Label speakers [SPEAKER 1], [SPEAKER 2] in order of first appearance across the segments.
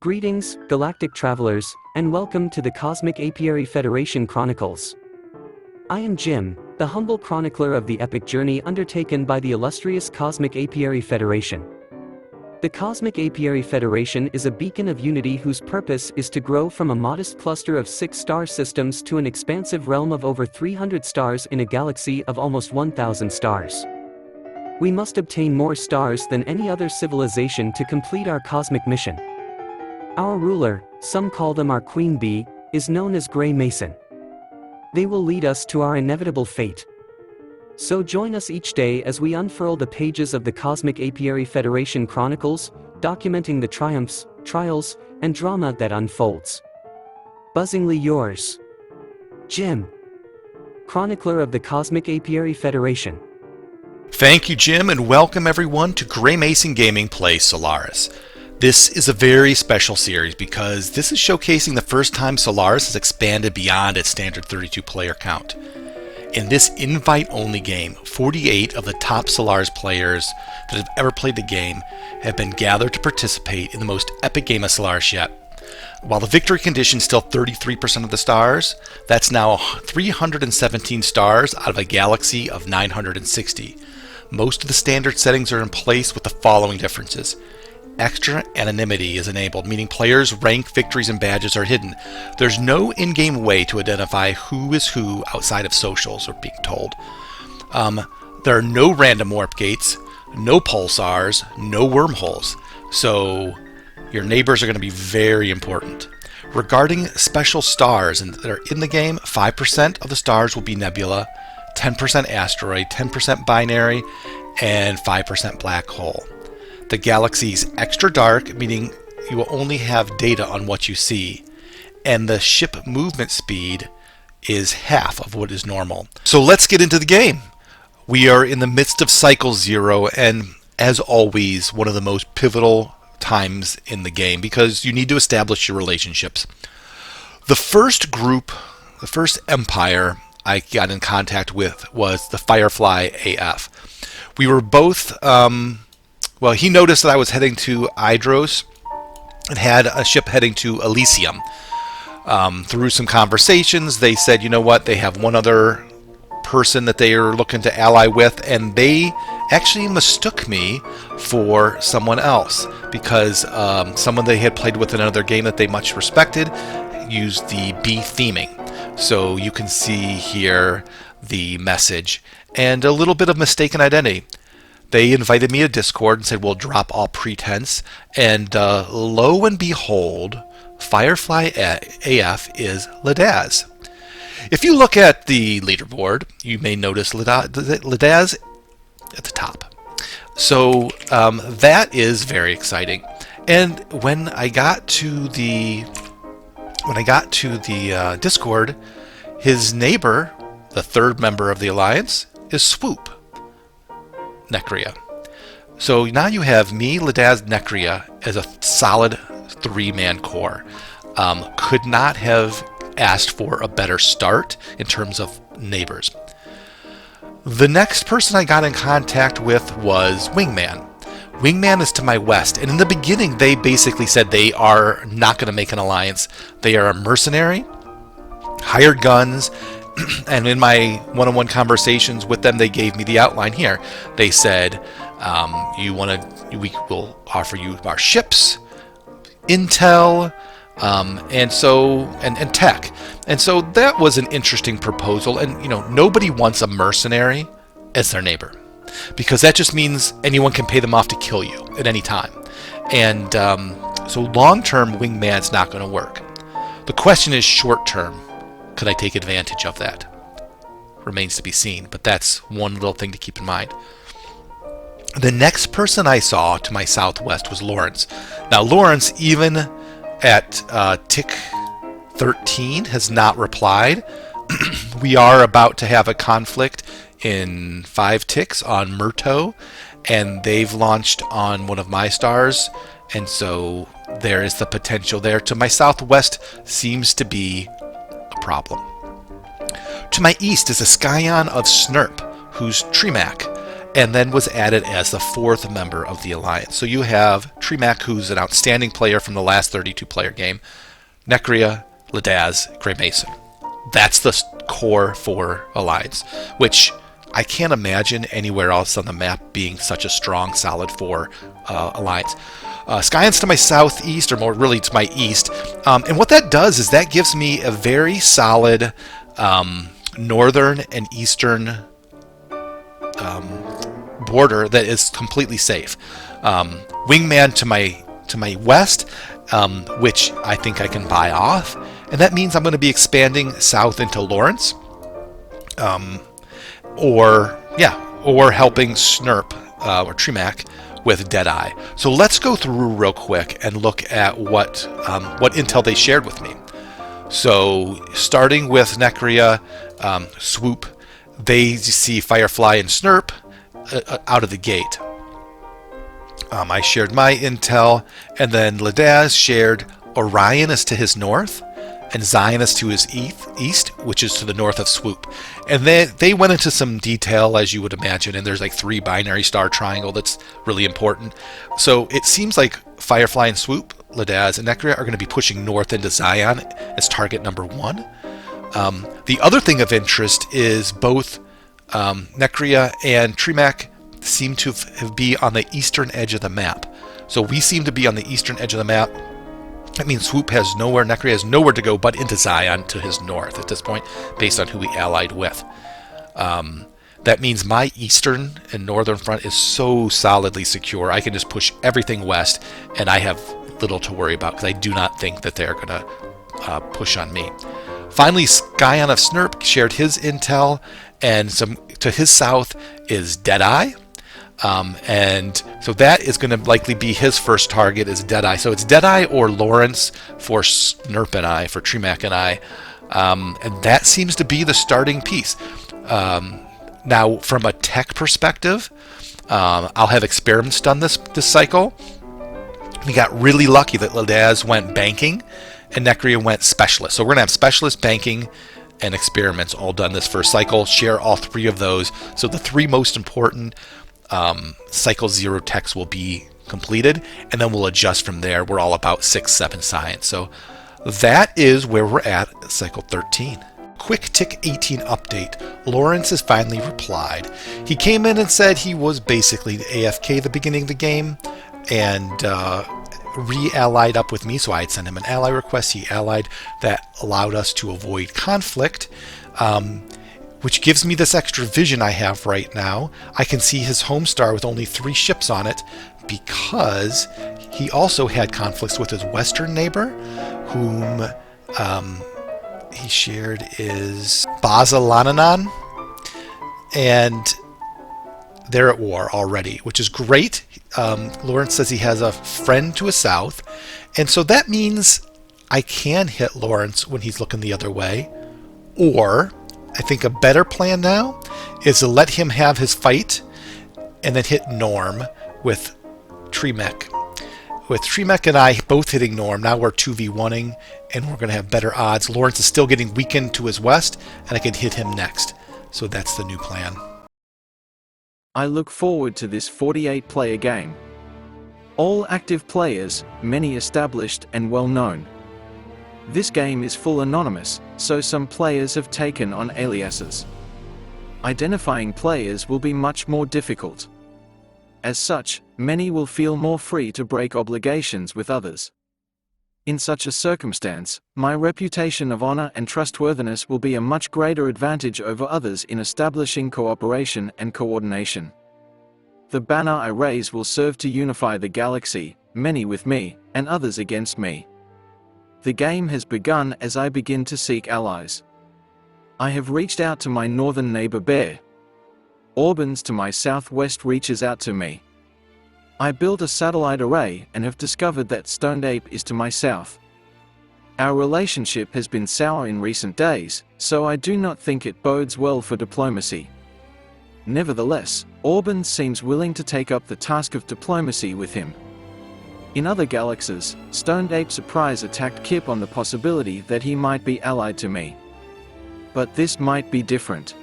[SPEAKER 1] Greetings, galactic travelers, and welcome to the Cosmic Apiary Federation Chronicles. I am Jim, the humble chronicler of the epic journey undertaken by the illustrious Cosmic Apiary Federation. The Cosmic Apiary Federation is a beacon of unity whose purpose is to grow from a modest cluster of 6 star systems to an expansive realm of over 300 stars in a galaxy of almost 1,000 stars. We must obtain more stars than any other civilization to complete our cosmic mission. Our ruler, some call them our Queen Bee, is known as Grey Mason. They will lead us to our inevitable fate. So join us each day as we unfurl the pages of the Cosmic Apiary Federation Chronicles, documenting the triumphs, trials, and drama that unfolds. Buzzingly yours, Jim, chronicler of the Cosmic Apiary Federation.
[SPEAKER 2] Thank you, Jim, and welcome everyone to Grey Mason Gaming Plays Solaris. This is a very special series because this is showcasing the first time Solaris has expanded beyond its standard 32-player count. In this invite-only game, 48 of the top Solaris players that have ever played the game have been gathered to participate in the most epic game of Solaris yet. While the victory condition is still 33% of the stars, that's now 317 stars out of a galaxy of 960. Most of the standard settings are in place with the following differences. Extra anonymity is enabled, meaning players' rank, victories, and badges are hidden. There's no in-game way to identify who is who outside of socials, or being told. There are no random warp gates, no pulsars, no wormholes. So your neighbors are going to be very important. Regarding special stars that are in the game, 5% of the stars will be nebula, 10% asteroid, 10% binary, and 5% black hole. The galaxy is extra dark, meaning you will only have data on what you see, and the ship movement speed is half of what is normal. So let's get into the game. We are in the midst of Cycle 0, and as always, one of the most pivotal times in the game because you need to establish your relationships. The first group, the first empire I got in contact with was the Firefly AF. We were both... Well, he noticed that I was heading to Idros and had a ship heading to Elysium. Through some conversations, they said, you know what, they have one other person that they are looking to ally with, and they actually mistook me for someone else because someone they had played with in another game that they much respected used the B theming. So you can see here the message and a little bit of mistaken identity. They invited me to Discord and said, we'll drop all pretense. And lo and behold, Firefly AF is Ladaz. If you look at the leaderboard, you may notice Ladaz at the top. So that is very exciting. And when I got to the Discord, his neighbor, the third member of the alliance, is Swoop Necria. So now you have me, Ladaz, Necria as a solid 3-man core. Could not have asked for a better start in terms of neighbors. The next person I got in contact with was Wingman. Wingman is to my west, and in the beginning they basically said they are not going to make an alliance. They are a mercenary, hired guns, and in my one-on-one conversations with them, they gave me the outline here. They said, we will offer you our ships, intel, and tech. And so that was an interesting proposal. And nobody wants a mercenary as their neighbor, because that just means anyone can pay them off to kill you at any time. And so long-term, Wingman's not going to work. The question is short-term. Could I take advantage of that? Remains to be seen, but that's one little thing to keep in mind. The next person I saw to my southwest was Lawrence. Now, Lawrence, even at tick 13, has not replied. We are about to have a conflict in 5 ticks on Murto, and they've launched on one of my stars, and so there is the potential there. To my southwest seems to be problem. To my east is a Scion of Snurp, who's Treemac, and then was added as the 4th member of the alliance. So you have Trimac, who's an outstanding player from the last 32-player game, Necria, Ladaz, Grey Mason. That's the core 4 alliance, which I can't imagine anywhere else on the map being such a strong, solid 4 alliance. Scion's to my southeast, or more really to my east, and what that does is that gives me a very solid northern and eastern border that is completely safe. Wingman to my west, which I think I can buy off, and that means I'm going to be expanding south into Lawrence, or helping Snurp or Trimac with Deadeye. So let's go through real quick and look at what intel they shared with me. So starting with Necria, Swoop, they see Firefly and Snurp out of the gate. I shared my intel, and then Ladaz shared Orion is to his north, and Zion is to his east, which is to the north of Swoop. And then they went into some detail, as you would imagine, and there's like 3 binary star triangle that's really important. So it seems like Firefly and Swoop, Ladaz, and Necria are going to be pushing north into Zion as target number 1. The other thing of interest is both Necria and Trimac seem to be on the eastern edge of the map. So we seem to be on the eastern edge of the map. That means Swoop has nowhere, Necria has nowhere to go but into Zion to his north at this point, based on who he allied with. That means my eastern and northern front is so solidly secure. I can just push everything west, and I have little to worry about because I do not think that they're going to push on me. Finally, Scion of Snurp shared his intel, and to his south is Deadeye. And so that is going to likely be his first target, is Deadeye. So it's Deadeye or Lawrence for Snurp and I, for Trimac and I. And that seems to be the starting piece. Now, from a tech perspective, I'll have experiments done this cycle. We got really lucky that Ladaz went banking and Necria went specialist. So we're going to have specialist, banking, and experiments all done this first cycle. Share all 3 of those. So the 3 most important cycle 0 techs will be completed, and then we'll adjust from there. We're all about 6, 7 science. So that is where we're at cycle 13. Quick Tick 18 update. Lawrence has finally replied. He came in and said he was basically AFK at the beginning of the game and re-allied up with me, so I had sent him an ally request. He allied. That allowed us to avoid conflict, which gives me this extra vision I have right now. I can see his home star with only 3 ships on it because he also had conflicts with his western neighbor, whom he shared is Bazalananan, and they're at war already, which is great. Lawrence says he has a friend to his south, and so that means I can hit Lawrence when he's looking the other way, or I think a better plan now is to let him have his fight and then hit Norm with Trimac. With Trimac and I both hitting Norm, now we're 2v1ing and we're going to have better odds. Lawrence is still getting weakened to his west, and I can hit him next. So that's the new plan.
[SPEAKER 3] I look forward to this 48-player game. All active players, many established and well known. This game is full anonymous, so some players have taken on aliases. Identifying players will be much more difficult. As such, many will feel more free to break obligations with others. In such a circumstance, my reputation of honor and trustworthiness will be a much greater advantage over others in establishing cooperation and coordination. The banner I raise will serve to unify the galaxy, many with me, and others against me. The game has begun as I begin to seek allies. I have reached out to my northern neighbor Bear. Auburn's to my southwest reaches out to me. I built a satellite array and have discovered that Stoned Ape is to my south. Our relationship has been sour in recent days, so I do not think it bodes well for diplomacy. Nevertheless, Auburn seems willing to take up the task of diplomacy with him. In other galaxies, Stoned Ape surprise attacked Kip on the possibility that he might be allied to me. But this might be different.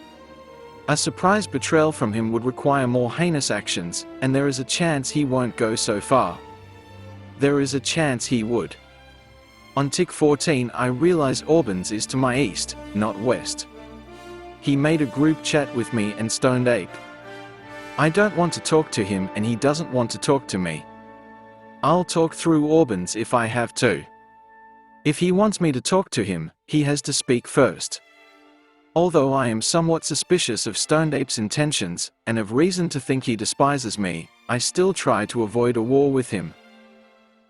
[SPEAKER 3] A surprise betrayal from him would require more heinous actions, and there is a chance he won't go so far. There is a chance he would. On tick 14 I realize Orbans is to my east, not west. He made a group chat with me and Stoned Ape. I don't want to talk to him and he doesn't want to talk to me. I'll talk through Orbans if I have to. If he wants me to talk to him, he has to speak first. Although I am somewhat suspicious of Stoned Ape's intentions, and have reason to think he despises me, I still try to avoid a war with him.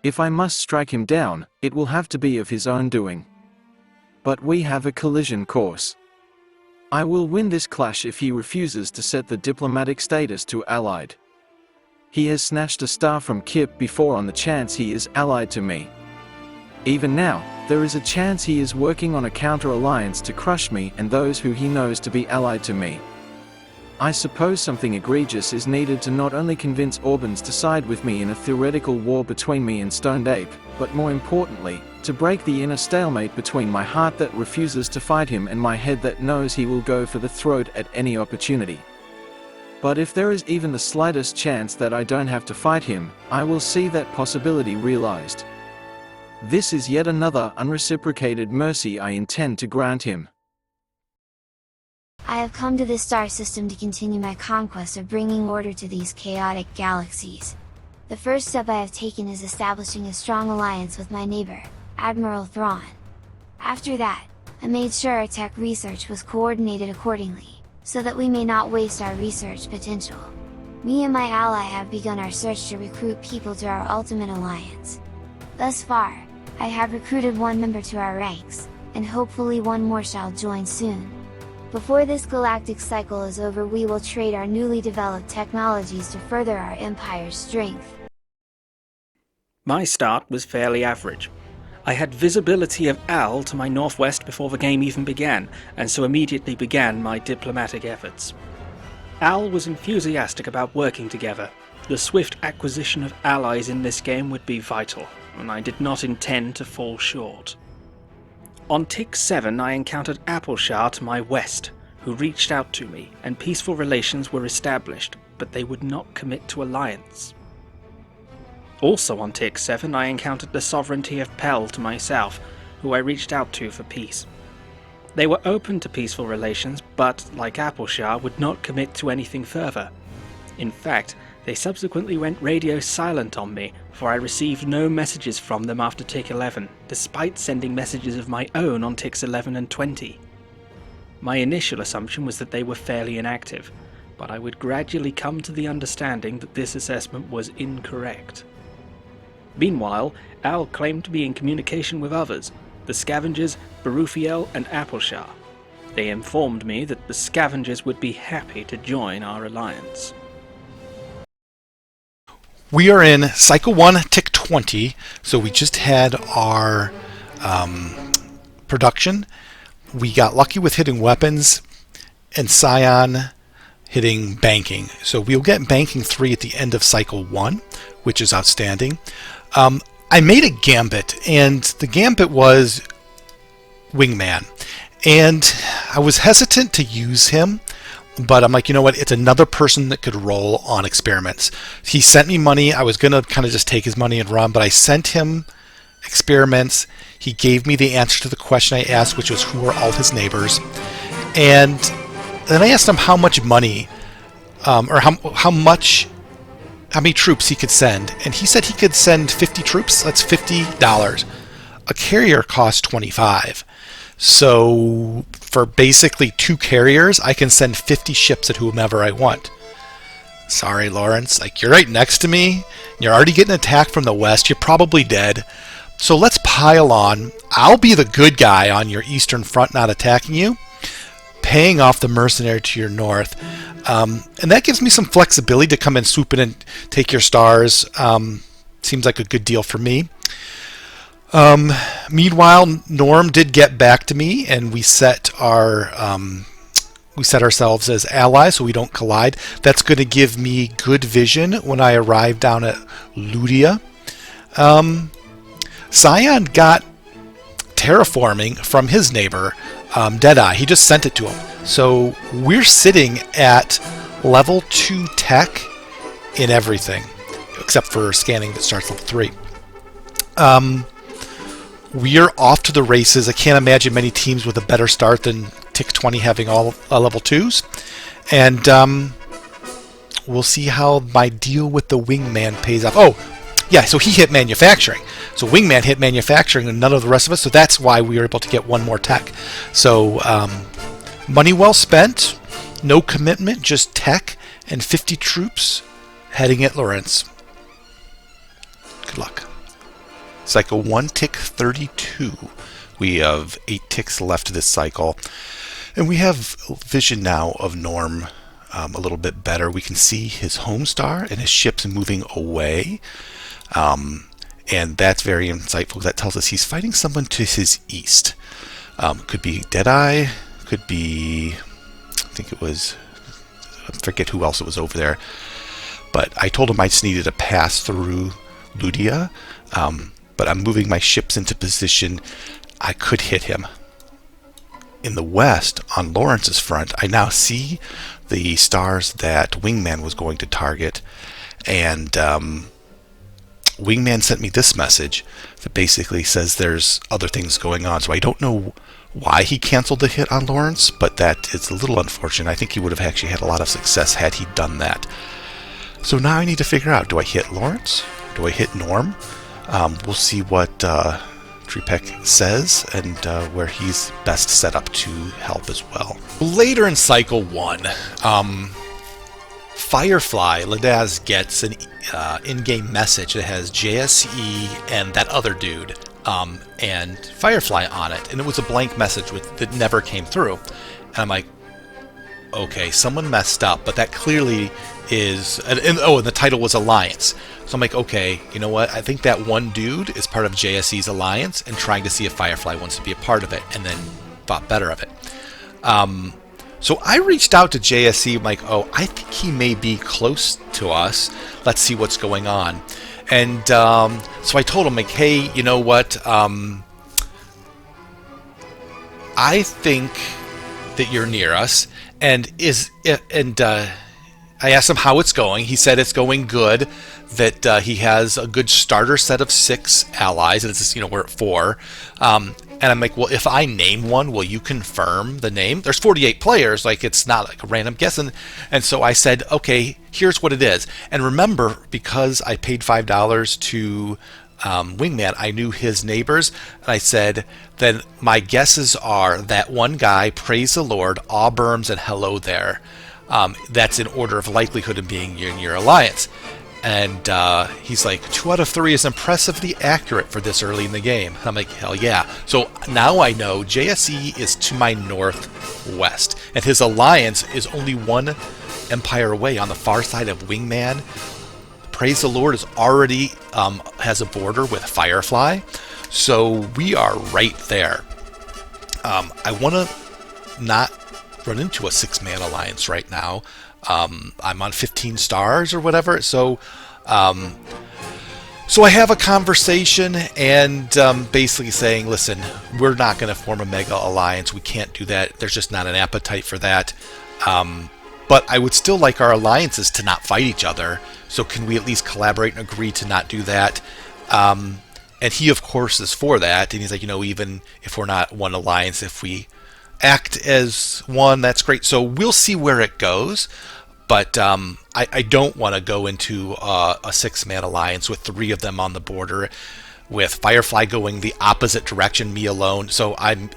[SPEAKER 3] If I must strike him down, it will have to be of his own doing. But we have a collision course. I will win this clash if he refuses to set the diplomatic status to allied. He has snatched a star from Kip before on the chance he is allied to me. Even now, there is a chance he is working on a counter-alliance to crush me and those who he knows to be allied to me. I suppose something egregious is needed to not only convince Orbans to side with me in a theoretical war between me and Stoned Ape, but more importantly, to break the inner stalemate between my heart that refuses to fight him and my head that knows he will go for the throat at any opportunity. But if there is even the slightest chance that I don't have to fight him, I will see that possibility realized. This is yet another unreciprocated mercy I intend to grant him.
[SPEAKER 4] I have come to this star system to continue my conquest of bringing order to these chaotic galaxies. The first step I have taken is establishing a strong alliance with my neighbor, Admiral Thrawn. After that, I made sure our tech research was coordinated accordingly, so that we may not waste our research potential. Me and my ally have begun our search to recruit people to our ultimate alliance. Thus far, I have recruited one member to our ranks, and hopefully one more shall join soon. Before this galactic cycle is over, we will trade our newly developed technologies to further our empire's strength.
[SPEAKER 5] My start was fairly average. I had visibility of Al to my northwest before the game even began, and so immediately began my diplomatic efforts. Al was enthusiastic about working together. The swift acquisition of allies in this game would be vital, and I did not intend to fall short. On tick 7 I encountered Appleshar to my west, who reached out to me, and peaceful relations were established, but they would not commit to alliance. Also on tick 7 I encountered the Sovereignty of Pell to my south, who I reached out to for peace. They were open to peaceful relations, but, like Appleshar, would not commit to anything further. In fact, they subsequently went radio silent on me, for I received no messages from them after tick 11, despite sending messages of my own on ticks 11 and 20. My initial assumption was that they were fairly inactive, but I would gradually come to the understanding that this assessment was incorrect. Meanwhile, Al claimed to be in communication with others, the Scavengers, Baruthiel and Appleshar. They informed me that the Scavengers would be happy to join our alliance.
[SPEAKER 2] We are in Cycle 1, Tick 20, so we just had our production. We got lucky with hitting weapons, and Scion hitting banking. So we'll get banking 3 at the end of Cycle 1, which is outstanding. I made a gambit, and the gambit was Wingman. And I was hesitant to use him, but I'm like, you know what, it's another person that could roll on experiments. He sent me money. I was going to kind of just take his money and run, but I sent him experiments. He gave me the answer to the question I asked, which was who are all his neighbors. And then I asked him how much money, or how many troops he could send. And he said he could send 50 troops. That's $50. A carrier costs $25. So for basically 2 carriers, I can send 50 ships at whomever I want. Sorry, Lawrence. Like, you're right next to me. You're already getting attacked from the west. You're probably dead. So let's pile on. I'll be the good guy on your eastern front, not attacking you, paying off the mercenary to your north. And that gives me some flexibility to come and swoop in and take your stars. Seems like a good deal for me. Meanwhile, Norm did get back to me, and we set ourselves as allies so we don't collide. That's going to give me good vision when I arrive down at Ludia. Scion got terraforming from his neighbor, Deadeye. He just sent it to him. So we're sitting at level 2 tech in everything, except for scanning that starts level 3. We're off to the races. I can't imagine many teams with a better start than Tick 20 having all level 2s. And we'll see how my deal with the Wingman pays off. Oh, yeah, so he hit manufacturing. So Wingman hit manufacturing and none of the rest of us, so that's why we were able to get one more tech. So money well spent, no commitment, just tech, and 50 troops heading at Lawrence. Good luck. Cycle 1, tick 32. We have 8 ticks left this cycle. And we have vision now of Norm a little bit better. We can see his home star and his ships moving away. And that's very insightful. That tells us he's fighting someone to his east. Could be Deadeye, could be, I think it was, I forget who else it was over there. But I told him I just needed to pass through Ludia. But I'm moving my ships into position. I could hit him. In the west, on Lawrence's front, I now see the stars that Wingman was going to target. And Wingman sent me this message that basically says there's other things going on. So I don't know why he canceled the hit on Lawrence, but that is a little unfortunate. I think he would have actually had a lot of success had he done that. So now I need to figure out, do I hit Lawrence? Do I hit Norm? We'll see what Tripek says and where he's best set up to help as well. Later in Cycle 1, Firefly, Ladaz gets an in-game message that has JSE and that other dude and Firefly on it. And it was a blank message that never came through. And I'm like, okay, someone messed up, but that clearly is... And the title was Alliance. So I'm like, okay, you know what? I think that one dude is part of JSE's Alliance and trying to see if Firefly wants to be a part of it, and then thought better of it. So I reached out to JSE. I'm like, oh, I think he may be close to us. Let's see what's going on. And so I told him, like, hey, you know what? I think that you're near us, and I asked him how it's going. He said it's going good, that he has a good starter set of 6 allies, and it's just, we're at 4. And I'm like, well, if I name one, will you confirm the name? There's 48 players, like it's not like a random guess. And so I said, okay, here's what it is. And remember, because I paid $5 to Wingman, I knew his neighbors, and I said, then my guesses are that one guy, praise the Lord, Auburn's, and hello there. That's in order of likelihood of being in your alliance. And he's like, 2 out of 3 is impressively accurate for this early in the game. I'm like, hell yeah. So now I know JSE is to my northwest, and his alliance is only 1 empire away on the far side of Wingman. Praise the Lord is already has a border with Firefly, so we are right there. I want to not run into a 6-man alliance right now. I'm on 15 stars or whatever, so I have a conversation and basically saying, listen, we're not going to form a mega alliance. We can't do that. There's just not an appetite for that. But I would still like our alliances to not fight each other. So can we at least collaborate and agree to not do that? And he, of course, is for that. And he's like, even if we're not one alliance, if we act as one, that's great. So we'll see where it goes. But I don't want to go into a 6-man alliance with 3 of them on the border, with Firefly going the opposite direction, me alone. So I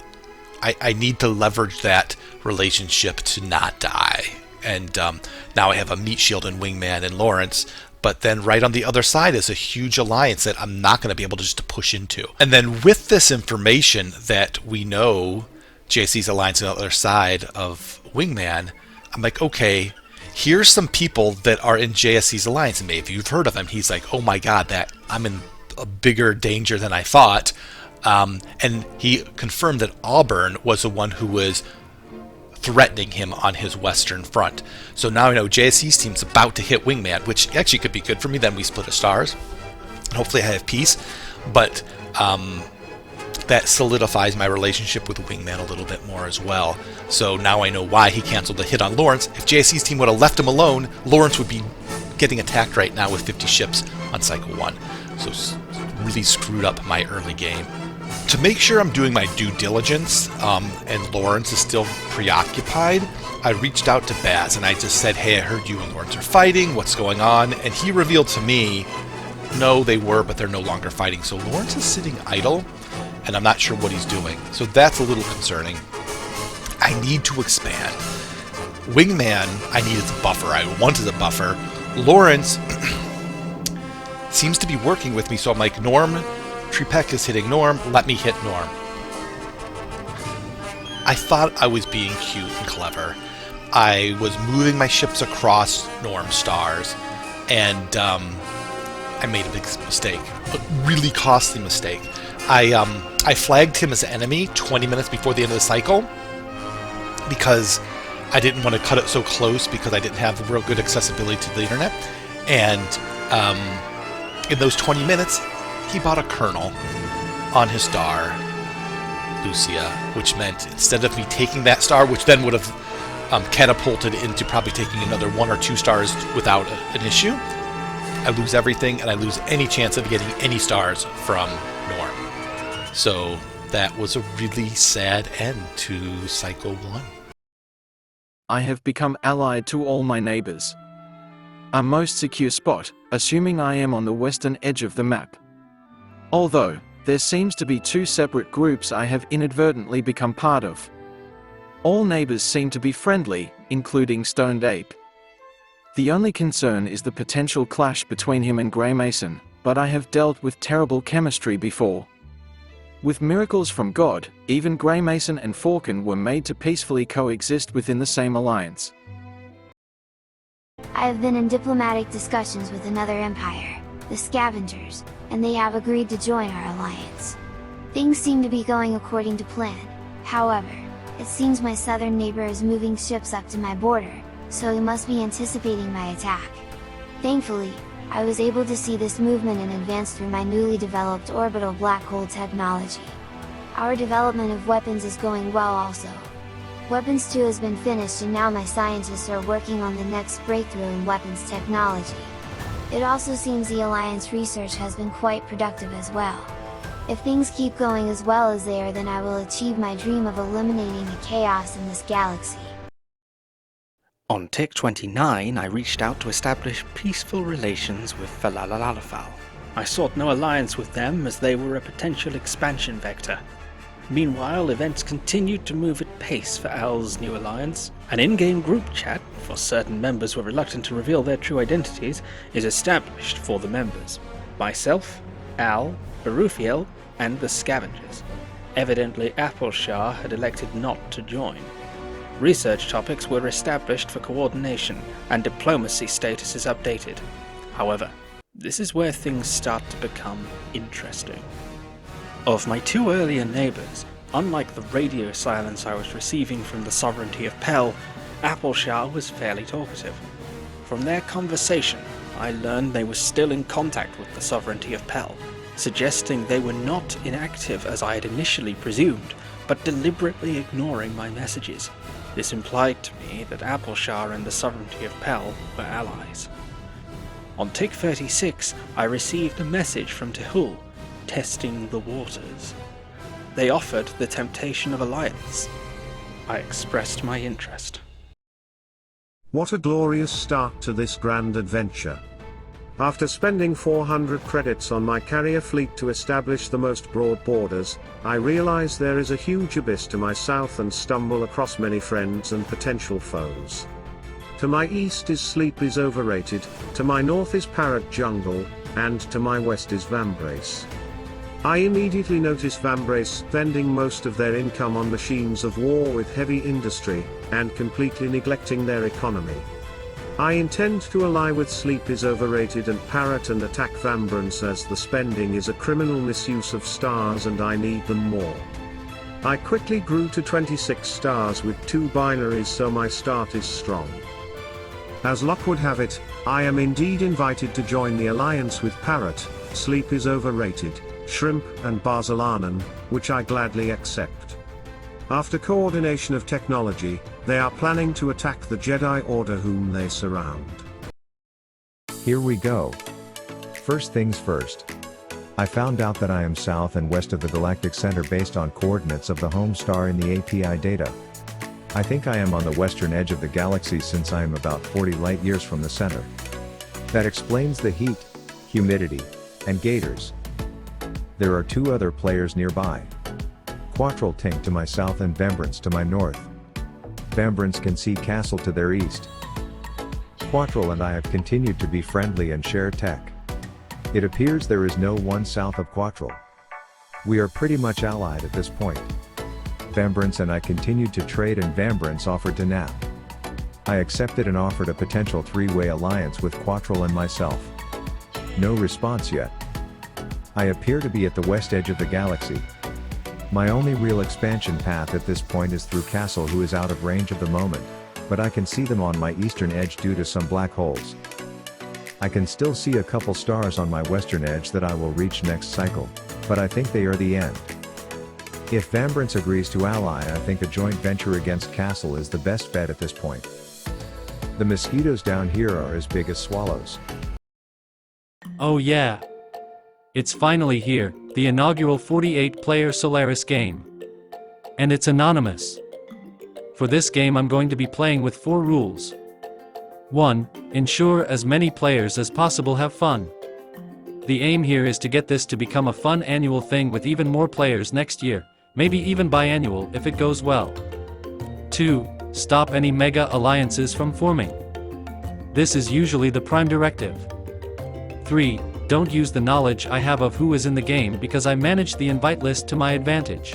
[SPEAKER 2] need to leverage that relationship to not die. And now I have a meat shield and Wingman and Lawrence. But then right on the other side is a huge alliance that I'm not going to be able to just to push into. And then with this information that we know JC's alliance on the other side of Wingman, I'm like, okay, here's some people that are in JSC's alliance. And maybe you've heard of him. He's like, oh my God, that I'm in a bigger danger than I thought. And he confirmed that Auburn was the one who was threatening him on his western front. So now I know JSC's team's about to hit Wingman, which actually could be good for me. Then we split the stars. And hopefully I have peace. But that solidifies my relationship with Wingman a little bit more as well. So now I know why he canceled the hit on Lawrence. If JSC's team would have left him alone, Lawrence would be getting attacked right now with 50 ships on Cycle 1. So really screwed up my early game. To make sure I'm doing my due diligence, and Lawrence is still preoccupied, I reached out to Baz and I just said, hey, I heard you and Lawrence are fighting, what's going on? And he revealed to me, no, they were, but they're no longer fighting. So Lawrence is sitting idle, and I'm not sure what he's doing. So that's a little concerning. I need to expand. Wingman, I needed a buffer. I wanted a buffer. Lawrence seems to be working with me, so I'm like, Norm, Tripek is hitting Norm, let me hit Norm. I thought I was being cute and clever. I was moving my ships across Norm's stars, and I made a big mistake, a really costly mistake. I flagged him as an enemy 20 minutes before the end of the cycle because I didn't want to cut it so close because I didn't have real good accessibility to the internet. And in those 20 minutes, he bought a kernel on his star, Lucia, which meant instead of me taking that star, which then would have catapulted into probably taking another 1 or 2 stars without an issue, I lose everything, and I lose any chance of getting any stars from Norm. So that was a really sad end to Cycle 1.
[SPEAKER 3] I have become allied to all my neighbors. A most secure spot, assuming I am on the western edge of the map. Although, there seems to be 2 separate groups I have inadvertently become part of. All neighbors seem to be friendly, including Stoned Ape. The only concern is the potential clash between him and Grey Mason, but I have dealt with terrible chemistry before. With miracles from God, even Grey Mason and Falcon were made to peacefully coexist within the same alliance.
[SPEAKER 4] I have been in diplomatic discussions with another empire, the Scavengers, and they have agreed to join our alliance. Things seem to be going according to plan. However, it seems my southern neighbor is moving ships up to my border, so he must be anticipating my attack. Thankfully, I was able to see this movement in advance through my newly developed orbital black hole technology. Our development of weapons is going well also. Weapons 2 has been finished and now my scientists are working on the next breakthrough in weapons technology. It also seems the Alliance research has been quite productive as well. If things keep going as well as they are, then I will achieve my dream of eliminating the chaos in this galaxy.
[SPEAKER 5] On Tick 29, I reached out to establish peaceful relations with Falalalafal. I sought no alliance with them as they were a potential expansion vector. Meanwhile, events continued to move at pace for Al's new alliance. An in-game group chat, for certain members who are reluctant to reveal their true identities, is established for the members. Myself, Al, Barufiel, and the Scavengers. Evidently, Appleshah had elected not to join. Research topics were established for coordination, and diplomacy status is updated. However, this is where things start to become interesting. Of my 2 earlier neighbours, unlike the radio silence I was receiving from the sovereignty of Pell, Appleshah was fairly talkative. From their conversation, I learned they were still in contact with the sovereignty of Pell, suggesting they were not inactive as I had initially presumed, but deliberately ignoring my messages. This implied to me that Appleshah and the sovereignty of Pell were allies. On Tick 36, I received a message from Tehul, testing the waters. They offered the temptation of alliance. I expressed my interest.
[SPEAKER 6] What a glorious start to this grand adventure. After spending 400 credits on my carrier fleet to establish the most broad borders, I realize there is a huge abyss to my south and stumble across many friends and potential foes. To my east is Sleep is Overrated, to my north is Parrot Jungle, and to my west is Vambrace. I immediately notice Vambrace spending most of their income on machines of war with heavy industry, and completely neglecting their economy. I intend to ally with Sleep is Overrated and Parrot and attack Vambrace as the spending is a criminal misuse of stars and I need them more. I quickly grew to 26 stars with 2 binaries, so my start is strong. As luck would have it, I am indeed invited to join the alliance with Parrot. Sleep is Overrated. shrimp, and barzalanen, which I gladly accept. After coordination of technology, they are planning to attack the Jedi Order whom they surround.
[SPEAKER 7] Here we go. First things first. I found out that I am south and west of the galactic center based on coordinates of the home star in the API data. I think I am on the western edge of the galaxy since I am about 40 light years from the center. That explains the heat, humidity, and gators. There are two other players nearby. Quattral Tink to my south and Vembrance to my north. Vembrance can see Castle to their east. Quattral and I have continued to be friendly and share tech. It appears there is no one south of Quattral. We are pretty much allied at this point. Vembrance and I continued to trade and Vembrance offered to nap. I accepted and offered a potential three-way alliance with Quattral and myself. No response yet. I appear to be at the west edge of the galaxy. My only real expansion path at this point is through Castle, who is out of range at the moment, but I can see them on my eastern edge due to some black holes. I can still see a couple stars on my western edge that I will reach next cycle, but I think they are the end. If Vembrance agrees to ally, I think a joint venture against Castle is the best bet at this point. The mosquitoes down here are as big as swallows.
[SPEAKER 8] Oh yeah. It's finally here, the inaugural 48-player Solaris game. And it's anonymous. For this game I'm going to be playing with 4 rules. 1. Ensure as many players as possible have fun. The aim here is to get this to become a fun annual thing with even more players next year, maybe even biannual if it goes well. 2. Stop any mega alliances from forming. This is usually the prime directive. 3. Don't use the knowledge I have of who is in the game because I manage the invite list to my advantage.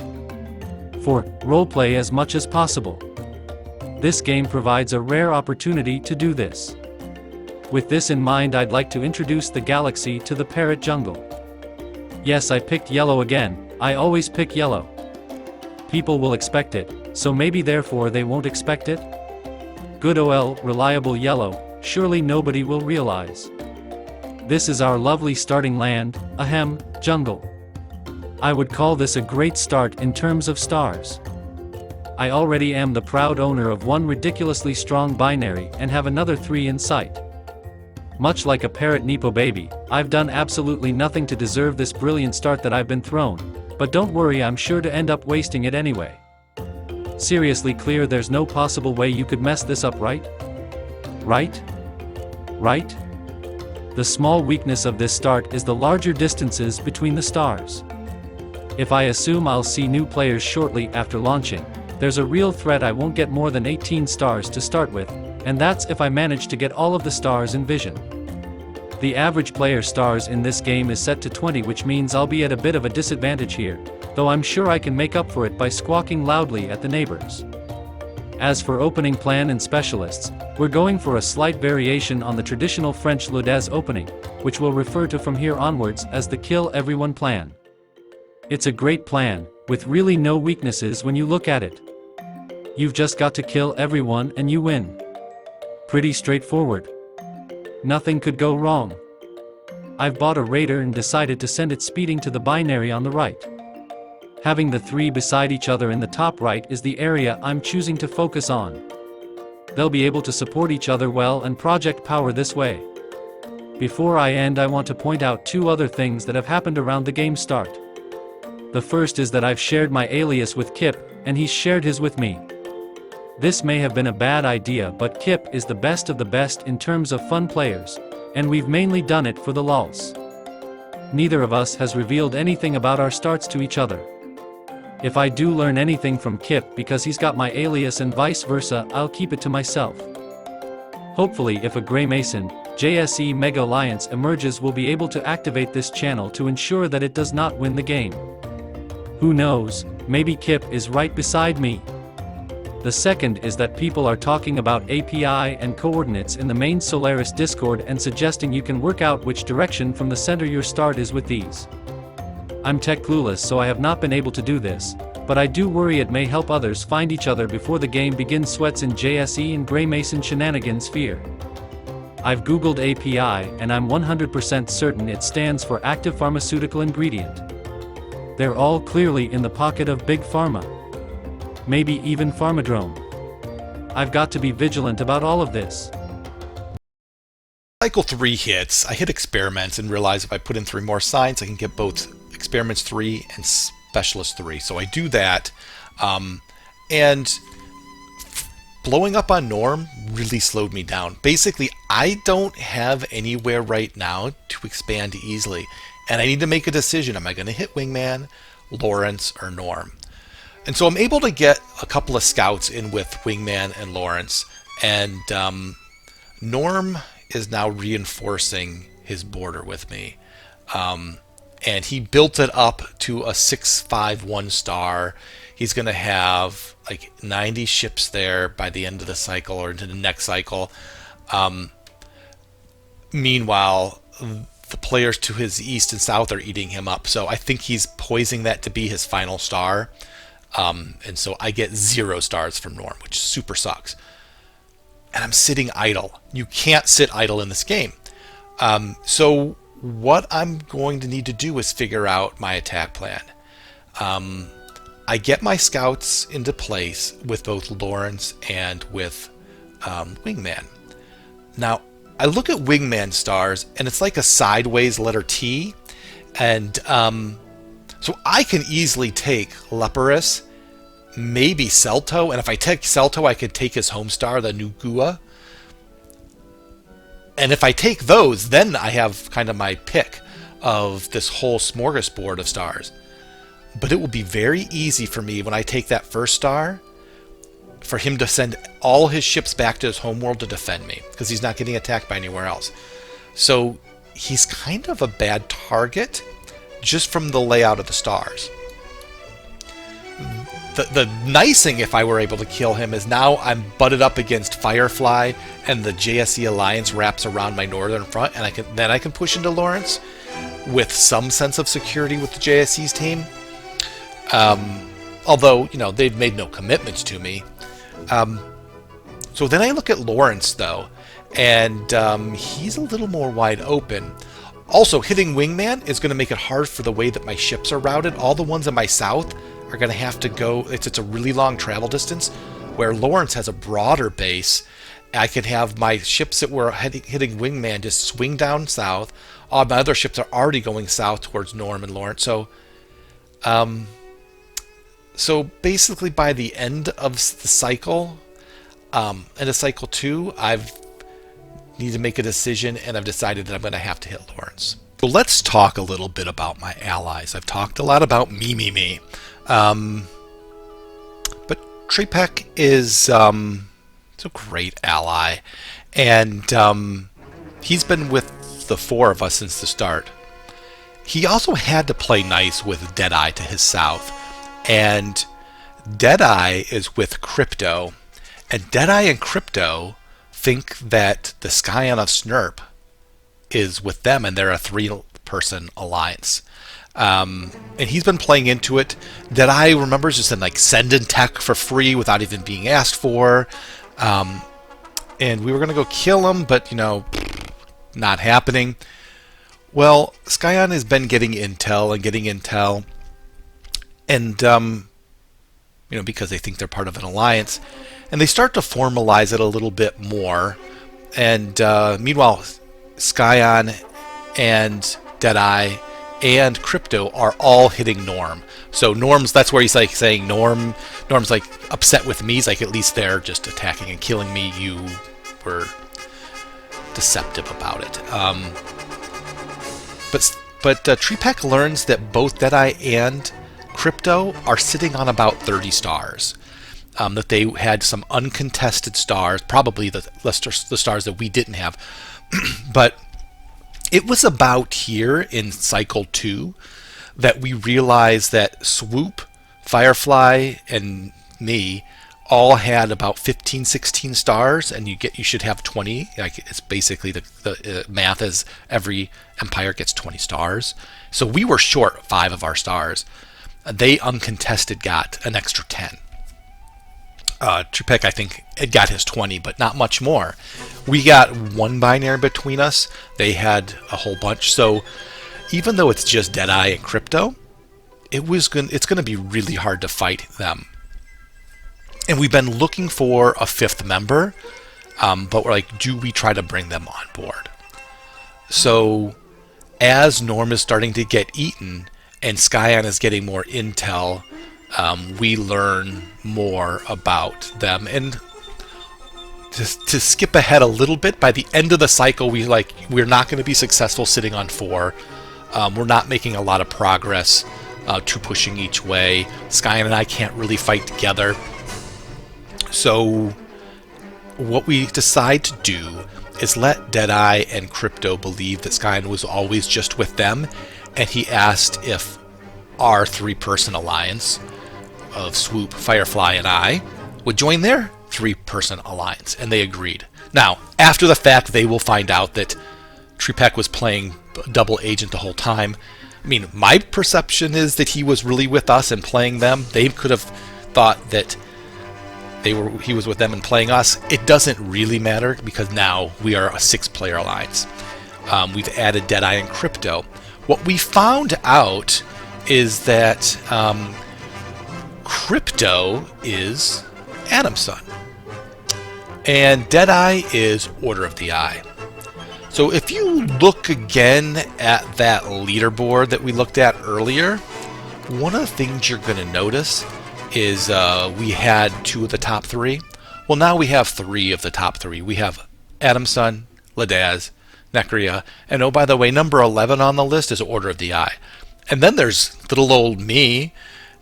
[SPEAKER 8] 4. Roleplay as much as possible. This game provides a rare opportunity to do this. With this in mind, I'd like to introduce the galaxy to the parrot jungle. Yes, I picked yellow again. I always pick yellow. People will expect it, so maybe therefore they won't expect it? Good ol' reliable yellow, surely nobody will realize. This is our lovely starting land, ahem, jungle. I would call this a great start in terms of stars. I already am the proud owner of one ridiculously strong binary and have another 3 in sight. Much like a parrot Nepo baby, I've done absolutely nothing to deserve this brilliant start that I've been thrown, but don't worry, I'm sure to end up wasting it anyway. Seriously clear, there's no possible way you could mess this up, right? Right? Right? The small weakness of this start is the larger distances between the stars. If I assume I'll see new players shortly after launching, there's a real threat I won't get more than 18 stars to start with, and that's if I manage to get all of the stars in vision. The average player stars in this game is set to 20, which means I'll be at a bit of a disadvantage here, though I'm sure I can make up for it by squawking loudly at the neighbors. As for opening plan and specialists, we're going for a slight variation on the traditional French Lodez opening, which we'll refer to from here onwards as the kill everyone plan. It's a great plan, with really no weaknesses when you look at it. You've just got to kill everyone and you win. Pretty straightforward. Nothing could go wrong. I've bought a raider and decided to send it speeding to the binary on the right. Having the 3 beside each other in the top right is the area I'm choosing to focus on. They'll be able to support each other well and project power this way. Before I end, I want to point out 2 other things that have happened around the game start. The first is that I've shared my alias with Kip, and he's shared his with me. This may have been a bad idea, but Kip is the best of the best in terms of fun players, and we've mainly done it for the lulz. Neither of us has revealed anything about our starts to each other. If I do learn anything from Kip because he's got my alias and vice versa, I'll keep it to myself. Hopefully, if a Grey Mason, JSE Mega Alliance emerges, we'll be able to activate this channel to ensure that it does not win the game. Who knows, maybe Kip is right beside me. The second is that people are talking about API and coordinates in the main Solaris Discord and suggesting you can work out which direction from the center your start is with these. I'm tech clueless, so I have not been able to do this, but I do worry it may help others find each other before the game begins. Sweats in JSE and Grey Mason shenanigans fear. I've googled API and I'm 100% certain it stands for active pharmaceutical ingredient. They're all clearly in the pocket of Big Pharma. Maybe even Pharmadrome. I've got to be vigilant about all of this.
[SPEAKER 2] Cycle 3 hits. I hit experiments and realized if I put in 3 more science, I can get both experiments 3 and specialist 3. So I do that. And blowing up on Norm really slowed me down. Basically, I don't have anywhere right now to expand easily. And I need to make a decision. Am I going to hit Wingman, Lawrence, or Norm? And so I'm able to get a couple of scouts in with Wingman and Lawrence. And Norm is now reinforcing his border with me. And he built it up to a 651 star. He's going to have like 90 ships there by the end of the cycle or into the next cycle. Meanwhile, the players to his east and south are eating him up. So I think he's poising that to be his final star. And so I get 0 stars from Norm, which super sucks. And I'm sitting idle. You can't sit idle in this game. So what I'm going to need to do is figure out my attack plan. I get my scouts into place with both Lawrence and with Wingman. Now, I look at Wingman stars, and it's like a sideways letter T. And so I can easily take Leporus, maybe Celto, and if I take Celto, I could take his home star, the Nugua. And if I take those, then I have kind of my pick of this whole smorgasbord of stars. But it will be very easy for me when I take that first star for him to send all his ships back to his homeworld to defend me, because he's not getting attacked by anywhere else. So he's kind of a bad target just from the layout of the stars. The nice thing, if I were able to kill him, is now I'm butted up against Firefly, and the JSE Alliance wraps around my northern front, and I can push into Lawrence with some sense of security with the JSE's team. Although, you know, they've made no commitments to me. So then I look at Lawrence, though, and he's a little more wide open. Also, hitting Wingman is going to make it hard for the way that my ships are routed. All the ones in my south are going to have to go, it's a really long travel distance, where Lawrence has a broader base. I can have my ships that were hitting Wingman just swing down south. All my other ships are already going south towards Norm and Lawrence. So basically by the end of the cycle, end of cycle 2, I've need to make a decision, and I've decided that I'm going to have to hit Lawrence. So let's talk a little bit about my allies. I've talked a lot about me. But Trepek is a great ally, and he's been with the 4 of us since the start. He also had to play nice with Deadeye to his south, and Deadeye is with Crypto, and Deadeye and Crypto think that the Scion of Snurp is with them, and they're a 3-person alliance. And he's been playing into it. Deadeye remembers just in like send in tech for free without even being asked for. And we were going to go kill him, but, you know, not happening. Well, Scion has been getting intel, and, you know, because they think they're part of an alliance. And they start to formalize it a little bit more. And meanwhile, Scion and Deadeye and Crypto are all hitting Norm. So that's where he's like saying Norm's like upset with me. He's like, at least they're just attacking and killing me. You were deceptive about it. But Trepek learns that both Deadeye and Crypto are sitting on about 30 stars. That they had some uncontested stars, probably the stars that we didn't have. But it was about here in Cycle 2 that we realized that Swoop, Firefly, and me all had about 15, 16 stars, and you should have 20. Like, it's basically the math is every empire gets 20 stars. So we were short 5 of our stars. They uncontested got an extra 10. Trepek, I think, it got his 20, but not much more. We got 1 binary between us. They had a whole bunch. So even though it's just Deadeye and Crypto, it's going to be really hard to fight them. And we've been looking for a fifth member, but we're like, do we try to bring them on board? So as Norm is starting to get eaten and Skyon is getting more intel, we learn more about them. And to skip ahead a little bit, by the end of the cycle, we're not going to be successful sitting on 4. We're not making a lot of progress, 2 pushing each way. Skyon and I can't really fight together. So what we decide to do is let Deadeye and Crypto believe that Skyon was always just with them, and he asked if our 3-person alliance of Swoop, Firefly, and I would join their 3-person alliance, and they agreed. Now, after the fact, they will find out that Tripek was playing double agent the whole time. I mean, my perception is that he was really with us and playing them. They could have thought that he was with them and playing us. It doesn't really matter because now we are a 6-player alliance. We've added Deadeye and Crypto. What we found out is that Crypto is Adam's son, and Deadeye is Order of the Eye. So if you look again at that leaderboard that we looked at earlier, one of the things you're going to notice is we had 2 of the top 3. Well, now we have 3 of the top 3. We have Adam's son, Ladaz, Necria, and oh, by the way, number 11 on the list is Order of the Eye. And then there's little old me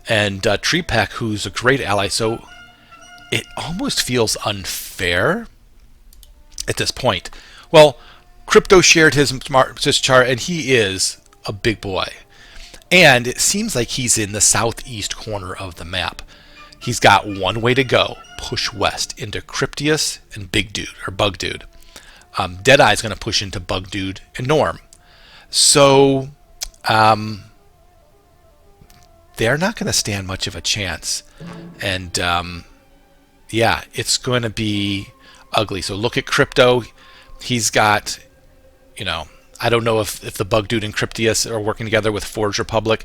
[SPEAKER 2] and Tripek, who's a great ally. So it almost feels unfair at this point. Well, Crypto shared his chart, and he is a big boy. And it seems like he's in the southeast corner of the map. He's got one way to go, push west into Cryptius and Big Dude, or Bug Dude. Deadeye's going to push into Bug Dude and Norm. So, they're not going to stand much of a chance. And, yeah, it's going to be ugly. So look at Crypto. He's got, I don't know if the Bug Dude and Cryptius are working together with Forge Republic,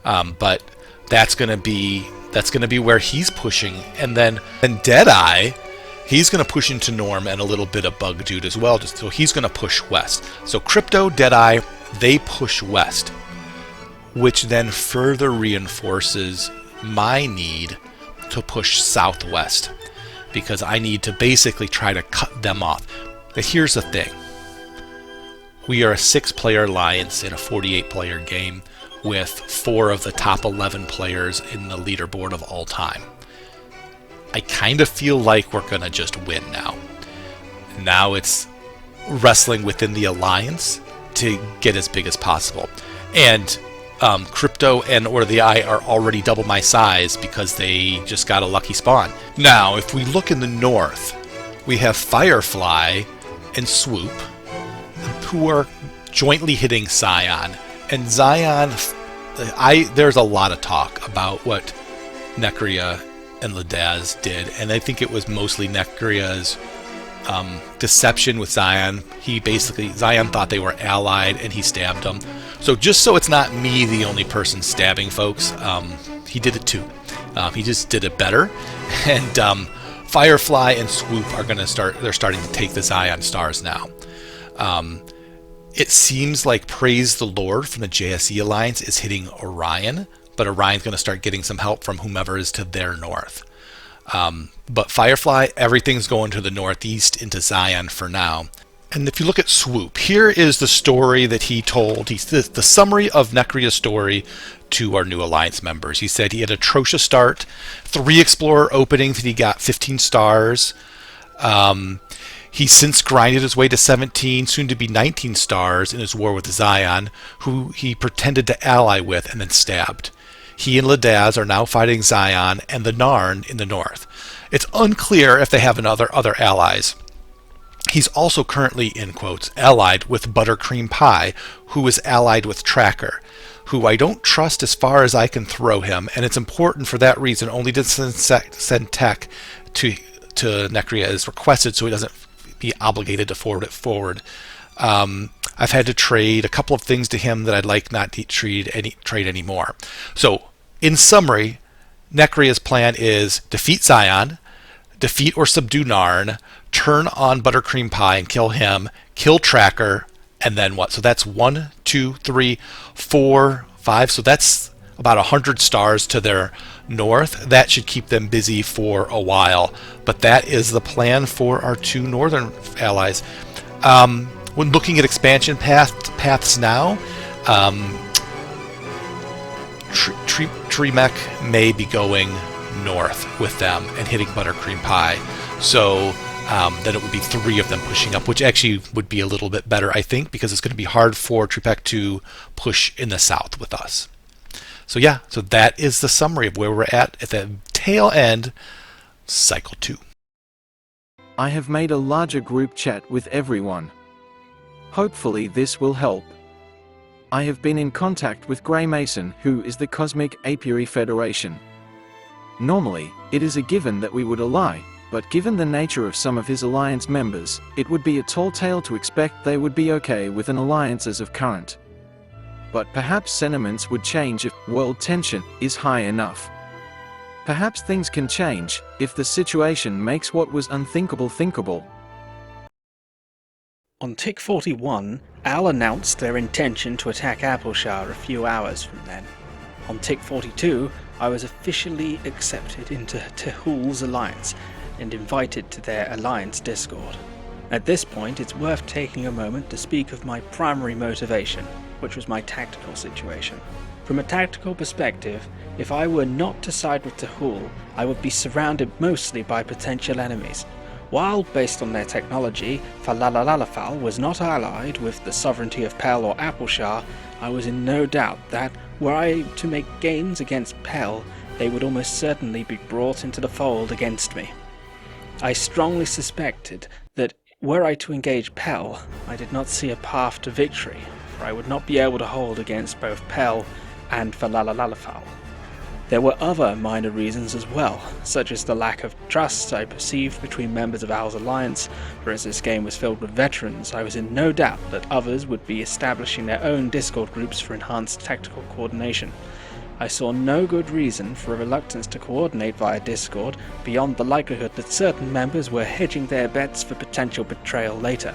[SPEAKER 2] but that's going to be where he's pushing. And then Deadeye, he's going to push into Norm and a little bit of Bug Dude as well. So he's going to push west. So Crypto, Deadeye, they push west, which then further reinforces my need to push southwest, because I need to basically try to cut them off. But here's the thing. We are a 6-player alliance in a 48-player game with 4 of the top 11 players in the leaderboard of all time. I kind of feel like we're going to just win now. Now it's wrestling within the alliance to get as big as possible. And Crypto and Order of the Eye are already double my size because they just got a lucky spawn. Now, if we look in the north, we have Firefly and Swoop, who are jointly hitting Zion. And Zion, there's a lot of talk about what Necria and Ladaz did, and I think it was mostly Necria's deception with Zion. Zion thought they were allied, and he stabbed them. So just so it's not me the only person stabbing folks, he did it too. He just did it better. And Firefly and Swoop are going to they're starting to take the Zion stars now. It seems like Praise the Lord from the JSE Alliance is hitting Orion, but Orion's going to start getting some help from whomever is to their north. But Firefly, everything's going to the northeast into Zion for now. And if you look at Swoop, here is the story that he told. The summary of Necria's story to our new Alliance members. He said he had an atrocious start, 3 Explorer openings, and he got 15 stars. He since grinded his way to 17, soon to be 19 stars in his war with Zion, who he pretended to ally with and then stabbed. He and Ladaz are now fighting Zion and the Narn in the north. It's unclear if they have other allies. He's also currently, in quotes, allied with Buttercream Pie, who is allied with Tracker, who I don't trust as far as I can throw him, and it's important for that reason only to send tech to Necria as requested so he doesn't be obligated to forward it forward. I've had to trade a couple of things to him that I'd like not to trade anymore. So, in summary, Nekria's plan is defeat Zion, defeat or subdue Narn, turn on Buttercream Pie and kill him, kill Tracker, and then what? So that's 1, 2, 3, 4, 5. So that's about 100 stars to their north. That should keep them busy for a while. But that is the plan for our two northern allies. When looking at expansion paths now, Tremek may be going north with them and hitting Buttercream Pie. So then it would be 3 of them pushing up, which actually would be a little bit better, I think, because it's going to be hard for Tremek to push in the south with us. So yeah, so that is the summary of where we're at the tail end, Cycle 2.
[SPEAKER 3] I have made a larger group chat with everyone. Hopefully this will help. I have been in contact with Grey Mason, who is the Cosmic Apiary Federation. Normally, it is a given that we would ally, but given the nature of some of his alliance members, it would be a tall tale to expect they would be okay with an alliance as of current. But perhaps sentiments would change if world tension is high enough. Perhaps things can change if the situation makes what was unthinkable thinkable.
[SPEAKER 5] On tick 41, Al announced their intention to attack Appleshire a few hours from then. On tick 42, I was officially accepted into Tehul's alliance and invited to their alliance Discord. At this point, it's worth taking a moment to speak of my primary motivation, which was my tactical situation. From a tactical perspective, if I were not to side with Tehul, I would be surrounded mostly by potential enemies. While, based on their technology, Falalalafal was not allied with the sovereignty of Pell or Appleshire, I was in no doubt that, were I to make gains against Pell, they would almost certainly be brought into the fold against me. I strongly suspected that, were I to engage Pell, I did not see a path to victory, for I would not be able to hold against both Pell and Falalalafal. There were other minor reasons as well, such as the lack of trust I perceived between members of Al's alliance, for as this game was filled with veterans, I was in no doubt that others would be establishing their own Discord groups for enhanced tactical coordination. I saw no good reason for a reluctance to coordinate via Discord beyond the likelihood that certain members were hedging their bets for potential betrayal later.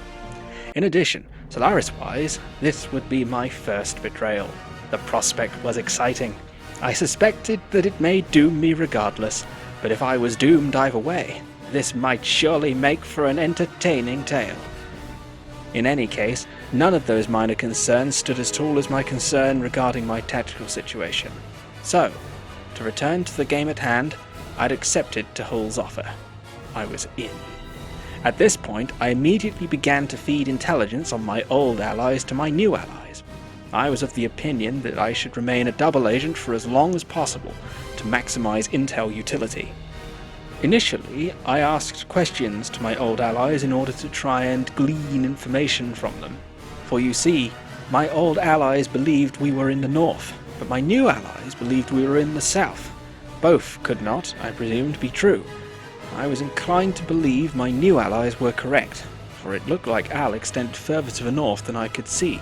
[SPEAKER 5] In addition, Solaris-wise, this would be my first betrayal. The prospect was exciting. I suspected that it may doom me regardless, but if I was doomed either way, this might surely make for an entertaining tale. In any case, none of those minor concerns stood as tall as my concern regarding my tactical situation. So, to return to the game at hand, I'd accepted Tehul's offer. I was in. At this point, I immediately began to feed intelligence on my old allies to my new allies. I was of the opinion that I should remain a double agent for as long as possible to maximize intel utility. Initially, I asked questions to my old allies in order to try and glean information from them. For you see, my old allies believed we were in the north, but my new allies believed we were in the south. Both could not, I presumed, be true. I was inclined to believe my new allies were correct, for it looked like Al extended further to the north than I could see.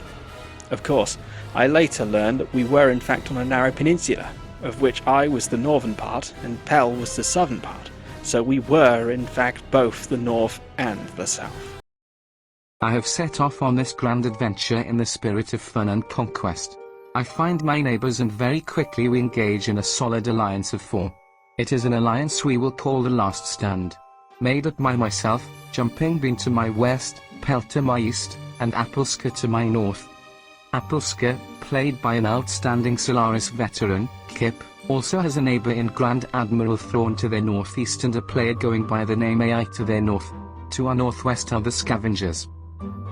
[SPEAKER 5] Of course, I later learned that we were in fact on a narrow peninsula, of which I was the northern part and Pell was the southern part, so we were in fact both the north and the south.
[SPEAKER 9] I have set off on this grand adventure in the spirit of fun and conquest. I find my neighbors and very quickly we engage in a solid alliance of 4. It is an alliance we will call the Last Stand. Made up by myself, Jumping Bean to my west, Pell to my east, and Appleska to my north. Appleska, played by an outstanding Solaris veteran, Kip, also has a neighbor in Grand Admiral Thrawn to their northeast and a player going by the name AI to their north. To our northwest are the Scavengers.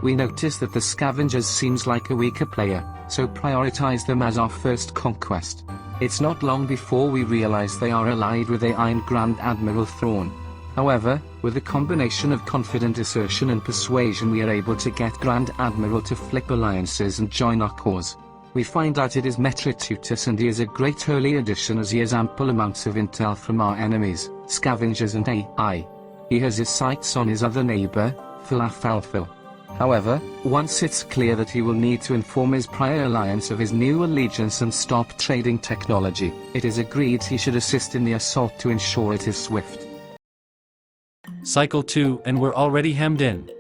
[SPEAKER 9] We notice that the Scavengers seems like a weaker player, so prioritize them as our first conquest. It's not long before we realize they are allied with AI and Grand Admiral Thrawn. However, with a combination of confident assertion and persuasion we are able to get Grand Admiral to flip alliances and join our cause. We find out it is Metritutus and he is a great early addition as he has ample amounts of intel from our enemies, Scavengers and AI. He has his sights on his other neighbor, Falafalfil. However, once it's clear that he will need to inform his prior alliance of his new allegiance and stop trading technology, it is agreed he should assist in the assault to ensure it is swift.
[SPEAKER 8] Cycle 2, and we're already hemmed in.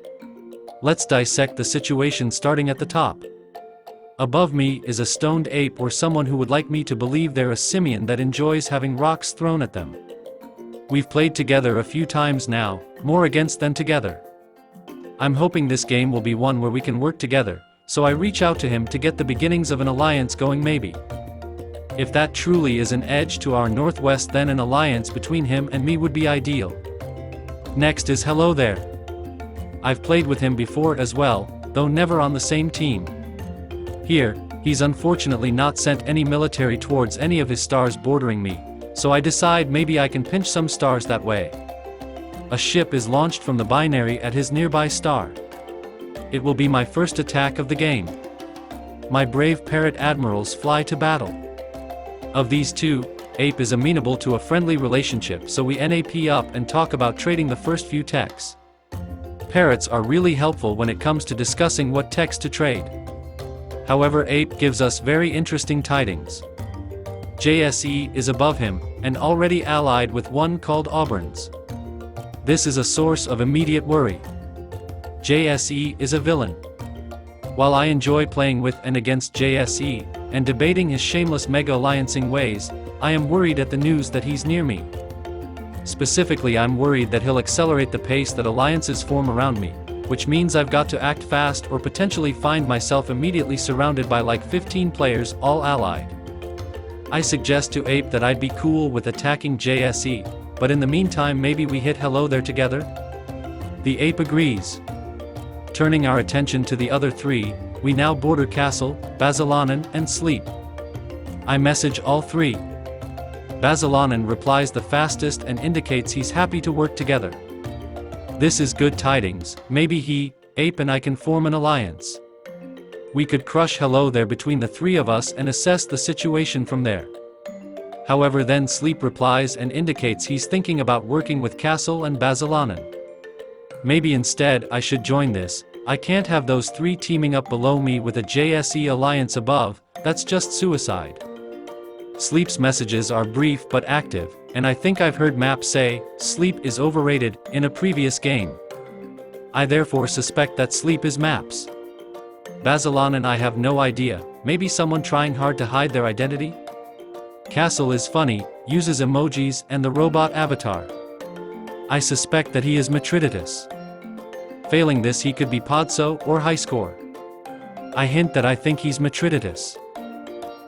[SPEAKER 8] Let's dissect the situation starting at the top. Above me is a stoned ape or someone who would like me to believe they're a simian that enjoys having rocks thrown at them. We've played together a few times now, more against than together. I'm hoping this game will be one where we can work together, so I reach out to him to get the beginnings of an alliance going maybe. If that truly is an edge to our northwest, then an alliance between him and me would be ideal. Next is Hello There. I've played with him before as well, though never on the same team. Here, he's unfortunately not sent any military towards any of his stars bordering me, so I decide maybe I can pinch some stars that way. A ship is launched from the binary at his nearby star. It will be my first attack of the game. My brave parrot admirals fly to battle. Of these two, Ape is amenable to a friendly relationship, so we NAP up and talk about trading the first few techs. Parrots are really helpful when it comes to discussing what techs to trade. However, Ape gives us very interesting tidings. JSE is above him, and already allied with one called Auburn's. This is a source of immediate worry. JSE is a villain. While I enjoy playing with and against JSE, and debating his shameless mega-alliancing ways, I am worried at the news that he's near me. Specifically, I'm worried that he'll accelerate the pace that alliances form around me, which means I've got to act fast or potentially find myself immediately surrounded by like 15 players, all allied. I suggest to Ape that I'd be cool with attacking JSE, but in the meantime maybe we hit Hello There together? The Ape agrees. Turning our attention to the other three, we now border Castle, Basilanen, and Sleep. I message all three. Basilanen replies the fastest and indicates he's happy to work together. This is good tidings, maybe he, Ape and I can form an alliance. We could crush Hello There between the three of us and assess the situation from there. However, then Sleep replies and indicates he's thinking about working with Castle and Basilanen. Maybe instead I should join this. I can't have those three teaming up below me with a JSE alliance above, that's just suicide. Sleep's messages are brief but active, and I think I've heard Map say, Sleep is overrated, in a previous game. I therefore suspect that Sleep is Maps. Basilanen and I have no idea, maybe someone trying hard to hide their identity? Castle is funny, uses emojis and the robot avatar. I suspect that he is Metritutus. Failing this, he could be Podso or Highscore. I hint that I think he's Metritutus.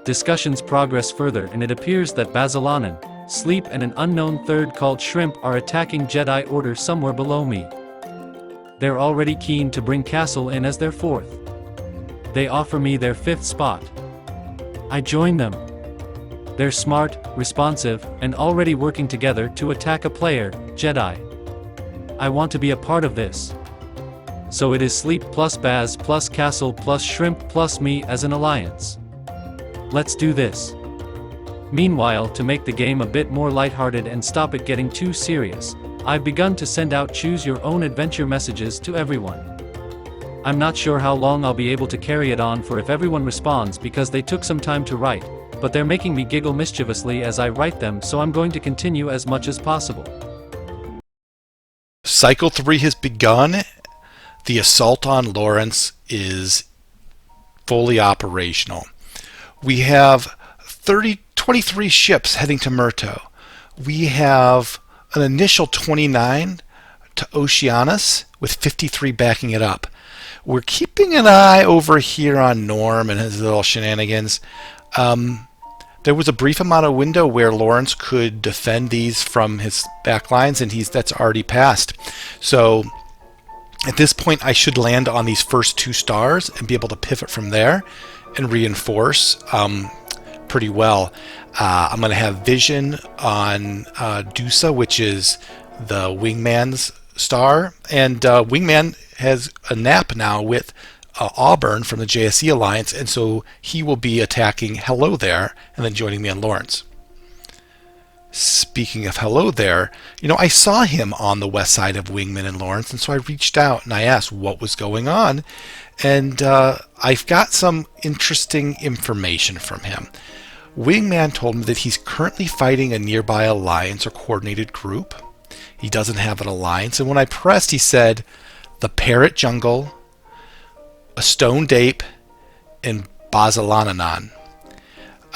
[SPEAKER 8] Discussions progress further and it appears that Basilanen, Sleep and an unknown third called Shrimp are attacking Jedi Order somewhere below me. They're already keen to bring Castle in as their fourth. They offer me their fifth spot. I join them. They're smart, responsive, and already working together to attack a player, Jedi. I want to be a part of this. So it is Sleep plus Baz plus Castle plus Shrimp plus me as an alliance. Let's do this. Meanwhile, to make the game a bit more lighthearted and stop it getting too serious, I've begun to send out choose your own adventure messages to everyone. I'm not sure how long I'll be able to carry it on for if everyone responds because they took some time to write, but they're making me giggle mischievously as I write them, so I'm going to continue as much as possible.
[SPEAKER 2] Cycle 3 has begun. The assault on Lawrence is fully operational. We have 23 ships heading to Myrto. We have an initial 29 to Oceanus with 53 backing it up. We're keeping an eye over here on Norm and his little shenanigans. There was a brief amount of window where Lawrence could defend these from his back lines, and that's already passed. So at this point I should land on these first two stars and be able to pivot from there and reinforce pretty well. I'm going to have vision on Dusa, which is the Wingman's star, and Wingman has a nap now with Auburn from the JSE Alliance, and so he will be attacking Hello There and then joining me on Lawrence. speaking of hello there, I saw him on the west side of Wingman and Lawrence, and so I reached out and I asked what was going on, and I've got some interesting information from him. Wingman told me that he's currently fighting a nearby alliance or coordinated group. He doesn't have an alliance, and when I pressed, he said the Parrot Jungle, a Stoned Ape, and Bazalananan.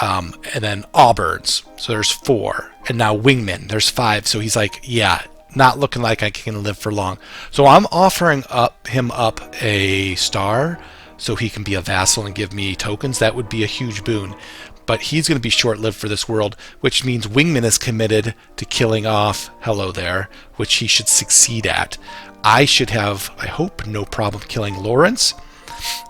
[SPEAKER 2] And then Auburns, so there's 4. And now Wingman, there's 5. So he's like, yeah, not looking like I can live for long. So I'm offering him up a star so he can be a vassal and give me tokens. That would be a huge boon. But he's going to be short-lived for this world, which means Wingman is committed to killing off Hello There, which he should succeed at. I should have, I hope, no problem killing Lawrence,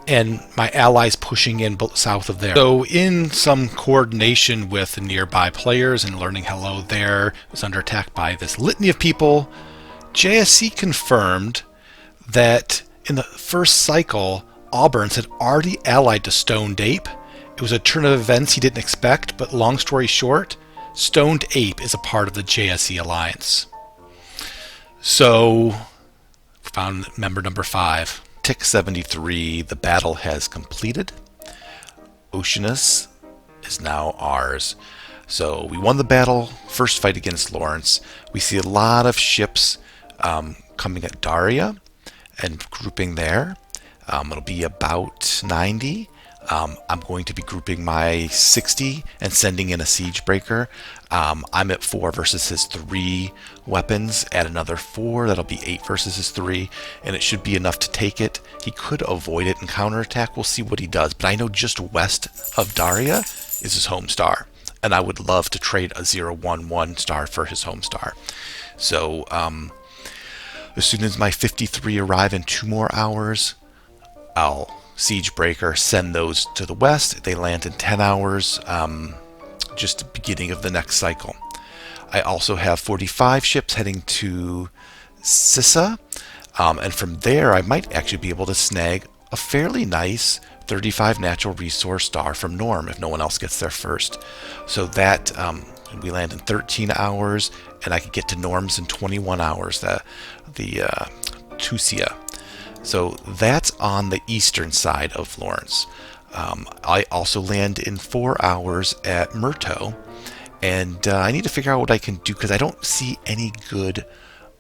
[SPEAKER 2] and my allies pushing in south of there. So in some coordination with the nearby players and learning Hello There was under attack by this litany of people, JSC confirmed that in the first cycle, Auburns had already allied to Stoned Ape. It was a turn of events he didn't expect, but long story short, Stoned Ape is a part of the JSC alliance. So, found member number 5. Tick 73, the battle has completed. Oceanus is now ours. So we won the battle, first fight against Lawrence. We see a lot of ships coming at Daria and grouping there. It'll be about 90. I'm going to be grouping my 60 and sending in a siege breaker. I'm at 4 versus his 3 weapons. Add another 4, that'll be 8 versus his 3, and it should be enough to take it. He could avoid it and counterattack. We'll see what he does. But I know just west of Daria is his home star, and I would love to trade a 0-1-1 star for his home star. So as soon as my 53 arrive in 2 more hours, I'll siege breaker, send those to the west. They land in 10 hours, just the beginning of the next cycle. I also have 45 ships heading to Sissa, and from there I might actually be able to snag a fairly nice 35 natural resource star from Norm if no one else gets there first. So that we land in 13 hours, and I could get to Norm's in 21 hours, the Tusia. So that's on the eastern side of Lawrence. I also land in 4 hours at Murto, and I need to figure out what I can do because I don't see any good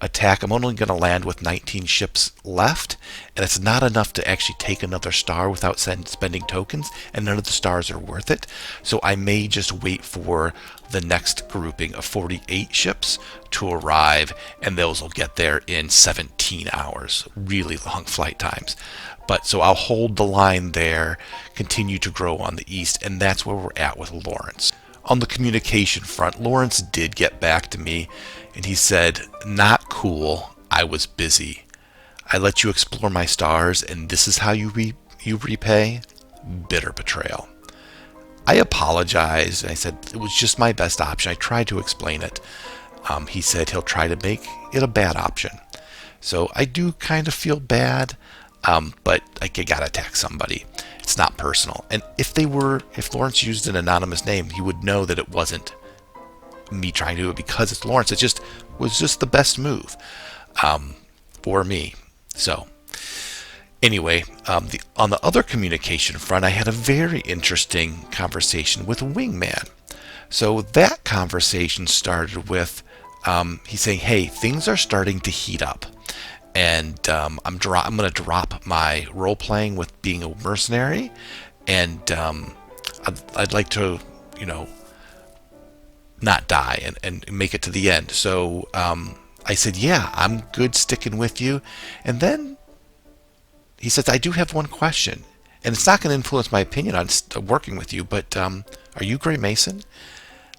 [SPEAKER 2] attack. I'm only going to land with 19 ships left, and it's not enough to actually take another star without spending tokens, and none of the stars are worth it. So I may just wait for the next grouping of 48 ships to arrive, and those will get there in 17 hours. Really long flight times. But so I'll hold the line there, continue to grow on the east, and that's where we're at with Lawrence. On the communication front, Lawrence did get back to me, and he said, "Not cool, I was busy. I let you explore my stars, and this is how you repay? Bitter betrayal." I apologized. I said it was just my best option. I tried to explain it. He said he'll try to make it a bad option. So I do kind of feel bad, but I gotta attack somebody. It's not personal. And if Lawrence used an anonymous name, he would know that it wasn't me trying to do it because it's Lawrence. It was just the best move for me. So anyway, on the other communication front, I had a very interesting conversation with Wingman. So that conversation started with he's saying, "Hey, things are starting to heat up, and I'm going to drop my role playing with being a mercenary, and I'd like to, not die and make it to the end." So I said, "Yeah, I'm good sticking with you." And then he says, "I do have one question, and it's not going to influence my opinion on working with you, but are you Grey Mason?"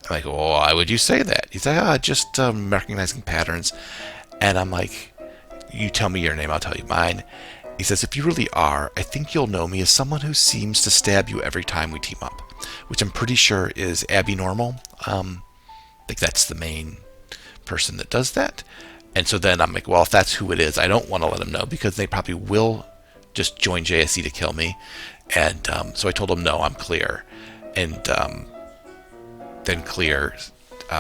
[SPEAKER 2] I'm like, "Oh, why would you say that?" He's like, "Just recognizing patterns." And I'm like, "You tell me your name, I'll tell you mine." He says, "If you really are, I think you'll know me as someone who seems to stab you every time we team up," which I'm pretty sure is Abby Normal. I think that's the main person that does that. And so then I'm like, well, if that's who it is, I don't want to let him know because they probably will just join JSC to kill me. And so I told him, no, I'm Clear. And then Clear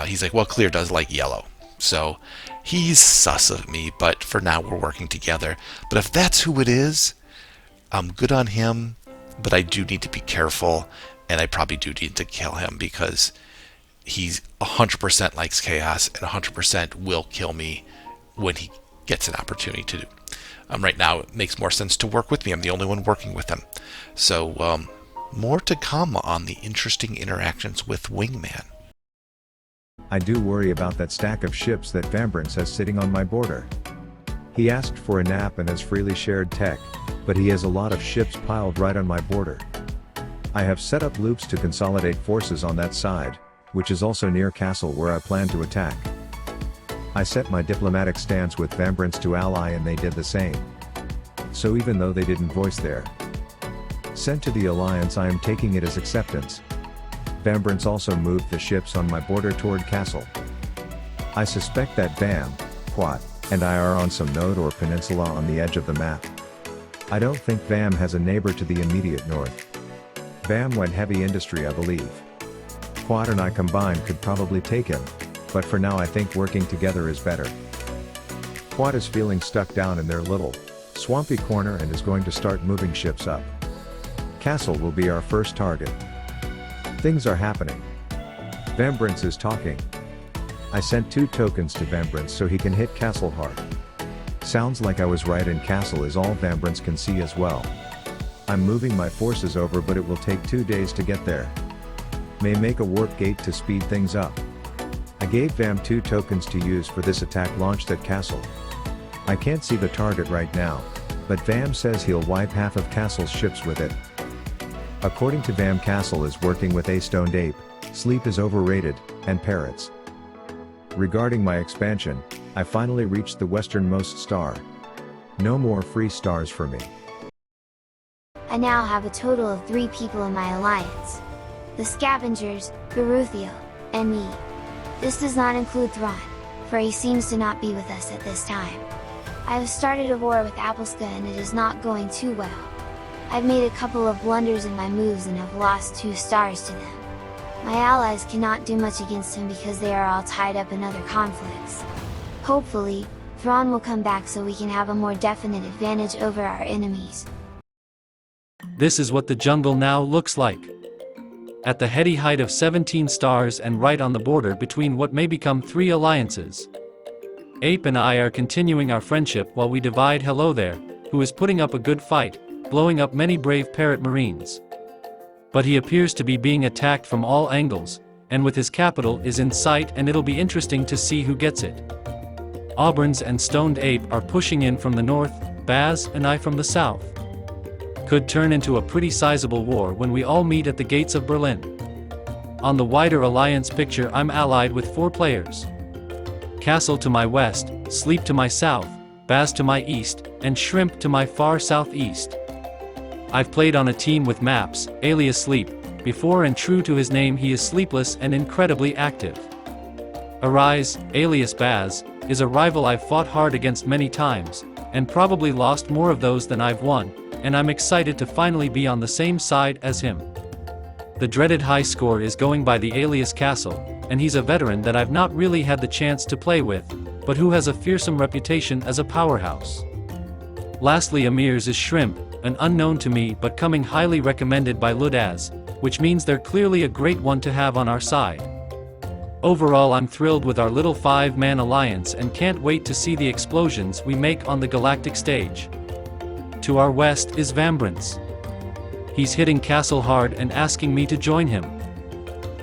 [SPEAKER 2] He's like, well, Clear does like yellow. So he's sus of me, but for now we're working together. But if that's who it is, I'm good on him, but I do need to be careful, and I probably do need to kill him because he's 100% likes chaos and 100% will kill me when he gets an opportunity to do. Right now, it makes more sense to work with me. I'm the only one working with him. So more to come on the interesting interactions with Wingman.
[SPEAKER 7] I do worry about that stack of ships that Vambrance has sitting on my border. He asked for a nap and has freely shared tech, but he has a lot of ships piled right on my border. I have set up loops to consolidate forces on that side, which is also near Castle where I plan to attack. I set my diplomatic stance with Vambrance to ally and they did the same. So even though they didn't voice their sent to the alliance, I am taking it as acceptance. Vambrance also moved the ships on my border toward Castle. I suspect that Vam, Quat, and I are on some node or peninsula on the edge of the map. I don't think Vam has a neighbor to the immediate north. Vam went heavy industry, I believe. Quat and I combined could probably take him, but for now I think working together is better. Quat is feeling stuck down in their little, swampy corner and is going to start moving ships up. Castle will be our first target. Things are happening. Vambrance is talking. I sent 2 tokens to Vambrance so he can hit Castle hard. Sounds like I was right and Castle is all Vambrance can see as well. I'm moving my forces over but it will take 2 days to get there. May make a warp gate to speed things up. I gave Vam 2 tokens to use for this attack launched at Castle. I can't see the target right now, but Vam says he'll wipe half of Castle's ships with it. According to Vam, Castle is working with a stoned ape, sleep is overrated, and parrots. Regarding my expansion, I finally reached the westernmost star. No more free stars for me.
[SPEAKER 4] I now have a total of 3 people in my alliance. The Scavengers, Garuthiel, and me. This does not include Thrawn, for he seems to not be with us at this time. I have started a war with Appleska and it is not going too well. I've made a couple of blunders in my moves and have lost 2 stars to them. My allies cannot do much against him because they are all tied up in other conflicts. Hopefully, Thrawn will come back so we can have a more definite advantage over our enemies.
[SPEAKER 8] This is what the jungle now looks like. At the heady height of 17 stars and right on the border between what may become 3 alliances. Ape and I are continuing our friendship while we divide Hello There, who is putting up a good fight, blowing up many brave parrot marines. But he appears to be being attacked from all angles, and with his capital is in sight and it'll be interesting to see who gets it. Auburns and Stoned Ape are pushing in from the north, Baz and I from the south. Could turn into a pretty sizable war when we all meet at the gates of Berlin. On the wider alliance picture I'm allied with 4 players. Castle to my west, Sleep to my south, Baz to my east, and Shrimp to my far southeast. I've played on a team with Maps, alias Sleep, before and true to his name he is sleepless and incredibly active. Arise, alias Baz, is a rival I've fought hard against many times, and probably lost more of those than I've won, and I'm excited to finally be on the same side as him. The dreaded Highscore is going by the alias Castle, and he's a veteran that I've not really had the chance to play with, but who has a fearsome reputation as a powerhouse. Lastly, Amir's is Shrimp, an unknown to me but coming highly recommended by Ludaz, which means they're clearly a great one to have on our side. Overall, I'm thrilled with our little 5-man alliance and can't wait to see the explosions we make on the galactic stage. To our west is Vambrance. He's hitting Castle hard and asking me to join him.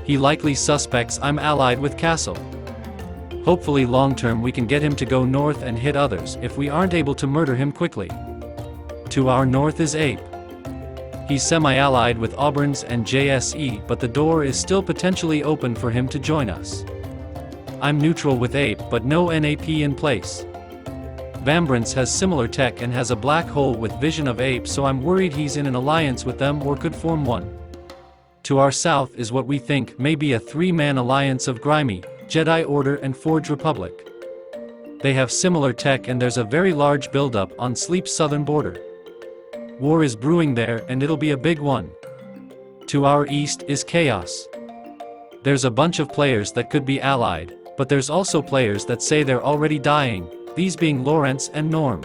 [SPEAKER 8] He likely suspects I'm allied with Castle. Hopefully long term we can get him to go north and hit others if we aren't able to murder him quickly. To our north is Ape. He's semi-allied with Auburns and JSE, but the door is still potentially open for him to join us. I'm neutral with Ape but no NAP in place. Vambrance has similar tech and has a black hole with vision of Ape, so I'm worried he's in an alliance with them or could form one. To our south is what we think may be a 3-man alliance of Grimy, Jedi Order and Forge Republic. They have similar tech and there's a very large buildup on Sleep's southern border. War is brewing there and it'll be a big one. To our east is Chaos. There's a bunch of players that could be allied, but there's also players that say they're already dying, these being Lawrence and Norm.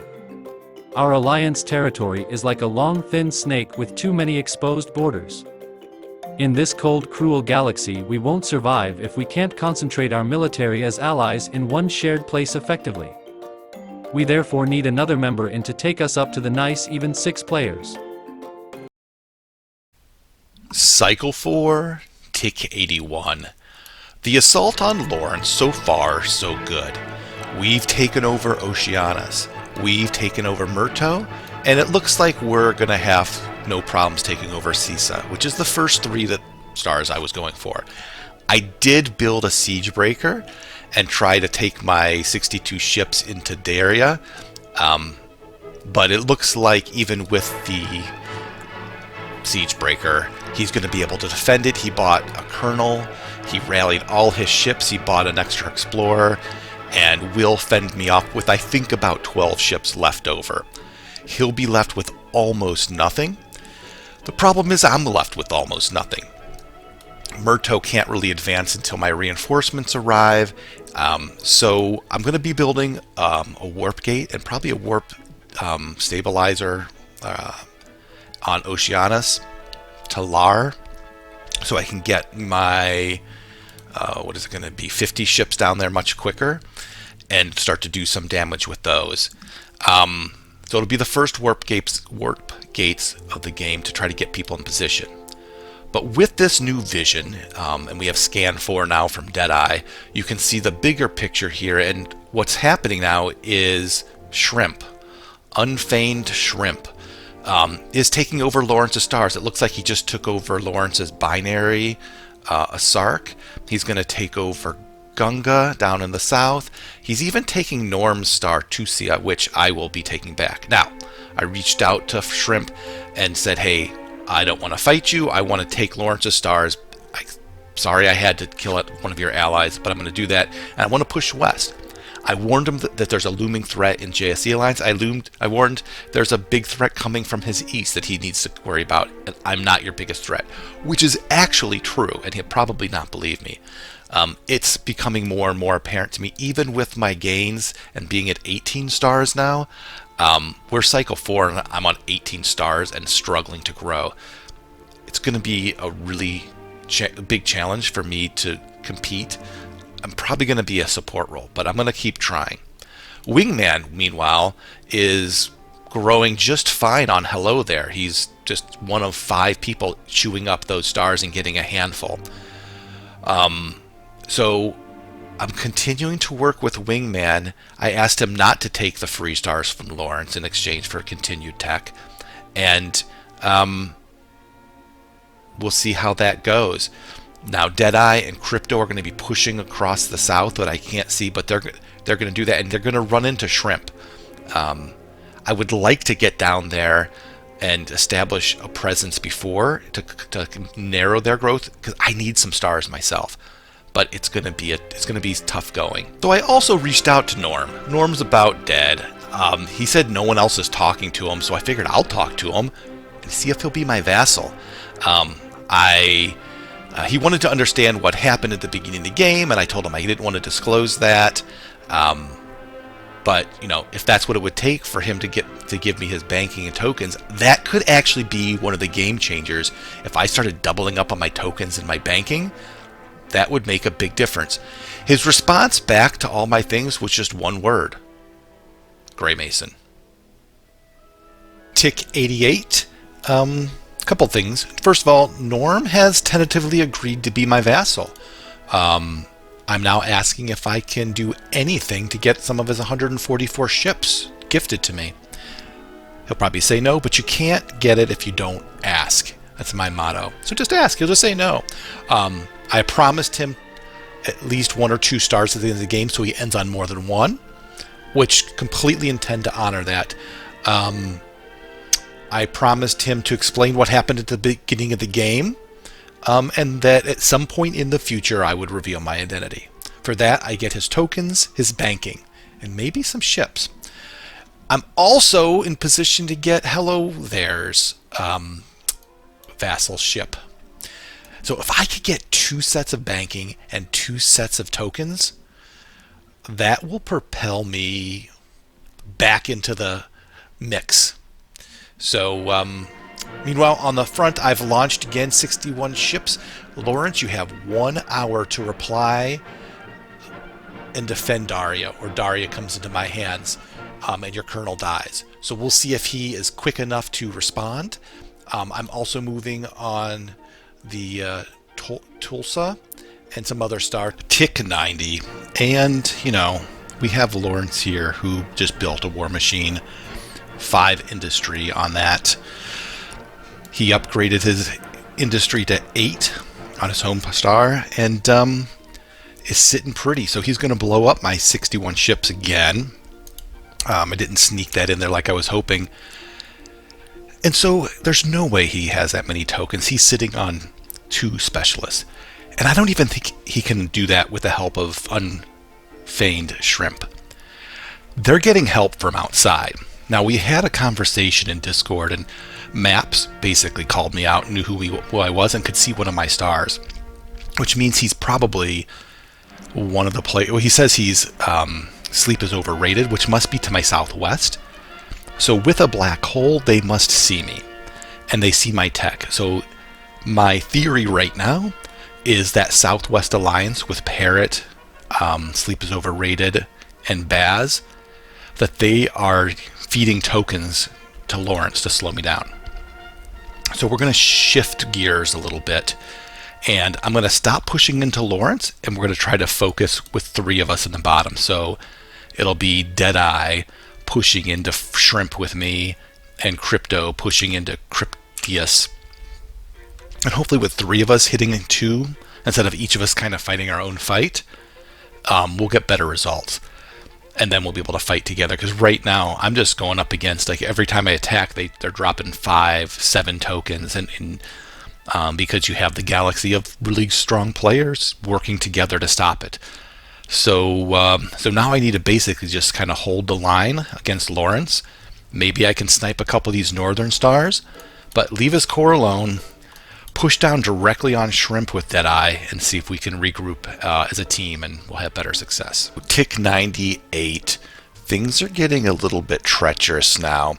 [SPEAKER 8] Our alliance territory is like a long thin snake with too many exposed borders. In this cold, cruel galaxy, we won't survive if we can't concentrate our military as allies in one shared place effectively. We therefore need another member in to take us up to the nice even 6 players.
[SPEAKER 2] Cycle 4, Tick 81. The assault on Lawrence, so far, so good. We've taken over Oceanus. We've taken over Myrto, and it looks like we're going to have no problems taking over Sisa, which is the first 3 stars I was going for. I did build a siege breaker and try to take my 62 ships into Daria, but it looks like even with the siege breaker, he's going to be able to defend it. He bought a colonel, he rallied all his ships, he bought an extra explorer, and will fend me off with, I think, about 12 ships left over. He'll be left with almost nothing. The problem is I'm left with almost nothing. Myrto can't really advance until my reinforcements arrive, so I'm going to be building a warp gate and probably a warp stabilizer on Oceanus to Lar, so I can get my what is it going to be, 50 ships down there much quicker and start to do some damage with those. So it'll be the first warp gates of the game to try to get people in position. But with this new vision, and we have scan 4 now from Deadeye, you can see the bigger picture here, and what's happening now is Shrimp, Unfeigned Shrimp, is taking over Lawrence's stars. It looks like he just took over Lawrence's binary, Asark. He's going to take over Gunga down in the south. He's even taking Norm's star, Tusia, which I will be taking back. Now, I reached out to Shrimp and said, hey, I don't want to fight you. I want to take Lawrence's stars. Sorry I had to kill one of your allies, but I'm going to do that. And I want to push west. I warned him that there's a looming threat in JSE Alliance. I warned there's a big threat coming from his east that he needs to worry about. And I'm not your biggest threat, which is actually true, and he'll probably not believe me. It's becoming more and more apparent to me, even with my gains and being at 18 stars now. We're cycle 4 and I'm on 18 stars and struggling to grow. It's going to be a really big challenge for me to compete. I'm probably going to be a support role, but I'm going to keep trying. Wingman, meanwhile, is growing just fine on Hello There. He's just one of 5 people chewing up those stars and getting a handful. So I'm continuing to work with Wingman. I asked him not to take the free stars from Lawrence in exchange for continued tech. And we'll see how that goes. Now, Deadeye and Crypto are going to be pushing across the south, but I can't see, but they're going to do that, and they're going to run into Shrimp. I would like to get down there and establish a presence before to narrow their growth, because I need some stars myself. But it's going to be tough going. So I also reached out to Norm. Norm's about dead. He said no one else is talking to him, so I figured I'll talk to him and see if he'll be my vassal. He wanted to understand what happened at the beginning of the game, and I told him I didn't want to disclose that. But if that's what it would take for him to give me his banking and tokens, that could actually be one of the game changers. If I started doubling up on my tokens and my banking, that would make a big difference. His response back to all my things was just one word: Grey Mason. Tick 88. Couple things. First of all, Norm has tentatively agreed to be my vassal. I'm now asking if I can do anything to get some of his 144 ships gifted to me. He'll probably say no, but you can't get it if you don't ask. That's my motto. So just ask. He'll just say no. I promised him at least 1 or 2 stars at the end of the game, so he ends on more than 1, which completely intend to honor that. I promised him to explain what happened at the beginning of the game, and that at some point in the future I would reveal my identity. For that, I get his tokens, his banking, and maybe some ships. I'm also in position to get Hello There's vassal ship. So if I could get 2 sets of banking and 2 sets of tokens, that will propel me back into the mix. So, meanwhile, on the front, I've launched again 61 ships. Lawrence, you have 1 hour to reply and defend Daria, or Daria comes into my hands and your colonel dies. So we'll see if he is quick enough to respond. I'm also moving on the Tulsa and some other stars. Tick 90. And, we have Lawrence here who just built a war machine. 5 industry on that. He upgraded his industry to 8 on his home star and is sitting pretty. So he's going to blow up my 61 ships again. I didn't sneak that in there like I was hoping. And so there's no way he has that many tokens. He's sitting on 2 specialists. And I don't even think he can do that with the help of unfeigned shrimp. They're getting help from outside. Now, we had a conversation in Discord, and Maps basically called me out, knew who I was, and could see one of my stars. Which means he's probably one of the players. Well, he says he's sleep is overrated, which must be to my southwest. So with a black hole, they must see me. And they see my tech. So my theory right now is that Southwest Alliance with Parrot, Sleep is Overrated, and Baz, that they are feeding tokens to Lawrence to slow me down. So we're going to shift gears a little bit. And I'm going to stop pushing into Lawrence, and we're going to try to focus with 3 of us in the bottom. So it'll be Deadeye pushing into Shrimp with me, and Crypto pushing into Cryptius. And hopefully with 3 of us hitting 2, instead of each of us kind of fighting our own fight, we'll get better results. And then we'll be able to fight together. Because right now, I'm just going up against, like, every time I attack, they're dropping 5, 7 tokens. And because you have the galaxy of really strong players working together to stop it. So now I need to basically just kind of hold the line against Lawrence. Maybe I can snipe a couple of these northern stars, but leave his core alone, push down directly on Shrimp with Deadeye, and see if we can regroup as a team, and we'll have better success. Tick 98. Things are getting a little bit treacherous now.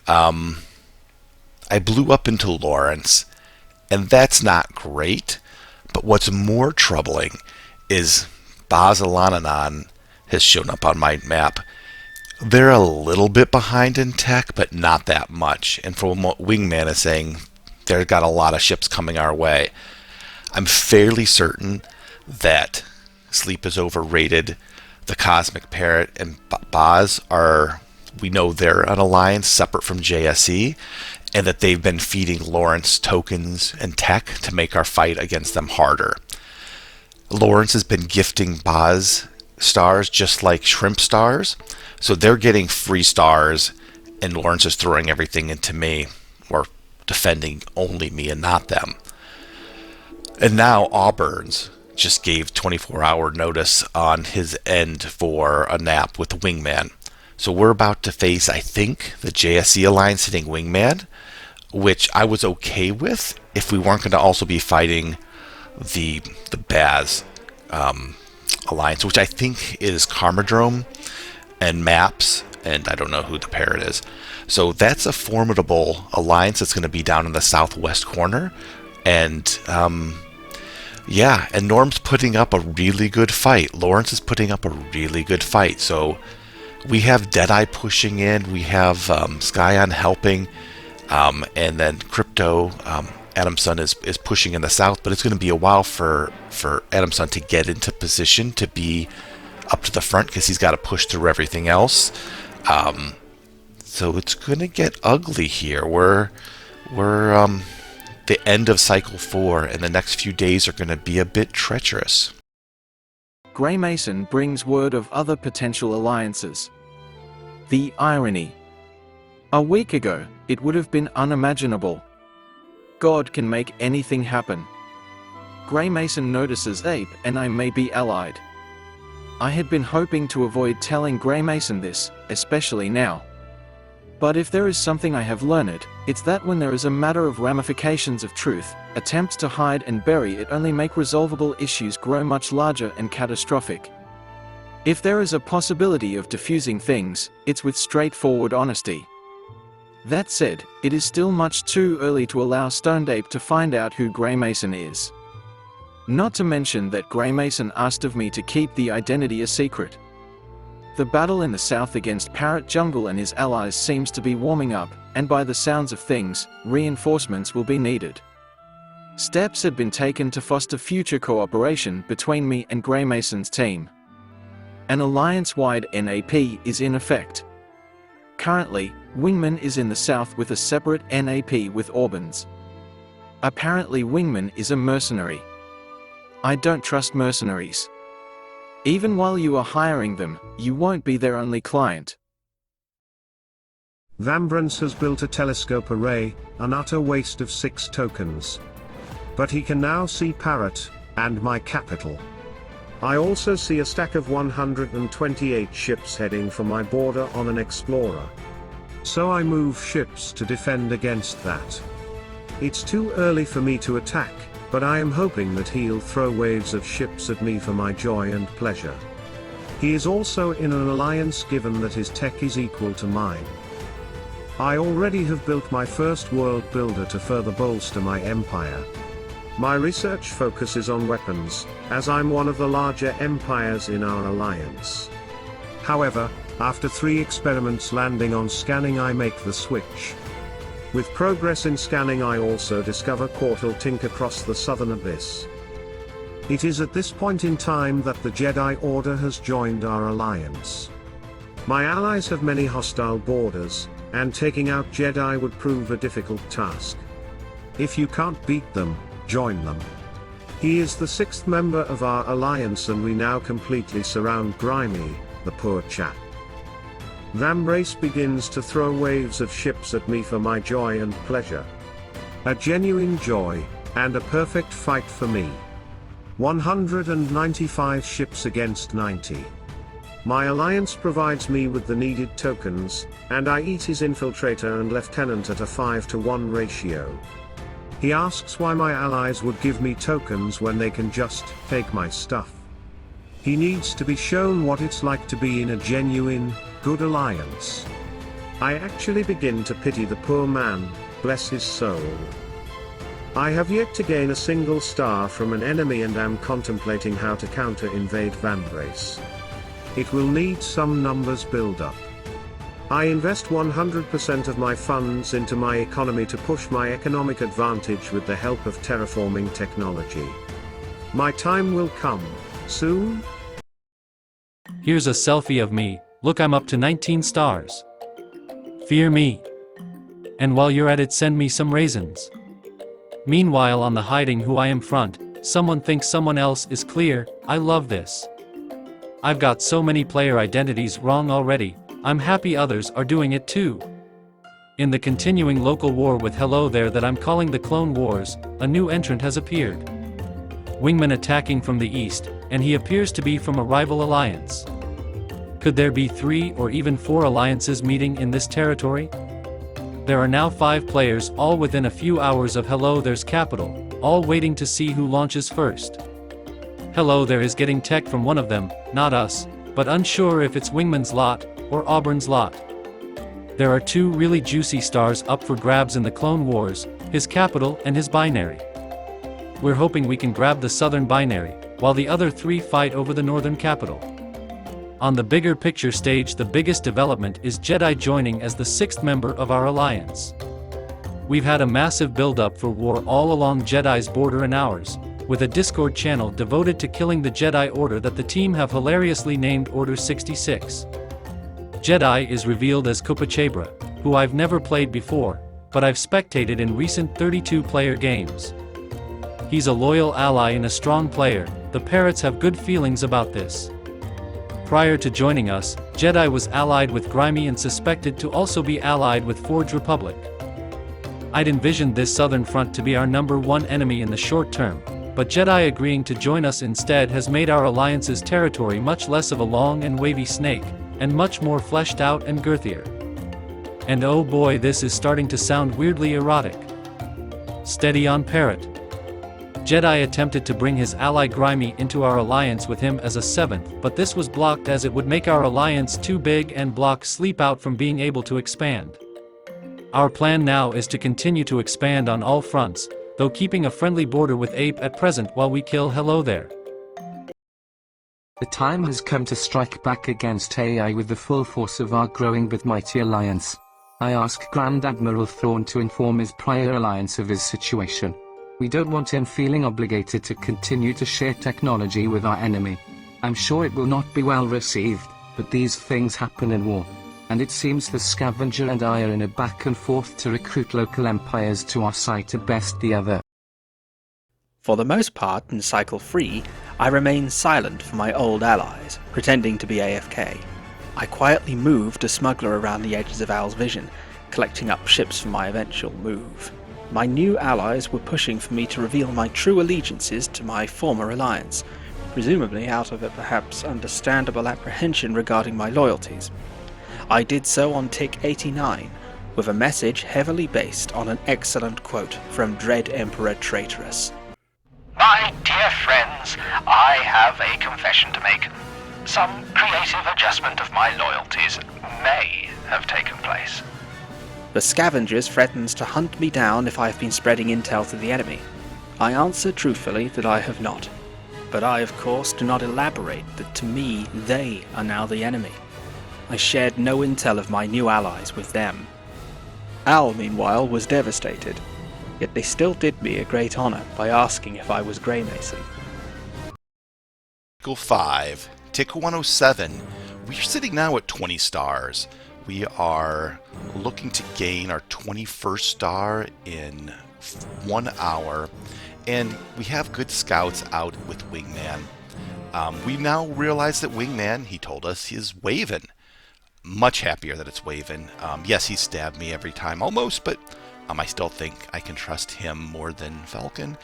[SPEAKER 2] I blew up into Lawrence, and that's not great. But what's more troubling is Bazalananon has shown up on my map. They're a little bit behind in tech, but not that much. And from what Wingman is saying, they've got a lot of ships coming our way. I'm fairly certain that Sleep is Overrated. The Cosmic Parrot and Baz are, we know they're an alliance separate from JSE, and that they've been feeding Lawrence tokens and tech to make our fight against them harder. Lawrence has been gifting Baz stars just like Shrimp stars, so they're getting free stars, and Lawrence is throwing everything into me, or defending only me and not them. And now Auburn's just gave 24-hour notice on his end for a nap with Wingman. So we're about to face, I think, the JSE Alliance hitting Wingman, which I was okay with if we weren't going to also be fighting the Baz Alliance, which I think is Karmadrome and Maps, and I don't know who the Parrot is. So that's a formidable alliance that's going to be down in the southwest corner. And yeah, and Norm's putting up a really good fight. Lawrence is putting up a really good fight. So we have Deadeye pushing in, we have Skyon helping, and then Crypto, Adamson is pushing in the south, but it's going to be a while for Adamson to get into position to be up to the front because he's got to push through everything else. So it's going to get ugly here. We're the end of Cycle 4, and the next few days are going to be a bit treacherous.
[SPEAKER 3] Grey Mason brings word of other potential alliances. The irony. A week ago, it would have been unimaginable. God can make anything happen. Grey Mason notices Ape and I may be allied. I had been hoping to avoid telling Grey Mason this, especially now. But if there is something I have learned, it's that when there is a matter of ramifications of truth, attempts to hide and bury it only make resolvable issues grow much larger and catastrophic. If there is a possibility of diffusing things, it's with straightforward honesty. That said, it is still much too early to allow Stonedape to find out who Greymason is. Not to mention that Greymason asked of me to keep the identity a secret. The battle in the south against Parrot Jungle and his allies seems to be warming up, and by the sounds of things, reinforcements will be needed. Steps had been taken to foster future cooperation between me and Greymason's team. An alliance-wide NAP is in effect. Currently, Wingman is in the south with a separate NAP with Auburn's. Apparently Wingman is a mercenary. I don't trust mercenaries. Even while you are hiring them, you won't be their only client.
[SPEAKER 6] Vambrance has built a telescope array, an utter waste of 6 tokens. But he can now see Parrot, and my capital. I also see a stack of 128 ships heading for my border on an explorer. So I move ships to defend against that. It's too early for me to attack, but I am hoping that he'll throw waves of ships at me for my joy and pleasure. He is also in an alliance given that his tech is equal to mine. I already have built my first world builder to further bolster my empire. My research focuses on weapons, as I'm one of the larger empires in our alliance. However, after 3 experiments landing on scanning, I make the switch. With progress in scanning, I also discover Portal Tink across the southern abyss. It is at this point in time that the Jedi Order has joined our alliance. My allies have many hostile borders, and taking out Jedi would prove a difficult task. If you can't beat them, join them. He is the 6th member of our alliance, and we now completely surround Grimy, the poor chap. Vambrace begins to throw waves of ships at me for my joy and pleasure. A genuine joy, and a perfect fight for me. 195 ships against 90. My alliance provides me with the needed tokens, and I eat his infiltrator and lieutenant at a 5-to-1 ratio. He asks why my allies would give me tokens when they can just take my stuff. He needs to be shown what it's like to be in a genuine, good alliance. I actually begin to pity the poor man, bless his soul. I have yet to gain a single star from an enemy and am contemplating how to counter-invade Vambrace. It will need some numbers build-up. I invest 100% of my funds into my economy to push my economic advantage with the help of terraforming technology. My time will come, soon.
[SPEAKER 8] Here's a selfie of me. Look, I'm up to 19 stars. Fear me. And while you're at it, send me some raisins. Meanwhile, on the hiding who I am front, someone thinks someone else is clear. I love this. I've got so many player identities wrong already. I'm happy others are doing it too. In the continuing local war with Hello There that I'm calling the Clone Wars, a new entrant has appeared. Wingman attacking from the east, and he appears to be from a rival alliance. Could there be 3 or even 4 alliances meeting in this territory? There are now 5 players, all within a few hours of Hello There's capital, all waiting to see who launches first. Hello There is getting tech from one of them, not us, but unsure if it's Wingman's lot, or Auburn's lot. There are 2 really juicy stars up for grabs in the Clone Wars, his capital and his binary. We're hoping we can grab the southern binary, while the other 3 fight over the northern capital. On the bigger picture stage, the biggest development is Jedi joining as the 6th member of our alliance. We've had a massive build-up for war all along Jedi's border and ours, with a Discord channel devoted to killing the Jedi Order that the team have hilariously named Order 66. Jedi is revealed as Kopachabra, who I've never played before, but I've spectated in recent 32-player games. He's a loyal ally and a strong player. The Parrots have good feelings about this. Prior to joining us, Jedi was allied with Grimy and suspected to also be allied with Forge Republic. I'd envisioned this southern front to be our number 1 enemy in the short term, but Jedi agreeing to join us instead has made our alliance's territory much less of a long and wavy snake, and much more fleshed out and girthier. And oh boy, this is starting to sound weirdly erotic. Steady on, Parrot. Jedi attempted to bring his ally Grimy into our alliance with him as a 7th, but this was blocked as it would make our alliance too big and block Sleep out from being able to expand. Our plan now is to continue to expand on all fronts, though keeping a friendly border with Ape at present while we kill Hello There.
[SPEAKER 9] The time has come to strike back against AI with the full force of our growing but mighty alliance. I ask Grand Admiral Thrawn to inform his prior alliance of his situation. We don't want him feeling obligated to continue to share technology with our enemy. I'm sure it will not be well received, but these things happen in war. And it seems the Scavenger and I are in a back and forth to recruit local empires to our side to best the other.
[SPEAKER 5] For the most part, in Cycle 3, I remain silent for my old allies, pretending to be AFK. I quietly moved a smuggler around the edges of Al's vision, collecting up ships for my eventual move. My new allies were pushing for me to reveal my true allegiances to my former alliance, presumably out of a perhaps understandable apprehension regarding my loyalties. I did so on tick 89, with a message heavily based on an excellent quote from Dread Emperor Traitorous.
[SPEAKER 10] My dear friends, I have a confession to make. Some creative adjustment of my loyalties may have taken place.
[SPEAKER 5] The Scavengers threatens to hunt me down if I have been spreading intel to the enemy. I answer truthfully that I have not. But I, of course, do not elaborate that to me, they are now the enemy. I shared no intel of my new allies with them. Al, meanwhile, was devastated. Yet they still did me a great honour by asking if I was Grey Mason.
[SPEAKER 2] Cycle 5, Tick 107. We're sitting now at 20 stars. We are looking to gain our 21st star in 1 hour, and we have good scouts out with Wingman. We now realize that Wingman, he told us, is Waven. Much happier that it's Waven. Yes, he stabbed me every time almost, but I still think I can trust him more than Falcon.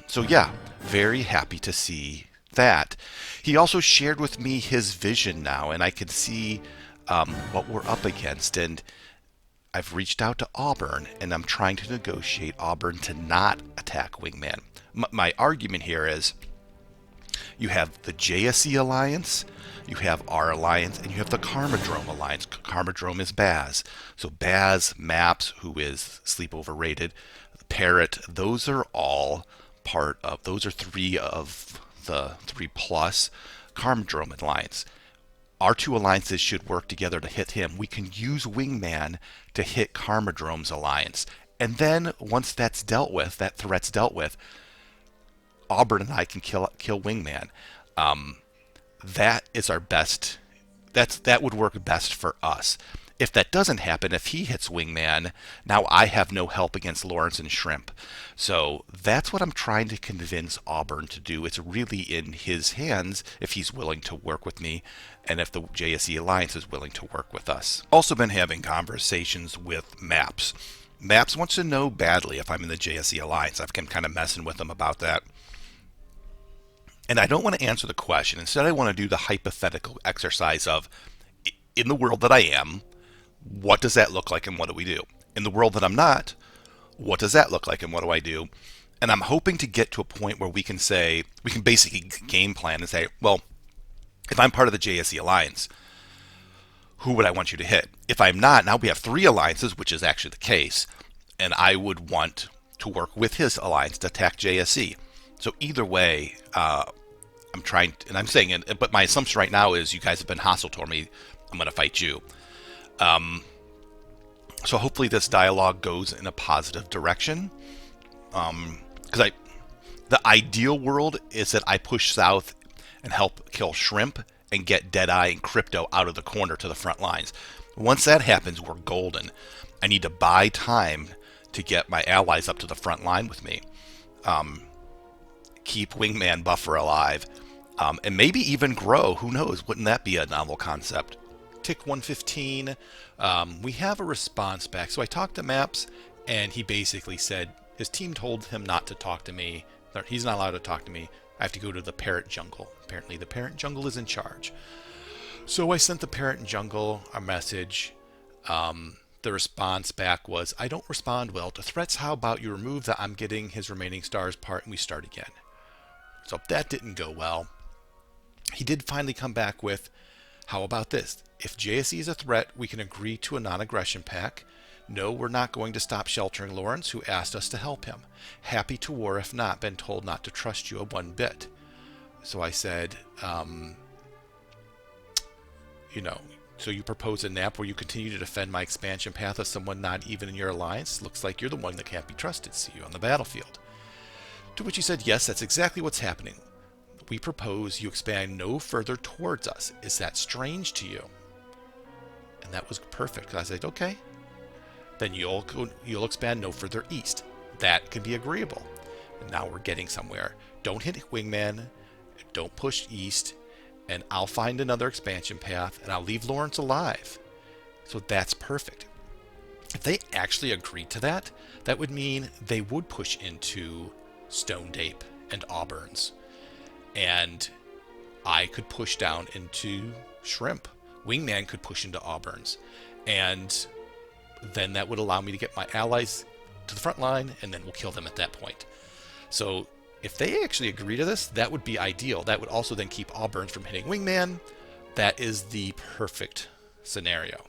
[SPEAKER 2] So yeah, very happy to see that. He also shared with me his vision now, and I can see what we're up against, and I've reached out to Auburn, and I'm trying to negotiate Auburn to not attack Wingman. My argument here is you have the JSE Alliance, you have our alliance, and you have the Karmadrome Alliance. Karmadrome is Baz. So Baz, Maps, who is Sleep overrated, Parrot, those are all part of, those are 3 of the 3 plus Karmadrome Alliance. Our 2 alliances should work together to hit him. We can use Wingman to hit Karmadrome's alliance. And then once that's dealt with, that threat's dealt with, Auburn and I can kill Wingman. That is our best. That would work best for us. If that doesn't happen, if he hits Wingman, now I have no help against Lawrence and Shrimp. So that's what I'm trying to convince Auburn to do. It's really in his hands if he's willing to work with me, and if the JSE Alliance is willing to work with us. Also been having conversations with Maps. Maps wants to know badly if I'm in the JSE Alliance. I've been kind of messing with him about that. And I don't want to answer the question. Instead, I want to do the hypothetical exercise of, in the world that I am, what does that look like and what do we do? In the world that I'm not, what does that look like and what do I do? And I'm hoping to get to a point where we can say, we can basically game plan and say, well, if I'm part of the JSE Alliance, who would I want you to hit? If I'm not, now we have 3 alliances, which is actually the case, and I would want to work with his alliance to attack JSE. So either way, I'm trying, and I'm saying it, but my assumption right now is you guys have been hostile toward me. I'm going to fight you. So hopefully this dialogue goes in a positive direction. Because the ideal world is that I push south and help kill Shrimp and get Deadeye and Crypto out of the corner to the front lines. Once that happens, we're golden. I need to buy time to get my allies up to the front line with me. Keep Wingman Buffer alive. And maybe even grow. Who knows? Wouldn't that be a novel concept? Tick 115. We have a response back. So I talked to Maps, and he basically said his team told him not to talk to me. He's not allowed to talk to me. I have to go to the Parrot Jungle. Apparently the Parrot Jungle is in charge. So I sent the Parrot Jungle a message the response back was, I don't respond well to threats. How about you remove the I'm getting his remaining stars part and we start again? So that didn't go well. He did finally come back with, how about this? If JSE is a threat, we can agree to a non-aggression pact. No, we're not going to stop sheltering Lawrence, who asked us to help him. Happy to war if not, been told not to trust you a one bit. So I said, so you propose a NAP where you continue to defend my expansion path of someone not even in your alliance? Looks like you're the one that can't be trusted. See you on the battlefield. To which he said, yes, that's exactly what's happening. We propose you expand no further towards us. Is that strange to you? And that was perfect. I said, okay. Then you'll expand no further east. That can be agreeable. And now we're getting somewhere. Don't hit Wingman. Don't push east. And I'll find another expansion path, and I'll leave Lawrence alive. So that's perfect. If they actually agreed to that, that would mean they would push into Stone Dape and Auburns. And I could push down into Shrimp. Wingman could push into Auburns. And then that would allow me to get my allies to the front line, and then we'll kill them at that point. So if they actually agree to this, that would be ideal. That would also then keep Auburns from hitting Wingman. That is the perfect scenario.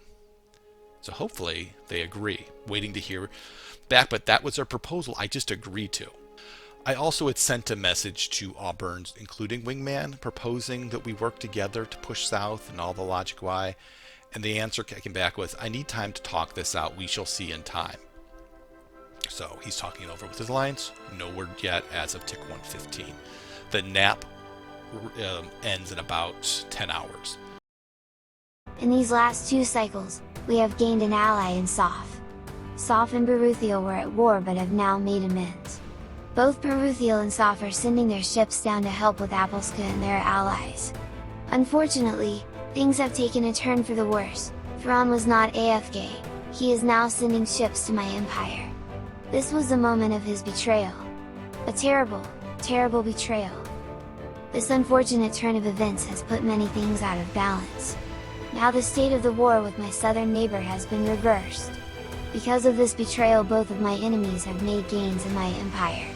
[SPEAKER 2] So hopefully they agree. Waiting to hear back, but that was their proposal. I just agreed to. I also had sent a message to Auburns, including Wingman, proposing that we work together to push south and all the logic why. And the answer came back was, I need time to talk this out. We shall see in time. So he's talking it over with his alliance. No word yet as of tick 115. The NAP ends in about 10 hours.
[SPEAKER 4] In these last 2 cycles, we have gained an ally in Soph. Soph and Baruthiel were at war but have now made amends. Both Baruthiel and Soph are sending their ships down to help with Apolska and their allies. Unfortunately, things have taken a turn for the worse. Thrawn was not AFK, he is now sending ships to my empire. This was the moment of his betrayal. A terrible, terrible betrayal. This unfortunate turn of events has put many things out of balance. Now the state of the war with my southern neighbor has been reversed. Because of this betrayal, both of my enemies have made gains in my empire.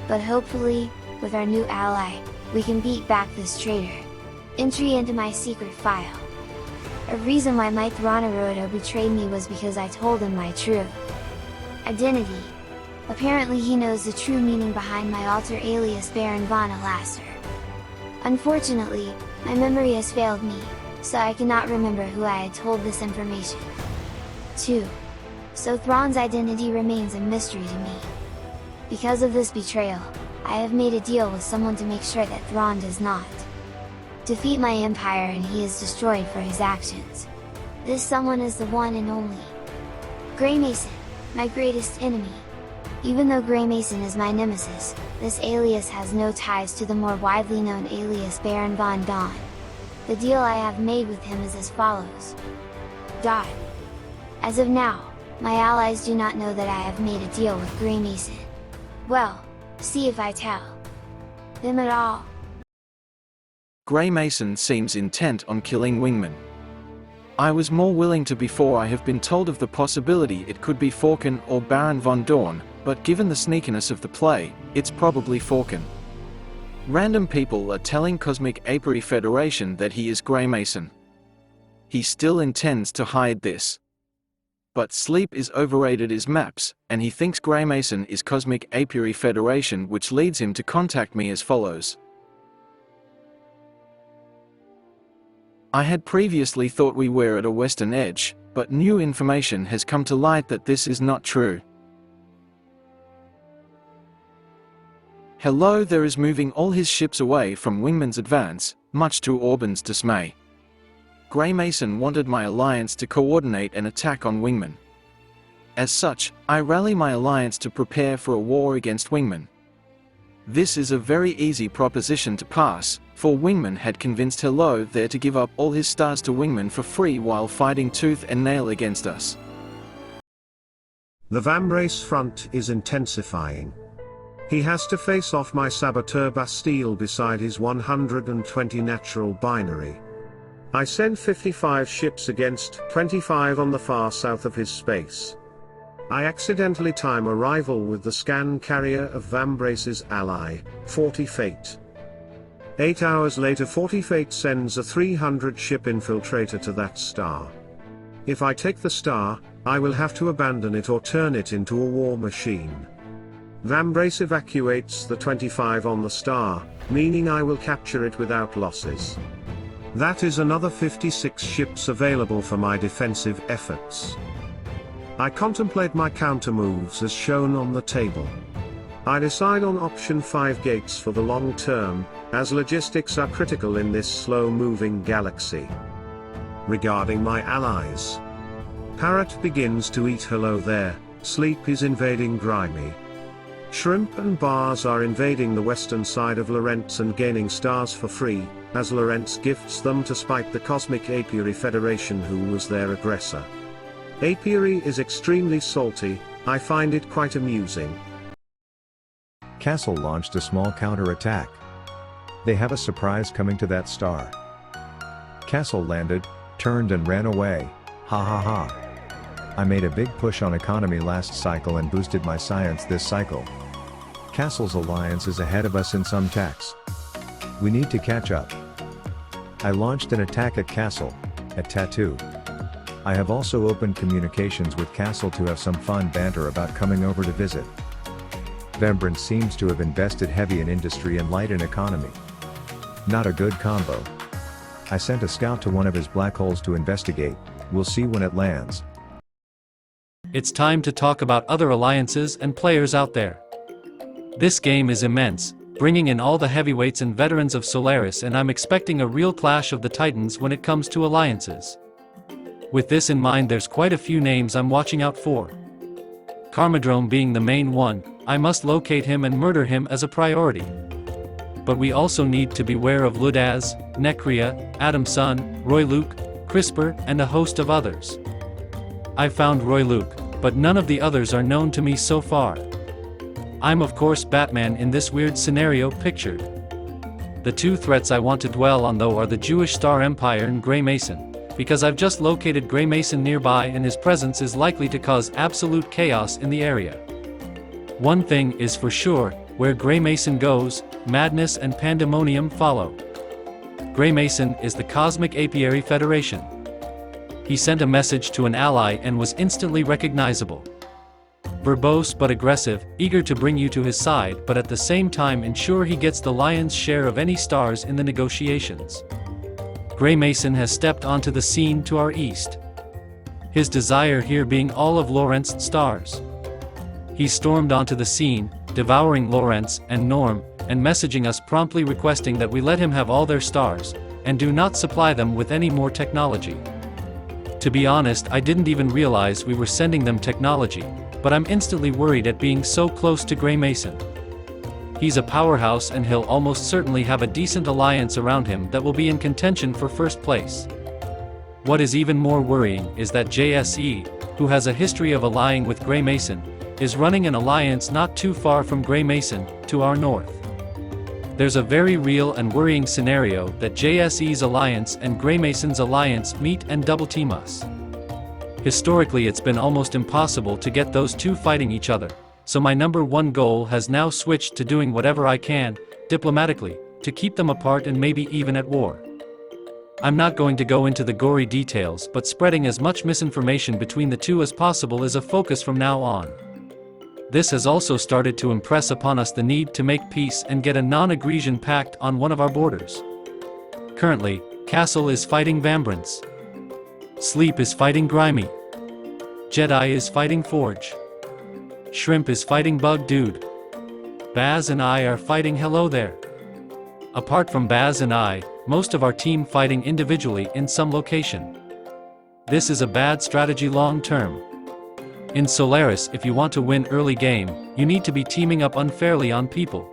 [SPEAKER 4] But hopefully, with our new ally, we can beat back this traitor. Entry into my secret file. A reason why my Thronaroto betrayed me was because I told him my true identity. Apparently he knows the true meaning behind my alter alias Baron von Alastor. Unfortunately, my memory has failed me, so I cannot remember who I had told this information to. So Thrawn's identity remains a mystery to me. Because of this betrayal, I have made a deal with someone to make sure that Thrawn does not defeat my empire and he is destroyed for his actions. This someone is the one and only Grey Mason, my greatest enemy. Even though Grey Mason is my nemesis, this alias has no ties to the more widely known alias Baron von Dawn. The deal I have made with him is as follows. As of now, my allies do not know that I have made a deal with Grey Mason. Well, see if I tell them at all.
[SPEAKER 3] Grey Mason seems intent on killing Wingman. I was more willing to before I have been told of the possibility it could be Falcon or Baron von Dorn, but given the sneakiness of the play, it's probably Falcon. Random people are telling Cosmic Apiary Federation that he is Grey Mason. He still intends to hide this. But Sleep is overrated as maps, and he thinks Grey Mason is Cosmic Apiary Federation, which leads him to contact me as follows. I had previously thought we were at a western edge, but new information has come to light that this is not true. Hello, there is moving all his ships away from Wingman's advance, much to Auburns' dismay. Grey Mason wanted my alliance to coordinate an attack on Wingman. As such, I rally my alliance to prepare for a war against Wingman. This is a very easy proposition to pass, for Wingman had convinced Hello there to give up all his stars to Wingman for free while fighting tooth and nail against us.
[SPEAKER 6] The Vambrace front is intensifying. He has to face off my Saboteur Bastille beside his 120 natural binary. I send 55 ships against 25 on the far south of his space. I accidentally time a rival with the scan carrier of Vambrace's ally, 40 Fate. 8 hours later 40 Fate sends a 300 ship infiltrator to that star. If I take the star, I will have to abandon it or turn it into a war machine. Vambrace evacuates the 25 on the star, meaning I will capture it without losses. That is another 56 ships available for my defensive efforts. I contemplate my counter-moves as shown on the table. I decide on option 5 gates for the long term, as logistics are critical in this slow-moving galaxy. Regarding my allies, Parrot begins to eat hello there, Sleep is invading Grimy. Shrimp and Bars are invading the western side of Lorentz and gaining stars for free, as Lorentz gifts them to spite the Cosmic Apiary Federation who was their aggressor. Apiary is extremely salty, I find it quite amusing.
[SPEAKER 7] Castle launched a small counter-attack. They have a surprise coming to that star. Castle landed, turned and ran away, ha ha ha. I made a big push on economy last cycle and boosted my science this cycle. Castle's alliance is ahead of us in some techs. We need to catch up. I launched an attack at Castle, at Tattoo. I have also opened communications with Castle to have some fun banter about coming over to visit. Vambrance seems to have invested heavy in industry and light in economy. Not a good combo. I sent a scout to one of his black holes to investigate, we'll see when it lands.
[SPEAKER 8] It's time to talk about other alliances and players out there. This game is immense, bringing in all the heavyweights and veterans of Solaris, and I'm expecting a real clash of the titans when it comes to alliances. With this in mind, there's quite a few names I'm watching out for. Karmadrome being the main one, I must locate him and murder him as a priority. But we also need to beware of Ludaz, Necria, Adam Sun, Roy Luke, CRISPR, and a host of others. I found Roy Luke, but none of the others are known to me so far. I'm of course Batman in this weird scenario pictured. The two threats I want to dwell on though are the Jewish Star Empire and Grey Mason, because I've just located Grey Mason nearby and his presence is likely to cause absolute chaos in the area. One thing is for sure, where Grey Mason goes, madness and pandemonium follow. Grey Mason is the Cosmic Apiary Federation. He sent a message to an ally and was instantly recognizable. Verbose but aggressive, eager to bring you to his side but at the same time ensure he gets the lion's share of any stars in the negotiations. Grey Mason has stepped onto the scene to our east. His desire here being all of Lorentz stars. He stormed onto the scene, devouring Lorentz and Norm, and messaging us promptly requesting that we let him have all their stars, and do not supply them with any more technology. To be honest, I didn't even realize we were sending them technology, but I'm instantly worried at being so close to Grey Mason. He's a powerhouse and he'll almost certainly have a decent alliance around him that will be in contention for first place. What is even more worrying is that JSE, who has a history of allying with Grey Mason, is running an alliance not too far from Grey Mason, to our north. There's a very real and worrying scenario that JSE's alliance and Grey Mason's alliance meet and double-team us. Historically it's been almost impossible to get those two fighting each other, so my number one goal has now switched to doing whatever I can, diplomatically, to keep them apart and maybe even at war. I'm not going to go into the gory details, but spreading as much misinformation between the two as possible is a focus from now on. This has also started to impress upon us the need to make peace and get a non-aggression pact on one of our borders. Currently, Castle is fighting Vambrance. Sleep is fighting Grimy. Jedi is fighting Forge. Shrimp is fighting Bug Dude. Baz and I are fighting Hello There. Apart from Baz and I, most of our team fighting individually in some location. This is a bad strategy long term. In Solaris, if you want to win early game, you need to be teaming up unfairly on people.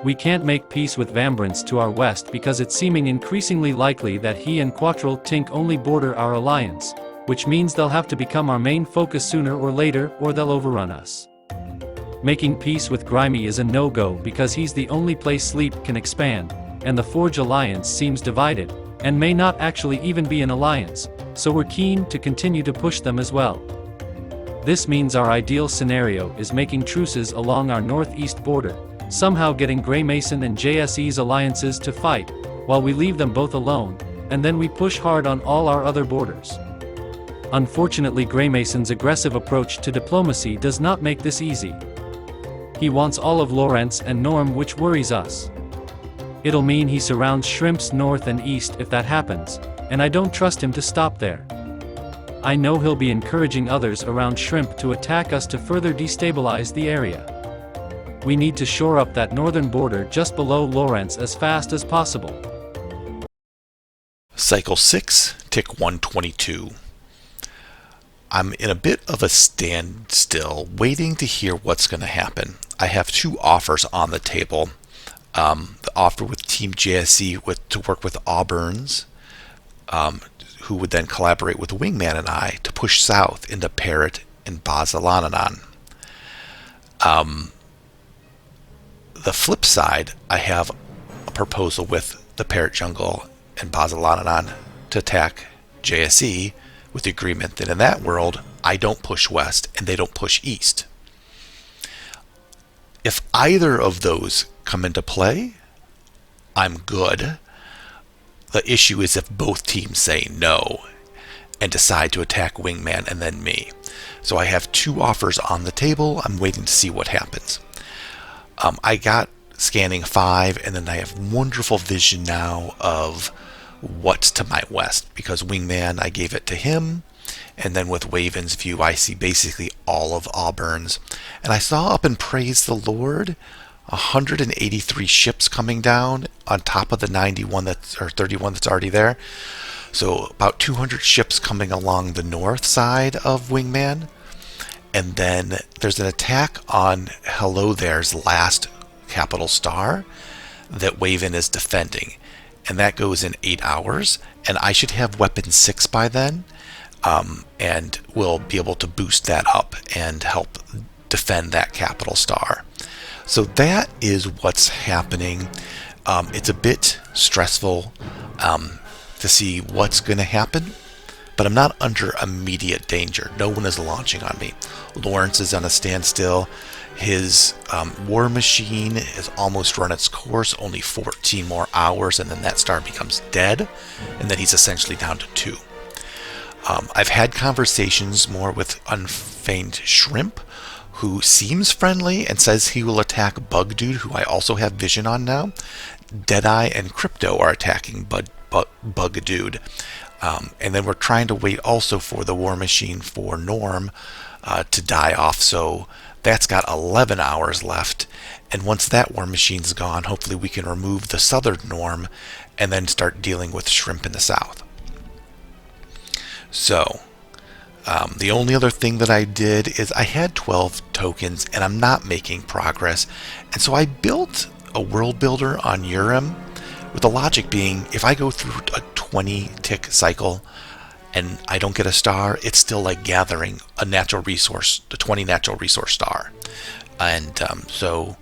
[SPEAKER 8] We can't make peace with Vambrance to our west because it's seeming increasingly likely that he and Quattro Tink only border our alliance, which means they'll have to become our main focus sooner or later or they'll overrun us. Making peace with Grimy is a no-go because he's the only place Sleep can expand, and the Forge alliance seems divided, and may not actually even be an alliance, so we're keen to continue to push them as well. This means our ideal scenario is making truces along our northeast border, somehow getting Grey Mason and JSE's alliances to fight, while we leave them both alone, and then we push hard on all our other borders. Unfortunately, Grey Mason's aggressive approach to diplomacy does not make this easy. He wants all of Lawrence and Norm, which worries us. It'll mean he surrounds Shrimps north and east if that happens, and I don't trust him to stop there. I know he'll be encouraging others around Shrimp to attack us to further destabilize the area. We need to shore up that northern border just below Lawrence as fast as possible.
[SPEAKER 2] Cycle 6, Tick 122. I'm in a bit of a standstill, waiting to hear what's going to happen. I have two offers on the table. The offer with Team JSE to work with Auburns, who would then collaborate with Wingman and I to push south into Parrot and Bazalananan. The flip side, I have a proposal with the Parrot Jungle and Bazalananan to attack JSE, with the agreement that in that world, I don't push west and they don't push east. If either of those come into play, I'm good. The issue is if both teams say no and decide to attack Wingman and then me. So I have two offers on the table. I'm waiting to see what happens. I got scanning 5, and then I have wonderful vision now of what's to my west, because Wingman, I gave it to him, and then with Waven's view I see basically all of Auburn's, and I saw up in Praise the Lord 183 ships coming down on top of the 31 or 31 that's already there, so about 200 ships coming along the north side of Wingman, and then there's an attack on Hello There's last capital star that Waven is defending. And that goes in 8 hours, and I should have weapon 6 by then, and we'll be able to boost that up and help defend that capital star. So that is what's happening. It's a bit stressful to see what's going to happen, but I'm not under immediate danger. No one is launching on me. Lawrence is on a standstill. His war machine has almost run its course, only 14 more hours, and then that star becomes dead, and then he's essentially down to 2. I've had conversations more with Unfeigned Shrimp, who seems friendly and says he will attack Bug Dude, who I also have vision on now. Deadeye and Crypto are attacking Bug Dude. And then we're trying to wait also for the war machine for Norm to die off, so that's got 11 hours left, and once that war machine's gone, hopefully we can remove the southern Norm and then start dealing with Shrimp in the south. So, the only other thing that I did is I had 12 tokens and I'm not making progress, and so I built a world builder on Urim, with the logic being if I go through a 20 tick cycle and I don't get a star, it's still like gathering a natural resource, the 20 natural resource star. And so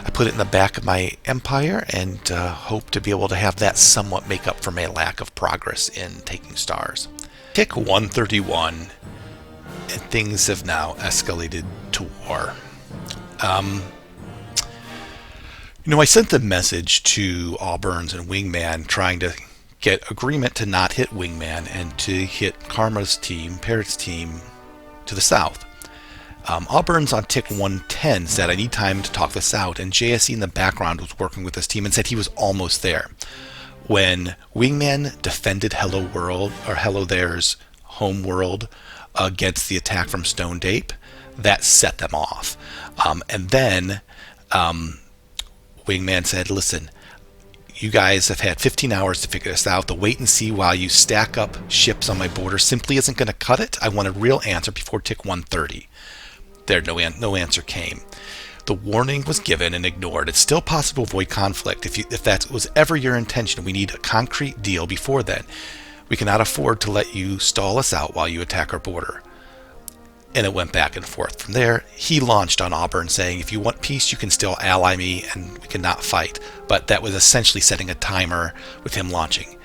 [SPEAKER 2] I put it in the back of my empire and hope to be able to have that somewhat make up for my lack of progress in taking stars. Tick 131, and things have now escalated to war. I sent the message to Auburns and Wingman trying to get agreement to not hit Wingman and to hit Karma's team, Parrot's team, to the south. Auburn's on tick 110 said, I need time to talk this out, and JSE in the background was working with his team and said he was almost there. When Wingman defended Hello World, or Hello There's home world, against the attack from Stone Ape, that set them off. And then Wingman said, listen, you guys have had 15 hours to figure this out. The wait and see while you stack up ships on my border simply isn't going to cut it. I want a real answer before tick 130. No answer came. The warning was given and ignored. It's still possible to avoid conflict. If that was ever your intention, we need a concrete deal before then. We cannot afford to let you stall us out while you attack our border. And it went back and forth. From there, he launched on Auburn saying, if you want peace, you can still ally me and we cannot fight. But that was essentially setting a timer with him launching.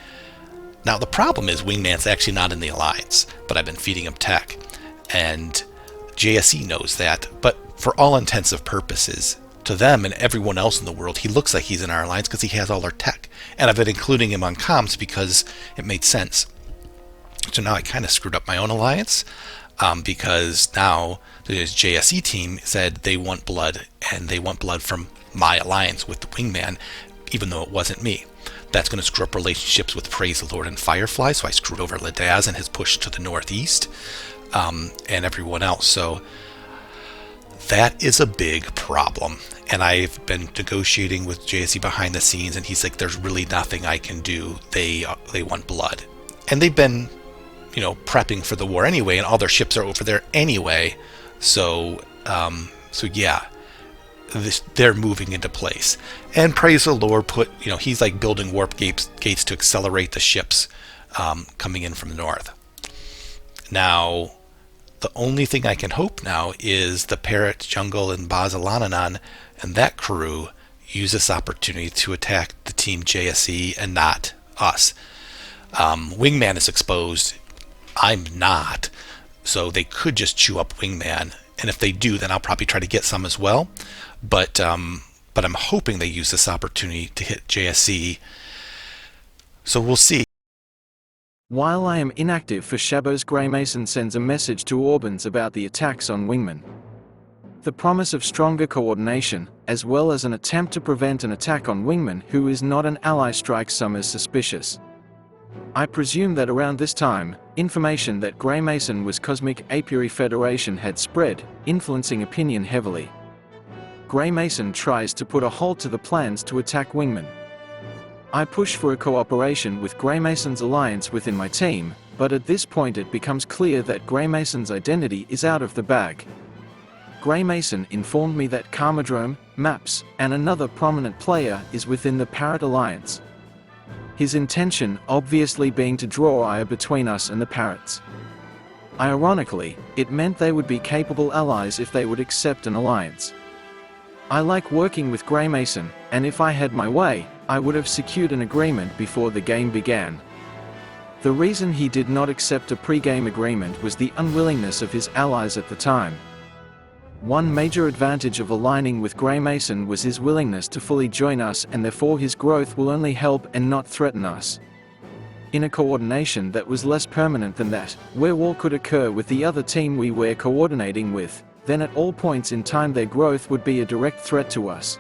[SPEAKER 2] Now the problem is Wingman's actually not in the alliance, but I've been feeding him tech, and JSE knows that, but for all intents and purposes, to them and everyone else in the world, he looks like he's in our alliance because he has all our tech, and I've been including him on comms because it made sense. So now I kind of screwed up my own alliance, because now the JSE team said they want blood, and they want blood from my alliance with the Wingman, even though it wasn't me. That's going to screw up relationships with Praise the Lord and Firefly, so I screwed over Ladaz and his push to the northeast, and everyone else. So that is a big problem, and I've been negotiating with JSE behind the scenes, and he's like, there's really nothing I can do. They want blood, and they've been, prepping for the war anyway, and all their ships are over there anyway. So yeah, they're moving into place. And Praise the Lord he's like building warp gates to accelerate the ships coming in from the north. Now, the only thing I can hope now is the Parrot, Jungle, and Bazalananan and that crew use this opportunity to attack the team JSE and not us. Wingman is exposed. I'm not. So they could just chew up Wingman. And if they do, then I'll probably try to get some as well. But I'm hoping they use this opportunity to hit JSE. So we'll see.
[SPEAKER 3] While I am inactive for Shabo's, Greymason sends a message to Orbans about the attacks on Wingman. The promise of stronger coordination, as well as an attempt to prevent an attack on Wingman who is not an ally, strikes some as suspicious. I presume that around this time, information that Greymason was Cosmic Apiary Federation had spread, influencing opinion heavily. Greymason tries to put a halt to the plans to attack Wingman. I push for a cooperation with Greymason's alliance within my team, but at this point it becomes clear that Greymason's identity is out of the bag. Greymason informed me that Karmadrome, Maps, and another prominent player is within the Parrot alliance. His intention obviously being to draw ire between us and the Parrots. Ironically, it meant they would be capable allies if they would accept an alliance. I like working with Greymason, and if I had my way, I would have secured an agreement before the game began. The reason he did not accept a pre-game agreement was the unwillingness of his allies at the time. One major advantage of aligning with Greymason was his willingness to fully join us, and therefore his growth will only help and not threaten us. In a coordination that was less permanent than that, where war could occur with the other team we were coordinating with, then at all points in time their growth would be a direct threat to us.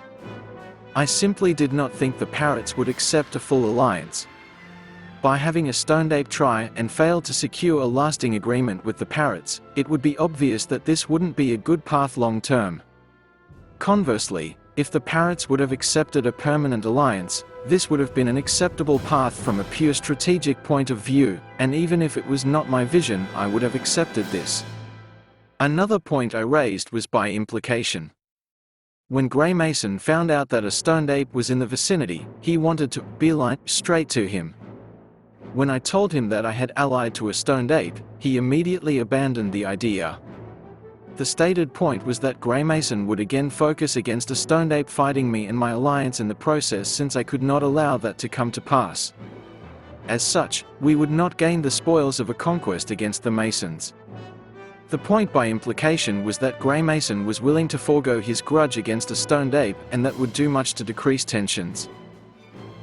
[SPEAKER 3] I simply did not think the Parrots would accept a full alliance. By having a Stoned Ape try and fail to secure a lasting agreement with the Parrots, it would be obvious that this wouldn't be a good path long term. Conversely, if the Parrots would have accepted a permanent alliance, this would have been an acceptable path from a pure strategic point of view, and even if it was not my vision, I would have accepted this. Another point I raised was by implication. When Greymason found out that a Stoned Ape was in the vicinity, he wanted to beeline straight to him. When I told him that I had allied to a Stoned Ape, he immediately abandoned the idea. The stated point was that Greymason would again focus against a Stoned Ape fighting me and my alliance in the process, since I could not allow that to come to pass. As such, we would not gain the spoils of a conquest against the Masons. The point by implication was that Greymason was willing to forego his grudge against a Stoned Ape, and that would do much to decrease tensions.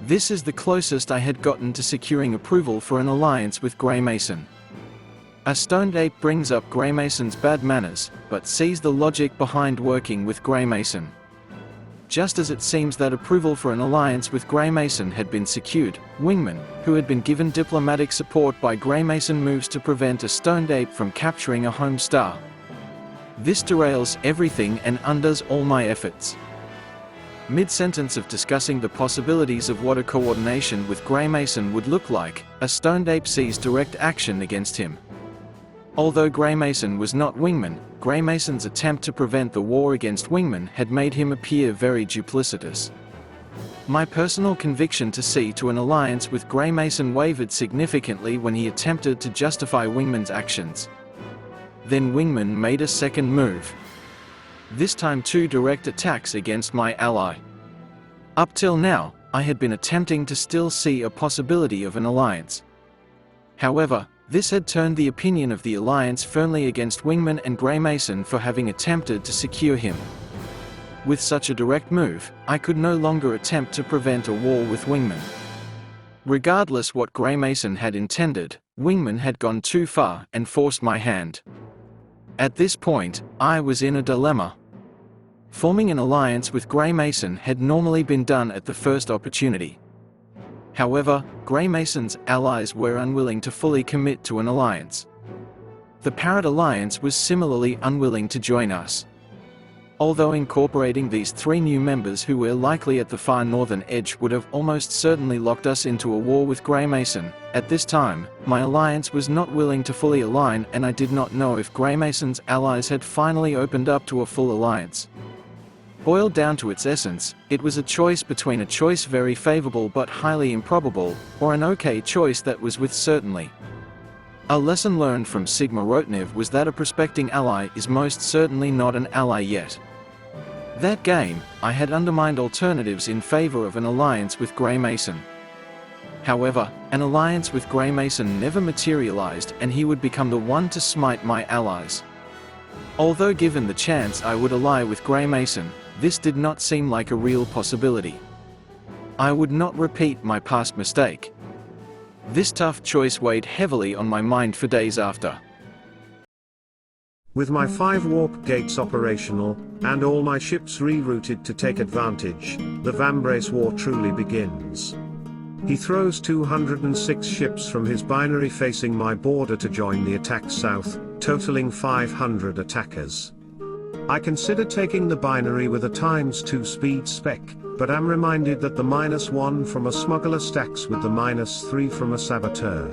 [SPEAKER 3] This is the closest I had gotten to securing approval for an alliance with Greymason. A Stoned Ape brings up Greymason's bad manners, but sees the logic behind working with Greymason. Just as it seems that approval for an alliance with Greymason had been secured, Wingman, who had been given diplomatic support by Greymason, moves to prevent a Stoned Ape from capturing a home star. This derails everything and undoes all my efforts. Mid-sentence of discussing the possibilities of what a coordination with Greymason would look like, a Stoned Ape sees direct action against him. Although Greymason was not Wingman, Greymason's attempt to prevent the war against Wingman had made him appear very duplicitous. My personal conviction to see to an alliance with Greymason wavered significantly when he attempted to justify Wingman's actions. Then Wingman made a second move. This time 2 direct attacks against my ally. Up till now, I had been attempting to still see a possibility of an alliance. However, this had turned the opinion of the Alliance firmly against Wingman and Grey Mason for having attempted to secure him. With such a direct move, I could no longer attempt to prevent a war with Wingman. Regardless what Grey Mason had intended, Wingman had gone too far and forced my hand. At this point, I was in a dilemma. Forming an alliance with Grey Mason had normally been done at the first opportunity. However, Grey Mason's allies were unwilling to fully commit to an alliance. The Parrot Alliance was similarly unwilling to join us. Although incorporating these 3 new members who were likely at the far northern edge would have almost certainly locked us into a war with Grey Mason, at this time, my alliance was not willing to fully align, and I did not know if Grey Mason's allies had finally opened up to a full alliance. Boiled down to its essence, it was a choice between a choice very favorable but highly improbable, or an okay choice that was with certainty. A lesson learned from Sigma Rotnev was that a prospecting ally is most certainly not an ally yet. That game, I had undermined alternatives in favor of an alliance with Grey Mason. However, an alliance with Grey Mason never materialized, and he would become the one to smite my allies. Although given the chance I would ally with Grey Mason, this did not seem like a real possibility. I would not repeat my past mistake. This tough choice weighed heavily on my mind for days after.
[SPEAKER 6] With my 5 warp gates operational, and all my ships rerouted to take advantage, the Vambrace War truly begins. He throws 206 ships from his binary facing my border to join the attack south, totaling 500 attackers. I consider taking the binary with a ×2 speed spec, but am reminded that the -1 from a smuggler stacks with the -3 from a saboteur.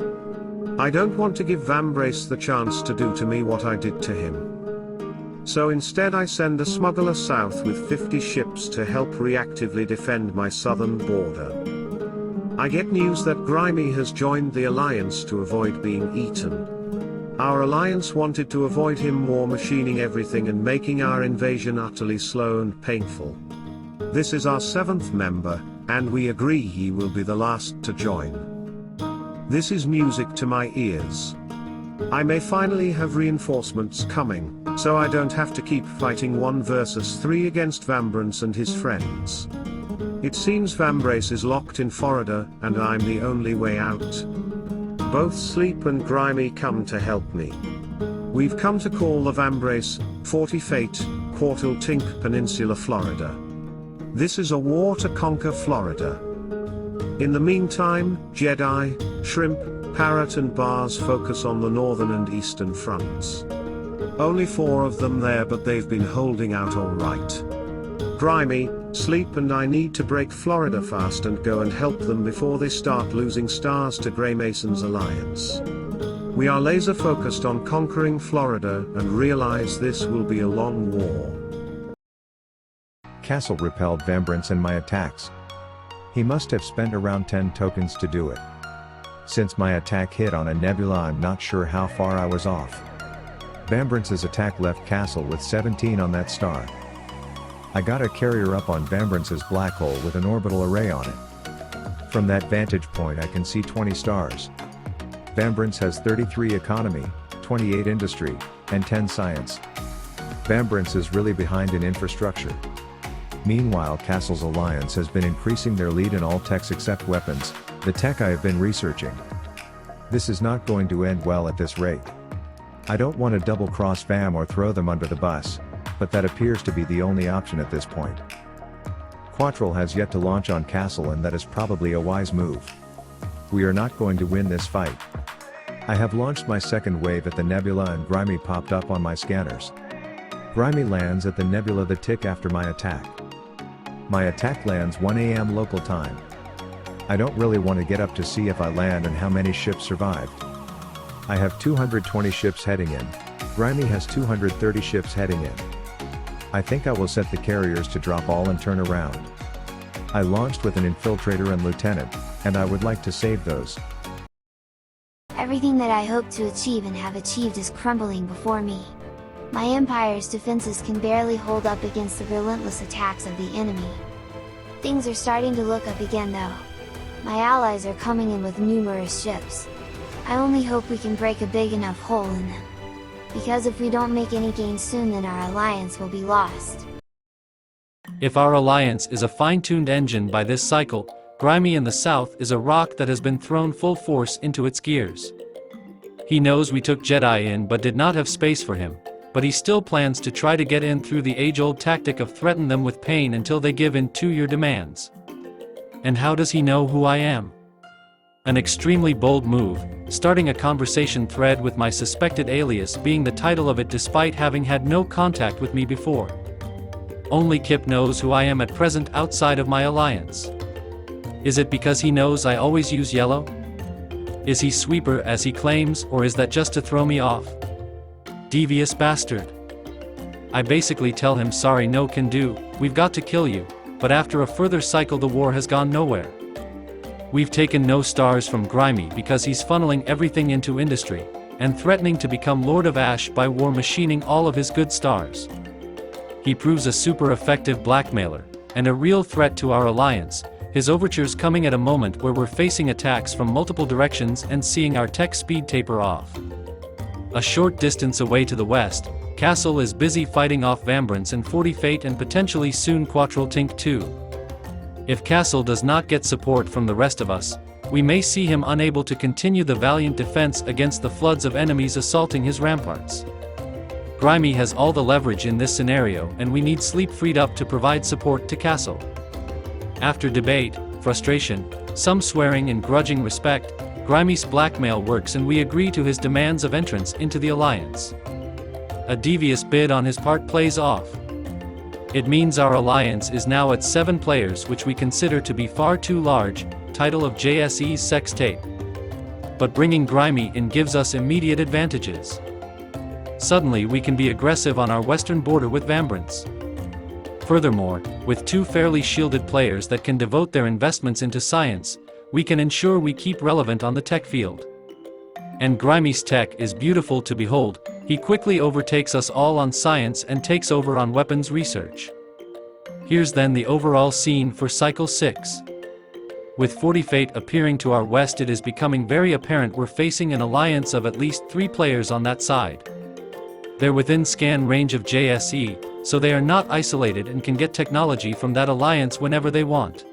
[SPEAKER 6] I don't want to give Vambrace the chance to do to me what I did to him. So instead I send a smuggler south with 50 ships to help reactively defend my southern border. I get news that Grimy has joined the Alliance to avoid being eaten. Our alliance wanted to avoid him war machining everything and making our invasion utterly slow and painful. This is our 7th member, and we agree he will be the last to join. This is music to my ears. I may finally have reinforcements coming, so I don't have to keep fighting 1 versus 3 against Vambrace and his friends. It seems Vambrace is locked in Florida, and I'm the only way out. Both Sleep and Grimy come to help me. We've come to call the Vambrace, 40 Fate, Quartal Tink Peninsula, Florida. This is a war to conquer Florida. In the meantime, Jedi, Shrimp, Parrot and Bars focus on the northern and eastern fronts. Only 4 of them there, but they've been holding out alright. Grimy, Sleep and I need to break Florida fast and go and help them before they start losing stars to Grey Mason's alliance. We are laser focused on conquering Florida and realize this will be a long war.
[SPEAKER 7] Castle repelled Vambrace and my attacks. He must have spent around 10 tokens to do it. Since my attack hit on a nebula, I'm not sure how far I was off. Vambrace's attack left Castle with 17 on that star. I got a carrier up on Vambrace's black hole with an orbital array on it. From that vantage point I can see 20 stars. Vambrace has 33 economy, 28 industry, and 10 science. Vambrace is really behind in infrastructure. Meanwhile, Castle's alliance has been increasing their lead in all techs except weapons, the tech I have been researching. This is not going to end well at this rate. I don't want to double-cross Vam or throw them under the bus, but that appears to be the only option at this point. Quattral has yet to launch on Castle, and that is probably a wise move. We are not going to win this fight. I have launched my second wave at the nebula and Grimy popped up on my scanners. Grimy lands at the nebula the tick after my attack. My attack lands 1 AM local time. I don't really want to get up to see if I land and how many ships survived. I have 220 ships heading in. Grimy has 230 ships heading in. I think I will set the carriers to drop all and turn around. I launched with an infiltrator and lieutenant, and I would like to save those.
[SPEAKER 4] Everything that I hoped to achieve and have achieved is crumbling before me. My Empire's defenses can barely hold up against the relentless attacks of the enemy. Things are starting to look up again though. My allies are coming in with numerous ships. I only hope we can break a big enough hole in them. Because if we don't make any gains soon, then our alliance will be lost.
[SPEAKER 8] If our alliance is a fine-tuned engine by this cycle, Grimy in the south is a rock that has been thrown full force into its gears. He knows we took Jedi in but did not have space for him, but he still plans to try to get in through the age-old tactic of threaten them with pain until they give in to your demands. And how does he know who I am? An extremely bold move, starting a conversation thread with my suspected alias being the title of it despite having had no contact with me before. Only Kip knows who I am at present outside of my alliance. Is it because he knows I always use yellow? Is he sweeper as he claims, or is that just to throw me off? Devious bastard. I basically tell him sorry, no can do, we've got to kill you, but after a further cycle the war has gone nowhere. We've taken no stars from Grimy because he's funneling everything into industry, and threatening to become Lord of Ash by war machining all of his good stars. He proves a super effective blackmailer, and a real threat to our alliance, his overtures coming at a moment where we're facing attacks from multiple directions and seeing our tech speed taper off. A short distance away to the west, Castle is busy fighting off Vambrance and 40 Fate and potentially soon Quattro Tink too. If Castle does not get support from the rest of us, we may see him unable to continue the valiant defense against the floods of enemies assaulting his ramparts. Grimy has all the leverage in this scenario and we need Sleep freed up to provide support to Castle. After debate, frustration, some swearing and grudging respect, Grimy's blackmail works and we agree to his demands of entrance into the alliance. A devious bid on his part plays off. It means our alliance is now at 7 players, which we consider to be far too large, title of JSE's sex tape. But bringing Grimy in gives us immediate advantages. Suddenly we can be aggressive on our western border with Vambrance. Furthermore, with 2 fairly shielded players that can devote their investments into science, we can ensure we keep relevant on the tech field. And Grimy's tech is beautiful to behold, he quickly overtakes us all on science and takes over on weapons research. Here's then the overall scene for Cycle 6. With 40 Fate appearing to our west, it is becoming very apparent we're facing an alliance of at least 3 players on that side. They're within scan range of JSE, so they are not isolated and can get technology from that alliance whenever they want.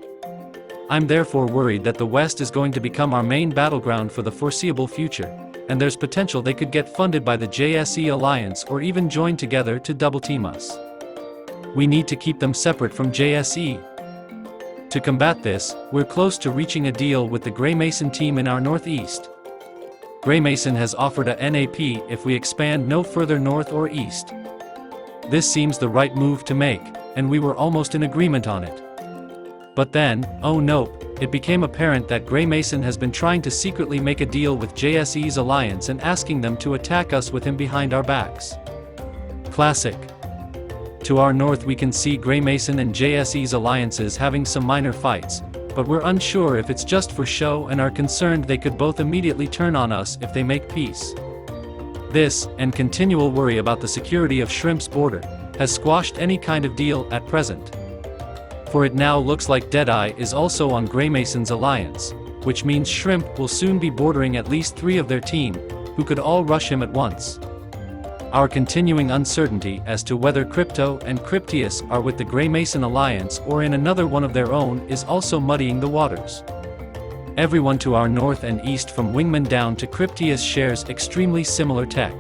[SPEAKER 8] I'm therefore worried that the West is going to become our main battleground for the foreseeable future, and there's potential they could get funded by the JSE alliance or even join together to double-team us. We need to keep them separate from JSE. To combat this, we're close to reaching a deal with the Grey Mason team in our northeast. Grey Mason has offered a NAP if we expand no further north or east. This seems the right move to make, and we were almost in agreement on it. But then, oh nope, it became apparent that Grey Mason has been trying to secretly make a deal with JSE's alliance and asking them to attack us with him behind our backs. Classic. To our north we can see Grey Mason and JSE's alliances having some minor fights, but we're unsure if it's just for show and are concerned they could both immediately turn on us if they make peace. This, and continual worry about the security of Shrimp's border, has squashed any kind of deal at present. For it now looks like Deadeye is also on Grey Mason's alliance, which means Shrimp will soon be bordering at least 3 of their team, who could all rush him at once. Our continuing uncertainty as to whether Crypto and Cryptius are with the Grey Mason alliance or in another one of their own is also muddying the waters. Everyone to our north and east from Wingman down to Cryptius shares extremely similar tech.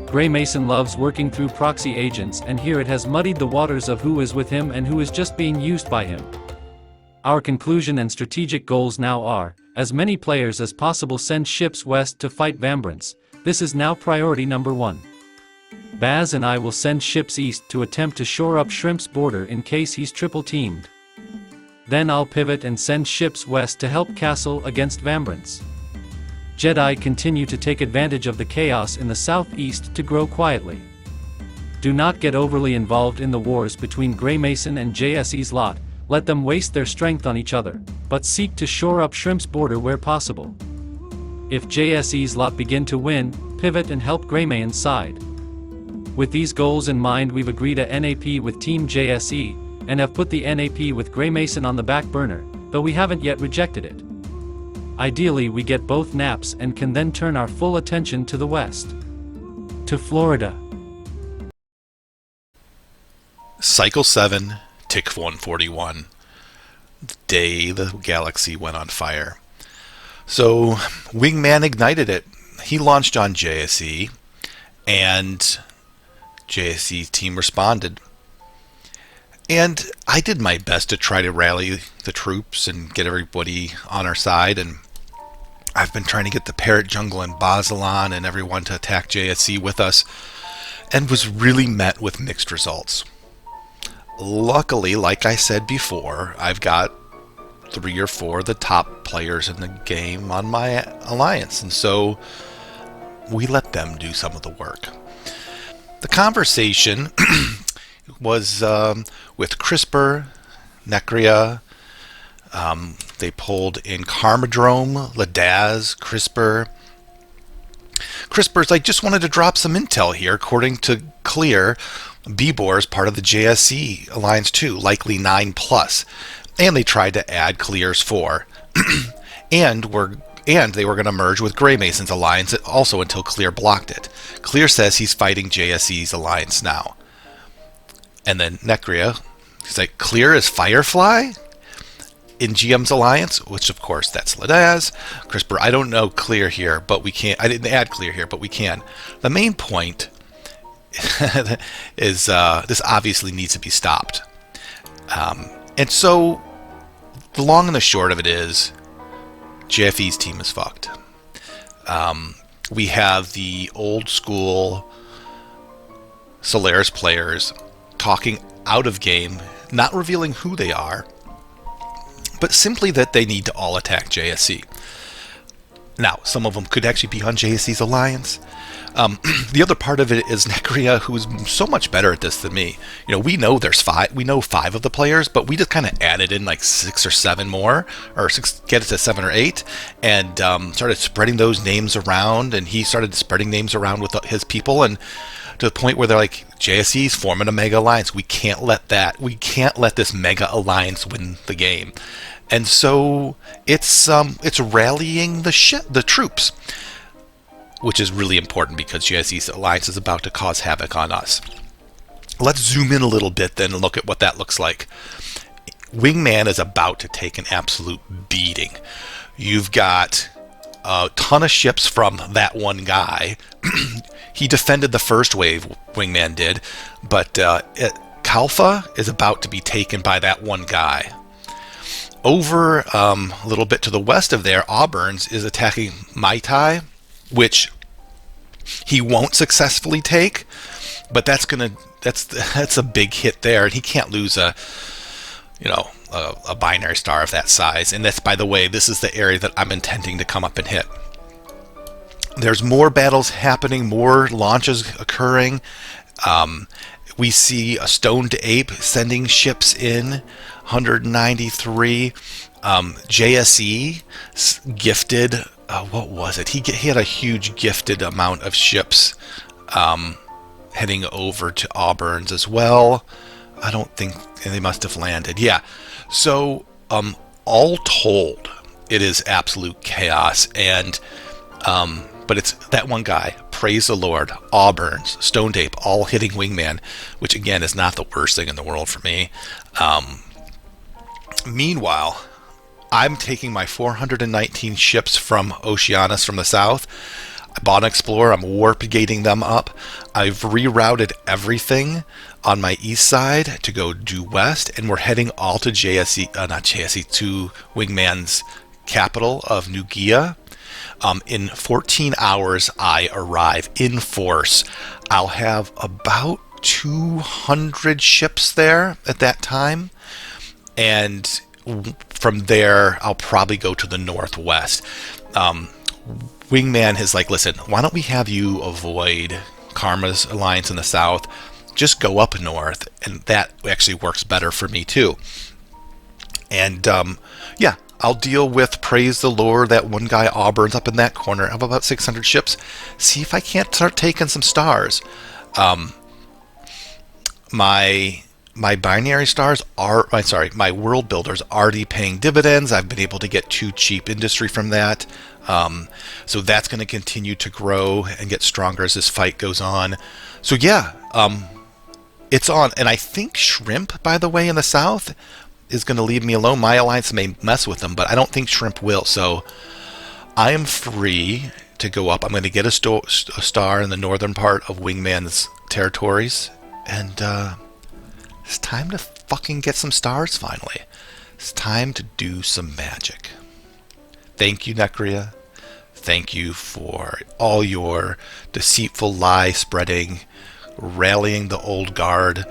[SPEAKER 8] Grey Mason loves working through proxy agents, and here it has muddied the waters of who is with him and who is just being used by him. Our conclusion and strategic goals now are, as many players as possible send ships west to fight Vambrance. This is now priority number 1. Baz and I will send ships east to attempt to shore up Shrimp's border in case he's triple-teamed. Then I'll pivot and send ships west to help Castle against Vambrance. Jedi continue to take advantage of the chaos in the southeast to grow quietly. Do not get overly involved in the wars between Grey Mason and JSE's lot, let them waste their strength on each other, but seek to shore up Shrimp's border where possible. If JSE's lot begin to win, pivot and help Grey Mason's side. With these goals in mind, we've agreed a NAP with Team JSE, and have put the NAP with Grey Mason on the back burner, though we haven't yet rejected it. Ideally, we get both naps and can then turn our full attention to the west. To Florida.
[SPEAKER 2] Cycle 7, Tick 141. The day the galaxy went on fire. So, Wingman ignited it. He launched on JSE, and JSE's team responded. And I did my best to try to rally the troops and get everybody on our side, and I've been trying to get the Parrot Jungle and Bazelon and everyone to attack JSE with us, and was really met with mixed results. Luckily, like I said before, I've got 3 or 4 of the top players in the game on my alliance, and so we let them do some of the work. The conversation was with CRISPR, Necria. They pulled in Karmadrome, Ladaz, CRISPR. CRISPR's like, just wanted to drop some intel here. According to Clear, Bebor is part of the JSE Alliance 2, likely 9+. And they tried to add Clear's 4. and they were going to merge with Grey Mason's alliance also until Clear blocked it. Clear says he's fighting JSE's alliance now. And then Necria, he's like, Clear is Firefly in GM's alliance, which of course that's Ladaz. CRISPR, I don't know Clear here, but we can't. I didn't add Clear here, but we can. The main point is this obviously needs to be stopped. And so the long and the short of it is JFE's team is fucked. We have the old school Solaris players talking out of game, not revealing who they are, but simply that they need to all attack JSE. Now, some of them could actually be on JSE's alliance. The other part of it is Necria, who is so much better at this than me. You know, we know there's 5. We know 5 of the players, but we just kind of added in like 6 or 7 more, or get it to 7 or 8, and started spreading those names around. And he started spreading names around with his people, and to the point where they're like, JSE's forming a mega alliance. We can't let this mega alliance win the game. And so it's rallying the troops, which is really important because JSE's alliance is about to cause havoc on us. Let's zoom in a little bit then and look at what that looks like. Wingman is about to take an absolute beating. You've got a ton of ships from that one guy. He defended the first wave, Wingman did, but Kalfa is about to be taken by that one guy. Over a little bit to the west of there, Auburn's is attacking Mai Tai, which he won't successfully take, but that's a big hit there, and he can't lose a binary star of that size. And that's, by the way, this is the area that I'm intending to come up and hit. There's more battles happening, more launches occurring. We see a Stoned Ape sending ships in, 193. JSE gifted, what was it? He had a huge gifted amount of ships heading over to Auburn's as well. I don't think they must have landed. Yeah. So, all told, it is absolute chaos. And, but it's that one guy, praise the Lord, Auburn's, Stoned Ape, all hitting Wingman, which again is not the worst thing in the world for me. Meanwhile, I'm taking my 419 ships from Oceanus from the south. I bought an Explorer. I'm warp gating them up. I've rerouted everything on my east side to go due west, and we're heading all to to Wingman's capital of Nugia. In 14 hours, I arrive in force. I'll have about 200 ships there at that time, and from there, I'll probably go to the northwest. Wingman is like, listen, why don't we have you avoid Karma's alliance in the south? Just go up north, and that actually works better for me too. And yeah, I'll deal with, praise the Lord, that one guy Auburn's up in that corner. I have about 600 ships. See if I can't start taking some stars. My my binary stars are, my world builders already paying dividends. I've been able to get 2 cheap industry from that. So that's going to continue to grow and get stronger as this fight goes on. So yeah, it's on. And I think Shrimp, by the way, in the south is going to leave me alone. My alliance may mess with them, but I don't think Shrimp will. So I am free to go up. I'm going to get a star in the northern part of Wingman's territories. And it's time to fucking get some stars finally. It's time to do some magic. Thank you, Necria. Thank you for all your deceitful lie spreading, rallying the old guard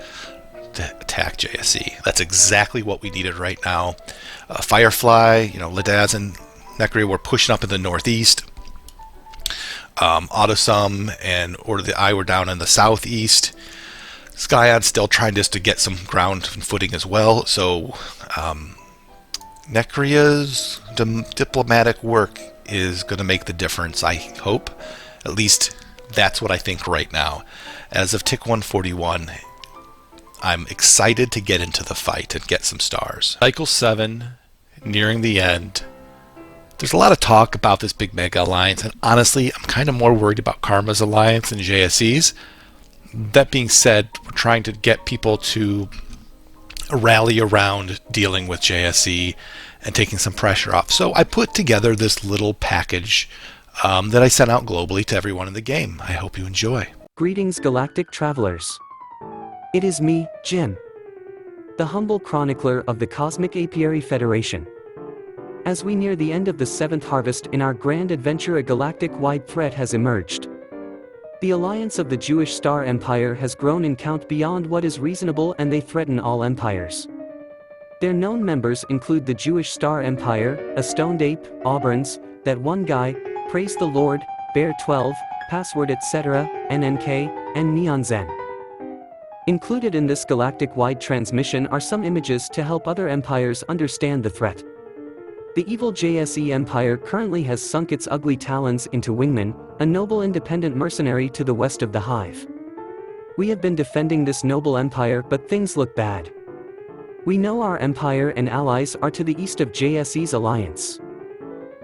[SPEAKER 2] to attack JSE. That's exactly what we needed right now. Firefly, Ladaz and Necria were pushing up in the northeast. Autosum and Order of the Eye were down in the southeast. Skyon still trying just to get some ground and footing as well. So Necria's diplomatic work is going to make the difference, I hope. At least that's what I think right now. As of Tick 141, I'm excited to get into the fight and get some stars. Cycle 7, nearing the end. There's a lot of talk about this big mega alliance, and honestly, I'm kind of more worried about Karma's alliance than JSE's. That being said, we're trying to get people to rally around dealing with JSE and taking some pressure off. So I put together this little package that I sent out globally to everyone in the game. I hope you enjoy.
[SPEAKER 1] Greetings, galactic travelers. It is me, Jim, the humble chronicler of the Cosmic Apiary Federation. As we near the end of the 7th harvest in our grand adventure, a galactic-wide threat has emerged. The alliance of the Jewish Star Empire has grown in count beyond what is reasonable, and they threaten all empires. Their known members include the Jewish Star Empire, a Stoned Ape, Auburns, That One Guy, Praise the Lord, Bear 12, Password etc., NNK, and Neon Zen. Included in this galactic-wide transmission are some images to help other empires understand the threat. The evil JSE Empire currently has sunk its ugly talons into Wingman, a noble independent mercenary to the west of the Hive. We have been defending this noble empire, but things look bad. We know our empire and allies are to the east of JSE's alliance.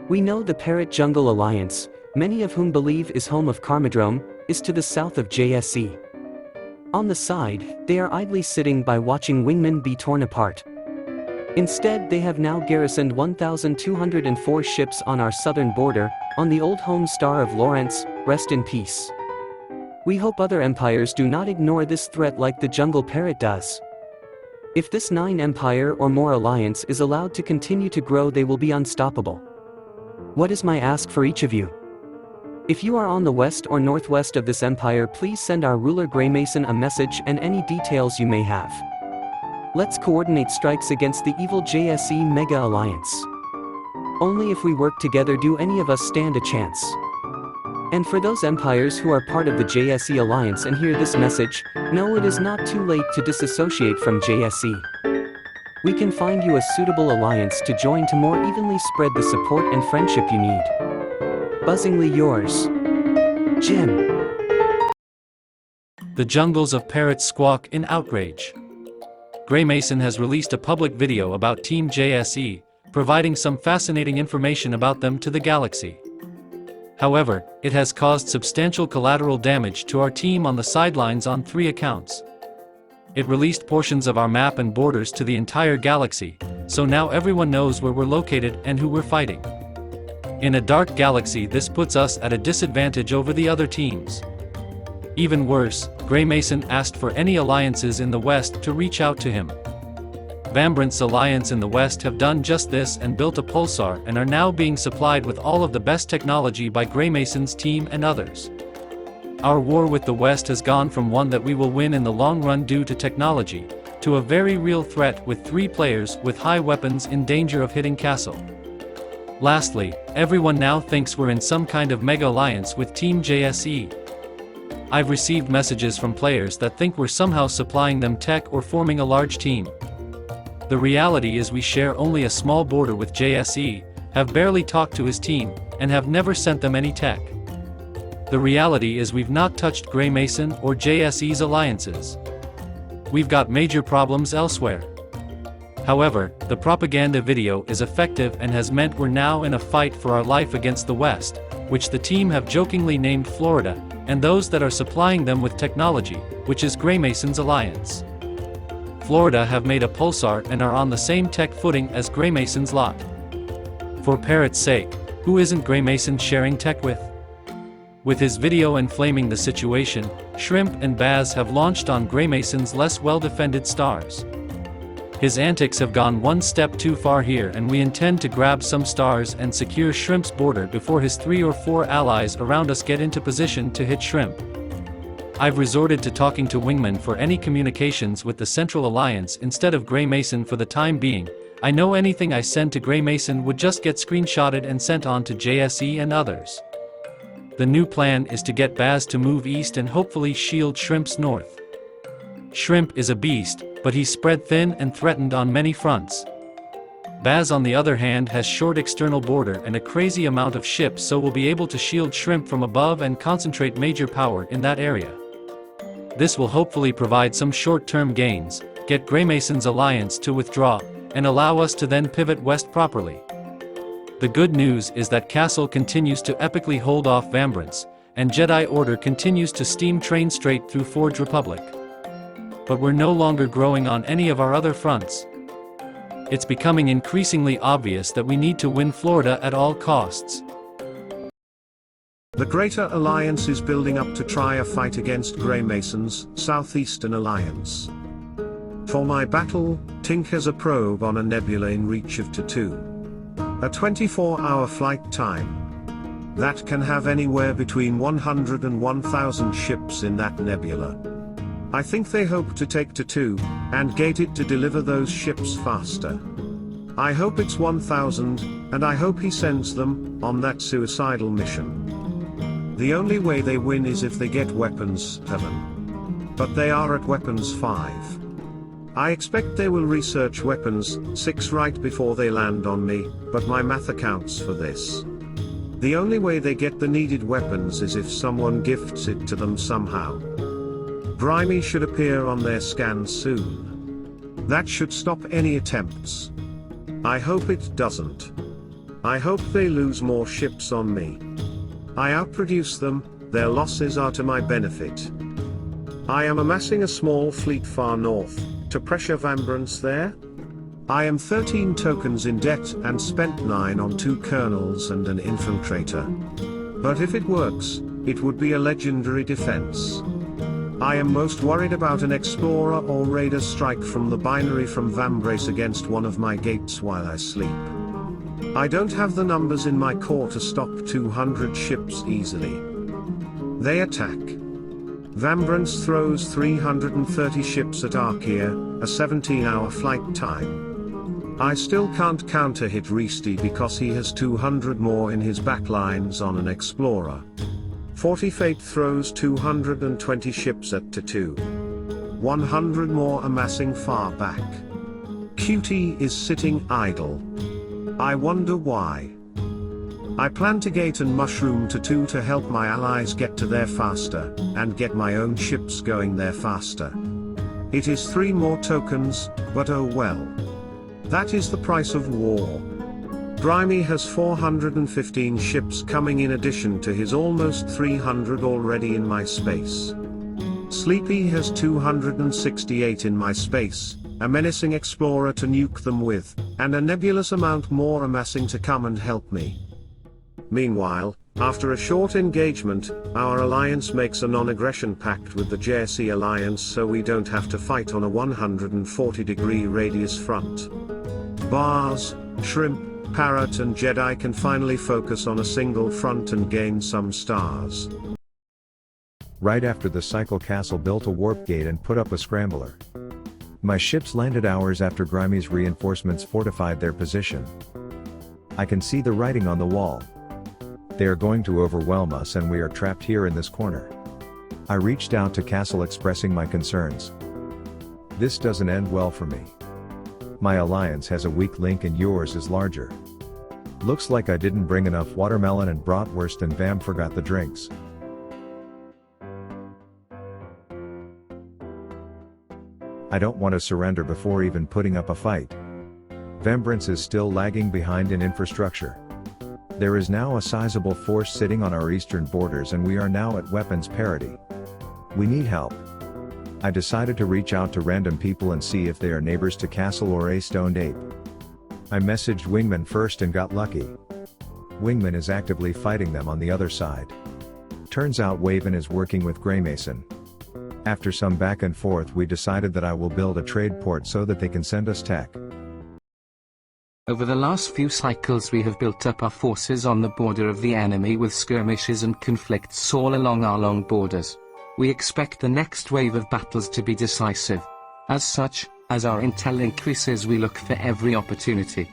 [SPEAKER 1] We know the Parrot Jungle Alliance, many of whom believe is home of Karmadrome, is to the south of JSE. On the side, they are idly sitting by watching Wingman be torn apart. Instead, they have now garrisoned 1,204 ships on our southern border, on the old home star of Lawrence, rest in peace. We hope other empires do not ignore this threat like the Jungle Parrot does. If this 9-empire or more alliance is allowed to continue to grow, they will be unstoppable. What is my ask for each of you? If you are on the west or northwest of this empire, please send our ruler Greymason a message and any details you may have. Let's coordinate strikes against the evil JSE Mega Alliance. Only if we work together do any of us stand a chance. And for those empires who are part of the JSE Alliance and hear this message, know it is not too late to disassociate from JSE. We can find you a suitable alliance to join to more evenly spread the support and friendship you need. Buzzingly yours, Jim.
[SPEAKER 8] The jungles of parrots squawk in outrage. Greymason has released a public video about Team JSE, providing some fascinating information about them to the galaxy. However, it has caused substantial collateral damage to our team on the sidelines on 3 accounts. It released portions of our map and borders to the entire galaxy, so now everyone knows where we're located and who we're fighting. In a dark galaxy, this puts us at a disadvantage over the other teams. Even worse, Greymason asked for any alliances in the west to reach out to him. Vambrant's alliance in the west have done just this and built a pulsar and are now being supplied with all of the best technology by Greymason's team and others. Our war with the west has gone from one that we will win in the long run due to technology, to a very real threat with 3 players with high weapons in danger of hitting castle. Lastly, everyone now thinks we're in some kind of mega alliance with Team JSE. I've received messages from players that think we're somehow supplying them tech or forming a large team. The reality is we share only a small border with JSE, have barely talked to his team, and have never sent them any tech. The reality is we've not touched Greymason or JSE's alliances. we've got major problems elsewhere. However, the propaganda video is effective and has meant we're now in a fight for our life against the West, which the team have jokingly named Florida, and those that are supplying them with technology, which is Greymason's alliance. Florida have made a pulsar and are on the same tech footing as Greymason's lot. For parrot's sake, who isn't Greymason sharing tech with? With his video inflaming the situation, Shrimp and Baz have launched on Greymason's less well-defended stars. His antics have gone one step too far here, and we intend to grab some stars and secure Shrimp's border before his 3 or 4 allies around us get into position to hit Shrimp. I've resorted to talking to Wingman for any communications with the Central Alliance instead of Greymason for the time being. I know anything I send to Greymason would just get screenshotted and sent on to JSE and others. The new plan is to get Baz to move east and hopefully shield Shrimp's north. Shrimp is a beast, but he's spread thin and threatened on many fronts. Baz on the other hand has short external border and a crazy amount of ships, so will be able to shield Shrimp from above and concentrate major power in that area. This will hopefully provide some short-term gains, get Greymason's alliance to withdraw, and allow us to then pivot west properly. The good news is that Castle continues to epically hold off Vambrance, and Jedi Order continues to steam train straight through Forge Republic. But we're no longer growing on any of our other fronts. It's becoming increasingly obvious that we need to win Florida at all costs.
[SPEAKER 6] The Greater Alliance is building up to try a fight against Greymason's Southeastern Alliance. For my battle, Tink has a probe on a nebula in reach of Tatoo. A 24-hour flight time. That can have anywhere between 100 and 1,000 ships in that nebula. I think they hope to take Tatoo, and gate it to deliver those ships faster. I hope it's 1,000, and I hope he sends them on that suicidal mission. The only way they win is if they get weapons 7. But they are at weapons 5. I expect they will research weapons 6 right before they land on me, but my math accounts for this. The only way they get the needed weapons is if someone gifts it to them somehow. Grimy should appear on their scans soon. That should stop any attempts. I hope it doesn't. I hope they lose more ships on me. I outproduce them, their losses are to my benefit. I am amassing a small fleet far north, to pressure Vambrance there. I am 13 tokens in debt and spent 9 on 2 colonels and an infiltrator. But if it works, it would be a legendary defense. I am most worried about an explorer or raider strike from the binary from Vambrace against one of my gates while I sleep. I don't have the numbers in my core to stop 200 ships easily. They attack. Vambrance throws 330 ships at Archaea, a 17-hour flight time. I still can't counter-hit Reesty because he has 200 more in his backlines on an explorer. 40 Fate throws 220 ships at Tatoo. 100 more amassing far back. QT is sitting idle. I wonder why. I plan to gate and mushroom Tatoo to help my allies get to there faster, and get my own ships going there faster. It is 3 more tokens, but oh well. That is the price of war. Grimy has 415 ships coming in addition to his almost 300 already in my space. Sleepy has 268 in my space, a menacing explorer to nuke them with, and a nebulous amount more amassing to come and help me. Meanwhile, after a short engagement, our alliance makes a non-aggression pact with the JSE alliance so we don't have to fight on a 140-degree radius front. Bars, Shrimp, Parrot and Jedi can finally focus on a single front and gain some stars.
[SPEAKER 7] Right after the cycle, Castle built a warp gate and put up a scrambler. My ships landed hours after Grimy's reinforcements fortified their position. I can see the writing on the wall. They are going to overwhelm us and we are trapped here in this corner. I reached out to Castle expressing my concerns. This doesn't end well for me. My alliance has a weak link and yours is larger. Looks like I didn't bring enough watermelon and bratwurst and Vam forgot the drinks. I don't want to surrender before even putting up a fight. Vembrance is still lagging behind in infrastructure. There is now a sizable force sitting on our eastern borders and we are now at weapons parity. We need help. I decided to reach out to random people and see if they are neighbors to Castle or a Stoned Ape. I messaged Wingman first and got lucky. Wingman is actively fighting them on the other side. Turns out Waven is working with Greymason. After some back and forth we decided that I will build a trade port so that they can send us tech.
[SPEAKER 9] Over the last few cycles we have built up our forces on the border of the enemy with skirmishes and conflicts all along our long borders. We expect the next wave of battles to be decisive. As such, as our intel increases we look for every opportunity.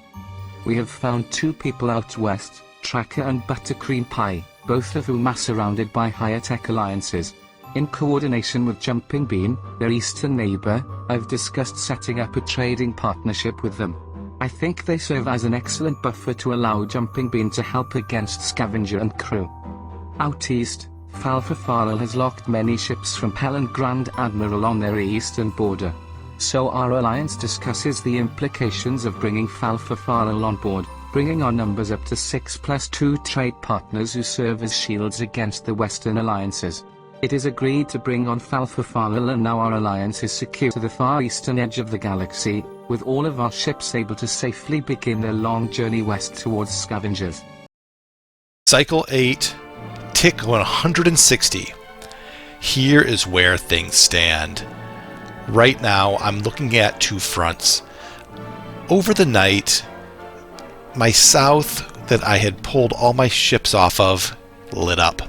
[SPEAKER 9] We have found 2 people out west, Tracker and Buttercream Pie, both of whom are surrounded by higher tech alliances. In coordination with Jumping Bean, their eastern neighbor, I've discussed setting up a trading partnership with them. I think they serve as an excellent buffer to allow Jumping Bean to help against Scavenger and Crew. Out east, Falfafaral has locked many ships from Pell and Grand Admiral on their eastern border. So our alliance discusses the implications of bringing Falfafaral on board, bringing our numbers up to 6 plus 2 trade partners who serve as shields against the western alliances. It is agreed to bring on Falfafaral and now our alliance is secure to the far eastern edge of the galaxy, with all of our ships able to safely begin their long journey west towards Scavengers.
[SPEAKER 2] Cycle 8, tick 160. Here is where things stand. Right now, I'm looking at 2 fronts. Over the night, my south that I had pulled all my ships off of lit up.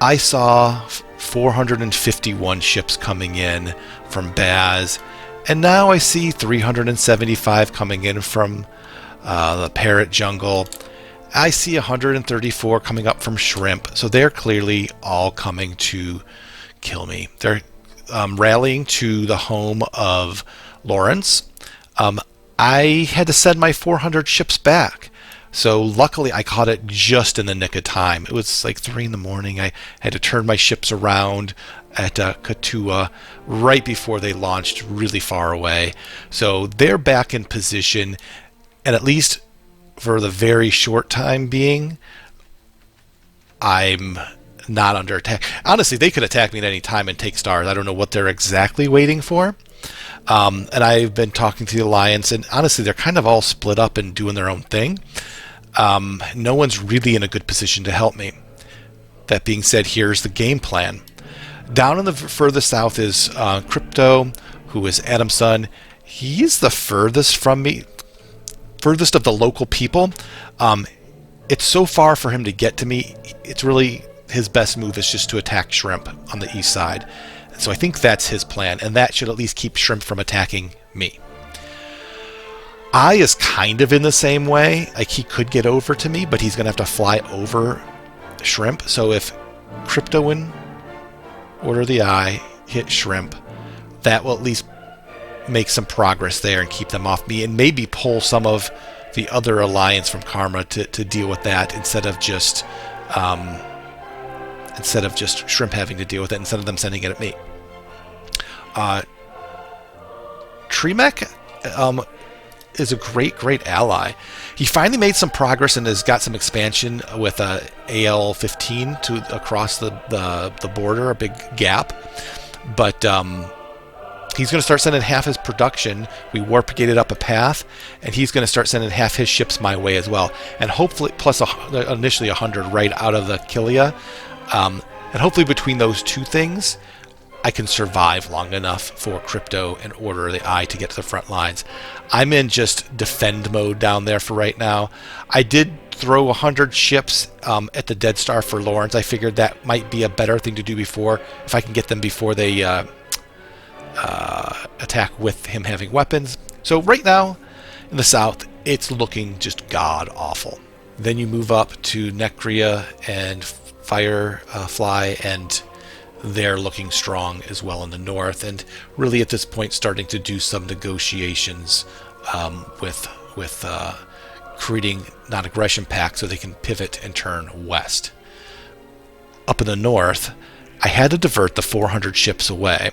[SPEAKER 2] I saw 451 ships coming in from Baz, and now I see 375 coming in from the Parrot Jungle. I see 134 coming up from Shrimp, so they're clearly all coming to kill me. They're rallying to the home of Lawrence. I had to send my 400 ships back. So luckily I caught it just in the nick of time. It was like 3 in the morning. I had to turn my ships around at Katua right before they launched really far away. So they're back in position, and at least for the very short time being, I'm not under attack. Honestly, they could attack me at any time and take stars. I don't know what they're exactly waiting for. And I've been talking to the Alliance, and honestly, they're kind of all split up and doing their own thing. No one's really in a good position to help me. That being said, here's the game plan. Down in the further south is Crypto, who is Adam's son. He's the furthest from me, furthest of the local people. It's so far for him to get to me. It's really his best move is just to attack Shrimp on the east side. So I think that's his plan, and that should at least keep Shrimp from attacking me. I is kind of in the same way. Like, he could get over to me, but he's going to have to fly over Shrimp. So if Crypto in Order of the Eye hit Shrimp, that will at least make some progress there and keep them off me, and maybe pull some of the other Alliance from Karma to deal with that instead of just Shrimp having to deal with it, instead of them sending it at me. Tremek is a great ally. He finally made some progress and has got some expansion with AL-15 to across the border, a big gap. But he's going to start sending half his production. We warp gated up a path, and he's going to start sending half his ships my way as well. And hopefully, plus initially 100 right out of the Kilia. And hopefully between those two things, I can survive long enough for Crypto and Order of the Eye to get to the front lines. I'm in just defend mode down there for right now. I did throw 100 ships at the Dead Star for Lawrence. I figured that might be a better thing to do before, if I can get them before they attack with him having weapons. So right now, in the south, it's looking just god-awful. Then you move up to Necria and Firefly, and they're looking strong as well in the north, and really at this point starting to do some negotiations with creating non-aggression pacts so they can pivot and turn west. Up in the north, I had to divert the 400 ships away.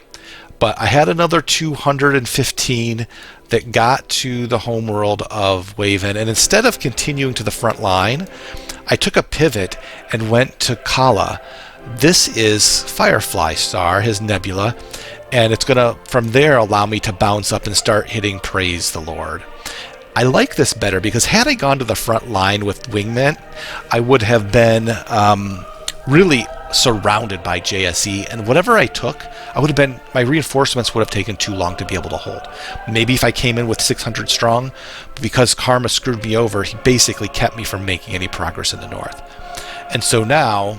[SPEAKER 2] But I had another 215 that got to the homeworld of Waven, and instead of continuing to the front line, I took a pivot and went to Kala. This is Firefly Star, his nebula, and it's going to, from there, allow me to bounce up and start hitting Praise the Lord. I like this better because had I gone to the front line with Wingman, I would have been really surrounded by JSE, and whatever I took, my reinforcements would have taken too long to be able to hold. Maybe if I came in with 600 strong, because Karma screwed me over, he basically kept me from making any progress in the north. And so now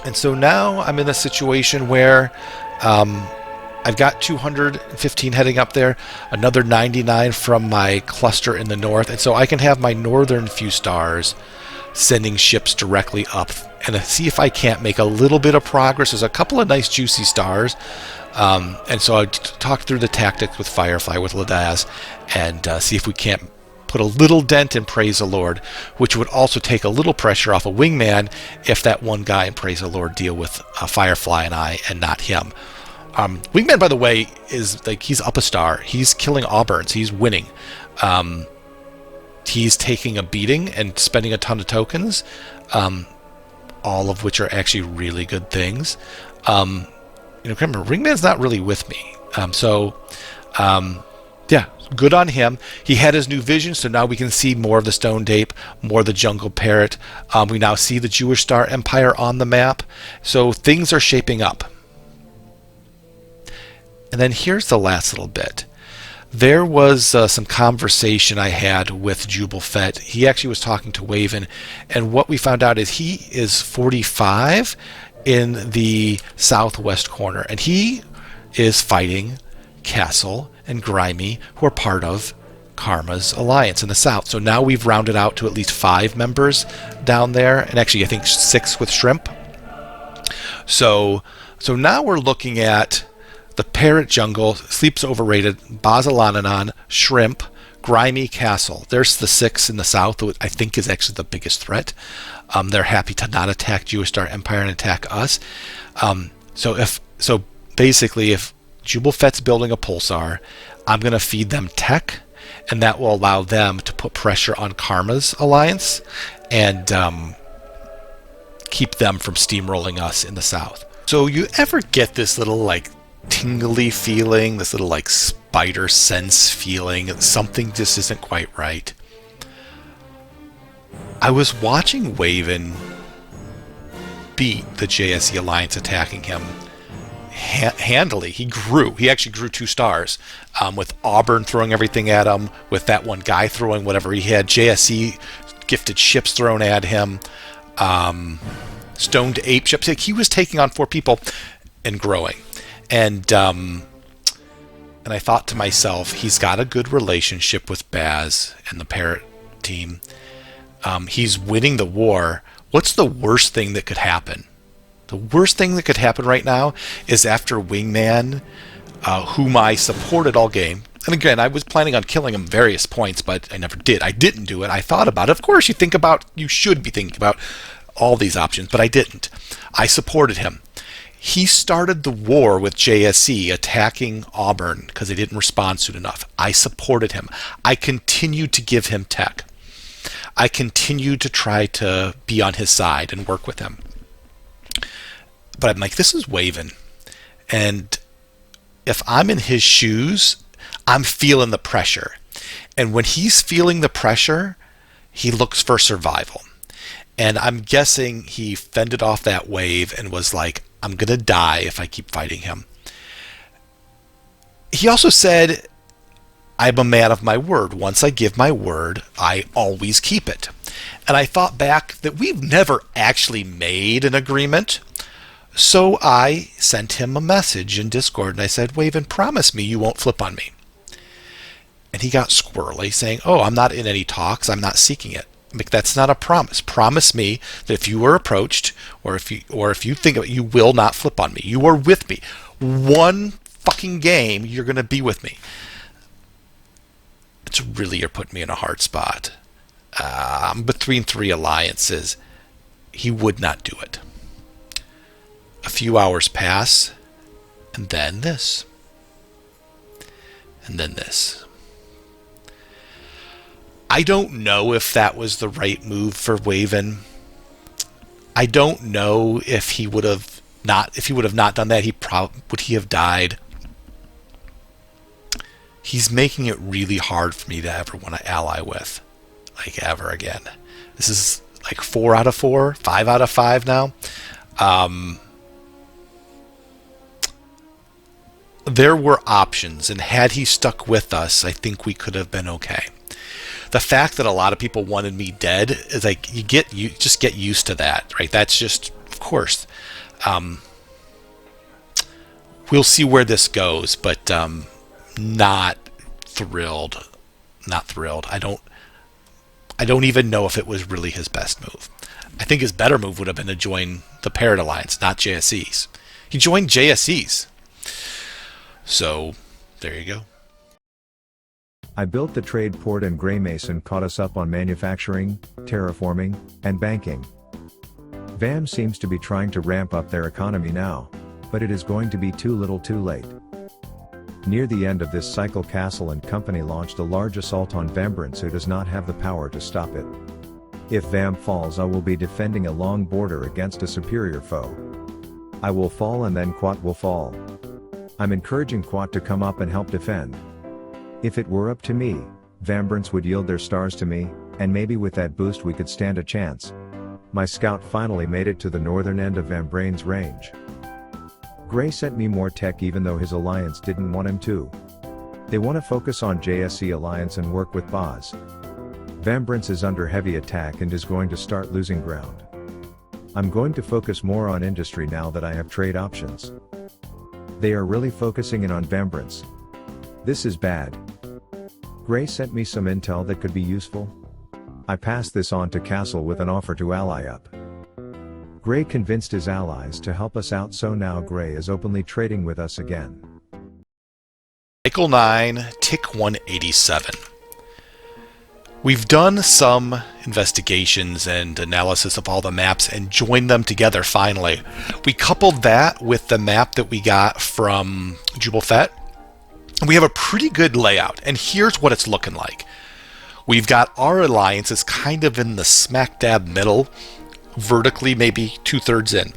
[SPEAKER 2] I'm in a situation where I've got 215 heading up there, another 99 from my cluster in the north, and so I can have my northern few stars sending ships directly up and see if I can't make a little bit of progress. There's a couple of nice juicy stars, and so I talked through the tactics with Firefly, with Ladaz, and see if we can't put a little dent in Praise the Lord, which would also take a little pressure off of Wingman if that one guy in Praise the Lord deal with Firefly and I and not him. Wingman, by the way, is like, he's up a star. He's killing Auburns. He's winning. He's taking a beating and spending a ton of tokens, all of which are actually really good things. Remember, Wingman's not really with me. Yeah, good on him. He had his new vision, so now we can see more of the Stone Ape, more of the Jungle Parrot. We now see the Jewish Star Empire on the map. So things are shaping up. And then here's the last little bit. There was some conversation I had with Jubblefet. He actually was talking to Waven, and what we found out is he is 45 in the southwest corner, and he is fighting Castle and Grimy, who are part of Karma's alliance in the south. So now we've rounded out to at least 5 members down there, and actually I think 6 with Shrimp. So now we're looking at the Parrot Jungle, Sleep's Overrated, Bazalananon, Shrimp, Grimy, Castle. There's the 6 in the south, which I think is actually the biggest threat. They're happy to not attack Jewish Star Empire and attack us. So basically, if Jubblefet's building a pulsar, I'm going to feed them tech, and that will allow them to put pressure on Karma's alliance and keep them from steamrolling us in the south. So you ever get this little tingly feeling, this little spider sense feeling that something just isn't quite right? I was watching Waven beat the JSE Alliance attacking him handily. He actually grew 2 stars, with Auburn throwing everything at him, with that one guy throwing whatever he had, JSE gifted ships thrown at him, stoned ape ships. He was taking on 4 people and growing. And I thought to myself, he's got a good relationship with Baz and the Parrot team. He's winning the war. What's the worst thing that could happen? The worst thing that could happen right now is after Wingman, whom I supported all game, and again, I was planning on killing him various points, but I never did. I didn't do it. I thought about it. Of course, you should be thinking about all these options, but I didn't. I supported him. He started the war with JSE attacking Auburn because they didn't respond soon enough. I supported him. I continued to give him tech. I continued to try to be on his side and work with him. But I'm like, this is Waven. And if I'm in his shoes, I'm feeling the pressure. And when he's feeling the pressure, he looks for survival. And I'm guessing he fended off that wave and was like, I'm going to die if I keep fighting him. He also said, I'm a man of my word. Once I give my word, I always keep it. And I thought back that we've never actually made an agreement. So I sent him a message in Discord and I said, Waven, promise me you won't flip on me. And he got squirrely, saying, oh, I'm not in any talks. I'm not seeking it. That's not a promise. Promise me that if you are approached, or if you think of it, you will not flip on me. You are with me. One fucking game, you're going to be with me. You're putting me in a hard spot. Between 3 alliances, he would not do it. A few hours pass. and then this, and then this. I don't know if that was the right move for Waven. I don't know if he would have not done that. Would he have died? He's making it really hard for me to ever want to ally with, like, ever again. This is like 4 out of 4, 5 out of 5 now. There were options, and had he stuck with us, I think we could have been okay. The fact that a lot of people wanted me dead is like, you just get used to that, right? That's just, of course. We'll see where this goes, but not thrilled. Not thrilled. I don't even know if it was really his best move. I think his better move would have been to join the Parrot Alliance, not JSEs. He joined JSEs. So, there you go.
[SPEAKER 7] I built the trade port and Greymason caught us up on manufacturing, terraforming, and banking. VAM seems to be trying to ramp up their economy now, but it is going to be too little too late. Near the end of this cycle, Castle and company launched a large assault on Vambrance, who does not have the power to stop it. If Vam falls, I will be defending a long border against a superior foe. I will fall and then Quat will fall. I'm encouraging Quat to come up and help defend. If it were up to me, Vambrance would yield their stars to me, and maybe with that boost we could stand a chance. My scout finally made it to the northern end of Vambrane's range. Gray sent me more tech even though his alliance didn't want him to. They want to focus on JSE alliance and work with Boz. Vambrance is under heavy attack and is going to start losing ground. I'm going to focus more on industry now that I have trade options. They are really focusing in on Vambrance. This is bad. Gray sent me some intel that could be useful. I passed this on to Castle with an offer to ally up. Gray convinced his allies to help us out, so now Gray is openly trading with us again.
[SPEAKER 2] Cycle 9, Tick 187. We've done some investigations and analysis of all the maps and joined them together finally. We coupled that with the map that we got from Jubblefet. We have a pretty good layout, and here's what it's looking like. We've got our alliances kind of in the smack dab middle, vertically maybe 2/3 in.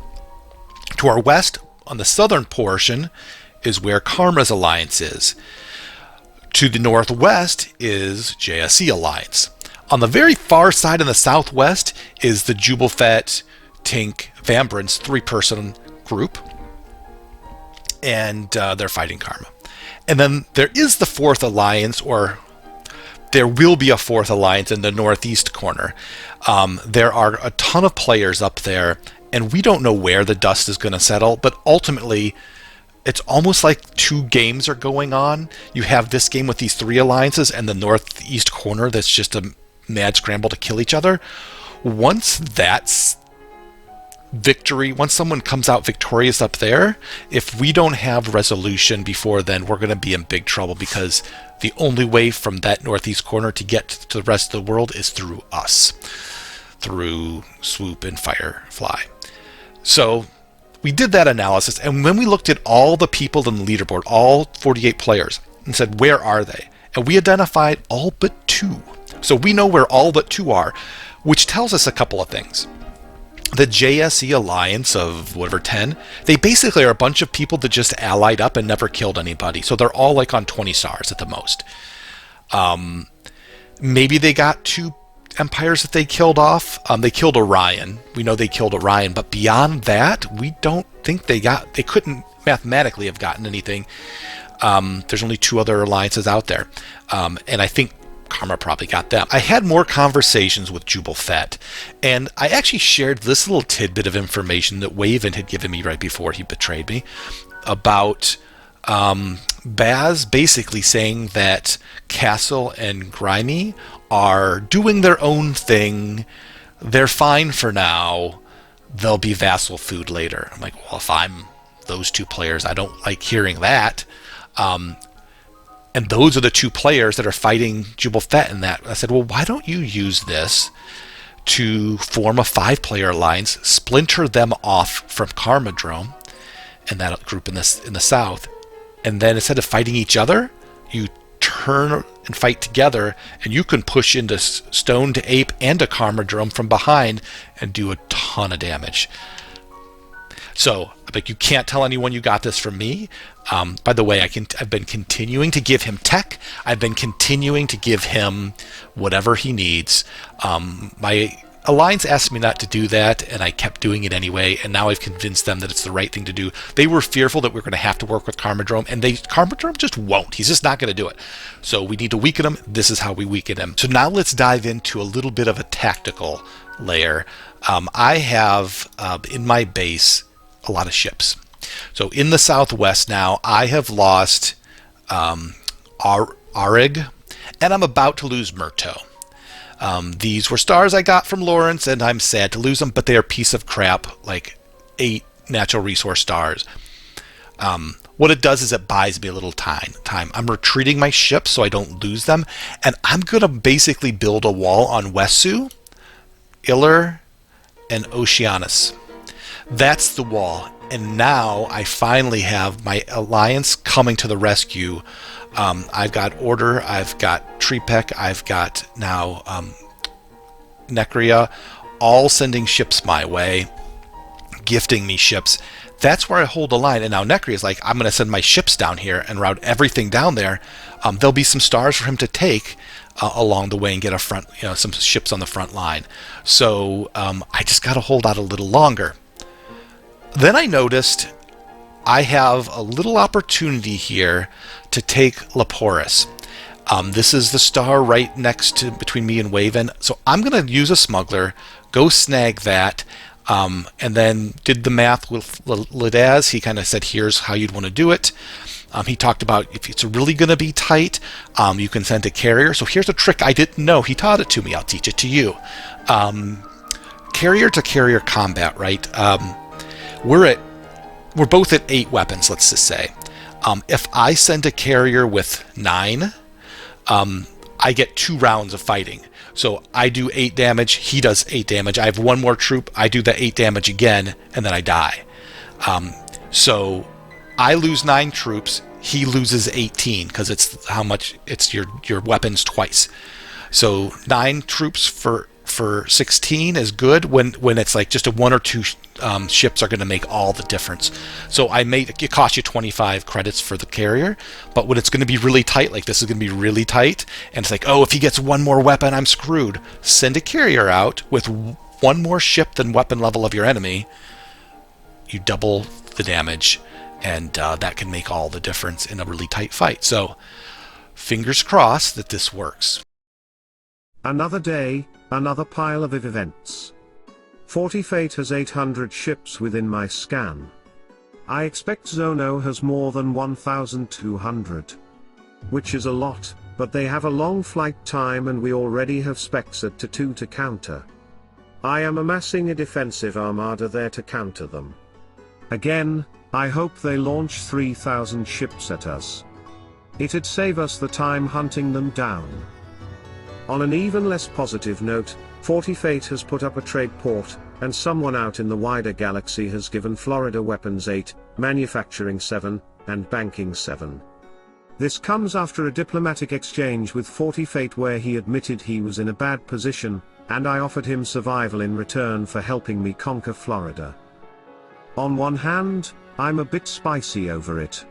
[SPEAKER 2] To our west, on the southern portion, is where Karma's alliance is. To the northwest is JSE alliance. On the very far side in the southwest is the Jubblefet, Tink, Vambrance 3-person group, and they're fighting Karma. And then there is the fourth alliance, or there will be a fourth alliance in the northeast corner. There are a ton of players up there, and we don't know where the dust is going to settle, but ultimately, it's almost like 2 games are going on. You have this game with these 3 alliances, and the northeast corner that's just a mad scramble to kill each other. Once that's victory, once someone comes out victorious up there, if we don't have resolution before then, we're going to be in big trouble, because the only way from that northeast corner to get to the rest of the world is through us, through Swoop and Firefly. So we did that analysis, and when we looked at all the people in the leaderboard, all 48 players, and said, where are they? And we identified all but 2. So we know where all but 2 are, which tells us a couple of things. The JSE alliance of whatever 10, they basically are a bunch of people that just allied up and never killed anybody. So they're all like on 20 stars at the most. Maybe they got 2 empires that they killed off. They killed Orion. We know they killed Orion, but beyond that, we don't think they couldn't mathematically have gotten anything. There's only 2 other alliances out there. And I think Karma probably got them. I had more conversations with Jubblefet, and I actually shared this little tidbit of information that Waven had given me right before he betrayed me about Baz basically saying that Castle and Grimy are doing their own thing. They're fine for now. They'll be vassal food later. I'm like, well, if I'm those 2 players, I don't like hearing that. And those are the 2 players that are fighting Jubblefet in that. I said, well, why don't you use this to form a 5-player alliance, splinter them off from Karmadrome, and that group in the south. And then instead of fighting each other, you turn and fight together, and you can push into stone to ape and a Karmadrome from behind and do a ton of damage. So, like, you can't tell anyone you got this from me. By the way, I've been continuing to give him tech. I've been continuing to give him whatever he needs. My Alliance asked me not to do that, and I kept doing it anyway, and now I've convinced them that it's the right thing to do. They were fearful that we were going to have to work with Karmadrome, and Karmadrome just won't. He's just not going to do it. So we need to weaken him. This is how we weaken him. So now let's dive into a little bit of a tactical layer. I have, in my base, a lot of ships. So in the southwest now, I have lost Arig, and I'm about to lose Murto. These were stars I got from Lawrence, and I'm sad to lose them, but they are a piece of crap, like 8 natural resource stars. What it does is it buys me a little time. I'm retreating my ships so I don't lose them, and I'm going to basically build a wall on Wesu, Iller, and Oceanus. That's the wall, and now I finally have my alliance coming to the rescue. I've got Order, I've got Trepec, I've got now Necria, all sending ships my way, gifting me ships. That's where I hold the line. And now Necria is like, I'm going to send my ships down here and route everything down there. There'll be some stars for him to take along the way and get some ships on the front line. So I just got to hold out a little longer. Then I noticed I have a little opportunity here to take Leporis. This is the star right next to between me and Waven. So I'm going to use a smuggler, go snag that, and then did the math with Lidaz. He kind of said, here's how you'd want to do it. He talked about if it's really going to be tight, you can send a carrier. So here's a trick I didn't know. He taught it to me. I'll teach it to you. Carrier to carrier combat, right? We're both at 8 weapons, let's just say. If I send a carrier with 9, I get 2 rounds of fighting. So I do 8 damage, he does 8 damage. I have 1 more troop, I do the 8 damage again, and then I die. So I lose 9 troops, he loses 18, because it's how much, it's your weapons twice. So 9 troops for 16 is good when it's like just a 1 or 2 ships are going to make all the difference. So it costs you 25 credits for the carrier, but when it's going to be really tight, like this is going to be really tight, and it's like, oh, if he gets 1 more weapon, I'm screwed. Send a carrier out with 1 more ship than weapon level of your enemy. You double the damage, and that can make all the difference in a really tight fight. So fingers crossed that this works.
[SPEAKER 6] Another day, another pile of events. 40 Fate has 800 ships within my scan. I expect Zono has more than 1,200. Which is a lot, but they have a long flight time and we already have specs at 2 to counter. I am amassing a defensive armada there to counter them. Again, I hope they launch 3,000 ships at us. It'd save us the time hunting them down. On an even less positive note, 40 Fate has put up a trade port, and someone out in the wider galaxy has given Florida Weapons 8, Manufacturing 7, and Banking 7. This comes after a diplomatic exchange with 40 Fate where he admitted he was in a bad position, and I offered him survival in return for helping me conquer Florida. On one hand, I'm a bit spicy over it.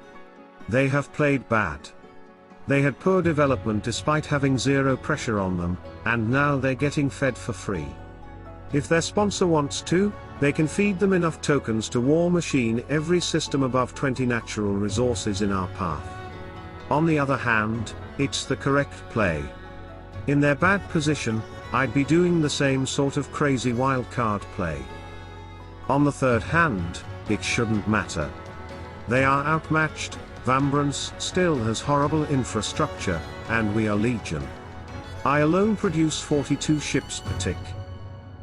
[SPEAKER 6] They have played bad. They had poor development despite having 0 pressure on them, and now they're getting fed for free. If their sponsor wants to, they can feed them enough tokens to war machine every system above 20 natural resources in our path. On the other hand, it's the correct play. In their bad position, I'd be doing the same sort of crazy wildcard play. On the third hand, it shouldn't matter. They are outmatched. Vambrance still has horrible infrastructure, and we are legion. I alone produce 42 ships per tick.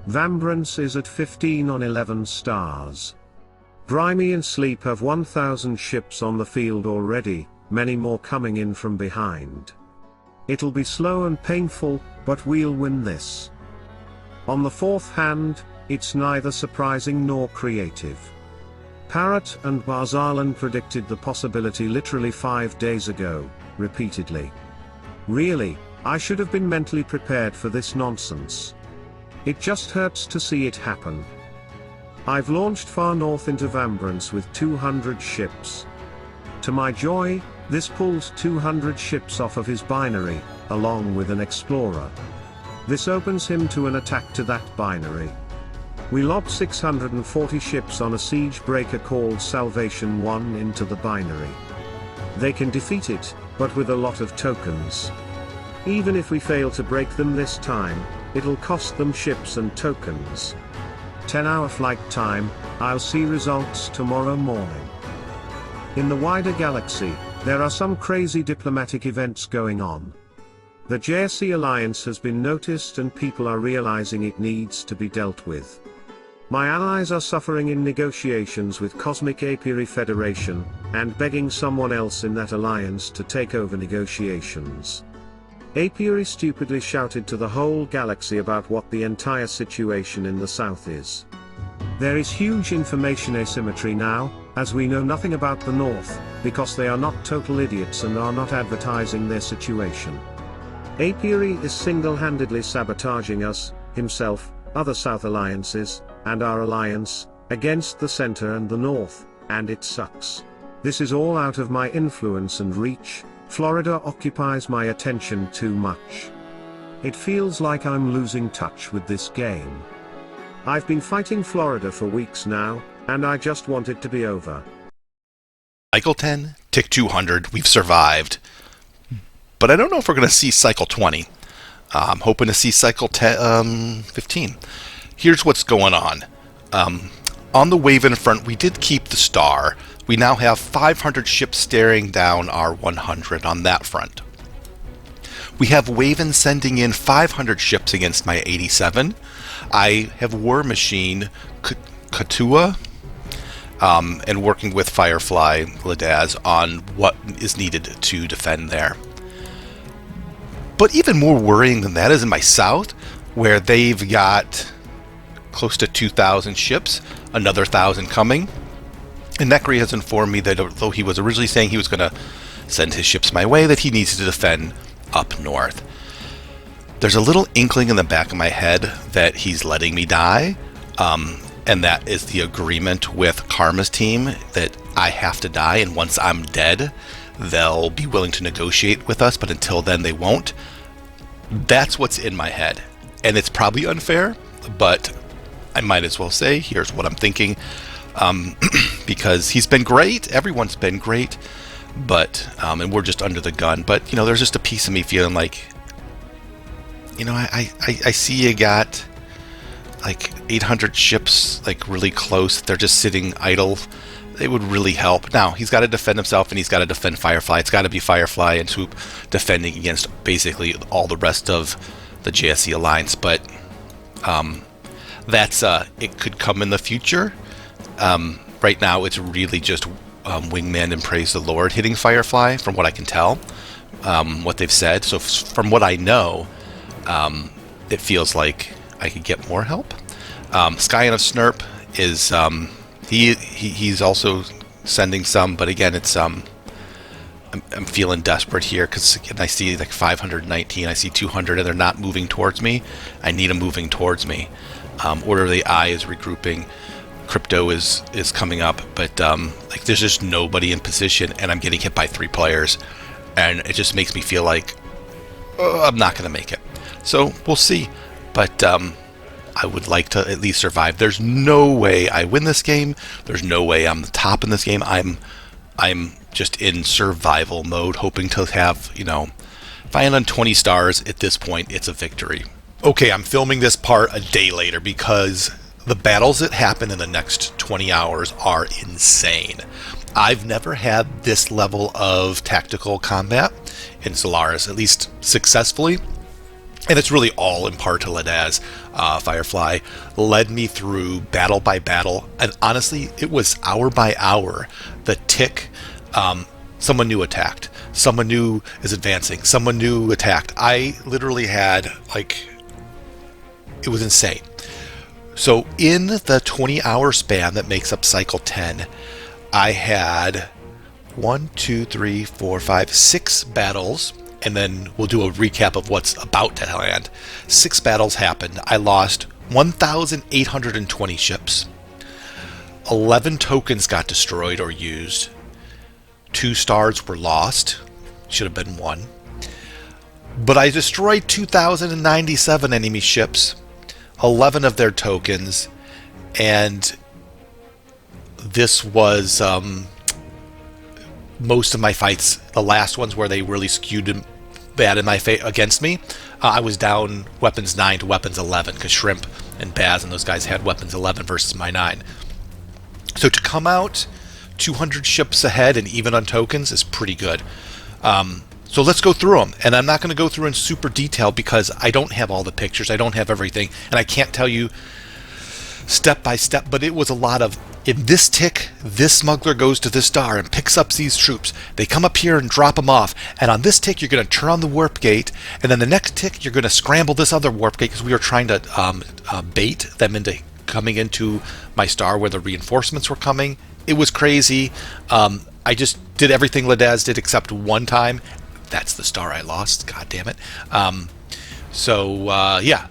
[SPEAKER 6] Vambrance is at 15 on 11 stars. Grimy and Sleep have 1,000 ships on the field already, many more coming in from behind. It'll be slow and painful, but we'll win this. On the fourth hand, it's neither surprising nor creative. Parrot and Barzalan predicted the possibility literally 5 days ago, repeatedly. Really, I should have been mentally prepared for this nonsense. It just hurts to see it happen. I've launched far north into Vambrance with 200 ships. To my joy, this pulls 200 ships off of his binary, along with an explorer. This opens him to an attack to that binary. We lobbed 640 ships on a siege breaker called Salvation 1 into the binary. They can defeat it, but with a lot of tokens. Even if we fail to break them this time, it'll cost them ships and tokens. 10-hour flight time, I'll see results tomorrow morning. In the wider galaxy, there are some crazy diplomatic events going on. The JSC alliance has been noticed and people are realizing it needs to be dealt with. My allies are suffering in negotiations with Cosmic Apiary Federation, and begging someone else in that alliance to take over negotiations. Apiary stupidly shouted to the whole galaxy about what the entire situation in the south is. There is huge information asymmetry now, as we know nothing about the north, because they are not total idiots and are not advertising their situation. Apiary is single-handedly sabotaging us, himself, other South alliances, and our alliance, against the center and the north, and it sucks. This is all out of my influence and reach. Florida occupies my attention too much. It feels like I'm losing touch with this game. I've been fighting Florida for weeks now, and I just want it to be over.
[SPEAKER 2] Cycle 10, tick 200, we've survived. But I don't know if we're going to see cycle 20. I'm hoping to see cycle 15. Here's what's going on. On the Waven front, we did keep the star. We now have 500 ships staring down our 100 on that front. We have Waven sending in 500 ships against my 87. I have War Machine Katua and working with Firefly Ladaz on what is needed to defend there. But even more worrying than that is in my south, where they've got close to 2,000 ships, another 1,000 coming. And Necri has informed me that although he was originally saying he was going to send his ships my way, that he needs to defend up north. There's a little inkling in the back of my head that he's letting me die, and that is the agreement with Karma's team that I have to die, and once I'm dead, they'll be willing to negotiate with us, but until then they won't. That's what's in my head. And it's probably unfair, but I might as well say, here's what I'm thinking. Because he's been great, everyone's been great, but, and we're just under the gun. But, there's just a piece of me feeling like, I see you got like 800 ships, like really close. They're just sitting idle. It would really help. Now, he's got to defend himself, and he's got to defend Firefly. It's got to be Firefly and Swoop defending against basically all the rest of the JSC Alliance. But that's it could come in the future. Right now, it's really just Wingman and Praise the Lord hitting Firefly, from what I can tell, what they've said. So from what I know, it feels like I could get more help. Skyan of Snurp is... He's also sending some, but again, it's I'm feeling desperate here because I see like 519, I see 200, and they're not moving towards me. I need them moving towards me. Order of the Eye is regrouping. Crypto is coming up, but like there's just nobody in position, and I'm getting hit by 3 players, and it just makes me feel like I'm not going to make it. So we'll see, but. I would like to at least survive. There's no way I win this game. There's no way I'm the top in this game. I'm just in survival mode, hoping to have, if I end on 20 stars at this point, it's a victory. Okay, I'm filming this part a day later because the battles that happen in the next 20 hours are insane. I've never had this level of tactical combat in Solaris, at least successfully. And it's really all in part to Ladaz. Firefly led me through battle by battle. And honestly, it was hour by hour. The tick, someone new attacked. Someone new is advancing. Someone new attacked. I literally had, it was insane. So in the 20-hour span that makes up cycle 10, I had 6 battles, and then we'll do a recap of what's about to land. 6 battles happened. I lost 1,820 ships. 11 tokens got destroyed or used. 2 stars were lost. Should have been 1. But I destroyed 2,097 enemy ships, 11 of their tokens, and this was most of my fights. The last ones where they really skewed bad in my against me, I was down weapons 9 to weapons 11 because Shrimp and Baz and those guys had weapons 11 versus my 9. So to come out 200 ships ahead and even on tokens is pretty good. So let's go through them, and I'm not going to go through in super detail because I don't have all the pictures, I don't have everything, and I can't tell you step by step, but it was a lot of, in this tick, this smuggler goes to this star and picks up these troops. They come up here and drop them off, and on this tick you're going to turn on the warp gate, and then the next tick you're going to scramble this other warp gate because we were trying to bait them into coming into my star where the reinforcements were coming. It was crazy. I just did everything Ladaz did except one time. That's the star I lost. God damn it. Yeah,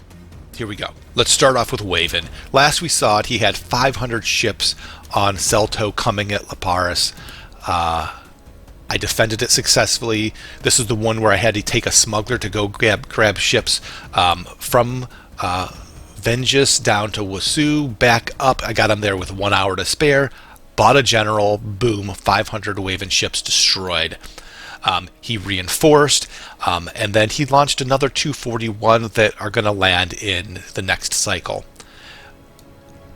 [SPEAKER 2] here we go. Let's start off with Waven. Last we saw it, he had 500 ships on Celto coming at Laparis. I defended it successfully. This is the one where I had to take a smuggler to go grab ships from Vengeance down to Wasu, back up. I got him there with 1 hour to spare. Bought a general. Boom, 500 Waven ships destroyed. He reinforced, and then he launched another 241 that are going to land in the next cycle.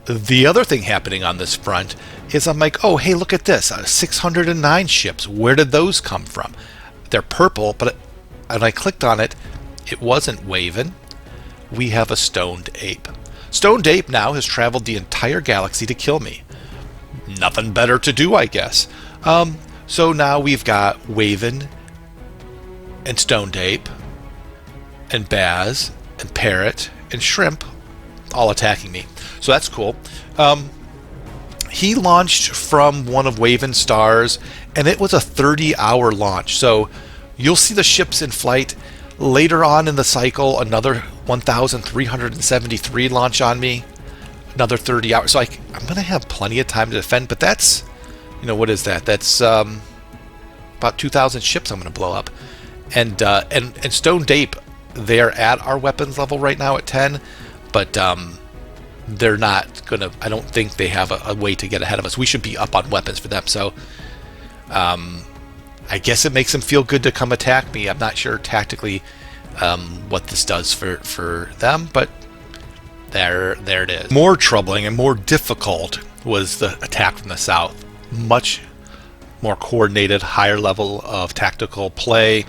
[SPEAKER 2] The other thing happening on this front is I'm like, oh, hey, look at this. 609 ships. Where did those come from? They're purple, but when I clicked on it, it wasn't Waven. We have a Stoned Ape. Stoned Ape now has traveled the entire galaxy to kill me. Nothing better to do, I guess. So now we've got Waven and Stoned Ape and Baz and Parrot and Shrimp all attacking me. So that's cool. He launched from one of Waven's stars, and it was a 30-hour launch. So you'll see the ships in flight. Later on in the cycle, another 1,373 launch on me. Another 30 hours. So I'm going to have plenty of time to defend, but that's, what is that? That's about 2,000 ships I'm going to blow up. And Stoned Ape, they're at our weapons level right now at 10, but they're not going to, I don't think they have a way to get ahead of us. We should be up on weapons for them. So I guess it makes them feel good to come attack me. I'm not sure tactically what this does for them, but there it is. More troubling and more difficult was the attack from the south. Much more coordinated, higher level of tactical play.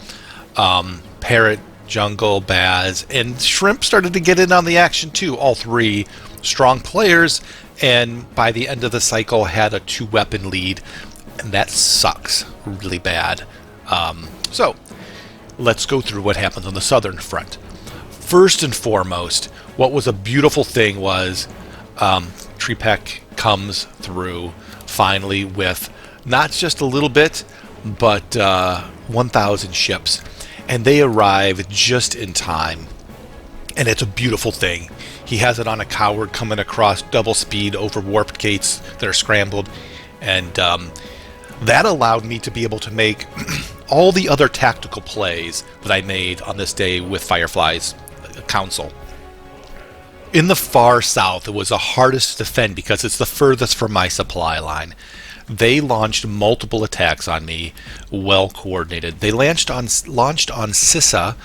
[SPEAKER 2] Parrot, Jungle, Baz, and Shrimp started to get in on the action too. All three strong players, and by the end of the cycle had a 2-weapon lead, and that sucks really bad. So let's go through what happens on the southern front. First and foremost, what was a beautiful thing was Tripek comes through finally with not just a little bit, but 1,000 ships. And they arrive just in time. And it's a beautiful thing. He has it on a coward coming across double speed over warped gates that are scrambled. And that allowed me to be able to make all the other tactical plays that I made on this day with Firefly's council. In the far south, it was the hardest to defend because it's the furthest from my supply line. They launched multiple attacks on me, well coordinated. They launched on Sissa.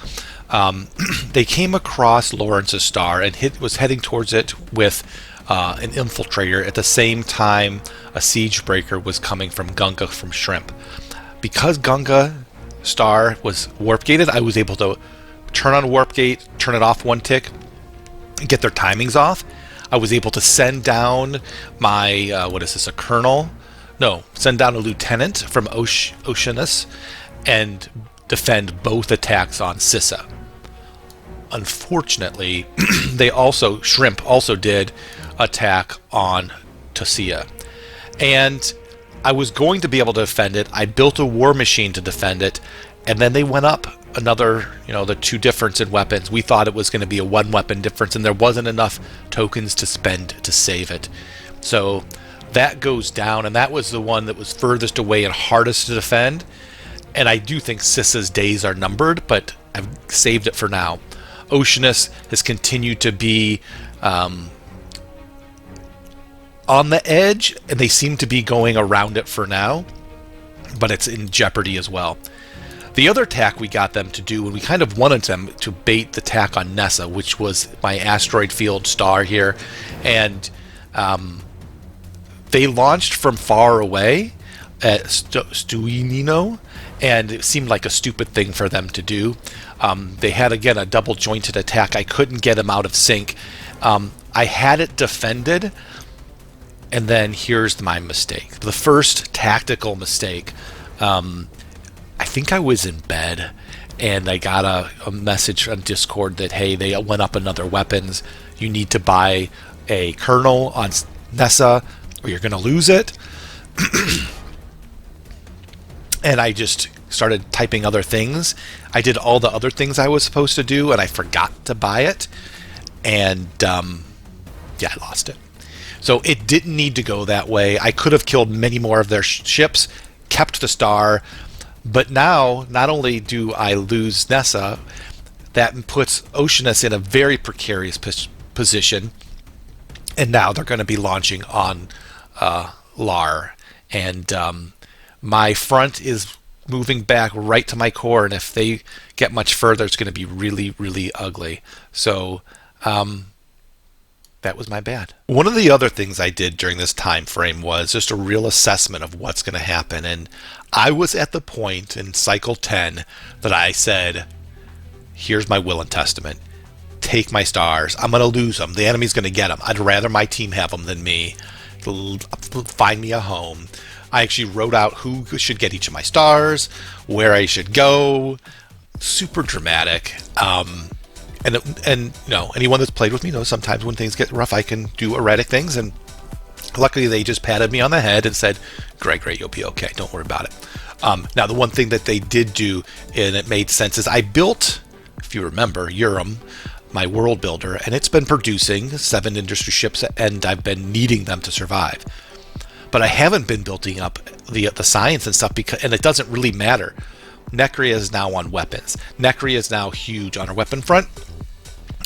[SPEAKER 2] They came across Lawrence's star and was heading towards it with an infiltrator. At the same time, a siege breaker was coming from Gunga from Shrimp. Because Gunga star was warp gated, I was able to turn on warp gate, turn it off one tick, get their timings off. I was able to send down my a colonel? No, send down a lieutenant from Oceanus and defend both attacks on Sissa. Unfortunately, Shrimp also did attack on Tosia. And I was going to be able to defend it. I built a war machine to defend it, and then they went up another, the 2 difference in weapons. We thought it was going to be a 1 weapon difference, and there wasn't enough tokens to spend to save it. So that goes down, and that was the one that was furthest away and hardest to defend. And I do think Sissa's days are numbered, but I've saved it for now. Oceanus has continued to be on the edge, and they seem to be going around it for now, but it's in jeopardy as well. The other attack we got them to do, and we kind of wanted them to bait the attack on Nessa, which was my asteroid field star here, and they launched from far away at Stuinino, and it seemed like a stupid thing for them to do. They had, again, a double jointed attack. I couldn't get them out of sync. I had it defended, and then here's my mistake. The first tactical mistake. I think I was in bed, and I got a message on Discord that, hey, they went up another weapons. You need to buy a kernel on Nessa, or you're going to lose it. And I just started typing other things. I did all the other things I was supposed to do, and I forgot to buy it. And, I lost it. So it didn't need to go that way. I could have killed many more of their ships, kept the star, but now, not only do I lose Nessa, that puts Oceanus in a very precarious position, and now they're going to be launching on Lar, and my front is moving back right to my core, and if they get much further, it's going to be really, really ugly. So that was my bad. One of the other things I did during this time frame was just a real assessment of what's going to happen, and I was at the point in cycle 10 that I said, here's my will and testament. Take my stars. I'm going to lose them. The enemy's going to get them. I'd rather my team have them than me. Find me a home. I actually wrote out who should get each of my stars, where I should go. Super dramatic. And anyone that's played with me knows sometimes when things get rough, I can do erratic things. And luckily, they just patted me on the head and said, "Great, you'll be okay. Don't worry about it." Now, the one thing that they did do, and it made sense, is I built, if you remember, Urim, my world builder, and it's been producing 7 industry ships, and I've been needing them to survive. But I haven't been building up the science and stuff, and it doesn't really matter. Necria is now on weapons. Necria is now huge on our weapon front,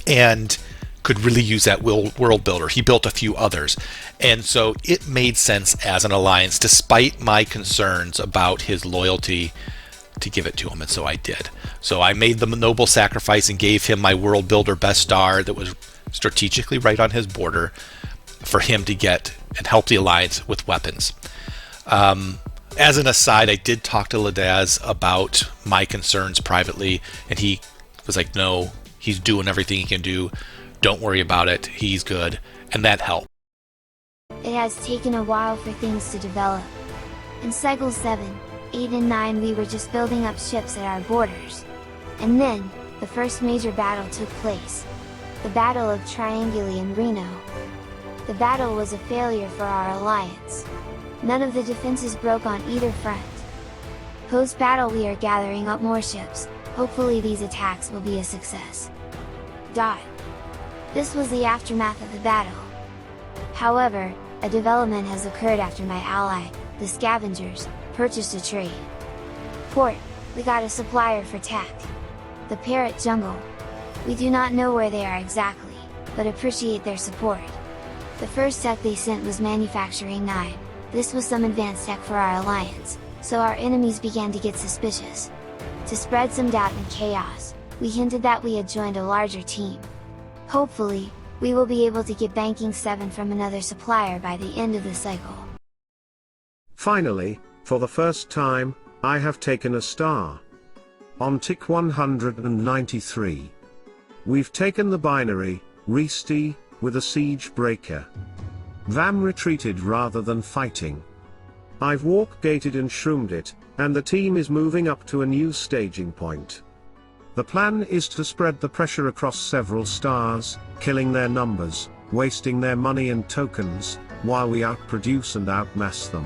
[SPEAKER 2] and could really use that world builder. He built a few others, and so it made sense as an alliance, despite my concerns about his loyalty, to give it to him, and so I did. So I made the noble sacrifice and gave him my world builder best star that was strategically right on his border for him to get and help the alliance with weapons. As an aside, I did talk to Ladaz about my concerns privately, and he was like, no, he's doing everything he can do. Don't worry about it. He's good. And that helped.
[SPEAKER 4] It has taken a while for things to develop. In Cycle 7, 8 and 9 we were just building up ships at our borders. And then, the first major battle took place. The Battle of Trianguli and Reno. The battle was a failure for our alliance. None of the defenses broke on either front. Post-battle we are gathering up more ships, hopefully these attacks will be a success. This was the aftermath of the battle. However, a development has occurred after my ally, the Scavengers, purchased a trade. Port, we got a supplier for tact. The Parrot Jungle. We do not know where they are exactly, but appreciate their support. The first tech they sent was Manufacturing 9, this was some advanced tech for our alliance, so our enemies began to get suspicious. To spread some doubt and chaos, we hinted that we had joined a larger team. Hopefully, we will be able to get Banking 7 from another supplier by the end of the cycle.
[SPEAKER 6] Finally, for the first time, I have taken a star. On tick 193. We've taken the binary, Resti, with a siege breaker. Vam retreated rather than fighting. I've walk-gated and shroomed it, and the team is moving up to a new staging point. The plan is to spread the pressure across several stars, killing their numbers, wasting their money and tokens, while we outproduce and outmass them.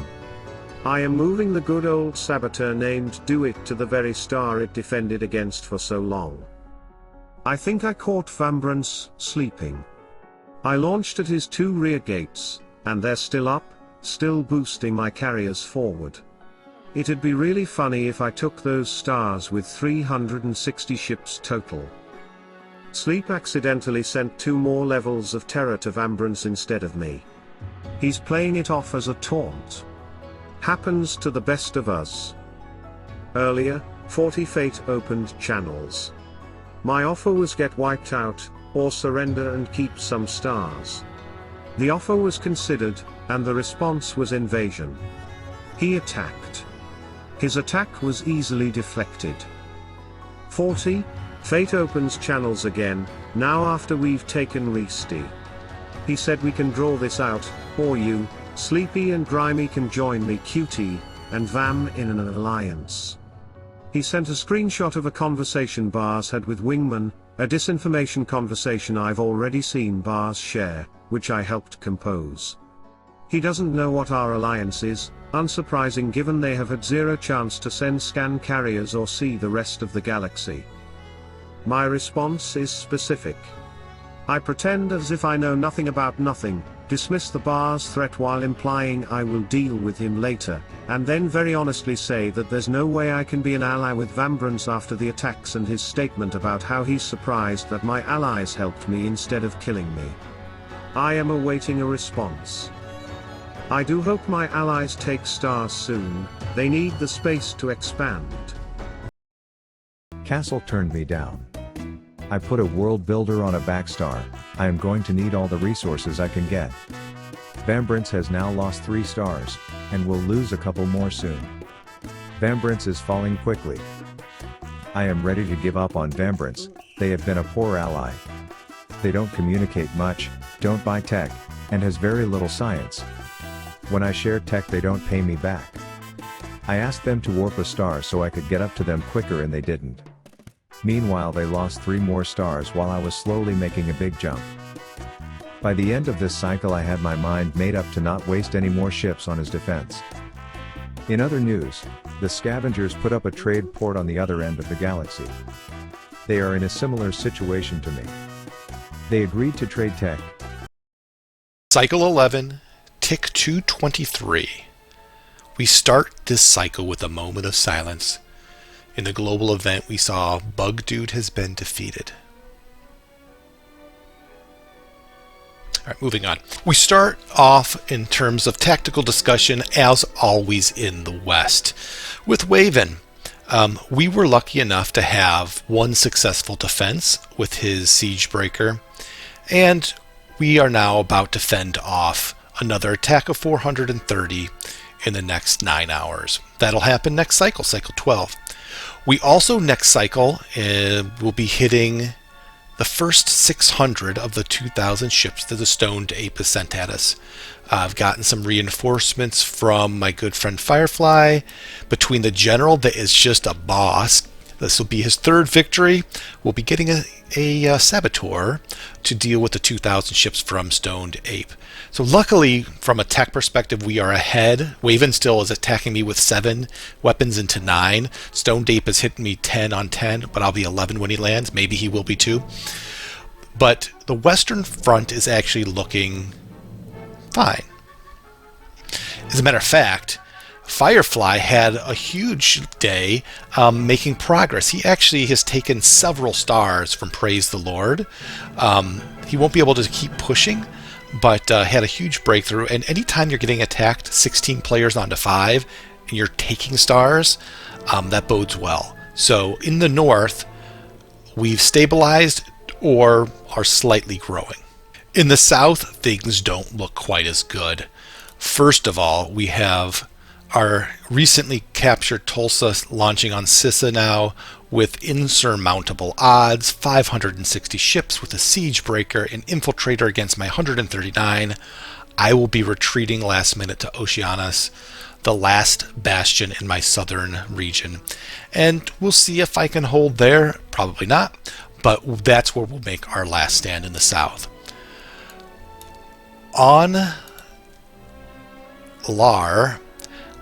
[SPEAKER 6] I am moving the good old saboteur named Do It to the very star it defended against for so long. I think I caught Vambrance sleeping. I launched at his 2 rear gates, and they're still up, still boosting my carriers forward. It'd be really funny if I took those stars with 360 ships total. Sleep accidentally sent 2 more levels of terror to Vambrance instead of me. He's playing it off as a taunt. Happens to the best of us. Earlier, 40 Fate opened channels. My offer was get wiped out, or surrender and keep some stars. The offer was considered, and the response was invasion. He attacked. His attack was easily deflected. 40, Fate opens channels again, now after we've taken Resty. He said we can draw this out, or you, Sleepy and Grimy can join me QT, and Vam in an alliance. He sent a screenshot of a conversation Bars had with Wingman, a disinformation conversation I've already seen Bars share, which I helped compose. He doesn't know what our alliance is, unsurprising given they have had 0 chance to send scan carriers or see the rest of the galaxy. My response is specific. I pretend as if I know nothing about nothing, dismiss the Bar's threat while implying I will deal with him later, and then very honestly say that there's no way I can be an ally with Vambrance after the attacks and his statement about how he's surprised that my allies helped me instead of killing me. I am awaiting a response. I do hope my allies take stars soon, they need the space to expand.
[SPEAKER 7] Castle turned me down. I put a world builder on a backstar, I am going to need all the resources I can get. Vambrance has now lost 3 stars, and will lose a couple more soon. Vambrance is falling quickly. I am ready to give up on Vambrance, they have been a poor ally. They don't communicate much, don't buy tech, and has very little science. When I share tech they don't pay me back. I asked them to warp a star so I could get up to them quicker and they didn't. Meanwhile they lost 3 more stars while I was slowly making a big jump. By the end of this cycle I had my mind made up to not waste any more ships on his defense. In other news, the Scavengers put up a trade port on the other end of the galaxy. They are in a similar situation to me. They agreed to trade tech.
[SPEAKER 2] Cycle 11, Tick 223. We start this cycle with a moment of silence. In the global event we saw Bug Dude has been defeated. Alright, moving on. We start off in terms of tactical discussion as always in the West. With Waven, we were lucky enough to have 1 successful defense with his Siegebreaker, and we are now about to fend off another attack of 430 in the next 9 hours. That'll happen next cycle, cycle 12. We also next cycle will be hitting the first 600 of the 2,000 ships that the Stoned Ape has sent at us. I've gotten some reinforcements from my good friend Firefly. Between the general that is just a boss, this will be his 3rd victory. We'll be getting a saboteur to deal with the 2,000 ships from Stoned Ape. So luckily, from a tech perspective, we are ahead. Waven still is attacking me with 7 weapons into 9. Stoned Ape is hitting me 10 on 10, but I'll be 11 when he lands. Maybe he will be too. But the Western Front is actually looking fine. As a matter of fact, Firefly had a huge day making progress. He actually has taken several stars from Praise the Lord. He won't be able to keep pushing, but had a huge breakthrough. And anytime you're getting attacked 16 players onto 5 and you're taking stars, that bodes well. So in the north, we've stabilized or are slightly growing. In the south, things don't look quite as good. First of all, we have our recently captured Tulsa launching on Sissa now with insurmountable odds, 560 ships with a Siegebreaker, an Infiltrator against my 139. I will be retreating last minute to Oceanus, the last bastion in my southern region. And we'll see if I can hold there. Probably not, but that's where we'll make our last stand in the south. on Lar,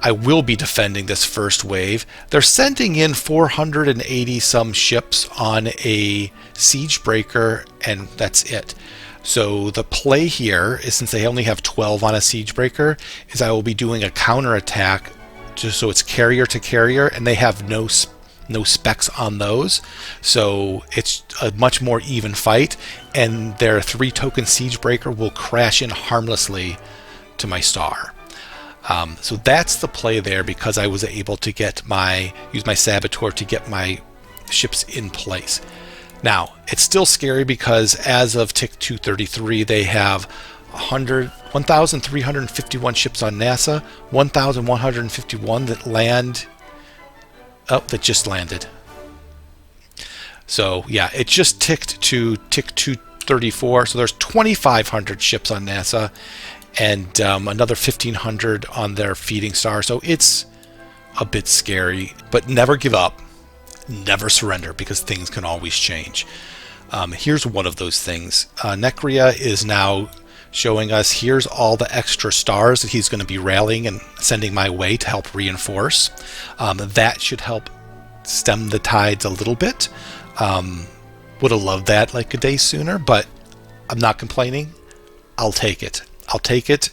[SPEAKER 2] I will be defending this first wave. They're sending in 480 some ships on a siege breaker, and that's it. So the play here is, since they only have 12 on a siege breaker, is I will be doing a counterattack just so it's carrier to carrier, and they have no specs on those, so it's a much more even fight, and their 3-token siege breaker will crash in harmlessly to my star. So that's the play there, because I was able to use my saboteur to get my ships in place. Now, it's still scary because as of tick 233, they have 1,351 ships on NASA, 1,151 that just landed. So yeah, it just ticked to tick 234, so there's 2,500 ships on NASA, and another 1,500 on their feeding star, so it's a bit scary, but never give up. Never surrender, because things can always change. Here's one of those things. Necria is now showing us, here's all the extra stars that he's going to be rallying and sending my way to help reinforce. That should help stem the tides a little bit. Would have loved that like a day sooner, but I'm not complaining. I'll take it. I'll take it,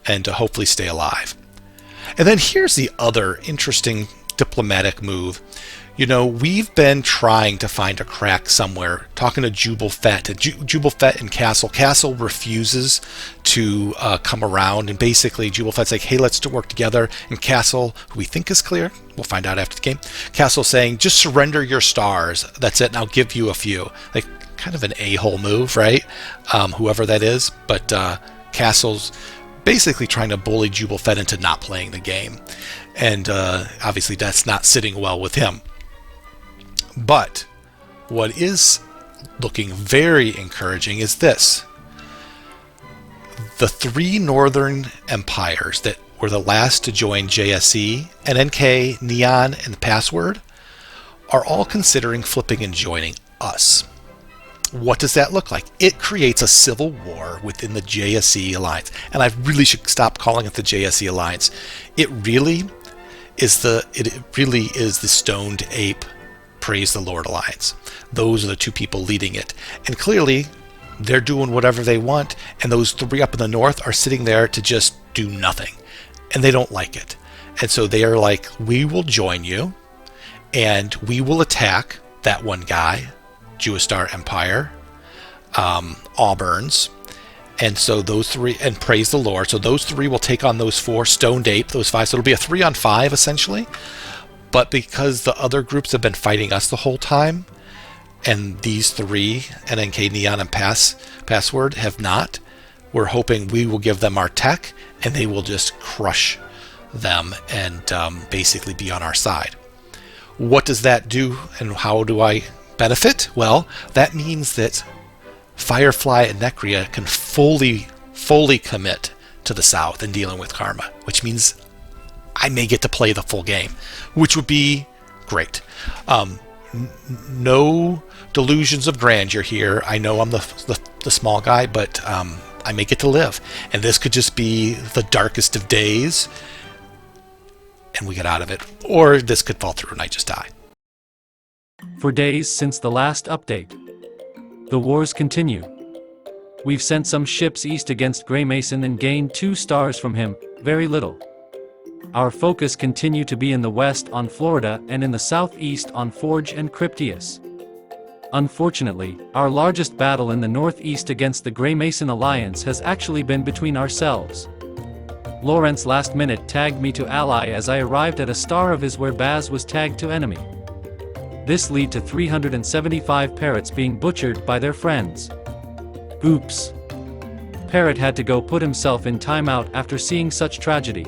[SPEAKER 2] and to hopefully stay alive. And then here's the other interesting diplomatic move. You know, we've been trying to find a crack somewhere, talking to Jubblefet. Jubblefet and Castle. Castle refuses to come around, and basically Jubblefet's like, hey, let's work together. And Castle, who we think is clear, we'll find out after the game, Castle saying, just surrender your stars. That's it, and I'll give you a few. Like, kind of an a-hole move, right? Whoever that is. But Castle's basically trying to bully Jubblefet into not playing the game. And obviously that's not sitting well with him. But what is looking very encouraging is this. The 3 northern empires that were the last to join JSE, NNK, Neon, and Password are all considering flipping and joining us. What does that look like? It creates a civil war within the JSE Alliance. And I really should stop calling it the JSE Alliance. It really is the Stoned Ape Praise the Lord Alliance. Those are the 2 people leading it. And clearly, they're doing whatever they want, and those 3 up in the north are sitting there to just do nothing. And they don't like it. And so they are like, we will join you, and we will attack that one guy, Jewistar Empire, Auburns, and so those 3, and Praise the Lord. So those 3 will take on those 4, Stoned Ape, those 5. So it'll be a 3-on-5 essentially. But because the other groups have been fighting us the whole time, and these 3, NNK, Neon, and Password, have not, we're hoping we will give them our tech, and they will just crush them and basically be on our side. What does that do, and how do I benefit? Well, that means that Firefly and Necria can fully commit to the south and dealing with Karma, which means I may get to play the full game, which would be great. No delusions of grandeur here. I know I'm the small guy, but I may get to live. And this could just be the darkest of days, and we get out of it. Or this could fall through and I just die.
[SPEAKER 8] For days since the last update, the wars continue. We've sent some ships east against Grey Mason and gained 2 stars from him, very little. Our focus continue to be in the west on Florida and in the southeast on Forge and Cryptius. Unfortunately, our largest battle in the northeast against the Grey Mason Alliance has actually been between ourselves. Lawrence last minute tagged me to ally as I arrived at a star of his where Baz was tagged to enemy. This led to 375 parrots being butchered by their friends. Oops. Parrot had to go put himself in timeout after seeing such tragedy.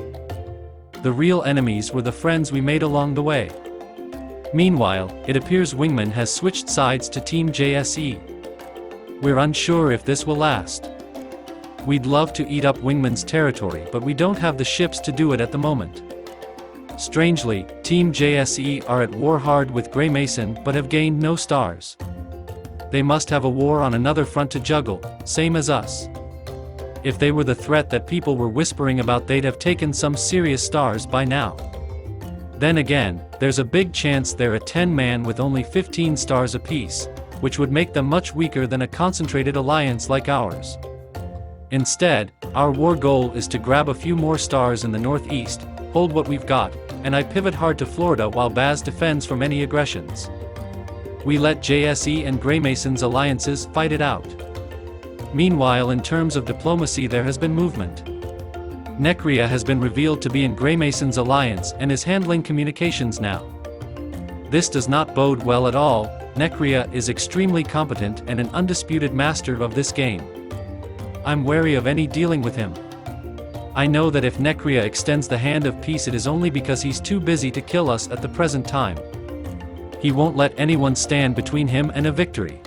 [SPEAKER 8] The real enemies were the friends we made along the way. Meanwhile, it appears Wingman has switched sides to Team JSE. We're unsure if this will last. We'd love to eat up Wingman's territory, but we don't have the ships to do it at the moment. Strangely, Team JSE are at war hard with Grey Mason but have gained no stars. They must have a war on another front to juggle, same as us. If they were the threat that people were whispering about, they'd have taken some serious stars by now. Then again, there's a big chance they're a 10-man with only 15 stars apiece, which would make them much weaker than a concentrated alliance like ours. Instead, our war goal is to grab a few more stars in the northeast, hold what we've got, and I pivot hard to Florida while Baz defends from any aggressions. We let JSE and Greymason's alliances fight it out. Meanwhile, in terms of diplomacy, there has been movement. Necria has been revealed to be in Greymason's alliance and is handling communications now. This does not bode well at all. Necria is extremely competent and an undisputed master of this game. I'm wary of any dealing with him. I know that if Necria extends the hand of peace, it is only because he's too busy to kill us at the present time. He won't let anyone stand between him and a victory.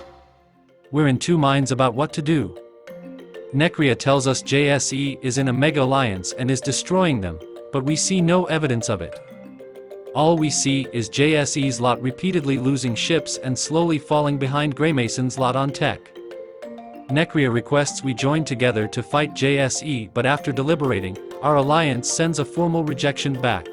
[SPEAKER 8] We're in two minds about what to do. Necria tells us JSE is in a mega alliance and is destroying them, but we see no evidence of it. All we see is JSE's lot repeatedly losing ships and slowly falling behind Greymason's lot on tech. Necria requests we join together to fight JSE, but after deliberating, our alliance sends a formal rejection back.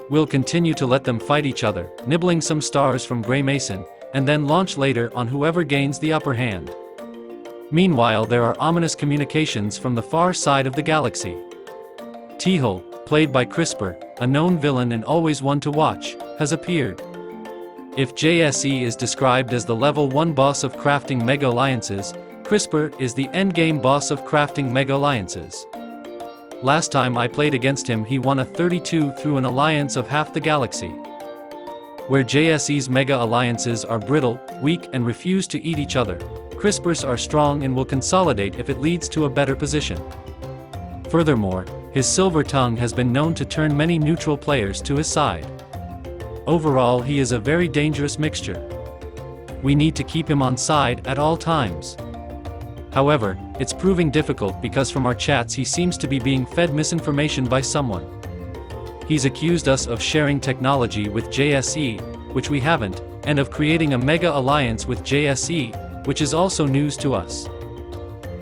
[SPEAKER 8] We'll continue to let them fight each other, nibbling some stars from Greymason, and then launch later on whoever gains the upper hand. Meanwhile, there are ominous communications from the far side of the galaxy. Tehol, played by CRISPR, a known villain and always one to watch, has appeared. If JSE is described as the level 1 boss of crafting mega alliances, CRISPR is the endgame boss of crafting mega alliances. Last time I played against him, he won a 32 through an alliance of half the galaxy. Where JSE's mega alliances are brittle, weak, and refuse to eat each other, CRISPR's are strong and will consolidate if it leads to a better position. Furthermore, his silver tongue has been known to turn many neutral players to his side. Overall, he is a very dangerous mixture. We need to keep him on side at all times. However, it's proving difficult because from our chats he seems to be being fed misinformation by someone. He's accused us of sharing technology with JSE, which we haven't, and of creating a mega alliance with JSE, which is also news to us.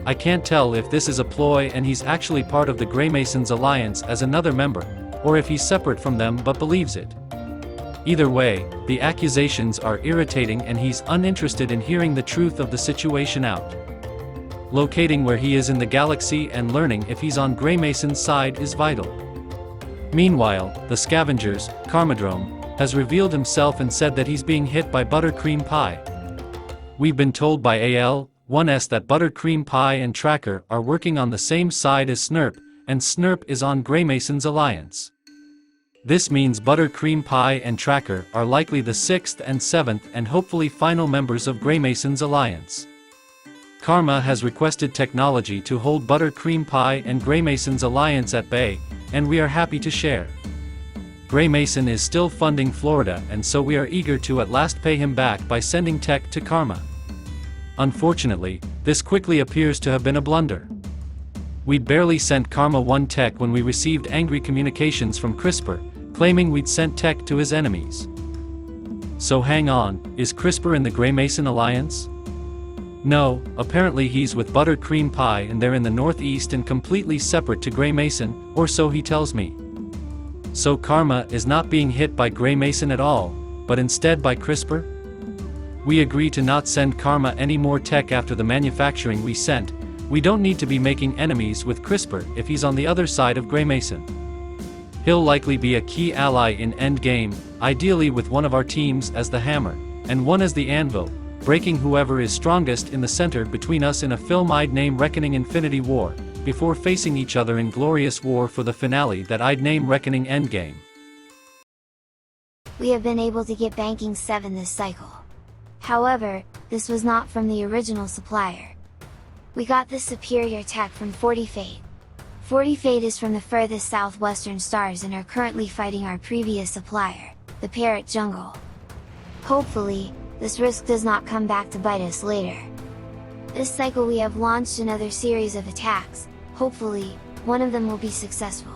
[SPEAKER 8] I can't tell if this is a ploy and he's actually part of the Greymasons alliance as another member, or if he's separate from them but believes it. Either way, the accusations are irritating and he's uninterested in hearing the truth of the situation out. Locating where he is in the galaxy and learning if he's on Greymason's side is vital. Meanwhile, the Scavengers, Karmadrome, has revealed himself and said that he's being hit by Buttercream Pie. We've been told by AL-1S that Buttercream Pie and Tracker are working on the same side as Snurp, and Snurp is on Greymason's alliance. This means Buttercream Pie and Tracker are likely the 6th and 7th and hopefully final members of Greymason's alliance. Karma has requested technology to hold Buttercream Pie and Greymason's alliance at bay, and we are happy to share. Greymason is still funding Florida, and so we are eager to at last pay him back by sending tech to Karma. Unfortunately, this quickly appears to have been a blunder. We barely sent Karma 1 tech when we received angry communications from CRISPR, claiming we'd sent tech to his enemies. So hang on, is CRISPR in the Greymason alliance? No, apparently he's with Buttercream Pie and they're in the northeast and completely separate to Greymason, or so he tells me. So Karma is not being hit by Greymason at all, but instead by CRISPR? We agree to not send Karma any more tech after the manufacturing we sent. We don't need to be making enemies with CRISPR if he's on the other side of Greymason. He'll likely be a key ally in endgame, ideally with one of our teams as the hammer, and one as the anvil, breaking whoever is strongest in the center between us in a film I'd name Reckoning Infinity War, before facing each other in glorious war for the finale that I'd name Reckoning Endgame.
[SPEAKER 4] We have been able to get Banking 7 this cycle. However, this was not from the original supplier. We got this superior tech from 40 Fate. 40 Fate is from the furthest southwestern stars and are currently fighting our previous supplier, the Parrot Jungle. Hopefully, this risk does not come back to bite us later. This cycle we have launched another series of attacks, hopefully, one of them will be successful.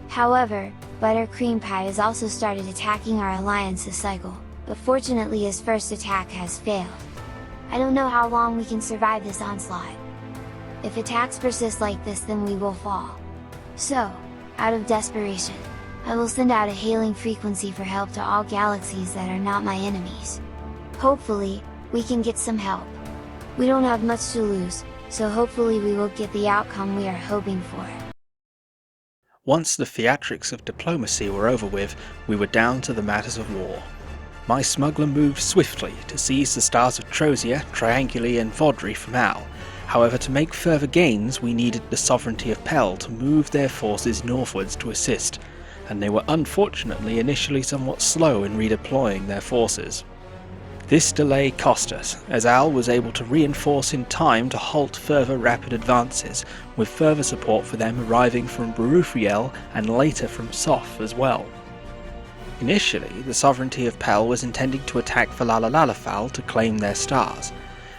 [SPEAKER 4] However, Buttercream Pie has also started attacking our alliance this cycle, but fortunately his first attack has failed. I don't know how long we can survive this onslaught. If attacks persist like this, then we will fall. So, out of desperation, I will send out a hailing frequency for help to all galaxies that are not my enemies. Hopefully, we can get some help. We don't have much to lose, so hopefully we will get the outcome we are hoping for.
[SPEAKER 5] Once the theatrics of diplomacy were over with, we were down to the matters of war. My smuggler moved swiftly to seize the stars of Trosia, Trianguli and Vodri from Al. However, to make further gains, we needed the sovereignty of Pell to move their forces northwards to assist, and they were unfortunately initially somewhat slow in redeploying their forces. This delay cost us, as Al was able to reinforce in time to halt further rapid advances, with further support for them arriving from Barufriel and later from Soth as well. Initially, the sovereignty of Pell was intending to attack Falalalafal to claim their stars,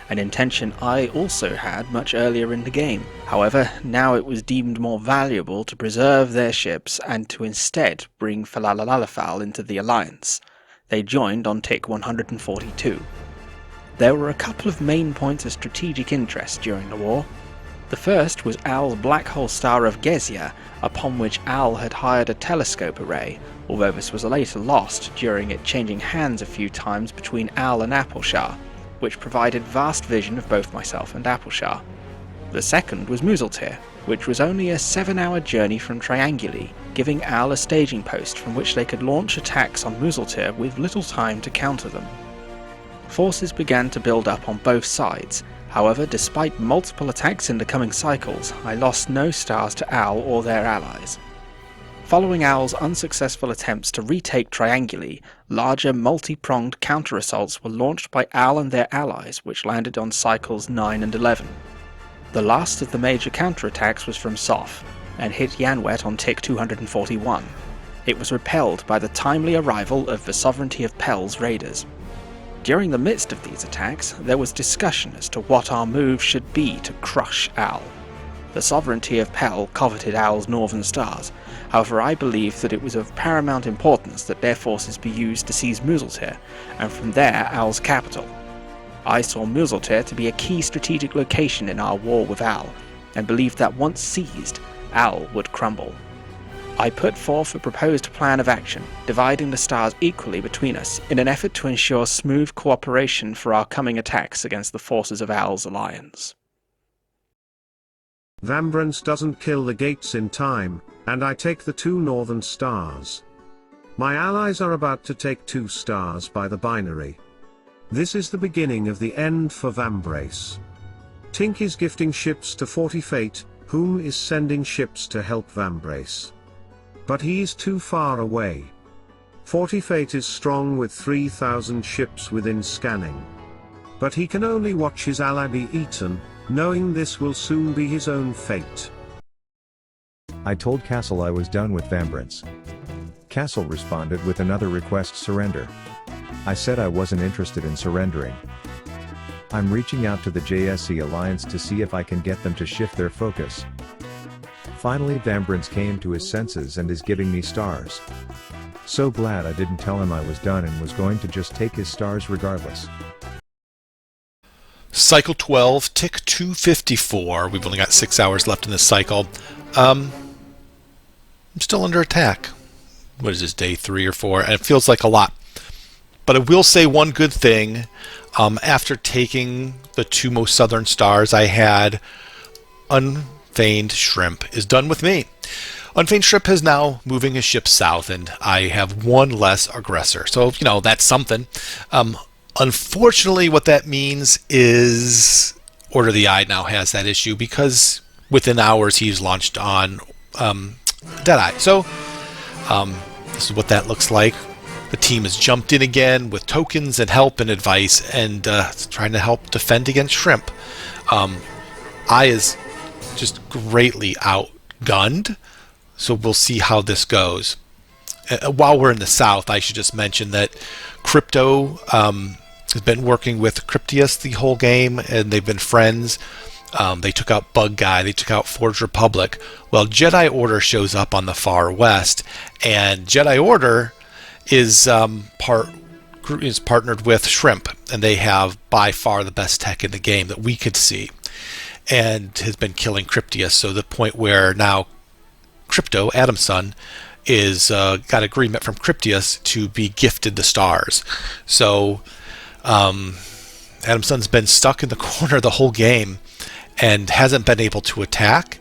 [SPEAKER 5] an intention I also had much earlier in the game. However, now it was deemed more valuable to preserve their ships and to instead bring Falalalafal into the alliance. They joined on tick 142. There were a couple of main points of strategic interest during the war. The first was Al's black hole star of Gezia, upon which Al had hired a telescope array, although this was later lost during it changing hands a few times between Al and Appleshah, which provided vast vision of both myself and Appleshah. The second was Muzeltir, which was only a 7-hour journey from Trianguli, giving Al a staging post from which they could launch attacks on Muzeltir with little time to counter them. Forces began to build up on both sides. However, despite multiple attacks in the coming cycles, I lost no stars to Al or their allies. Following Al's unsuccessful attempts to retake Trianguli, larger multi-pronged counter-assaults were launched by Al and their allies, which landed on cycles 9 and 11. The last of the major counterattacks was from Soth, and hit Yanwet on tick 241. It was repelled by the timely arrival of the Sovereignty of Pell's raiders. During the midst of these attacks, there was discussion as to what our move should be to crush Al. The Sovereignty of Pell coveted Al's northern stars. However, I believed that it was of paramount importance that their forces be used to seize Muzeltir, and from there Al's capital. I saw Muzeltir to be a key strategic location in our war with Al, and believed that once seized, Al would crumble. I put forth a proposed plan of action, dividing the stars equally between us, in an effort to ensure smooth cooperation for our coming attacks against the forces of Al's alliance.
[SPEAKER 6] Vambrance doesn't kill the gates in time, and I take the 2 northern stars. My allies are about to take 2 stars by the binary. This is the beginning of the end for Vambrace. Tink is gifting ships to Fortifate, whom is sending ships to help Vambrace. But he is too far away. Fortifate is strong with 3,000 ships within scanning. But he can only watch his ally be eaten, knowing this will soon be his own fate.
[SPEAKER 7] I told Castle I was done with Vambrance. Castle responded with another request: surrender. I said I wasn't interested in surrendering. I'm reaching out to the JSC Alliance to see if I can get them to shift their focus. Finally Vambrance came to his senses and is giving me stars. So glad I didn't tell him I was done and was going to just take his stars regardless.
[SPEAKER 2] Cycle 12, tick 254. We've only got 6 hours left in this cycle. I'm still under attack. What is this, day 3 or 4? And it feels like a lot. But I will say one good thing. After taking the 2 most southern stars I had, Unfeigned Shrimp is done with me. Unfeigned Shrimp is now moving his ship south, and I have 1 less aggressor. So, that's something. Unfortunately, what that means is Order of the Eye now has that issue, because within hours he's launched on Deadeye. So this is what that looks like. The team has jumped in again with tokens and help and advice, and trying to help defend against Shrimp. Eye is just greatly outgunned, so we'll see how this goes. While we're in the south, I should just mention that Crypto has been working with Cryptius the whole game, and they've been friends. They took out Bug Guy, they took out Forge Republic. Well, Jedi Order shows up on the far west, and Jedi Order is partnered with Shrimp, and they have by far the best tech in the game that we could see. and has been killing Cryptius, so the point where now Crypto, Adam's son, is got agreement from Cryptius to be gifted the stars. So Adam's son's been stuck in the corner the whole game and hasn't been able to attack,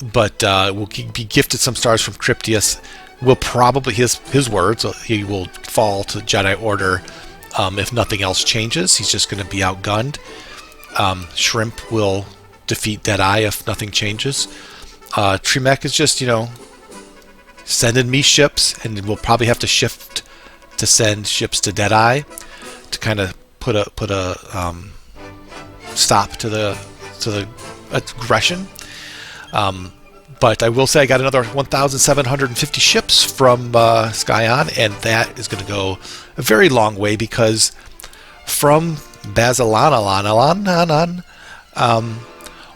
[SPEAKER 2] but will be gifted some stars from Cryptius. Will probably, his words, he will fall to Jedi Order if nothing else changes. He's just going to be outgunned. Shrimp will defeat Deadeye if nothing changes. Tremek is just, sending me ships, and we'll probably have to shift to send ships to Deadeye to kind of put a stop to the aggression. But I will say I got another 1,750 ships from Skyon, and that is going to go a very long way, because from Bazilanalan,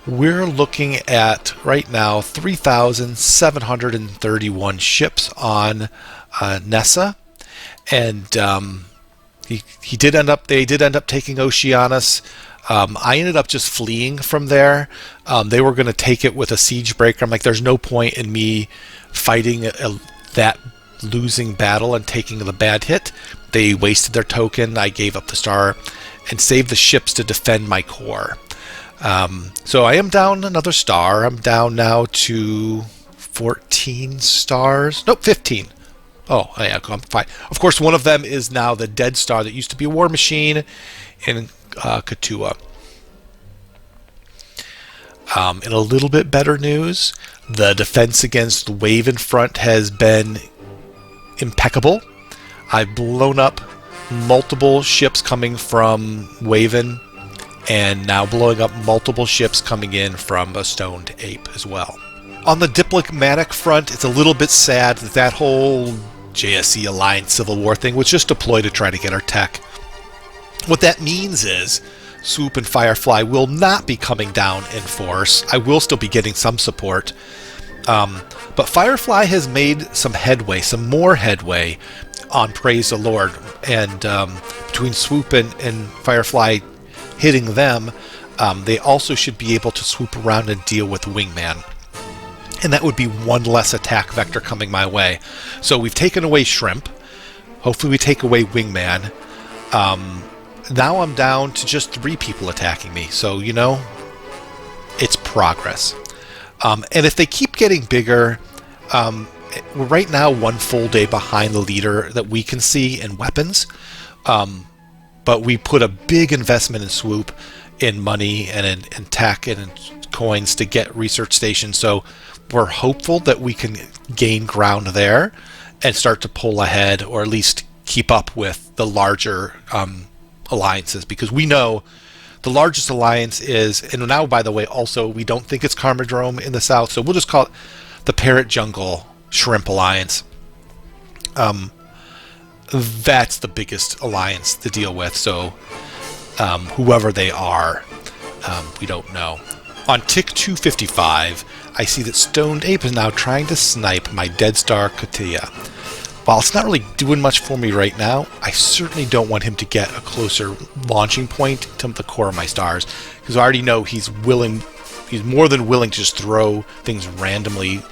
[SPEAKER 2] we're looking at right now 3,731 ships on Nessa, and they did end up taking Oceanus. I ended up just fleeing from there. They were going to take it with a siege breaker. I'm like, there's no point in me fighting that losing battle and taking the bad hit. They wasted their token. I gave up the star and saved the ships to defend my core. So I am down another star. I'm down now to 14 stars. Nope, 15. Oh, yeah, I'm fine. Of course, one of them is now the dead star that used to be a war machine in Katua. In a little bit better news, the defense against the Waven front has been impeccable. I've blown up multiple ships coming from Waven, and now blowing up multiple ships coming in from a stoned ape as well. On the diplomatic front, it's a little bit sad that that whole JSC Alliance Civil War thing was just deployed to try to get our tech. What that means is Swoop and Firefly will not be coming down in force. I will still be getting some support. But Firefly has made some more headway on Praise the Lord. And between Swoop and Firefly hitting them, they also should be able to swoop around and deal with Wingman. And that would be one less attack vector coming my way. So we've taken away Shrimp. Hopefully we take away Wingman. Now I'm down to just 3 people attacking me. So, it's progress. And if they keep getting bigger, we're right now 1 full day behind the leader that we can see in weapons. But we put a big investment in Swoop, in money, and in tech, and in coins to get research stations. So we're hopeful that we can gain ground there and start to pull ahead, or at least keep up with the larger alliances, because we know the largest alliance is, and now, by the way, also, we don't think it's Carmadrome in the south, so we'll just call it the Parrot Jungle Shrimp Alliance. That's the biggest alliance to deal with, so whoever they are, we don't know. On tick 255, I see that Stoned Ape is now trying to snipe my Dead Star Katia. While it's not really doing much for me right now, I certainly don't want him to get a closer launching point to the core of my stars, because I already know he's more than willing to just throw things randomly,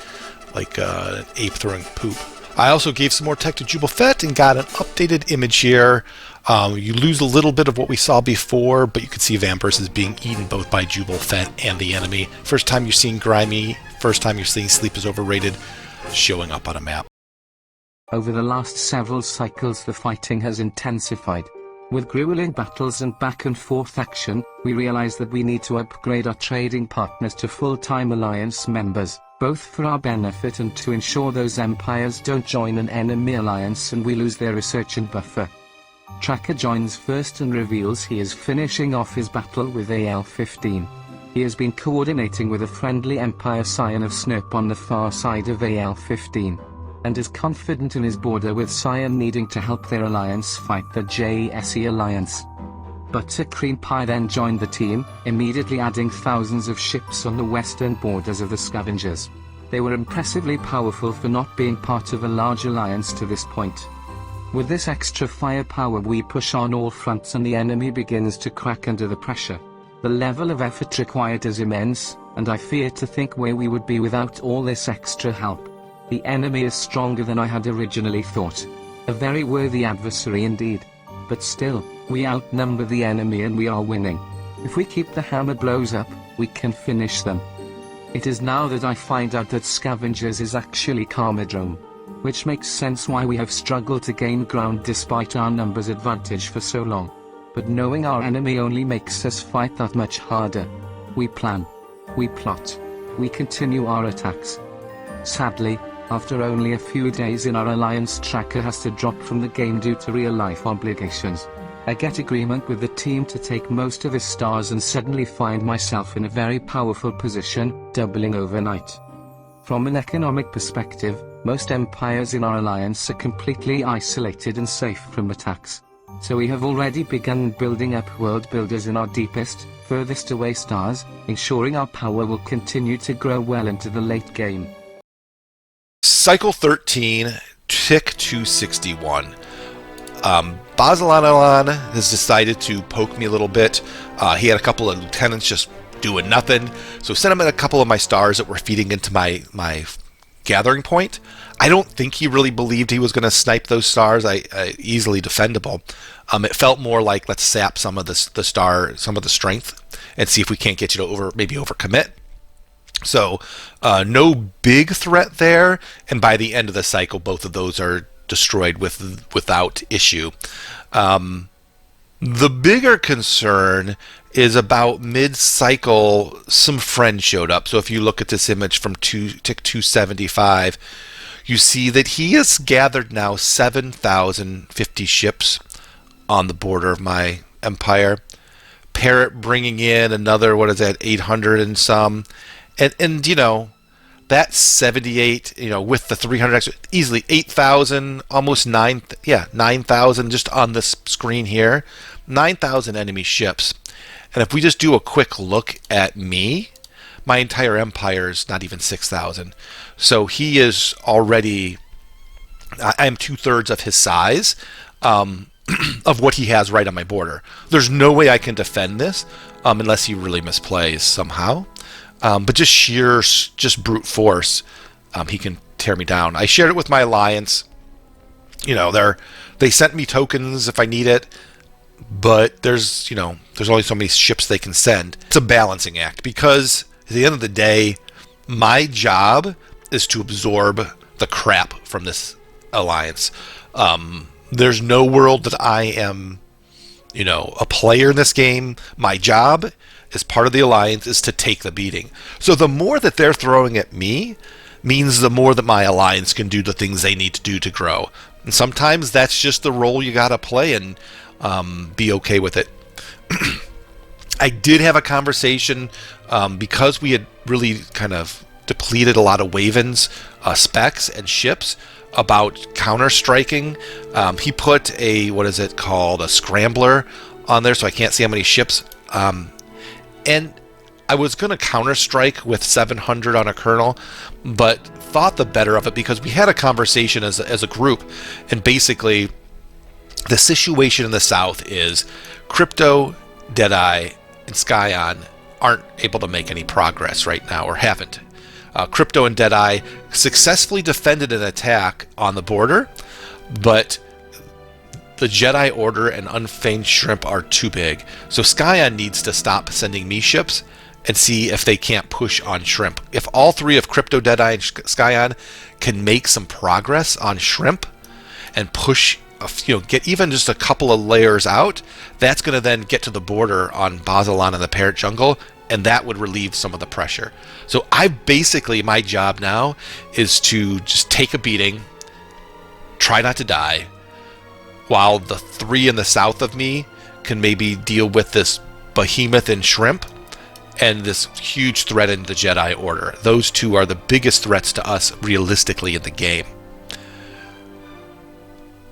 [SPEAKER 2] like an ape throwing poop. I also gave some more tech to Jubblefet and got an updated image here. You lose a little bit of what we saw before, but you can see Vampers is being eaten both by Jubblefet and the enemy. First time you're seeing Grimy, first time you're seeing Sleep is Overrated showing up on a map.
[SPEAKER 9] Over the last several cycles, the fighting has intensified. With grueling battles and back and forth action, we realize that we need to upgrade our trading partners to full-time alliance members, both for our benefit and to ensure those empires don't join an enemy alliance and we lose their research and buffer. Tracker joins first and reveals he is finishing off his battle with AL-15. He has been coordinating with a friendly Empire Scion of Snurp on the far side of AL-15, and is confident in his border, with Scion needing to help their alliance fight the JSE Alliance. Buttercream Pie then joined the team, immediately adding thousands of ships on the western borders of the Scavengers. They were impressively powerful for not being part of a large alliance to this point. With this extra firepower we push on all fronts and the enemy begins to crack under the pressure. The level of effort required is immense, and I fear to think where we would be without all this extra help. The enemy is stronger than I had originally thought. A very worthy adversary indeed. But still, we outnumber the enemy and we are winning. If we keep the hammer blows up, we can finish them. It is now that I find out that Scavengers is actually Carmadrome. Which makes sense why we have struggled to gain ground despite our numbers advantage for so long. But knowing our enemy only makes us fight that much harder. We plan. We plot. We continue our attacks. Sadly, after only a few days in, our alliance tracker has to drop from the game due to real-life obligations. I get agreement with the team to take most of his stars and suddenly find myself in a very powerful position, doubling overnight. From an economic perspective, most empires in our alliance are completely isolated and safe from attacks. So we have already begun building up world builders in our deepest, furthest away stars, ensuring our power will continue to grow well into the late game.
[SPEAKER 2] Cycle 13, tick 261. Basilanalan has decided to poke me a little bit. He had a couple of lieutenants just doing nothing, so sent him in a couple of my stars that were feeding into my gathering point. I don't think he really believed he was going to snipe those stars. Easily defendable. It felt more like, let's sap some of the strength and see if we can't get you to maybe overcommit. So no big threat there, and by the end of the cycle, both of those are destroyed without issue. The bigger concern is about mid-cycle, some friends showed up. So if you look at this image from tick 275, you see that he has gathered now 7,050 ships on the border of my empire. Parrot bringing in another, 800 and some. And you know, that's 78, with the 300 extra, easily 8,000, almost 9,000 just on this screen here. 9,000 enemy ships. And if we just do a quick look at me, my entire empire is not even 6,000. So he is already, I'm 2/3 of his size of what he has right on my border. There's no way I can defend this unless he really misplays somehow. But just brute force, he can tear me down. I shared it with my alliance. They sent me tokens if I need it, but there's only so many ships they can send. It's a balancing act because at the end of the day, my job is to absorb the crap from this alliance. There's no world that I am, a player in this game. My job as part of the alliance is to take the beating. So the more that they're throwing at me means the more that my alliance can do the things they need to do to grow. And sometimes that's just the role you gotta play and be okay with it. I did have a conversation because we had really kind of depleted a lot of Wavens, specs, and ships about counter-striking. He put a scrambler on there, so I can't see how many ships. And I was going to counter-strike with 700 on a colonel, but thought the better of it because we had a conversation as a group, and basically the situation in the south is Crypto, Deadeye, and Skyon aren't able to make any progress right now, or haven't. Crypto and Deadeye successfully defended an attack on the border, but the Jedi Order and Unfeigned Shrimp are too big. So Skyon needs to stop sending me ships and see if they can't push on Shrimp. If all three of Crypto, Deadeye, and Skyon can make some progress on Shrimp and push, get even just a couple of layers out, that's going to then get to the border on Bazilan and the Parrot Jungle, and that would relieve some of the pressure. So my job now is to just take a beating, try not to die, while the three in the south of me can maybe deal with this behemoth and Shrimp and this huge threat in the Jedi Order. Those two are the biggest threats to us realistically in the game.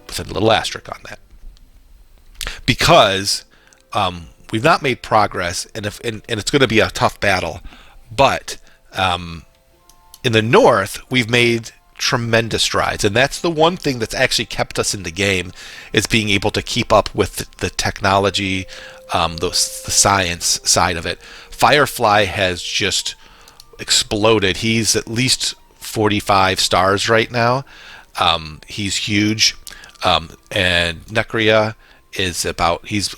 [SPEAKER 2] With a little asterisk on that. Because we've not made progress, and it's going to be a tough battle, but in the north, we've made tremendous strides, and that's the one thing that's actually kept us in the game, is being able to keep up with the technology, the science side of it. Firefly has just exploded. He's at least 45 stars right now. He's huge, and Necria is he's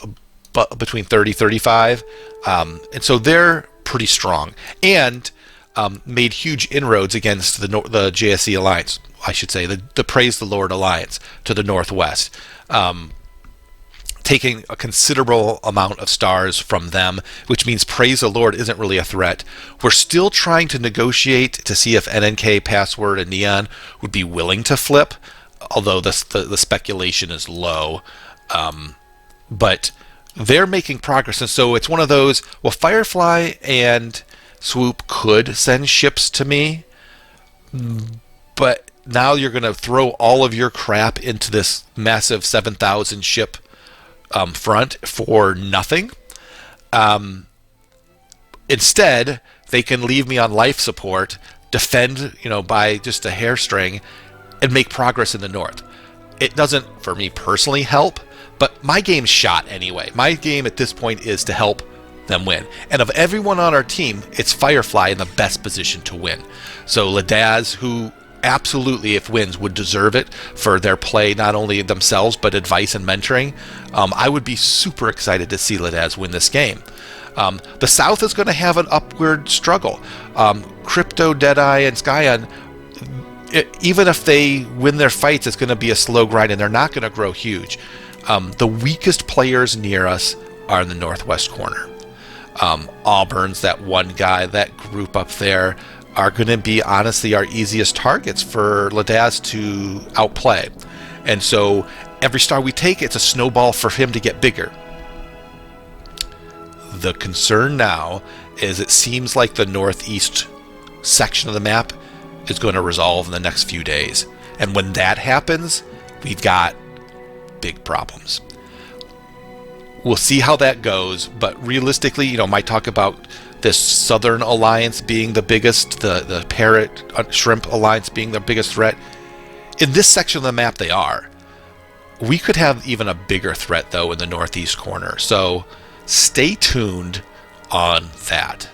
[SPEAKER 2] between 30-35, and so they're pretty strong, and made huge inroads against the JSE Alliance, I should say, the Praise the Lord Alliance to the northwest, taking a considerable amount of stars from them, which means Praise the Lord isn't really a threat. We're still trying to negotiate to see if NNK, Password, and Neon would be willing to flip, although the speculation is low. But they're making progress, and so it's one of those, well, Firefly and Swoop could send ships to me, but now you're going to throw all of your crap into this massive 7,000 ship front for nothing. Instead, they can leave me on life support, defend, by just a hairstring, and make progress in the north. It doesn't, for me personally, help, but my game's shot anyway. My game at this point is to help them win. And of everyone on our team, it's Firefly in the best position to win. So Ladaz, who absolutely, if wins, would deserve it for their play, not only themselves, but advice and mentoring. I would be super excited to see Ladaz win this game. The South is going to have an upward struggle. Crypto, Deadeye, and Skyon, even if they win their fights, it's going to be a slow grind, and they're not going to grow huge. The weakest players near us are in the northwest corner. Auburn's, that one guy, that group up there, are going to be honestly our easiest targets for Ladaz to outplay. And so every star we take, it's a snowball for him to get bigger. The concern now is it seems like the northeast section of the map is going to resolve in the next few days. And when that happens, we've got big problems. We'll see how that goes, but realistically, might talk about this Southern Alliance being the biggest, the Parrot Shrimp Alliance being the biggest threat. In this section of the map, they are. We could have even a bigger threat, though, in the northeast corner, so stay tuned on that.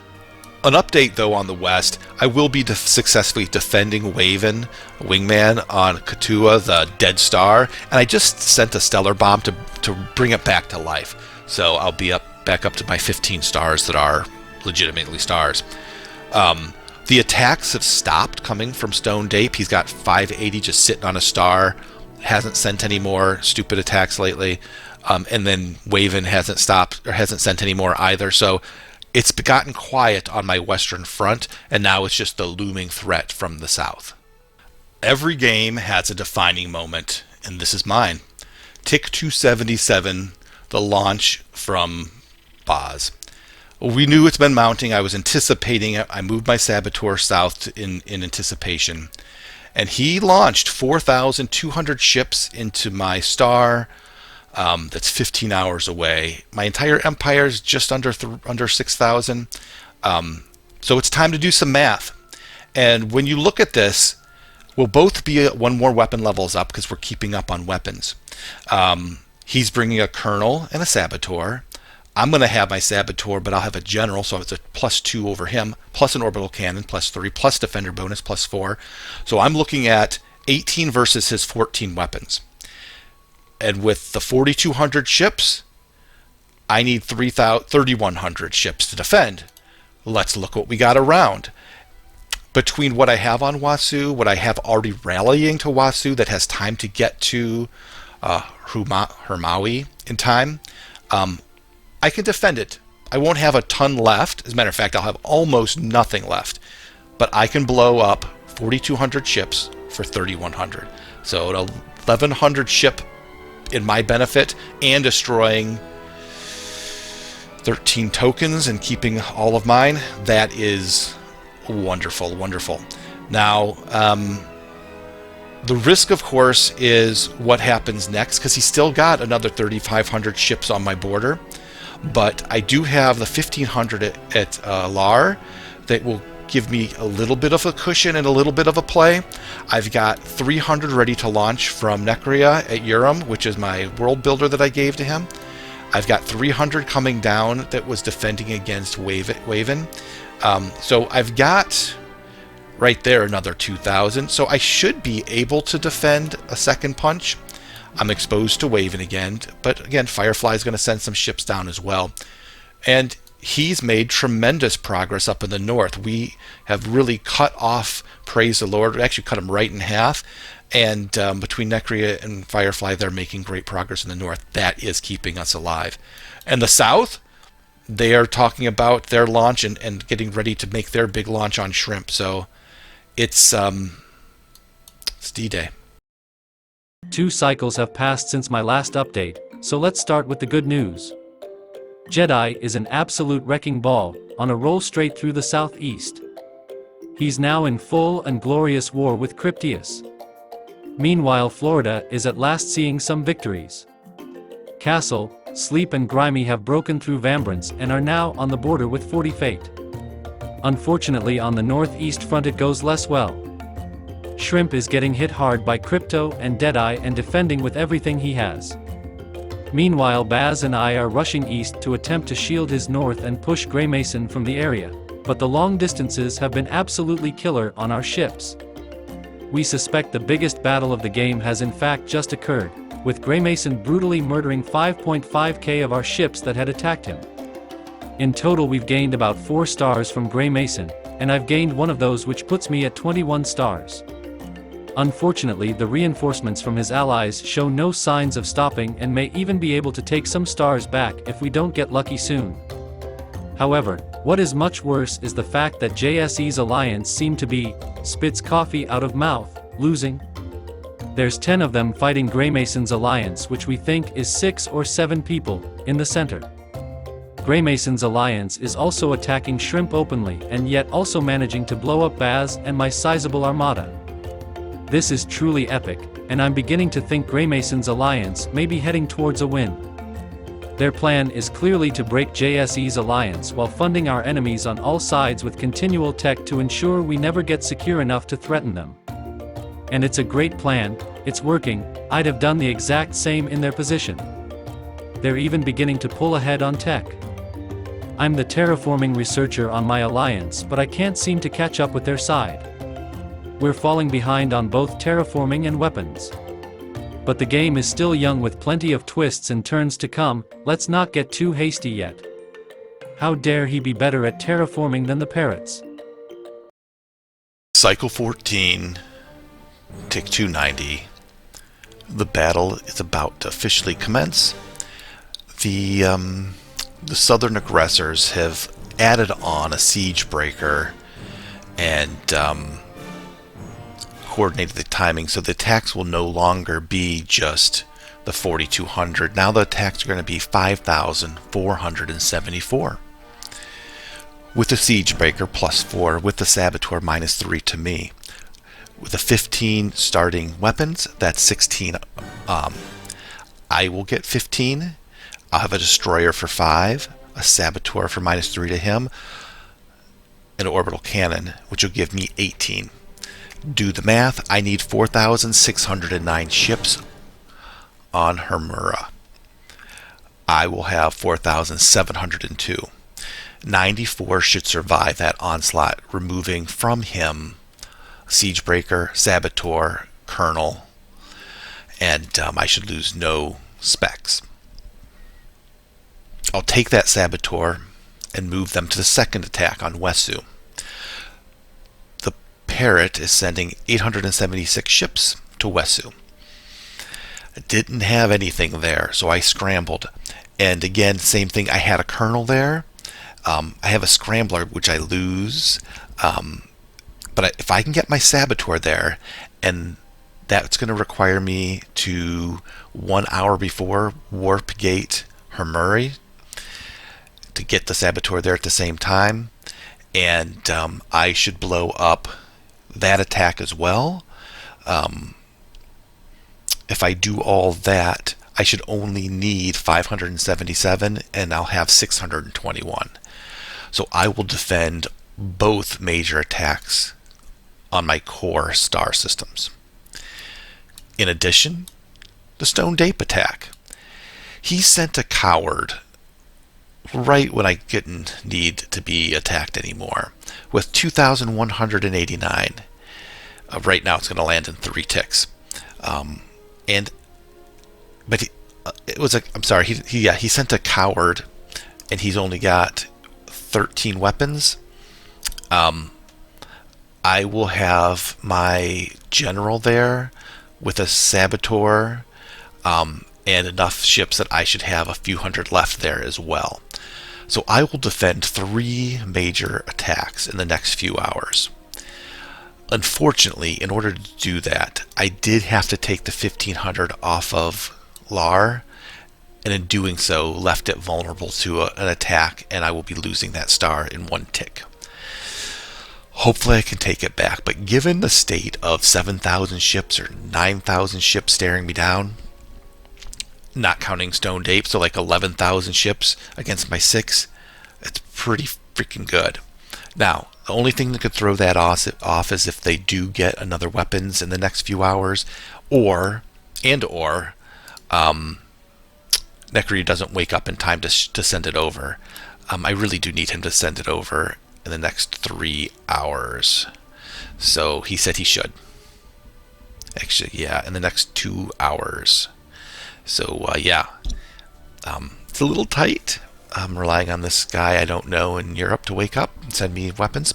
[SPEAKER 2] An update, though, on the west, I will be successfully defending Waven, Wingman, on Katua, the Dead Star, and I just sent a Stellar Bomb to bring it back to life. So I'll be back up to my 15 stars that are legitimately stars. The attacks have stopped coming from Stone Dape. He's got 580 just sitting on a star. Hasn't sent any more stupid attacks lately. And then Waven hasn't stopped or hasn't sent any more either. So it's gotten quiet on my western front, and now it's just the looming threat from the south. Every game has a defining moment, and this is mine. Tick 277, the launch from Boz. We knew it's been mounting. I was anticipating it. I moved my Saboteur south in anticipation. And he launched 4,200 ships into my star. That's 15 hours away. My entire empire is just under 6,000. So it's time to do some math. And when you look at this, we'll both be at one more weapon levels up because we're keeping up on weapons. He's bringing a Colonel and a Saboteur. I'm going to have my Saboteur, but I'll have a General, so it's a +2 over him, plus an Orbital Cannon, +3, plus Defender bonus, +4. So I'm looking at 18 versus his 14 weapons. And with the 4,200 ships, I need 3,100 ships to defend. Let's look what we got around. Between what I have on Wasu, what I have already rallying to Wasu that has time to get to Hermawi in time, I can defend it. I won't have a ton left. As a matter of fact, I'll have almost nothing left. But I can blow up 4,200 ships for 3,100. So an 1,100 ship in my benefit, and destroying 13 tokens and keeping all of mine. That is wonderful, wonderful. Now, the risk, of course, is what happens next, because he's still got another 3,500 ships on my border. But I do have the 1,500 at Lar that will give me a little bit of a cushion and a little bit of a play. I've got 300 ready to launch from Necria at Urim, which is my world builder that I gave to him. I've got 300 coming down that was defending against Waven. So I've got right there another 2,000. So I should be able to defend a second punch. I'm exposed to Waven again, but again, Firefly is going to send some ships down as well. And he's made tremendous progress up in the north. We have really cut off, praise the Lord, we actually cut him right in half. And between Necria and Firefly, they're making great progress in the north. That is keeping us alive. And the south, they are talking about their launch and getting ready to make their big launch on Shrimp. So it's D-Day.
[SPEAKER 8] 2 cycles have passed since my last update, so let's start with the good news. Jedi is an absolute wrecking ball, on a roll straight through the southeast. He's now in full and glorious war with Cryptius. Meanwhile, Florida is at last seeing some victories. Castle, Sleep and Grimy have broken through Vambrance and are now on the border with 40 Fate. Unfortunately, on the northeast front it goes less well. Shrimp is getting hit hard by Crypto and Deadeye and defending with everything he has. Meanwhile, Baz and I are rushing east to attempt to shield his north and push Grey Mason from the area, but the long distances have been absolutely killer on our ships. We suspect the biggest battle of the game has in fact just occurred, with Grey Mason brutally murdering 5.5k of our ships that had attacked him. In total we've gained about 4 stars from Grey Mason, and I've gained one of those, which puts me at 21 stars. Unfortunately, the reinforcements from his allies show no signs of stopping and may even be able to take some stars back if we don't get lucky soon. However, what is much worse is the fact that JSE's alliance seem to be, spits coffee out of mouth, losing. There's 10 of them fighting Grey Mason's alliance, which we think is 6 or 7 people, in the center. Grey Mason's alliance is also attacking Shrimp openly and yet also managing to blow up Baz and my sizable armada. This is truly epic, and I'm beginning to think Grey Mason's alliance may be heading towards a win. Their plan is clearly to break JSE's alliance while funding our enemies on all sides with continual tech to ensure we never get secure enough to threaten them. And it's a great plan, it's working. I'd have done the exact same in their position. They're even beginning to pull ahead on tech. I'm the terraforming researcher on my alliance, but I can't seem to catch up with their side. We're falling behind on both terraforming and weapons. But the game is still young with plenty of twists and turns to come. Let's not get too hasty yet. How dare he be better at terraforming than the parrots?
[SPEAKER 2] Cycle 14, tick 290. The battle is about to officially commence. The southern aggressors have added on a siege breaker and coordinated the timing, so the attacks will no longer be just the 4,200. Now the attacks are going to be 5,474. With the siege breaker +4, with the saboteur -3 to me. With the 15 starting weapons, that's 16. I will get 15. I'll have a destroyer for 5, a saboteur for -3 to him, an orbital cannon, which will give me 18. Do the math, I need 4,609 ships on Hermura. I will have 4,702. 94 should survive that onslaught, removing from him Siegebreaker, Saboteur, Colonel, and I should lose no specs. I'll take that Saboteur and move them to the second attack on Wesu. The Parrot is sending 876 ships to Wesu. I didn't have anything there, so I scrambled. And again, same thing, I had a Colonel there. I have a Scrambler, which I lose. But if I can get my Saboteur there, and that's going to require me to 1 hour before warp gate Hermuri to get the Saboteur there at the same time, and I should blow up that attack as well. If I do all that, I should only need 577, and I'll have 621. So I will defend both major attacks on my core star systems. In addition, the Stone Ape attack. He sent a coward right when I didn't need to be attacked anymore, with 2,189. Right now it's going to land in 3 ticks. He sent a coward, and he's only got 13 weapons. I will have my general there with a saboteur, and enough ships that I should have a few hundred left there as well. So I will defend 3 major attacks in the next few hours. Unfortunately, in order to do that, I did have to take the 1500 off of Lar, and in doing so left it vulnerable to an attack, and I will be losing that star in 1 tick. Hopefully I can take it back, but given the state of 7,000 ships or 9,000 ships staring me down, not counting Stone Ape, so like 11,000 ships against my 6, it's pretty freaking good. Now, the only thing that could throw that off is if they do get another weapons in the next few hours, or Necri doesn't wake up in time to send it over. I really do need him to send it over in the next 3 hours. So he said he should. Actually, yeah, in the next 2 hours. So, it's a little tight. I'm relying on this guy I don't know in Europe to wake up and send me weapons.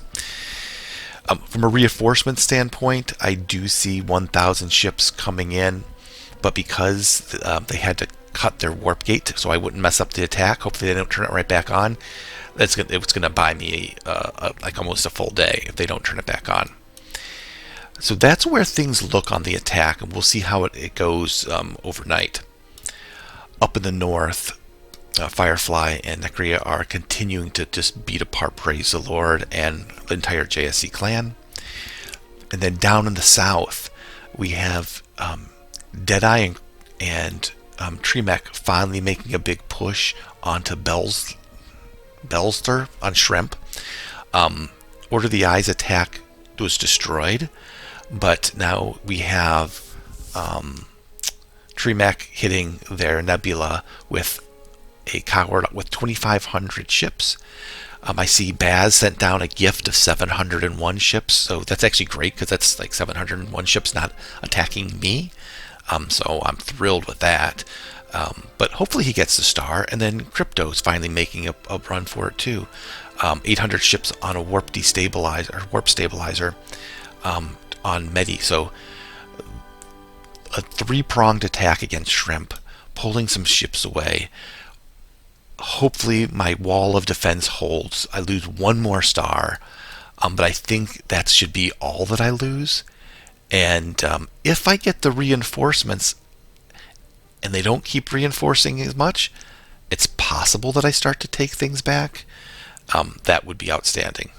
[SPEAKER 2] From a reinforcement standpoint, I do see 1,000 ships coming in, but because they had to cut their warp gate so I wouldn't mess up the attack, hopefully they don't turn it right back on, it's going to buy me like almost a full day if they don't turn it back on. So that's where things look on the attack, and we'll see how it goes overnight. Up in the north, Firefly and Necria are continuing to just beat apart Praise the Lord and the entire JSC clan. And then down in the south, we have Deadeye and Tremek finally making a big push onto Belster on Shrimp. Order the Eyes attack was destroyed, but now we have Tremek hitting their Nebula with a coward with 2,500 ships. I see Baz sent down a gift of 701 ships, so that's actually great because that's like 701 ships not attacking me. So I'm thrilled with that. But hopefully he gets the star, and then Crypto's finally making a run for it too. 800 ships on a warp stabilizer on Medi. So a 3-pronged attack against Shrimp, pulling some ships away. Hopefully my wall of defense holds. I lose 1 more star, but I think that should be all that I lose. And if I get the reinforcements and they don't keep reinforcing as much, it's possible that I start to take things back. That would be outstanding.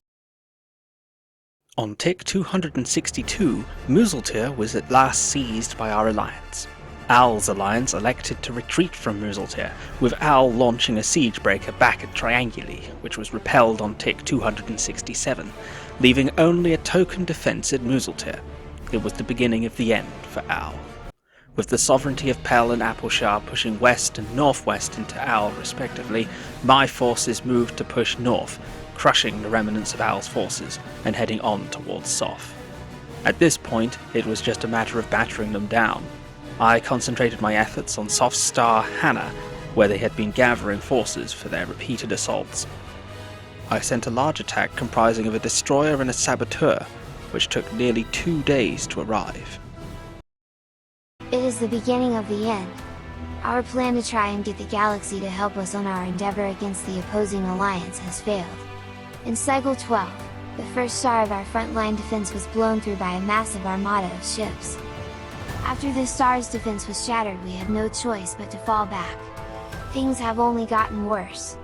[SPEAKER 5] On tick 262, Museltyr was at last seized by our alliance. Al's alliance elected to retreat from Museltyr, with Al launching a siege breaker back at Trianguli, which was repelled on tick 267, leaving only a token defense at Museltyr. It was the beginning of the end for Al. With the sovereignty of Pell and Appleshar pushing west and northwest into Al respectively, my forces moved to push north, crushing the remnants of Al's forces and heading on towards Soth. At this point, it was just a matter of battering them down. I concentrated my efforts on Soth's star Hannah, where they had been gathering forces for their repeated assaults. I sent a large attack comprising of a destroyer and a saboteur, which took nearly 2 days to arrive.
[SPEAKER 4] It is the beginning of the end. Our plan to try and get the galaxy to help us on our endeavor against the opposing alliance has failed. In Cycle 12, the first star of our frontline defense was blown through by a massive armada of ships. After this star's defense was shattered, we had no choice but to fall back. Things have only gotten worse.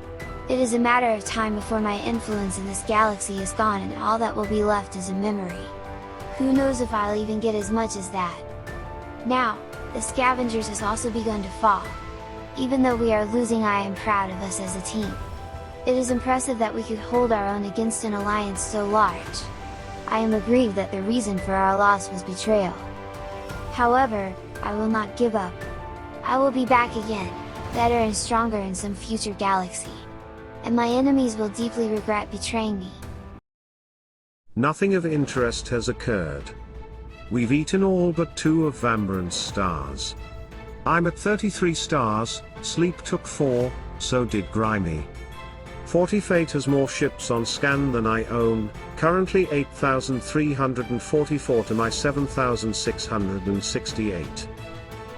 [SPEAKER 4] It is a matter of time before my influence in this galaxy is gone and all that will be left is a memory. Who knows if I'll even get as much as that. Now, the Scavengers has also begun to fall. Even though we are losing, I am proud of us as a team. It is impressive that we could hold our own against an alliance so large. I am aggrieved that the reason for our loss was betrayal. However, I will not give up. I will be back again, better and stronger in some future galaxy. And my enemies will deeply regret betraying me.
[SPEAKER 6] Nothing of interest has occurred. We've eaten all but 2 of Vambrand's stars. I'm at 33 stars, Sleep took 4, so did Grimy. 40 Fate has more ships on scan than I own, currently 8,344 to my 7,668.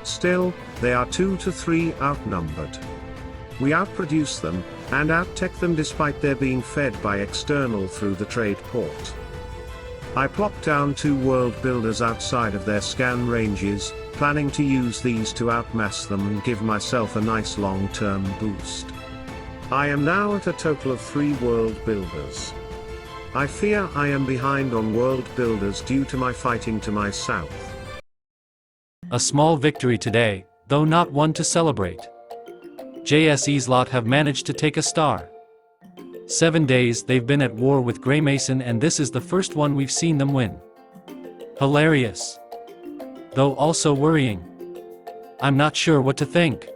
[SPEAKER 6] Still, they are 2 to 3 outnumbered. We outproduce them, and outtech them despite their being fed by external through the trade port. I plopped down 2 world builders outside of their scan ranges, planning to use these to outmass them and give myself a nice long-term boost. I am now at a total of 3 world builders. I fear I am behind on world builders due to my fighting to my south.
[SPEAKER 8] A small victory today, though not one to celebrate. JSE's lot have managed to take a star. 7 days they've been at war with Grey Mason, and this is the first one we've seen them win. Hilarious. Though also worrying. I'm not sure what to think.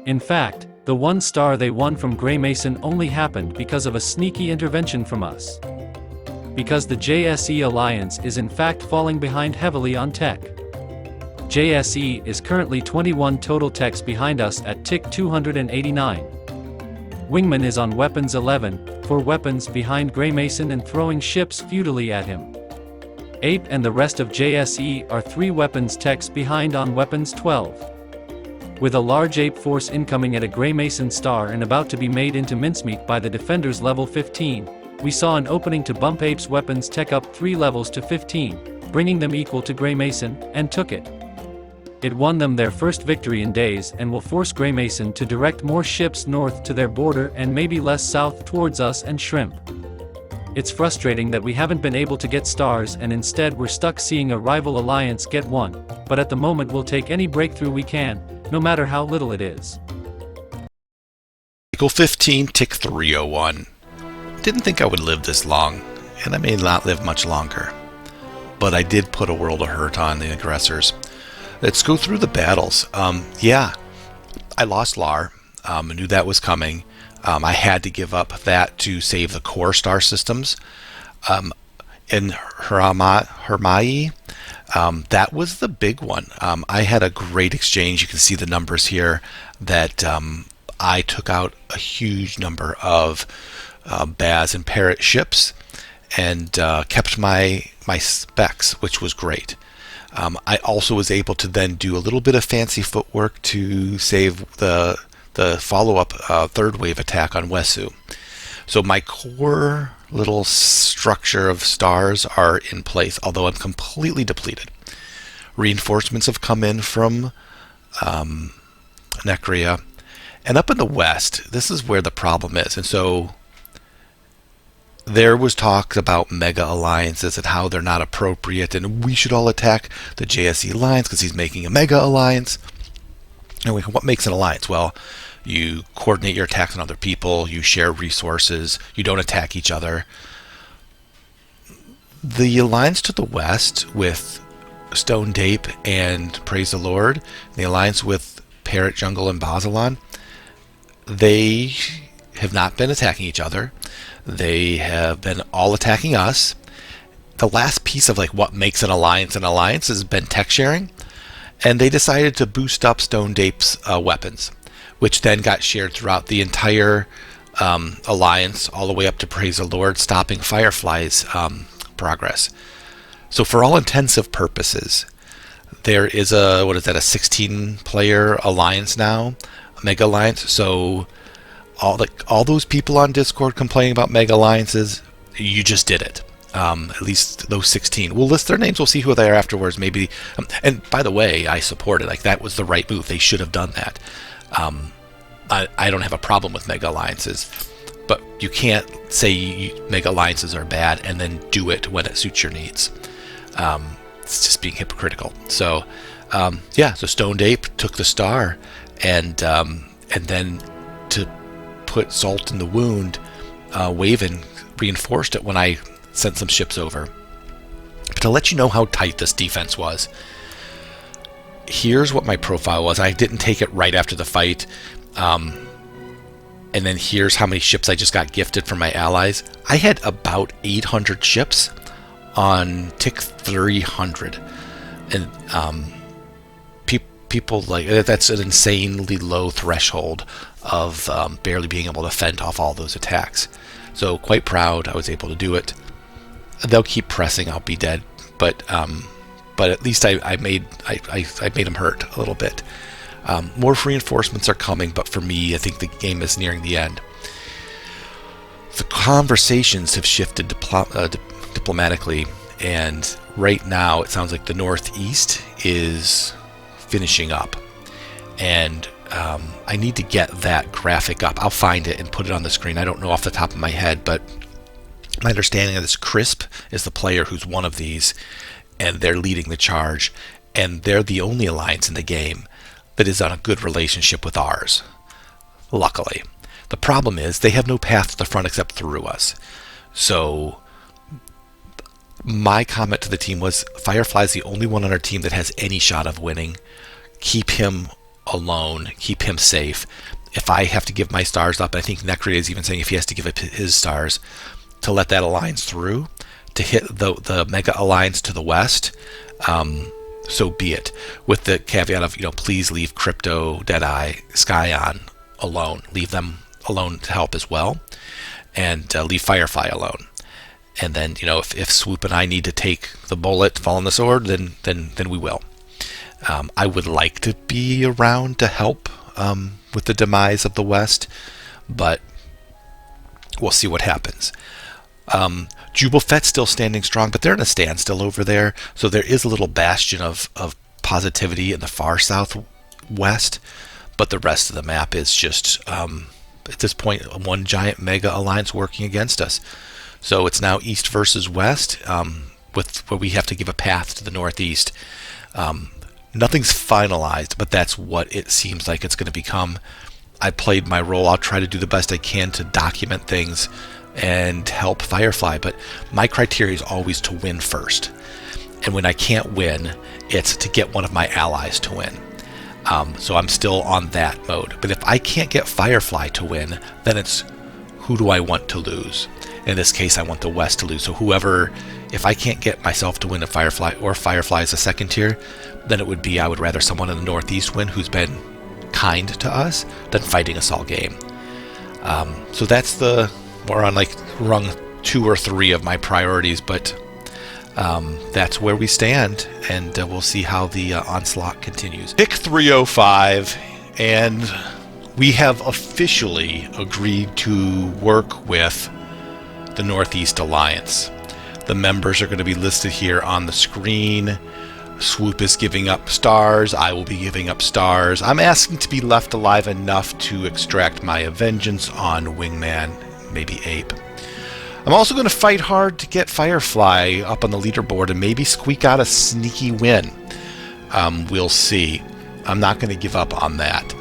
[SPEAKER 8] In fact, the 1 star they won from Grey Mason only happened because of a sneaky intervention from us. Because the JSE Alliance is in fact falling behind heavily on tech. JSE is currently 21 total techs behind us at tick 289. Wingman is on weapons 11, 4 weapons behind Grey Mason and throwing ships futilely at him. Ape and the rest of JSE are 3 weapons techs behind on weapons 12. With a large ape force incoming at a Grey Mason star and about to be made into mincemeat by the defenders level 15, we saw an opening to bump Ape's weapons tech up 3 levels to 15, bringing them equal to Grey Mason, and took it. It won them their first victory in days and will force Grey Mason to direct more ships north to their border and maybe less south towards us and Shrimp. It's frustrating that we haven't been able to get stars and instead we're stuck seeing a rival alliance get one, but at the moment we'll take any breakthrough we can, no matter how little it is.
[SPEAKER 2] Cycle 15, tick 301. Didn't think I would live this long, and I may not live much longer. But I did put a world of hurt on the aggressors. Let's go through the battles. Yeah, I lost Lar. I knew that was coming. I had to give up that to save the core star systems. In Hermai, that was the big one. I had a great exchange. You can see the numbers here that I took out a huge number of Baz and Parrot ships and kept my specs, which was great. I also was able to then do a little bit of fancy footwork to save the follow-up third wave attack on Wesu. So my core little structure of stars are in place, although I'm completely depleted. Reinforcements have come in from Necria. And up in the west, this is where the problem is. And so there was talk about mega alliances and how they're not appropriate and we should all attack the JSE alliance because he's making a mega alliance. And what makes an alliance? Well, you coordinate your attacks on other people, you share resources, you don't attack each other. The alliance to the west with Stone Dape and Praise the Lord, the alliance with Parrot, Jungle, and Bazalon, they have not been attacking each other. They have been all attacking us. The last piece of like what makes an alliance has been tech sharing, and they decided to boost up Stone Dape's weapons, which then got shared throughout the entire alliance, all the way up to Praise the Lord, stopping Firefly's progress. So for all intensive purposes, there is a 16-player alliance now, a mega alliance. So all those people on Discord complaining about mega alliances, you just did it. At least those 16. We'll list their names. We'll see who they are afterwards. Maybe. And by the way, I support it. Like that was the right move. They should have done that. I don't have a problem with mega alliances, but you can't say mega alliances are bad and then do it when it suits your needs. It's just being hypocritical. So so Stone Ape took the star, and then to put salt in the wound, Waven reinforced it when I sent some ships over. But to let you know how tight this defense was, here's what my profile was. I didn't take it right after the fight. And then here's how many ships I just got gifted from my allies. I had about 800 ships on tick 300. And people like that's an insanely low threshold of barely being able to fend off all those attacks. So quite proud I was able to do it. They'll keep pressing, I'll be dead. But at least I made them hurt a little bit. More reinforcements are coming, but for me, I think the game is nearing the end. The conversations have shifted diplomatically, and right now it sounds like the Northeast is finishing up. And I need to get that graphic up. I'll find it and put it on the screen. I don't know off the top of my head, but my understanding of this, CRISP is the player who's one of these, and they're leading the charge, and they're the only alliance in the game that is on a good relationship with ours, luckily. The problem is they have no path to the front except through us. So my comment to the team was, Firefly's the only one on our team that has any shot of winning. Keep him alone, keep him safe. If I have to give my stars up, I think Necrate is even saying if he has to give up his stars to let that alliance through, to hit the mega alliance to the west, so be it. With the caveat of, please leave Crypto, Deadeye, Skyon alone. Leave them alone to help as well, and leave Firefly alone. And then, if Swoop and I need to take the bullet, fall on the sword, then we will. I would like to be around to help with the demise of the West, but we'll see what happens. Jubblefet's still standing strong, but they're in a standstill over there, so there is a little bastion of positivity in the far southwest, but the rest of the map is just, at this point, one giant mega alliance working against us. So it's now east versus west, with where we have to give a path to the northeast. Nothing's finalized, but that's what it seems like it's going to become. I played my role. I'll try to do the best I can to document things and help Firefly, but my criteria is always to win first. And when I can't win, it's to get one of my allies to win. So I'm still on that mode. But if I can't get Firefly to win, then it's who do I want to lose? In this case, I want the West to lose. So if I can't get myself to win a Firefly, or Firefly is a second tier, then it would be I would rather someone in the Northeast win who's been kind to us than fighting us all game. So that's we're on like rung 2 or 3 of my priorities, but that's where we stand, and we'll see how the onslaught continues. Pick 305, and we have officially agreed to work with the Northeast Alliance. The members are going to be listed here on the screen. Swoop is giving up stars. I will be giving up stars. I'm asking to be left alive enough to extract my vengeance on Wingman, maybe Ape. I'm also going to fight hard to get Firefly up on the leaderboard and maybe squeak out a sneaky win. We'll see. I'm not going to give up on that.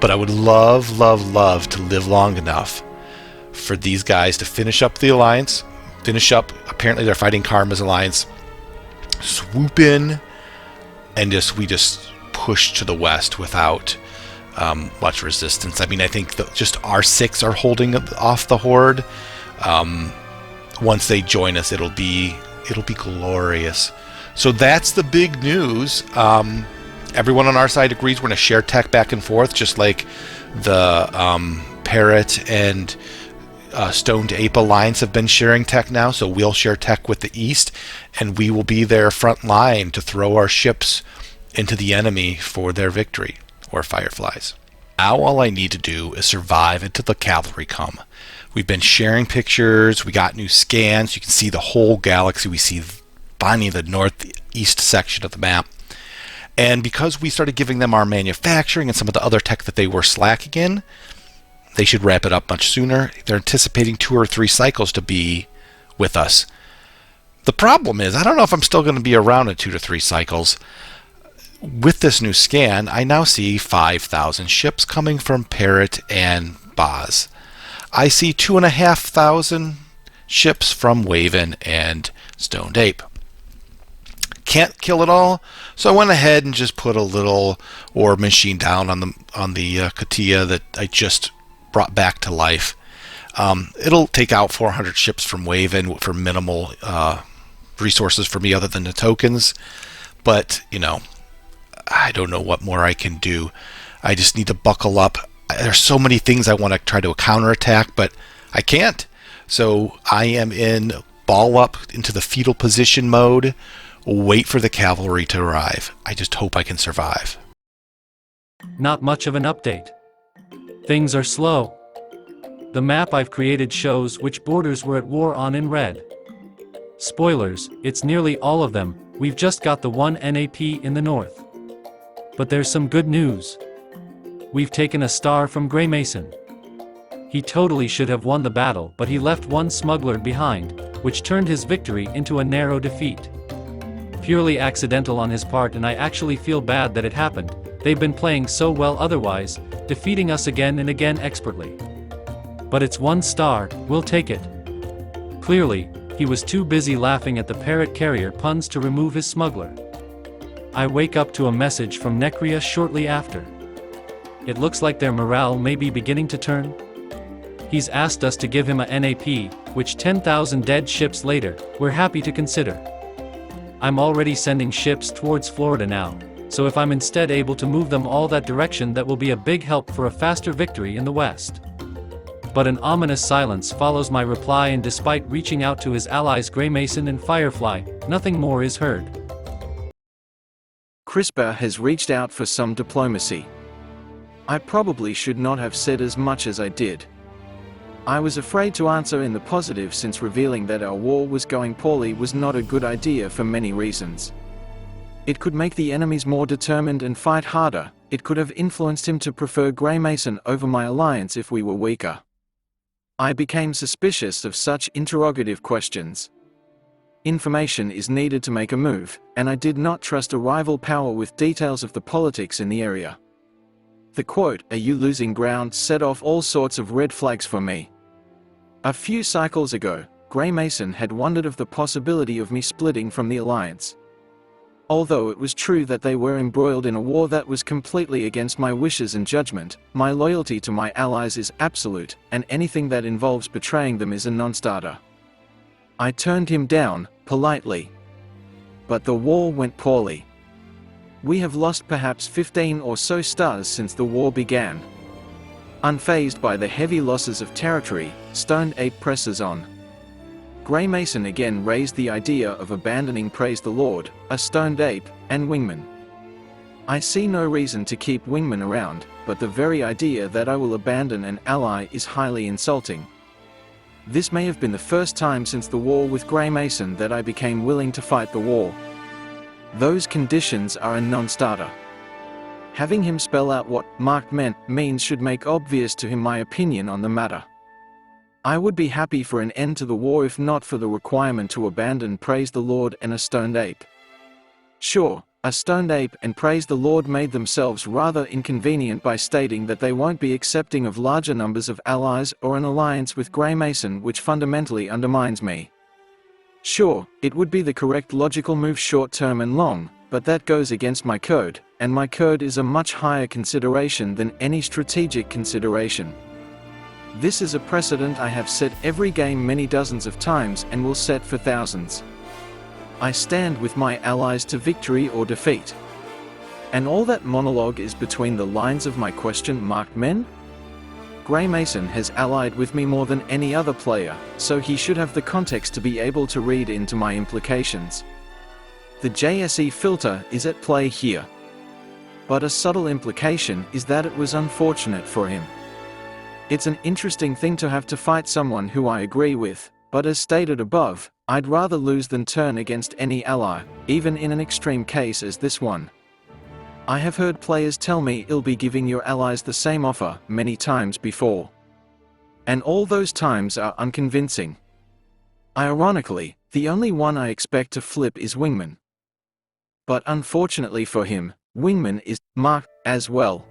[SPEAKER 2] But I would love to live long enough for these guys to finish up the alliance. Apparently they're fighting Karma's alliance. Swoop in, and we just push to the west without much resistance. I mean, I think just our 6 are holding off the horde. Once they join us, it'll be glorious. So that's the big news. Everyone on our side agrees we're going to share tech back and forth, just like the Parrot and Stoned Ape Alliance have been sharing tech now. So we'll share tech with the East, and we will be their front line to throw our ships into the enemy for their victory, or Fireflies. Now all I need to do is survive until the cavalry come. We've been sharing pictures, we got new scans, you can see the whole galaxy, we see finally the northeast section of the map. And because we started giving them our manufacturing and some of the other tech that they were slacking in, they should wrap it up much sooner. They're anticipating 2 or 3 cycles to be with us. The problem is, I don't know if I'm still going to be around in 2 to 3 cycles. With this new scan, I now see 5,000 ships coming from Parrot and Boz. I see 2,500 ships from Waven and Stoned Ape. Can't kill it all, so I went ahead and just put a little ore machine down on the Katia that I just brought back to life. It'll take out 400 ships from Waven for minimal resources for me other than the tokens, but I don't know what more I can do. I just need to buckle up. There's so many things I want to try to counterattack, but I can't. So I am in ball up into the fetal position mode, wait for the cavalry to arrive. I just hope I can survive.
[SPEAKER 8] Not much of an update. Things are slow. The map I've created shows which borders we're at war on in red. Spoilers, it's nearly all of them. We've just got the one NAP in the north. But there's some good news. We've taken a star from Grey Mason. He totally should have won the battle, but he left one smuggler behind, which turned his victory into a narrow defeat. Purely accidental on his part, and I actually feel bad that it happened. They've been playing so well otherwise, defeating us again and again expertly. But it's 1 star, we'll take it. Clearly, he was too busy laughing at the parrot carrier puns to remove his smuggler. I wake up to a message from Necria shortly after. It looks like their morale may be beginning to turn. He's asked us to give him a NAP, which 10,000 dead ships later, we're happy to consider. I'm already sending ships towards Florida now, so if I'm instead able to move them all that direction, that will be a big help for a faster victory in the west. But an ominous silence follows my reply, and despite reaching out to his allies Grey Mason and Firefly, nothing more is heard.
[SPEAKER 3] CRISPR has reached out for some diplomacy. I probably should not have said as much as I did. I was afraid to answer in the positive, since revealing that our war was going poorly was not a good idea for many reasons. It could make the enemies more determined and fight harder. It could have influenced him to prefer Grey Mason over my alliance if we were weaker. I became suspicious of such interrogative questions. Information is needed to make a move, and I did not trust a rival power with details of the politics in the area. The quote, "Are you losing ground?" set off all sorts of red flags for me. A few cycles ago, Grey Mason had wondered of the possibility of me splitting from the alliance. Although it was true that they were embroiled in a war that was completely against my wishes and judgment, my loyalty to my allies is absolute, and anything that involves betraying them is a non-starter. I turned him down, politely. But the war went poorly. We have lost perhaps 15 or so stars since the war began. Unfazed by the heavy losses of territory, Stoned Ape presses on. Grey Mason again raised the idea of abandoning Praise the Lord, a Stoned Ape, and Wingman. I see no reason to keep Wingman around, but the very idea that I will abandon an ally is highly insulting. This may have been the first time since the war with Grey Mason that I became willing to fight the war. Those conditions are a non-starter. Having him spell out what marked men means should make obvious to him my opinion on the matter. I would be happy for an end to the war if not for the requirement to abandon Praise the Lord and a Stoned Ape. Sure, a Stoned Ape and Praise the Lord made themselves rather inconvenient by stating that they won't be accepting of larger numbers of allies or an alliance with Grey Mason, which fundamentally undermines me. Sure, it would be the correct logical move short term and long, but that goes against my code, and my code is a much higher consideration than any strategic consideration. This is a precedent I have set every game many dozens of times and will set for thousands. I stand with my allies to victory or defeat. And all that monologue is between the lines of my question-marked men? Grey Mason has allied with me more than any other player, so he should have the context to be able to read into my implications. The JSE filter is at play here. But a subtle implication is that it was unfortunate for him. It's an interesting thing to have to fight someone who I agree with, but as stated above, I'd rather lose than turn against any ally, even in an extreme case as this one. I have heard players tell me you'll be giving your allies the same offer many times before. And all those times are unconvincing. Ironically, the only one I expect to flip is Wingman. But unfortunately for him, Wingman is marked as well.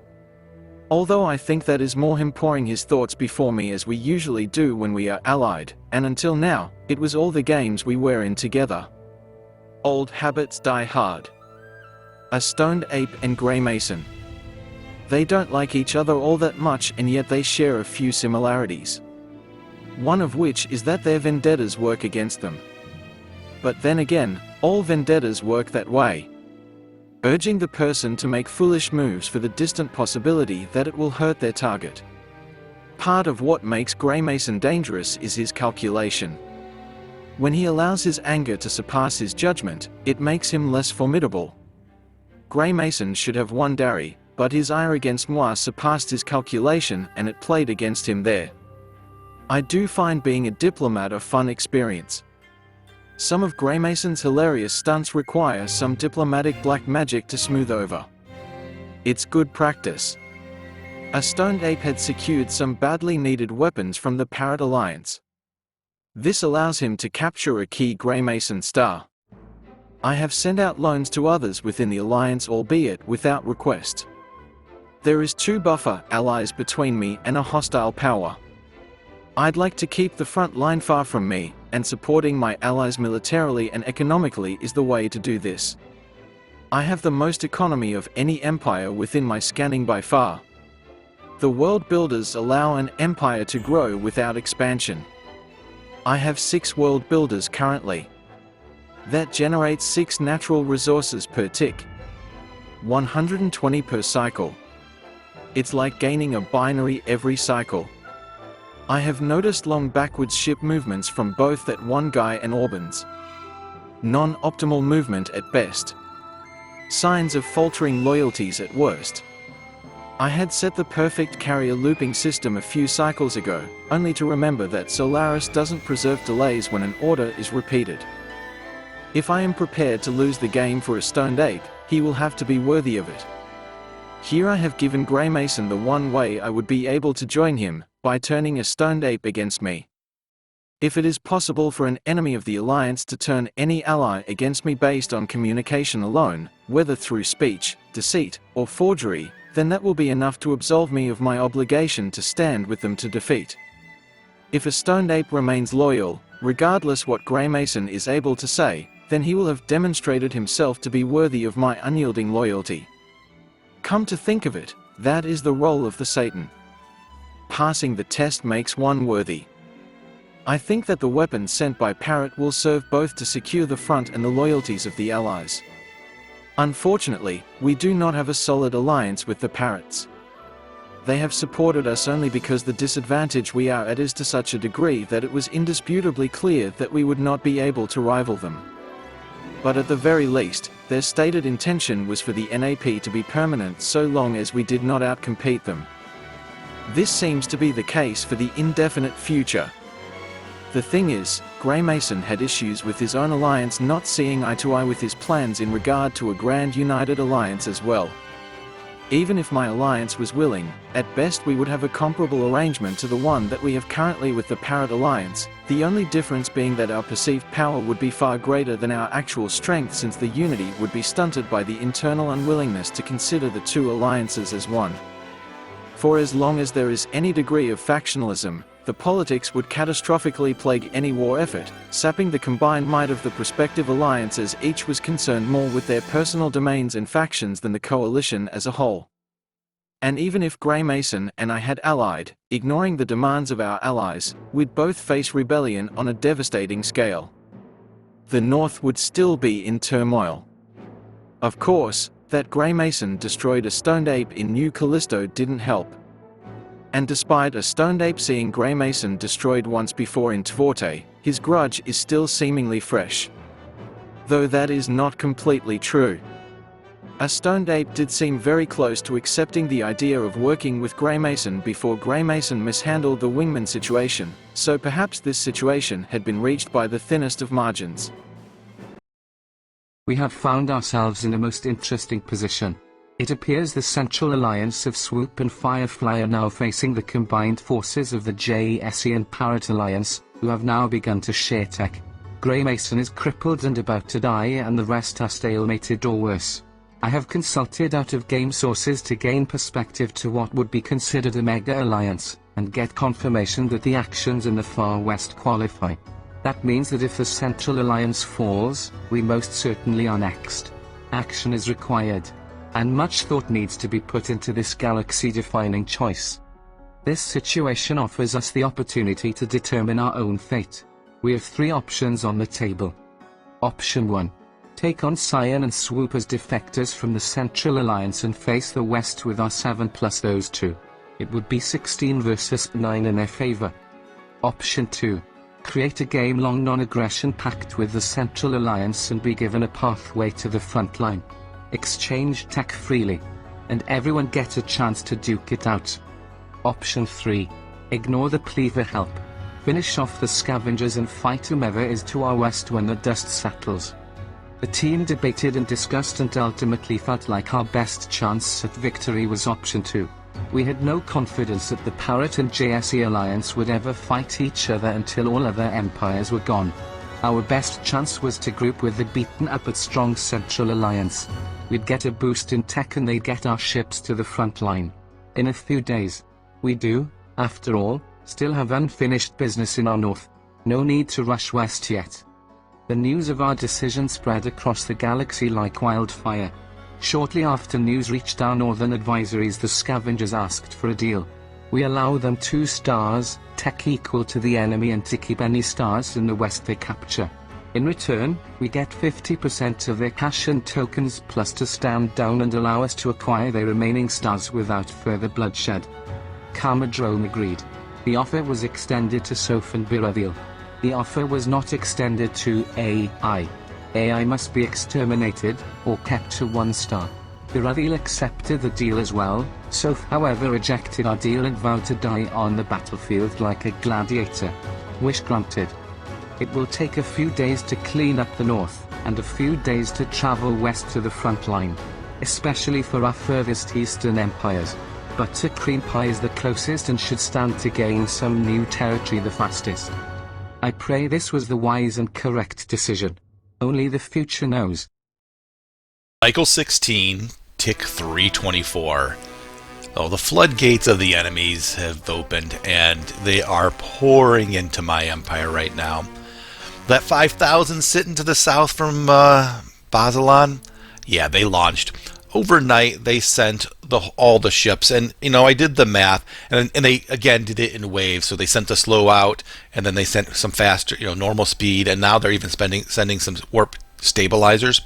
[SPEAKER 3] Although I think that is more him pouring his thoughts before me as we usually do when we are allied, and until now, it was all the games we were in together. Old habits die hard. A stoned ape and Grey Mason. They don't like each other all that much, and yet they share a few similarities. One of which is that their vendettas work against them. But then again, all vendettas work that way, urging the person to make foolish moves for the distant possibility that it will hurt their target. Part of what makes Grey Mason dangerous is his calculation. When he allows his anger to surpass his judgment, it makes him less formidable. Grey Mason should have won Dari, but his ire against moi surpassed his calculation and it played against him there. I do find being a diplomat a fun experience. Some of Grey Mason's hilarious stunts require some diplomatic black magic to smooth over. It's good practice. A stoned ape had secured some badly needed weapons from the Parrot Alliance. This allows him to capture a key Grey Mason star. I have sent out loans to others within the Alliance, albeit without request. There is 2 buffer allies between me and a hostile power. I'd like to keep the front line far from me, and supporting my allies militarily and economically is the way to do this. I have the most economy of any empire within my scanning by far. The world builders allow an empire to grow without expansion. I have 6 world builders currently. That generates 6 natural resources per tick. 120 per cycle. It's like gaining a binary every cycle. I have noticed long backwards ship movements from both that one guy and Orban's. Non-optimal movement at best. Signs of faltering loyalties at worst. I had set the perfect carrier looping system a few cycles ago, only to remember that Solaris doesn't preserve delays when an order is repeated. If I am prepared to lose the game for a stoned ape, he will have to be worthy of it. Here I have given Grey Mason the one way I would be able to join him, by turning a stoned ape against me. If it is possible for an enemy of the Alliance to turn any ally against me based on communication alone, whether through speech, deceit, or forgery, then that will be enough to absolve me of my obligation to stand with them to defeat. If a stoned ape remains loyal, regardless what Grey Mason is able to say, then he will have demonstrated himself to be worthy of my unyielding loyalty. Come to think of it, that is the role of the Satan. Passing the test makes one worthy. I think that the weapons sent by Parrot will serve both to secure the front and the loyalties of the allies. Unfortunately, we do not have a solid alliance with the Parrots. They have supported us only because the disadvantage we are at is to such a degree that it was indisputably clear that we would not be able to rival them. But at the very least, their stated intention was for the NAP to be permanent so long as we did not outcompete them. This seems to be the case for the indefinite future. The thing is, Grey Mason had issues with his own alliance not seeing eye to eye with his plans in regard to a grand united alliance as well. Even if my alliance was willing, at best we would have a comparable arrangement to the one that we have currently with the Parrot Alliance, the only difference being that our perceived power would be far greater than our actual strength, since the unity would be stunted by the internal unwillingness to consider the 2 alliances as one. For as long as there is any degree of factionalism, the politics would catastrophically plague any war effort, sapping the combined might of the prospective alliances. Each was concerned more with their personal domains and factions than the coalition as a whole. And even if Grey Mason and I had allied, ignoring the demands of our allies, we'd both face rebellion on a devastating scale. The North would still be in turmoil. Of course, that Grey Mason destroyed a stoned ape in New Callisto didn't help. And despite a stoned ape seeing Grey Mason destroyed once before in Tvorte, his grudge is still seemingly fresh. Though that is not completely true. A stoned ape did seem very close to accepting the idea of working with Grey Mason before Grey Mason mishandled the wingman situation, so perhaps this situation had been reached by the thinnest of margins.
[SPEAKER 9] We have found ourselves in a most interesting position. It appears the Central Alliance of Swoop and Firefly are now facing the combined forces of the JSE and Parrot Alliance, who have now begun to share tech. Grey Mason is crippled and about to die, and the rest are stalemated or worse. I have consulted out-of-game sources to gain perspective to what would be considered a mega alliance, and get confirmation that the actions in the far west qualify. That means that if the Central Alliance falls, we most certainly are next. Action is required, and much thought needs to be put into this galaxy-defining choice. This situation offers us the opportunity to determine our own fate. We have 3 options on the table. Option 1. Take on Cyan and swoop as defectors from the Central Alliance and face the West with our 7 plus those 2. It would be 16 versus 9 in their favor. Option 2. Create a game-long non-aggression pact with the Central Alliance and be given a pathway to the front line. Exchange tech freely, and everyone gets a chance to duke it out. Option 3. Ignore the plea for help. Finish off the scavengers and fight whomever is to our west when the dust settles. The team debated and discussed and ultimately felt like our best chance at victory was option 2. We had no confidence that the Parrot and JSE Alliance would ever fight each other until all other empires were gone. Our best chance was to group with the beaten up but strong Central Alliance. We'd get a boost in tech and they'd get our ships to the front line. In a few days. We do, after all, still have unfinished business in our north. No need to rush west yet. The news of our decision spread across the galaxy like wildfire. Shortly after news reached our northern advisories, the scavengers asked for a deal. We allow them 2 stars, tech equal to the enemy, and to keep any stars in the west they capture. In return, we get 50% of their cash and tokens, plus to stand down and allow us to acquire their remaining stars without further bloodshed. Kamadrome agreed. The offer was extended to Soph and Biravil. The offer was not extended to AI. AI must be exterminated, or kept to 1 star. Biravil accepted the deal as well. Soph however rejected our deal and vowed to die on the battlefield like a gladiator. Wish granted. It will take a few days to clean up the north, and a few days to travel west to the front line. Especially for our furthest eastern empires. But Cream Pie is the closest and should stand to gain some new territory the fastest. I pray this was the wise and correct decision. Only the future knows.
[SPEAKER 2] Cycle 16, tick 324. Oh, the floodgates of the enemies have opened, and they are pouring into my empire right now. That 5,000 sitting to the south from Bazelon, yeah, they launched. Overnight, they sent all the ships, and I did the math, and they again did it in waves. So they sent the slow out, and then they sent some faster, normal speed, and now they're even sending some warp stabilizers.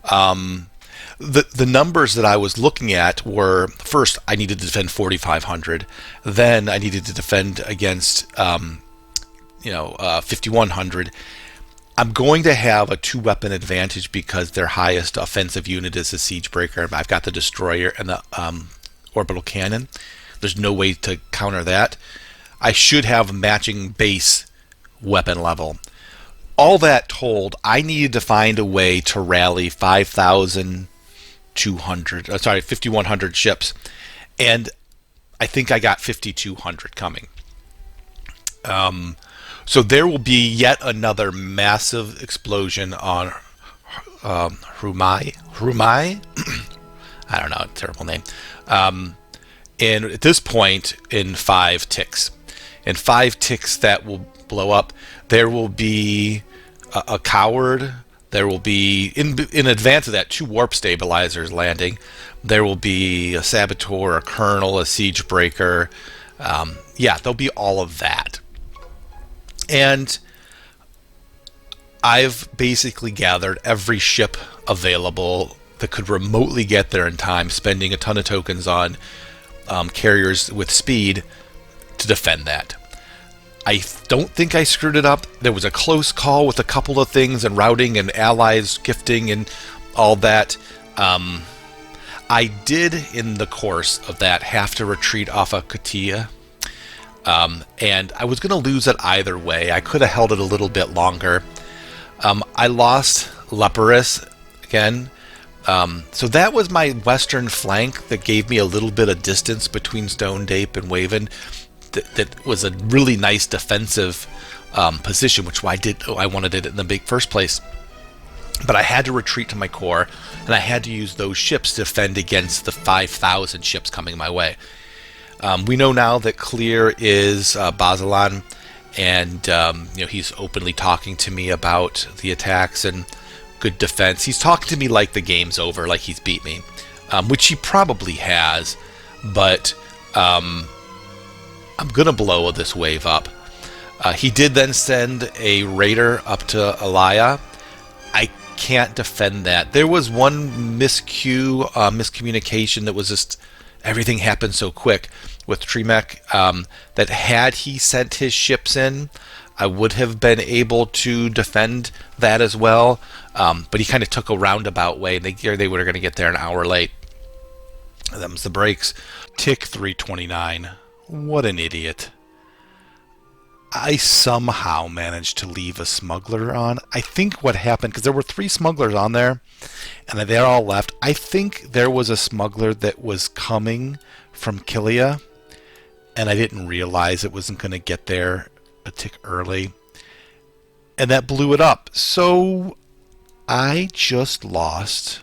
[SPEAKER 2] The numbers that I was looking at were, first I needed to defend 4,500, then I needed to defend against 5,100. I'm going to have a 2-weapon advantage because their highest offensive unit is the Siege Breaker. I've got the Destroyer and the Orbital Cannon. There's no way to counter that. I should have matching base weapon level. All that told, I needed to find a way to rally 5,100 ships, and I think I got 5,200 coming. So there will be yet another massive explosion on Rumai? I don't know, terrible name. And at this point, in 5 ticks. In 5 ticks that will blow up, there will be a coward. There will be, in advance of that, 2 warp stabilizers landing. There will be a saboteur, a colonel, a siege breaker. There'll be all of that. And I've basically gathered every ship available that could remotely get there in time, spending a ton of tokens on carriers with speed to defend that. I don't think I screwed it up. There was a close call with a couple of things, and routing and allies gifting and all that. I did, in the course of that, have to retreat off of Katia. And I was going to lose it either way. I could have held it a little bit longer. I lost Leporus again. So that was my western flank that gave me a little bit of distance between Stone Dape and Waven. That was a really nice defensive position, which I wanted it in the first place. But I had to retreat to my core, and I had to use those ships to defend against the 5,000 ships coming my way. We know now that Clear is Bazalan, and he's openly talking to me about the attacks and good defense. He's talking to me like the game's over, like he's beat me, which he probably has, but I'm gonna blow this wave up. He did then send a raider up to Alaya. I can't defend that. There was one miscommunication that was just everything happened so quick with Tremek, that had he sent his ships in, I would have been able to defend that as well. But he kind of took a roundabout way, and they were going to get there an hour late. Them's the breaks. Tick 329. What an idiot. I somehow managed to leave a smuggler on. I think what happened, because there were 3 smugglers on there, and they're all left. I think there was a smuggler that was coming from Kilia, and I didn't realize it wasn't going to get there a tick early, and that blew it up. So I just lost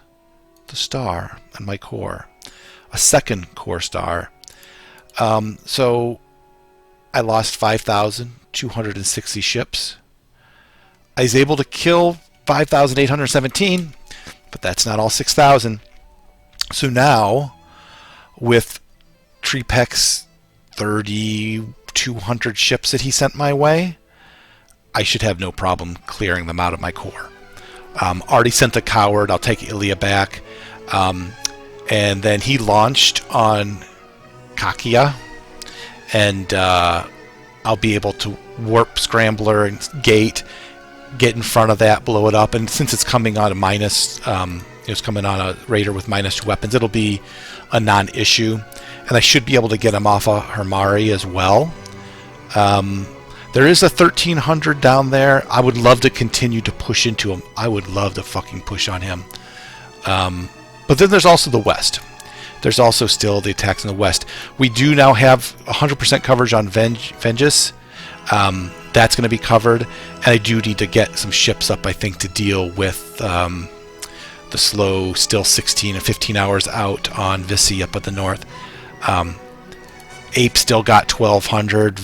[SPEAKER 2] the star on my core, a second core star. So I lost 5,260 ships. I was able to kill 5,817, but that's not all 6,000. So now, with Trepek's 3,200 ships that he sent my way, I should have no problem clearing them out of my core. Already sent the coward. I'll take Ilya back. And then he launched on Kakia, and I'll be able to warp Scrambler and Gate, get in front of that, blow it up, and since it's coming on a minus, it's coming on a raider with -2 weapons, it'll be a non-issue, and I should be able to get him off of Hermari as well. There is a 1,300 down there. I would love to continue to push into him. I would love to fucking push on him. But then there's also the west. There's also still the attacks in the west. We do now have 100% coverage on Vengeance. That's going to be covered, and I do need to get some ships up, I think, to deal with the slow, still 16 and 15 hours out on Visi up at the north. Ape still got 1,200.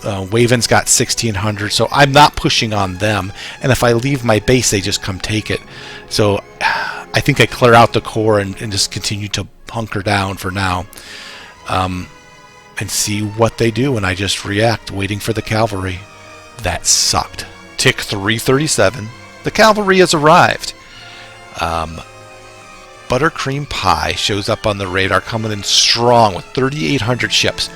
[SPEAKER 2] Waven's got 1,600, so I'm not pushing on them, and if I leave my base, they just come take it. So I think I clear out the core and just continue to hunker down for now, and see what they do, and I just react, waiting for the cavalry. That sucked. Tick 337. The cavalry has arrived. Buttercream Pie shows up on the radar, coming in strong with 3,800 ships.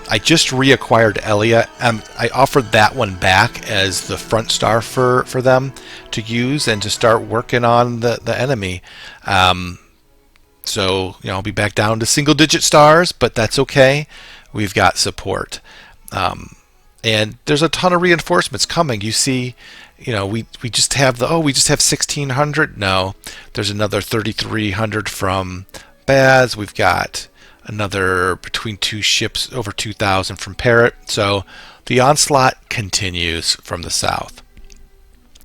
[SPEAKER 2] I just reacquired Elia, and I offered that one back as the front star for them to use and to start working on the enemy. So, I'll be back down to single-digit stars, but that's okay. We've got support. And there's a ton of reinforcements coming. You see, we just have we just have 1,600. No, there's another 3,300 from Baz. We've got another between 2 ships over 2,000 from Parrot. So the onslaught continues from the south.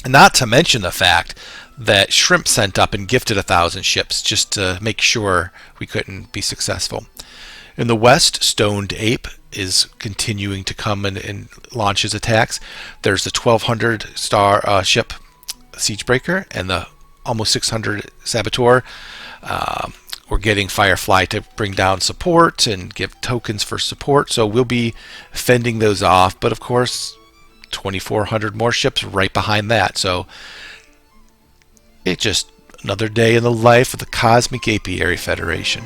[SPEAKER 2] And not to mention the fact that Shrimp sent up and gifted 1,000 ships just to make sure we couldn't be successful. In the west, Stoned Ape is continuing to come and launch his attacks. There's the 1,200 star ship Siegebreaker and the almost 600 Saboteur. We're getting Firefly to bring down support and give tokens for support, so we'll be fending those off. But of course, 2,400 more ships right behind that. So it's just another day in the life of the Cosmic Apiary Federation.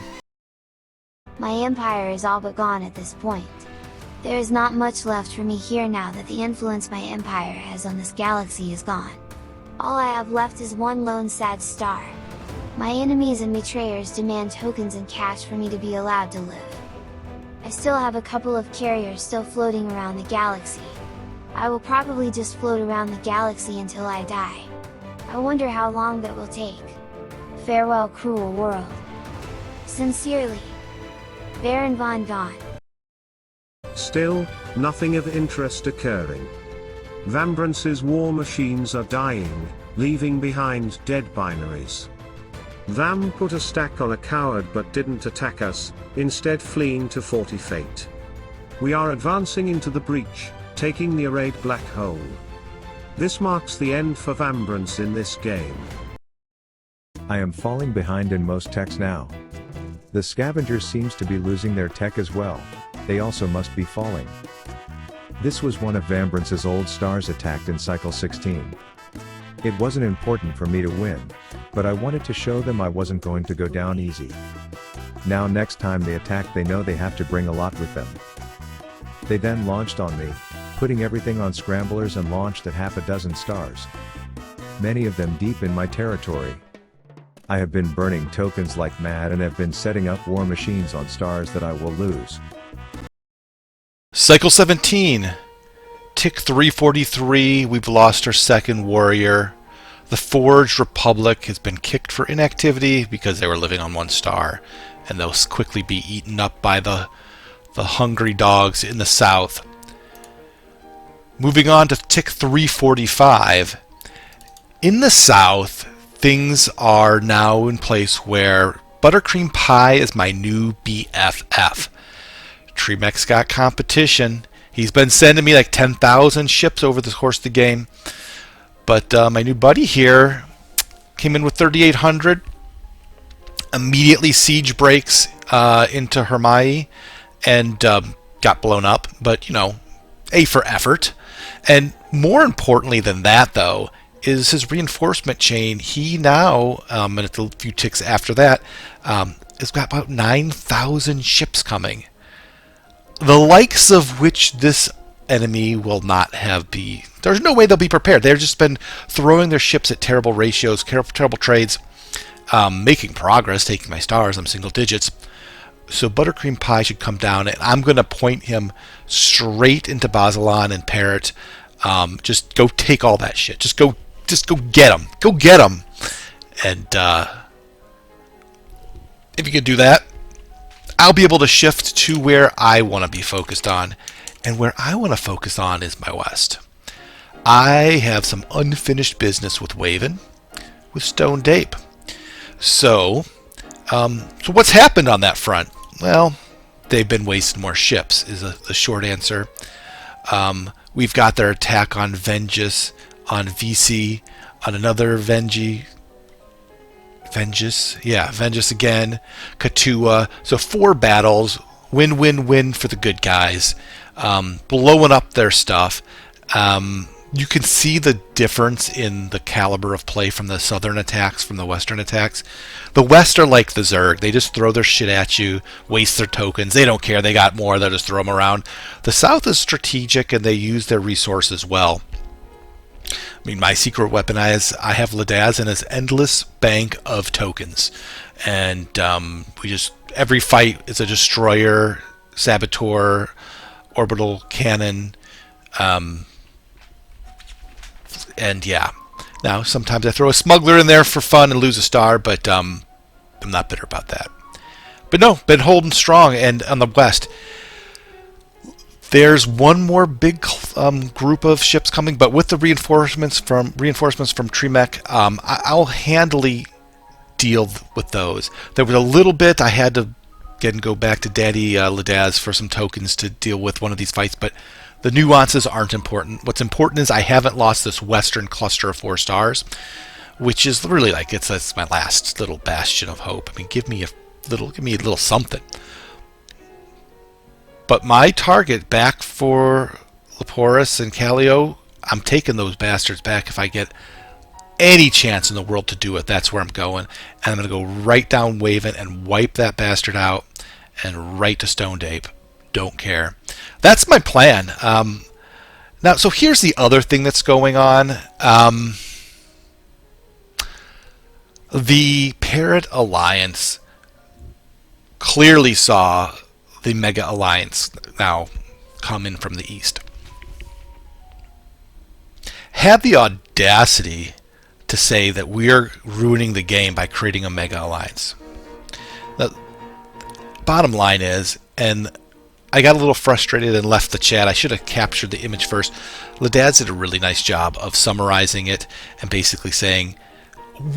[SPEAKER 4] My empire is all but gone at this point. There is not much left for me here now that the influence my empire has on this galaxy is gone. All I have left is one lone sad star. My enemies and betrayers demand tokens and cash for me to be allowed to live. I still have a couple of carriers still floating around the galaxy. I will probably just float around the galaxy until I die. I wonder how long that will take. Farewell, cruel world. Sincerely, Baron von Gaunt.
[SPEAKER 6] Still, nothing of interest occurring. Vambrance's war machines are dying, leaving behind dead binaries. Vam put a stack on a coward but didn't attack us, instead fleeing to 40 fate. We are advancing into the breach, taking the arrayed black hole. This marks the end for Vambrance in this game.
[SPEAKER 7] I am falling behind in most techs now. The scavenger seems to be losing their tech as well. They also must be falling. This was one of Vambrance's old stars attacked in cycle 16. It wasn't important for me to win, but I wanted to show them I wasn't going to go down easy. Now next time they attack they know they have to bring a lot with them. They then launched on me, putting everything on scramblers and launched at half a dozen stars. Many of them deep in my territory. I have been burning tokens like mad and have been setting up war machines on stars that I will lose.
[SPEAKER 2] Cycle 17. Tick 343, we've lost our second warrior. The Forged Republic has been kicked for inactivity because they were living on 1 star, and they'll quickly be eaten up by the hungry dogs in the south. Moving on to tick 345. In the south, things are now in place where Buttercream Pie is my new BFF. Tremec's got competition. He's been sending me like 10,000 ships over the course of the game. But my new buddy here came in with 3,800. Immediately siege breaks into Hermione and got blown up. But, you know, A for effort. And more importantly than that, though, is his reinforcement chain. He now, and a few ticks after that, has got about 9,000 ships coming. The likes of which this enemy will not have there's no way they'll be prepared. They've just been throwing their ships at terrible ratios, terrible trades, making progress, taking my stars, I'm single digits. So Buttercream Pie should come down, and I'm going to point him straight into Bazelon and Parrot. Just go take all that shit. Just go get him. Go get him. And if you can do that, I'll be able to shift to where I want to be focused on. And where I want to focus on is my west. I have some unfinished business with Waven, with Stone Dape. So what's happened on that front? Well, they've been wasting more ships, is the short answer. We've got their attack on Vengeance, on VC, on another Vengeance again, Katua. So 4 battles, win for the good guys, blowing up their stuff. You can see the difference in the caliber of play from the southern attacks, from the western attacks. The west are like the Zerg. They just throw their shit at you, waste their tokens. They don't care. They got more. They'll just throw them around. The south is strategic, and they use their resources well. I mean, my secret weapon I have Ladaz in his endless bank of tokens. And every fight is a destroyer, saboteur, orbital cannon, and yeah. Now, sometimes I throw a smuggler in there for fun and lose a star, but I'm not bitter about that. But no, been holding strong. And on the west, there's one more big group of ships coming, but with the reinforcements from Tremec, I'll handily deal with those. There was a little bit I had to go back to Daddy Ladaz for some tokens to deal with one of these fights, but the nuances aren't important. What's important is I haven't lost this western cluster of 4 stars, which is really like it's my last little bastion of hope. I mean, give me a little something. But my target back for Leporus and Callio, I'm taking those bastards back if I get any chance in the world to do it. That's where I'm going. And I'm going to go right down Waven and wipe that bastard out and right to Stone Dape. Don't care. That's my plan. Now, so here's the other thing that's going on. The Parrot Alliance clearly saw the Mega Alliance now come in from the east. Had the audacity to say that we're ruining the game by creating a Mega Alliance. The bottom line is, and I got a little frustrated and left the chat. I should have captured the image first. Ladaz did a really nice job of summarizing it and basically saying,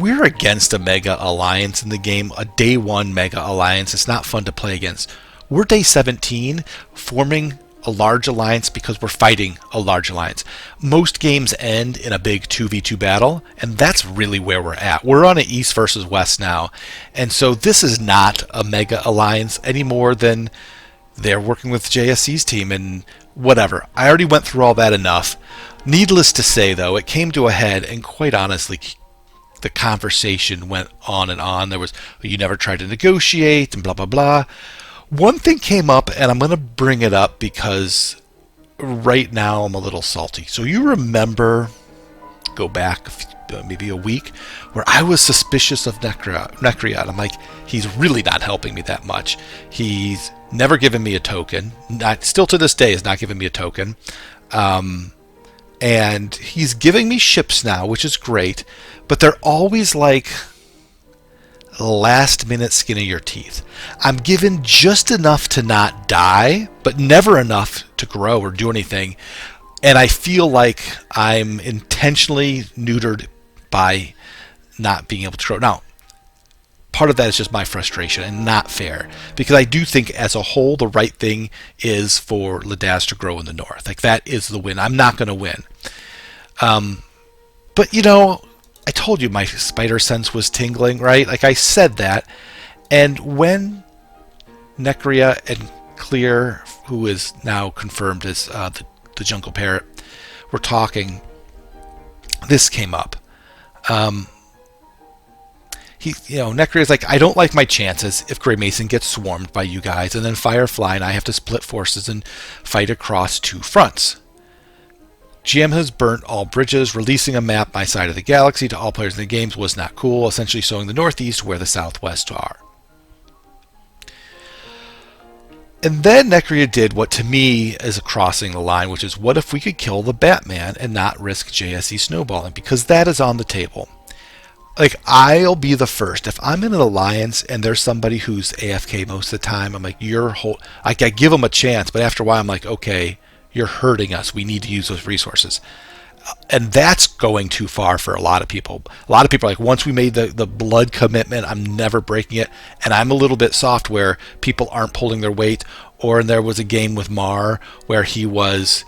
[SPEAKER 2] we're against a mega alliance in the game, a day 1 mega alliance. It's not fun to play against. We're day 17 forming a large alliance because we're fighting a large alliance. Most games end in a big 2v2 battle, and that's really where we're at. We're on an East versus West now, and so this is not a mega alliance any more than they're working with JSC's team and whatever. I already went through all that enough. Needless to say, though, it came to a head, and quite honestly, the conversation went on and on. There was, you never tried to negotiate, and blah, blah, blah. One thing came up, and I'm going to bring it up because right now I'm a little salty. So you remember, go back maybe a week, where I was suspicious of Necryot. I'm like, he's really not helping me that much. He's never given me a token. Still to this day has not given me a token. And he's giving me ships now, which is great, but they're always like last minute skin of your teeth. I'm given just enough to not die, but never enough to grow or do anything. And I feel like I'm intentionally neutered by not being able to grow. Now, part of that is just my frustration and not fair, because I do think as a whole the right thing is for Ladaz to grow in the north. Like, that is the win. I'm not going to win. But you know, I told you my spider sense was tingling, right? Like, I said that. And when Necria and Clear, who is now confirmed as the Jungle Parrot, were talking, this came up. Necria like, I don't like my chances if Grey Mason gets swarmed by you guys, and then Firefly and I have to split forces and fight across 2 fronts. GM has burnt all bridges. Releasing a map my side of the galaxy to all players in the games was not cool, essentially showing the northeast where the southwest are. And then Necria did what to me is crossing the line, which is, what if we could kill the Batman and not risk JSE snowballing? Because that is on the table. Like, I'll be the first. If I'm in an alliance and there's somebody who's AFK most of the time, I'm like, I give them a chance, but after a while I'm like, okay, you're hurting us. We need to use those resources. And that's going too far for a lot of people. A lot of people are like, once we made the blood commitment, I'm never breaking it. And I'm a little bit soft where people aren't pulling their weight. Or there was a game with Mar where he was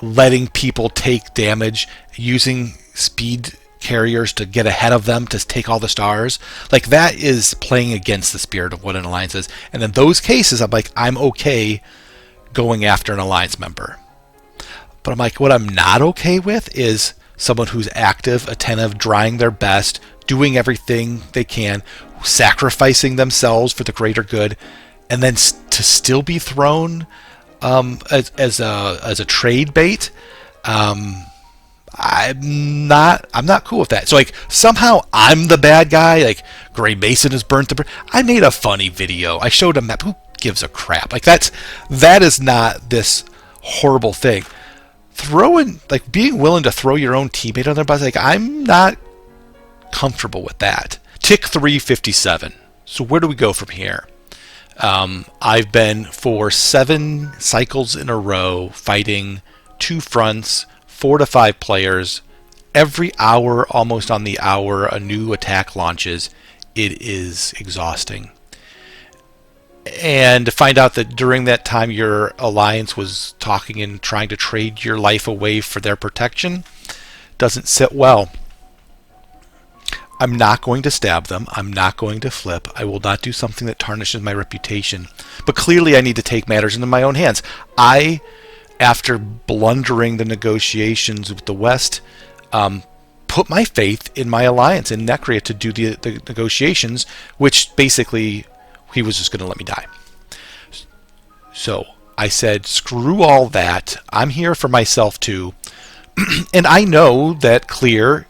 [SPEAKER 2] letting people take damage using speed carriers to get ahead of them to take all the stars. Like, that is playing against the spirit of what an alliance is. And in those cases, I'm like, I'm okay going after an alliance member. But I'm like, what I'm not okay with is someone who's active, attentive, trying their best, doing everything they can, sacrificing themselves for the greater good, and then to still be thrown as a trade bait. I'm not cool with that. So, like, somehow I'm the bad guy. Like, Grey Mason has burnt the. I made a funny video. I showed a map. Who gives a crap? Like, that is not this horrible thing. Being willing to throw your own teammate on their bus. Like, I'm not comfortable with that. Tick 357. So where do we go from here? I've been for 7 cycles in a row fighting 2 fronts, 4 to 5 players. Every hour, almost on the hour, a new attack launches. It is exhausting. And to find out that during that time your alliance was talking and trying to trade your life away for their protection doesn't sit well. I'm not going to stab them. I'm not going to flip. I will not do something that tarnishes my reputation. But clearly I need to take matters into my own hands. After blundering the negotiations with the West, put my faith in my alliance, in Necria, to do the negotiations, which basically he was just going to let me die. So I said, screw all that. I'm here for myself too. And I know that Clear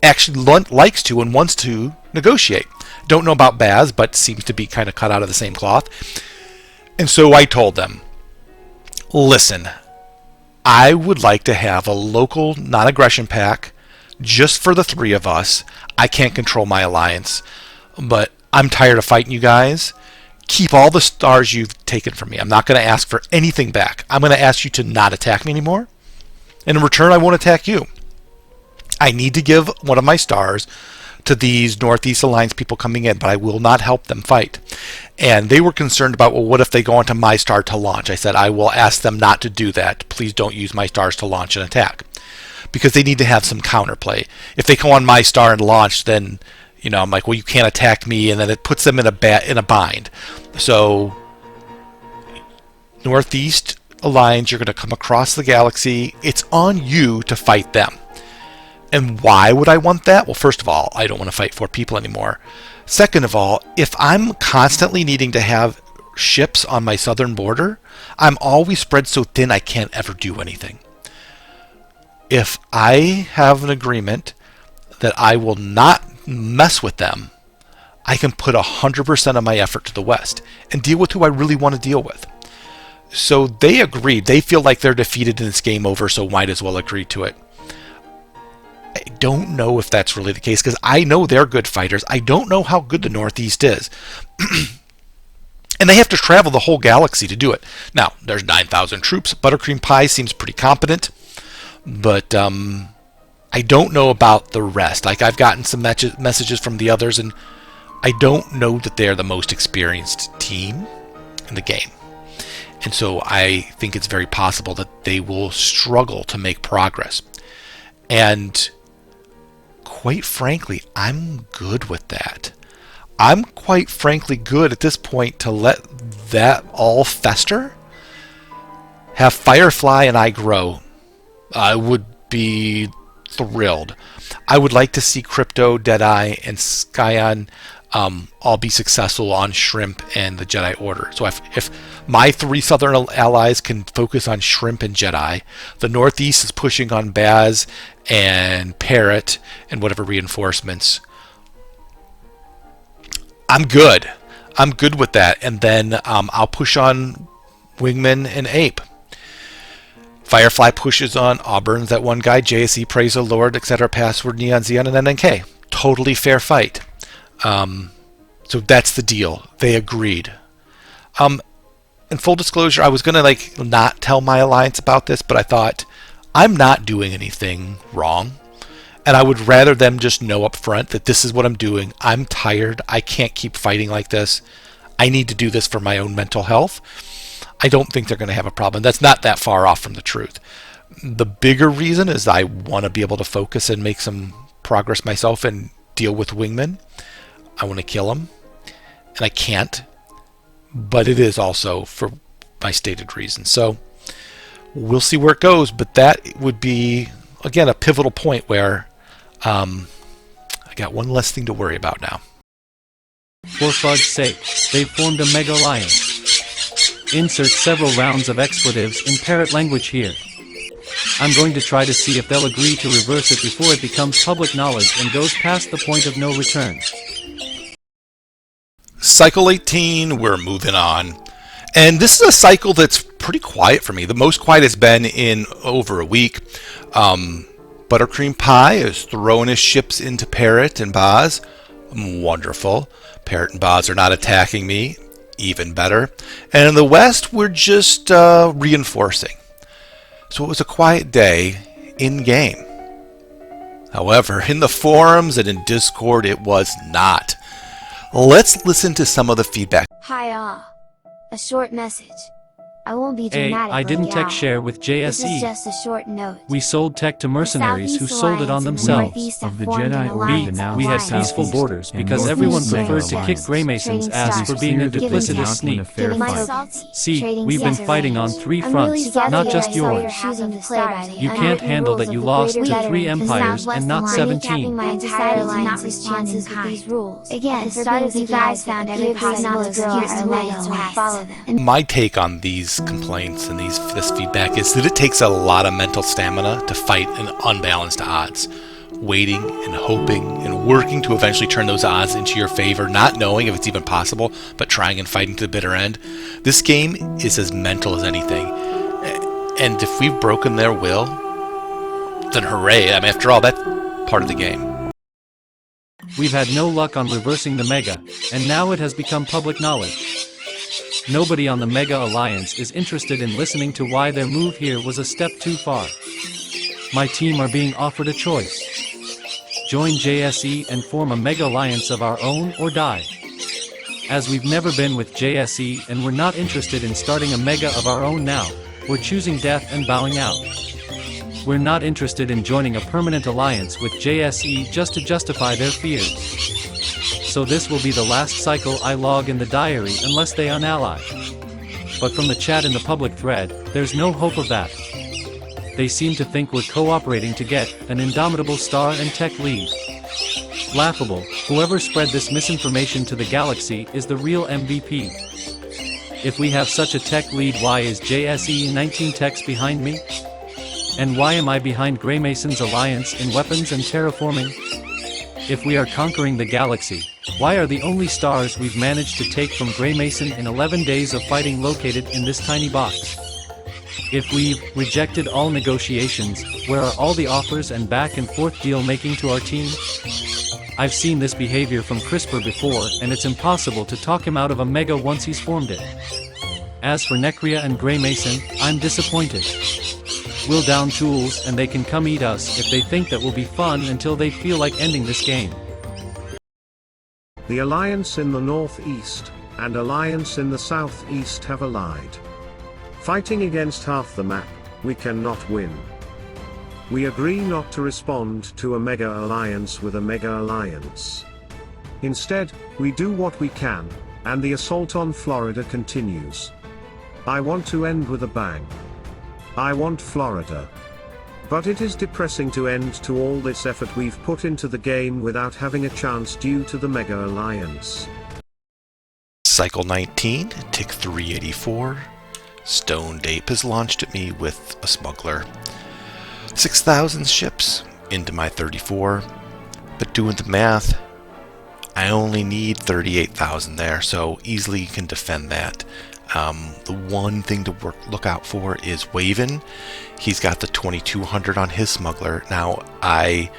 [SPEAKER 2] actually likes to and wants to negotiate. Don't know about Baz, but seems to be kind of cut out of the same cloth. And so I told them, listen, I would like to have a local non-aggression pack just for the 3 of us. I can't control my alliance, but I'm tired of fighting you guys. keep all the stars you've taken from me. I'm not going to ask for anything back. I'm going to ask you to not attack me anymore. And in return, I won't attack you. I need to give one of my stars to these Northeast Alliance people coming in, but I will not help them fight. And they were concerned about, well, what if they go onto my star to launch? I said, I will ask them not to do that. Please don't use my stars to launch an attack. Because they need to have some counterplay. If they go on my star and launch, then, you know, I'm like, well, you can't attack me, and then it puts them in a bind. So, Northeast Alliance, you're going to come across the galaxy. It's on you to fight them. And why would I want that? Well, first of all, I don't want to fight 4 people anymore. Second of all, if I'm constantly needing to have ships on my southern border, I'm always spread so thin I can't ever do anything. If I have an agreement that I will not mess with them, I can put 100% of my effort to the west and deal with who I really want to deal with. So they agreed. They feel like they're defeated and it's game over, so might as well agree to it. I don't know if that's really the case, because I know they're good fighters. I don't know how good the Northeast is. And they have to travel the whole galaxy to do it. Now, there's 9,000 troops. Buttercream Pie seems pretty competent. But I don't know about the rest. Like, I've gotten some messages from the others, and I don't know that they're the most experienced team in the game. And so I think it's very possible that they will struggle to make progress. And quite frankly, I'm good with that. I'm quite frankly good at this point to let that all fester. Have Firefly and I grow. I would be thrilled. I would like to see Crypto, Deadeye, and Skyon all be successful on Shrimp and the Jedi Order. So if my 3 southern allies can focus on Shrimp and Jedi, the Northeast is pushing on Baz and Parrot and whatever reinforcements, I'm good. I'm good with that. And then I'll push on Wingman and Ape. Firefly pushes on Auburn's that one guy, JSE, Praise the Lord, etc., Password, Neon Xeon, and NNK. Totally fair fight. So that's the deal. They agreed. In full disclosure, I was going to not tell my alliance about this, but I thought, I'm not doing anything wrong. And I would rather them just know up front that this is what I'm doing. I'm tired. I can't keep fighting like this. I need to do this for my own mental health. I don't think they're going to have a problem. That's not that far off from the truth. The bigger reason is I want to be able to focus and make some progress myself and deal with Wingman. I want to kill him. And I can't. But it is also for my stated reasons. So we'll see where it goes. But that would be, again, a pivotal point where I got one less thing to worry about now.
[SPEAKER 8] For fud's sake, they've formed a mega alliance. Insert several rounds of expletives in parrot language here. I'm going to try to see if they'll agree to reverse it before it becomes public knowledge and goes past the point of no return.
[SPEAKER 2] Cycle 18, we're moving on. And this is a cycle that's pretty quiet for me. The most quiet it's been in over a week. Buttercream Pie is throwing his ships into Parrot and Baz. Wonderful. Parrot and Baz are not attacking me. Even better. And in the west, we're just reinforcing. So it was a quiet day in-game. However, in the forums and in Discord, it was not. Let's listen to some of the feedback.
[SPEAKER 4] Hi a short message. I won't be dramatic.
[SPEAKER 8] I didn't tech share with
[SPEAKER 4] This is
[SPEAKER 8] JSE.
[SPEAKER 4] just a short note.
[SPEAKER 8] We sold tech to mercenaries who sold it on themselves.
[SPEAKER 6] Of the Jedi Order now
[SPEAKER 8] We had
[SPEAKER 6] southeast
[SPEAKER 8] peaceful borders
[SPEAKER 6] and
[SPEAKER 8] because
[SPEAKER 6] northeast
[SPEAKER 8] everyone
[SPEAKER 6] Mega
[SPEAKER 8] preferred to kick
[SPEAKER 6] Alliance.
[SPEAKER 8] Greymason's ass for being a duplicitous sneak. See, we've been fighting on 3 fronts, not just yours. You can't handle that you lost to 3 empires and not 17.
[SPEAKER 4] My entire alliance responses with these rules. Again, as soon as you guys found every possible excuse to follow them.
[SPEAKER 2] My take on these complaints and this feedback is that it takes a lot of mental stamina to fight in unbalanced odds. Waiting and hoping and working to eventually turn those odds into your favor, not knowing if it's even possible, but trying and fighting to the bitter end. This game is as mental as anything. And if we've broken their will, then hooray. I mean, after all, that's part of the game.
[SPEAKER 8] We've had no luck on reversing the Mega, and now it has become public knowledge. nobody on the Mega Alliance is interested in listening to why their move here was a step too far. My team are being offered a choice. Join JSE and form a Mega Alliance of our own or die. As we've never been with JSE and we're not interested in starting a Mega of our own now, we're choosing death and bowing out. We're not interested in joining a permanent alliance with JSE just to justify their fears. So this will be the last cycle I log in the diary unless they unally. But from the chat in the public thread, there's no hope of that. They seem to think we're cooperating to get an indomitable star and tech lead. Laughable, whoever spread this misinformation to the galaxy is the real MVP. If we have such a tech lead, why is JSE 19 techs behind me? And why am I behind Greymason's alliance in weapons and terraforming? If we are conquering the galaxy, why are the only stars we've managed to take from Greymason in 11 days of fighting located in this tiny box? If we've rejected all negotiations, where are all the offers and back and forth deal making to our team? I've seen this behavior from CRISPR before, and it's impossible to talk him out of a Mega once he's formed it. As for Necria and Greymason, I'm disappointed. We'll down tools and they can come eat us if they think that will be fun until they feel like ending this game.
[SPEAKER 6] The Alliance in the northeast and Alliance in the southeast have allied. Fighting against half the map, we cannot win. We agree not to respond to a Mega Alliance with a Mega Alliance. Instead, we do what we can, and the assault on Florida continues. I want to end with a bang. I want Florida. But it is depressing to end to all this effort we've put into the game without having a chance due to the Mega Alliance.
[SPEAKER 2] Cycle 19, tick 384. Stoned Ape has launched at me with a smuggler. 6,000 ships into my 34, but doing the math, I only need 38,000 there, so easily can defend that. The one thing to look out for is Waven. He's got the 2200 on his smuggler. Now, I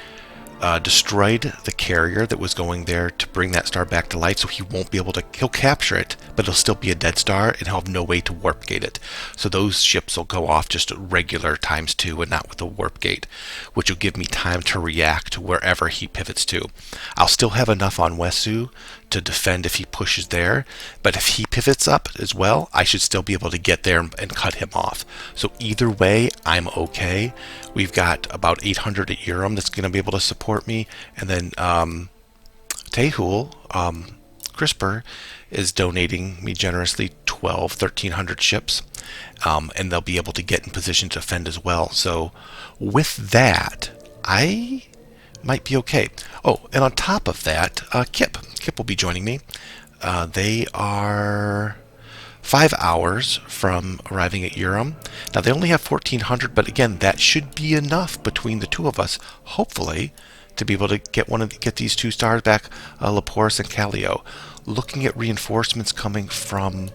[SPEAKER 2] destroyed the carrier that was going there to bring that star back to life, so he won't be able to, he'll capture it, but it'll still be a dead star and he'll have no way to warp gate it. So those ships will go off just regular ×2 and not with the warp gate, which will give me time to react wherever he pivots to. I'll still have enough on Wesu to defend if he pushes there, but if he pivots up as well, I should still be able to get there and cut him off. So either way, I'm okay. We've got about 800 at Urim that's going to be able to support me, and then Tehul, CRISPR, is donating me generously 1,300 ships, and they'll be able to get in position to defend as well. So with that, I might be okay. Oh, and on top of that, Kip will be joining me. They are 5 hours from arriving at Urim. Now they only have 1,400, but again, that should be enough between the two of us, hopefully, to be able to get these 2 stars back, Laporis and Callio. Looking at reinforcements coming from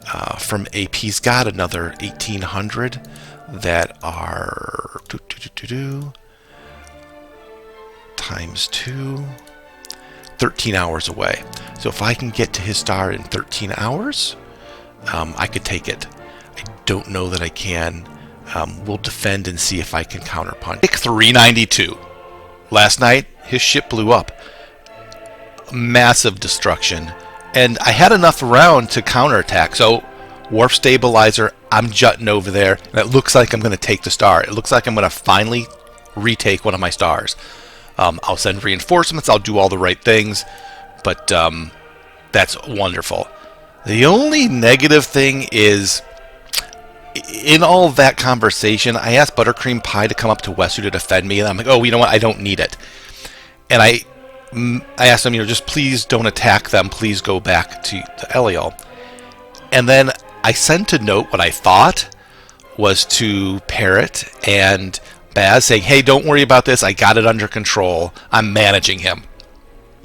[SPEAKER 2] AP's got another 1,800 that are ×2, 13 hours away. So if I can get to his star in 13 hours, I could take it. I don't know that I can. We'll defend and see if I can counterpunch. Pick 392. Last night, his ship blew up. Massive destruction. And I had enough around to counterattack. So, warp stabilizer, I'm jutting over there. And it looks like I'm going to take the star. It looks like I'm going to finally retake one of my stars. I'll send reinforcements. I'll do all the right things. But that's wonderful. The only negative thing is, in all of that conversation, I asked Buttercream Pie to come up to Wesu to defend me, and I'm like, oh, you know what, I don't need it. And I asked him, just please don't attack them, please go back to Eliel. And then I sent a note, what I thought was to Parrot and Baz, saying, hey, don't worry about this, I got it under control, I'm managing him.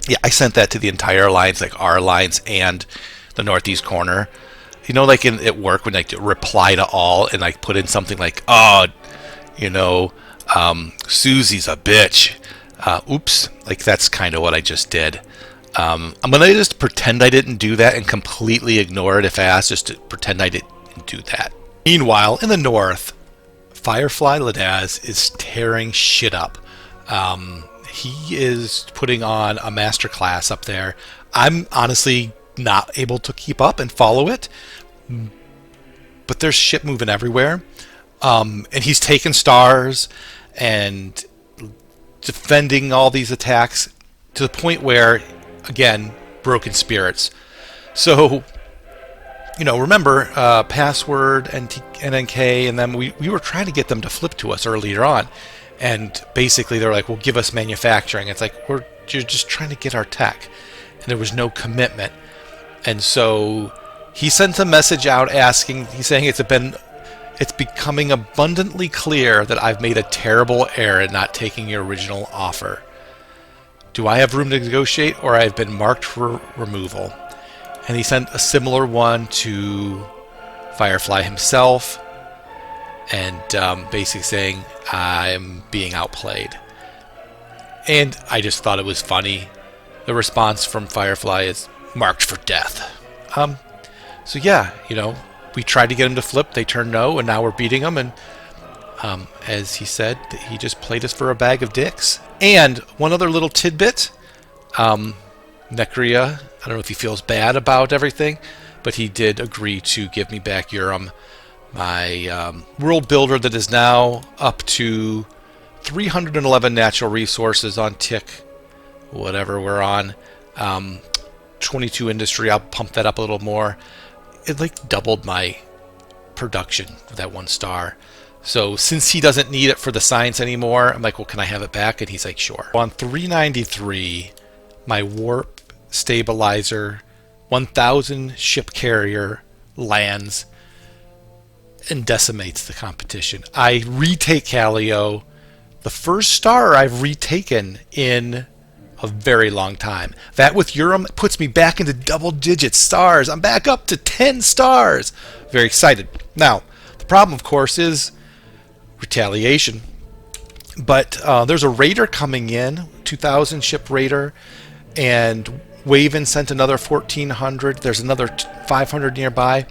[SPEAKER 2] Yeah, I sent that to the entire alliance, like our alliance and the northeast corner. Like at work when like reply to all and like put in something like, oh, Susie's a bitch. Oops. Like that's kind of what I just did. I'm going to just pretend I didn't do that and completely ignore it if asked, just to pretend I didn't do that. Meanwhile, in the north, Firefly Ladaz is tearing shit up. He is putting on a masterclass up there. I'm honestly not able to keep up and follow it, but there's shit moving everywhere. And he's taking stars and defending all these attacks to the point where, again, broken spirits. So, remember Password and NNK, and then we were trying to get them to flip to us earlier on. And basically they're like, well, give us manufacturing. It's like, you're just trying to get our tech. And there was no commitment. And so he sent a message out he's saying it's becoming abundantly clear that I've made a terrible error in not taking your original offer. Do I have room to negotiate, or I've been marked for removal? And he sent a similar one to Firefly himself, and basically saying, I'm being outplayed. And I just thought it was funny. The response from Firefly is marked for death. So yeah, we tried to get him to flip, they turned no, and now we're beating him, and as he said, he just played us for a bag of dicks. And one other little tidbit, Necria, I don't know if he feels bad about everything, but he did agree to give me back Urim, my world builder that is now up to 311 natural resources on tick, whatever we're on. 22 industry, I'll pump that up a little more. It like doubled my production with that 1 star. So since he doesn't need it for the science anymore, I'm like, well, can I have it back? And he's like, sure. On 393, my warp stabilizer 1000 ship carrier lands and decimates the competition. I retake Callio, the first star I've retaken in a very long time. That with Urim puts me back into double-digit stars. I'm back up to 10 stars. Very excited. Now, the problem, of course, is retaliation. But there's a raider coming in, 2,000 ship raider, and Waven sent another 1,400. There's another 500 nearby.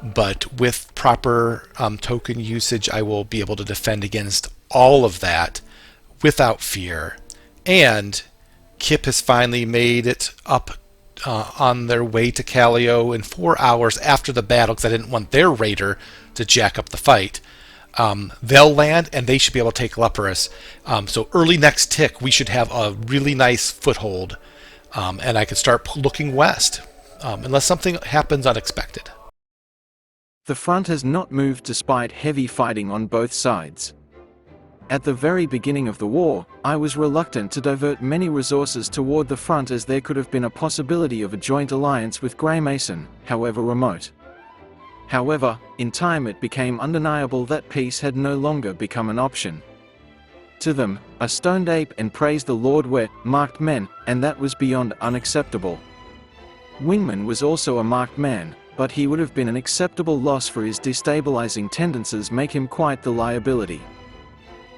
[SPEAKER 2] But with proper token usage, I will be able to defend against all of that without fear. And Kip has finally made it up on their way to Callio in 4 hours after the battle, because I didn't want their raider to jack up the fight. They'll land, and they should be able to take Leporus. So early next tick, we should have a really nice foothold, and I can start looking west, unless something happens unexpected.
[SPEAKER 3] The front has not moved despite heavy fighting on both sides. At the very beginning of the war, I was reluctant to divert many resources toward the front, as there could have been a possibility of a joint alliance with Grey Mason, however remote. However, in time it became undeniable that peace had no longer become an option. To them, a stoned ape and praise the Lord were marked men, and that was beyond unacceptable. Wingman was also a marked man, but he would have been an acceptable loss, for his destabilizing tendencies make him quite the liability.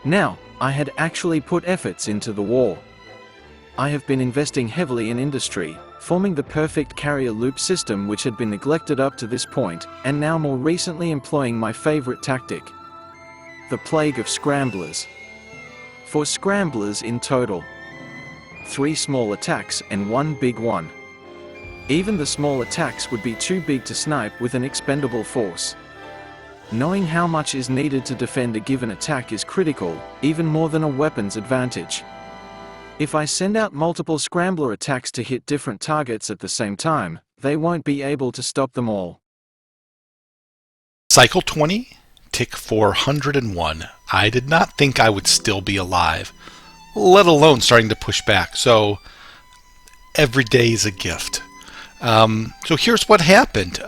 [SPEAKER 3] Now, I had actually put efforts into the war. I have been investing heavily in industry, forming the perfect carrier loop system which had been neglected up to this point, and now more recently employing my favorite tactic: the plague of scramblers. 4 scramblers in total. 3 small attacks and 1 big one. Even the small attacks would be too big to snipe with an expendable force. Knowing how much is needed to defend a given attack is critical, even more than a weapon's advantage. If I send out multiple scrambler attacks to hit different targets at the same time, they won't be able to stop them all.
[SPEAKER 2] Cycle 20, tick 401. I did not think I would still be alive, let alone starting to push back, so every day is a gift. So here's what happened.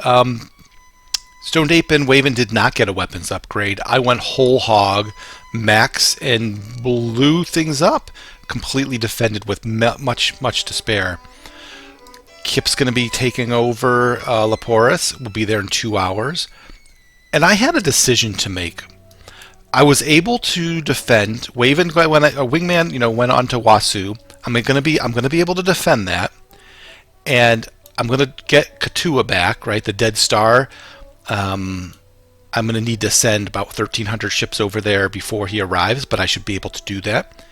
[SPEAKER 2] Stoned Ape and Waven did not get a weapons upgrade. I went whole hog, max, and blew things up. Completely defended with much despair. Kip's going to be taking over Leporus. We'll be there in 2 hours. And I had a decision to make. I was able to defend. Waven, when a wingman, went on to Wasu. I'm going to be able to defend that. And I'm going to get Katua back, right? The dead star. I'm going to need to send about 1,300 ships over there before he arrives, but I should be able to do that.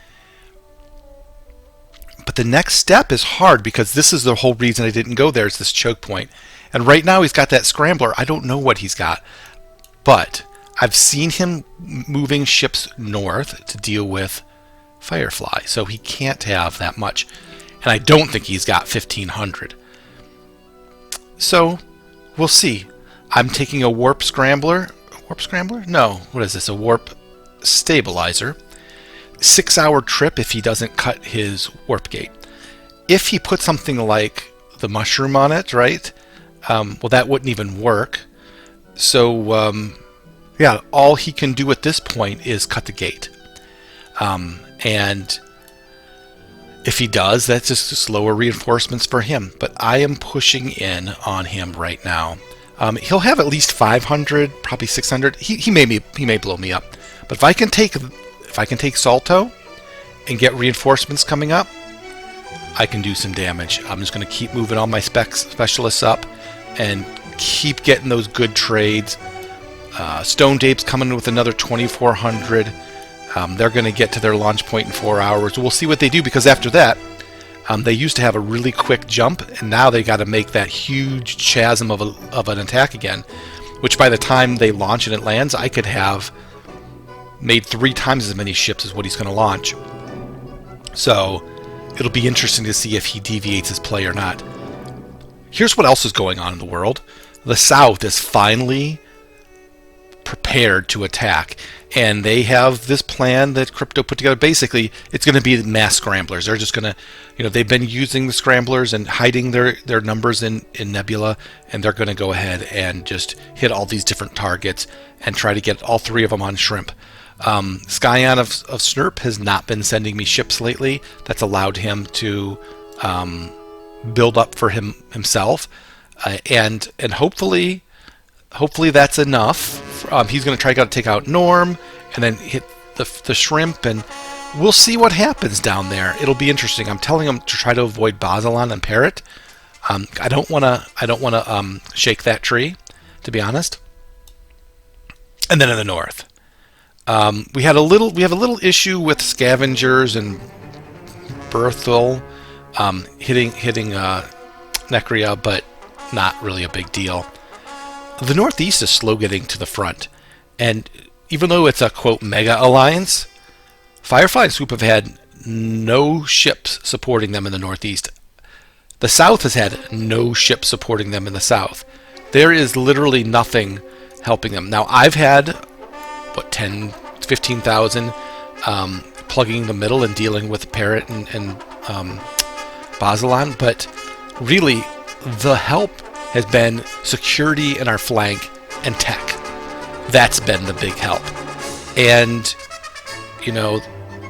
[SPEAKER 2] But the next step is hard because this is the whole reason I didn't go there, is this choke point. And right now he's got that scrambler. I don't know what he's got. But I've seen him moving ships north to deal with Firefly. So he can't have that much. And I don't think he's got 1,500. So we'll see. I'm taking a warp scrambler. Warp scrambler? No. What is this? A warp stabilizer. 6-hour trip if he doesn't cut his warp gate. If he put something like the mushroom on it, right? Well, that wouldn't even work. So, yeah, all he can do at this point is cut the gate. And if he does, that's just slower reinforcements for him. But I am pushing in on him right now. He'll have at least 500, probably 600. He may blow me up. But if I can take Salto and get reinforcements coming up, I can do some damage. I'm just going to keep moving all my specialists up and keep getting those good trades. Stone Dape's coming with another 2,400. They're going to get to their launch point in 4 hours. We'll see what they do, because after that, they used to have a really quick jump, and now they got to make that huge chasm of an attack again, which by the time they launch and it lands, I could have made 3 times as many ships as what he's going to launch. So it'll be interesting to see if he deviates his play or not. Here's what else is going on in the world. The South is finally prepared to attack, and they have this plan that Crypto put together. Basically, it's going to be mass scramblers. They're just going to, they've been using the scramblers and hiding their numbers in Nebula, and they're going to go ahead and just hit all these different targets and try to get all 3 of them on shrimp. Skyon of Snurp has not been sending me ships lately. That's allowed him to build up for himself, and hopefully that's enough. He's going to try to take out Norm and then hit the shrimp, and we'll see what happens down there. It'll be interesting. I'm telling him to try to avoid Bazelon and Parrot. I don't want to shake that tree, to be honest. And then in the north, we have a little issue with scavengers and Berthel hitting Necria, but not really a big deal. The Northeast is slow getting to the front, and even though it's a quote mega alliance, Firefly and Swoop have had no ships supporting them in the Northeast. The South has had no ships supporting them in the South. There is literally nothing helping them. Now, I've had 15,000 plugging the middle and dealing with Parrot and Bazelon, but really the help has been security in our flank and tech. That's been the big help. And,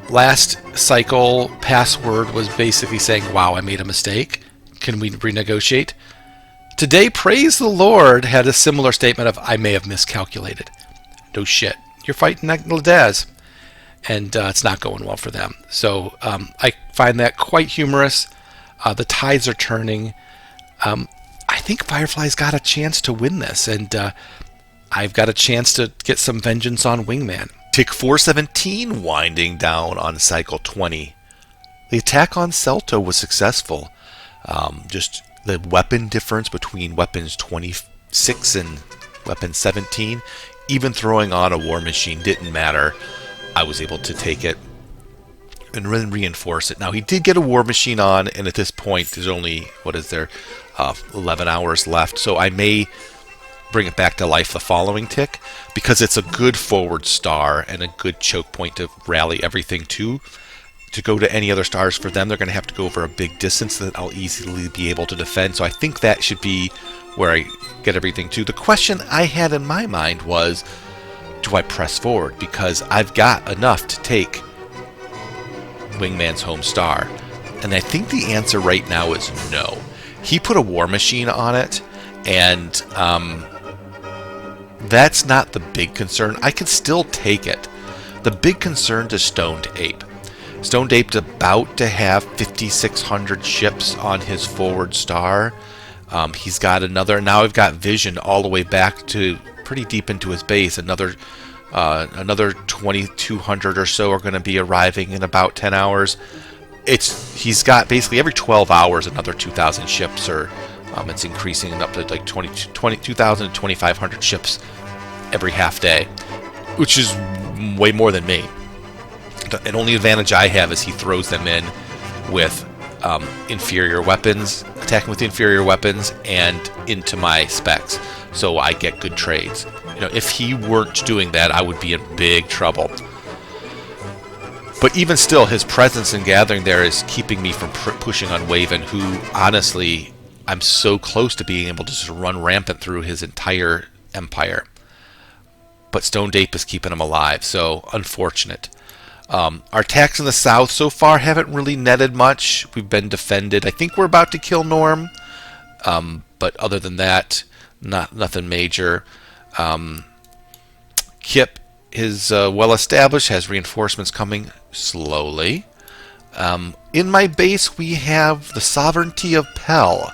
[SPEAKER 2] last cycle password was basically saying, wow, I made a mistake. Can we renegotiate? Today, Praise the Lord had a similar statement of, I may have miscalculated. No shit. You're fighting Ladaz. And it's not going well for them. So I find that quite humorous. The tides are turning. I think Firefly's got a chance to win this, and I've got a chance to get some vengeance on Wingman.
[SPEAKER 11] Tick 417 winding down on cycle 20. The attack on Celto was successful. Just the weapon difference between weapons 26 and weapon 17, even throwing on a war machine didn't matter. I was able to take it and then reinforce it. Now, he did get a war machine on, and at this point, there's only, 11 hours left. So I may bring it back to life the following tick, because it's a good forward star and a good choke point to rally everything to. To go to any other stars for them, they're going to have to go over a big distance that I'll easily be able to defend. So I think that should be where I get everything to. The question I had in my mind was, do I press forward? Because I've got enough to take Wingman's home star. And I think the answer right now is no. He put a war machine on it, and that's not the big concern. I can still take it. The big concern is Stoned Ape. Stone Ape's about to have 5,600 ships on his forward star. He's got another. Now I've got vision all the way back to pretty deep into his base. Another 2,200 or so are going to be arriving in about 10 hours. He's got basically every 12 hours another 2,000 ships, or it's increasing up to like 2,000 to 2,500 ships every half day, which is way more than me. The only advantage I have is he throws them in with inferior weapons, attacking with inferior weapons, and into my specs, so I get good trades. If he weren't doing that, I would be in big trouble. But even still, his presence and gathering there is keeping me from pushing on Waven, who, honestly, I'm so close to being able to just run rampant through his entire empire. But Stone Ape is keeping him alive, so unfortunate. Our attacks in the south so far haven't really netted much. We've been defended. I think we're about to kill Norm, but other than that, nothing major. Kip is well established, has reinforcements coming slowly. In my base, we have the Sovereignty of Pell.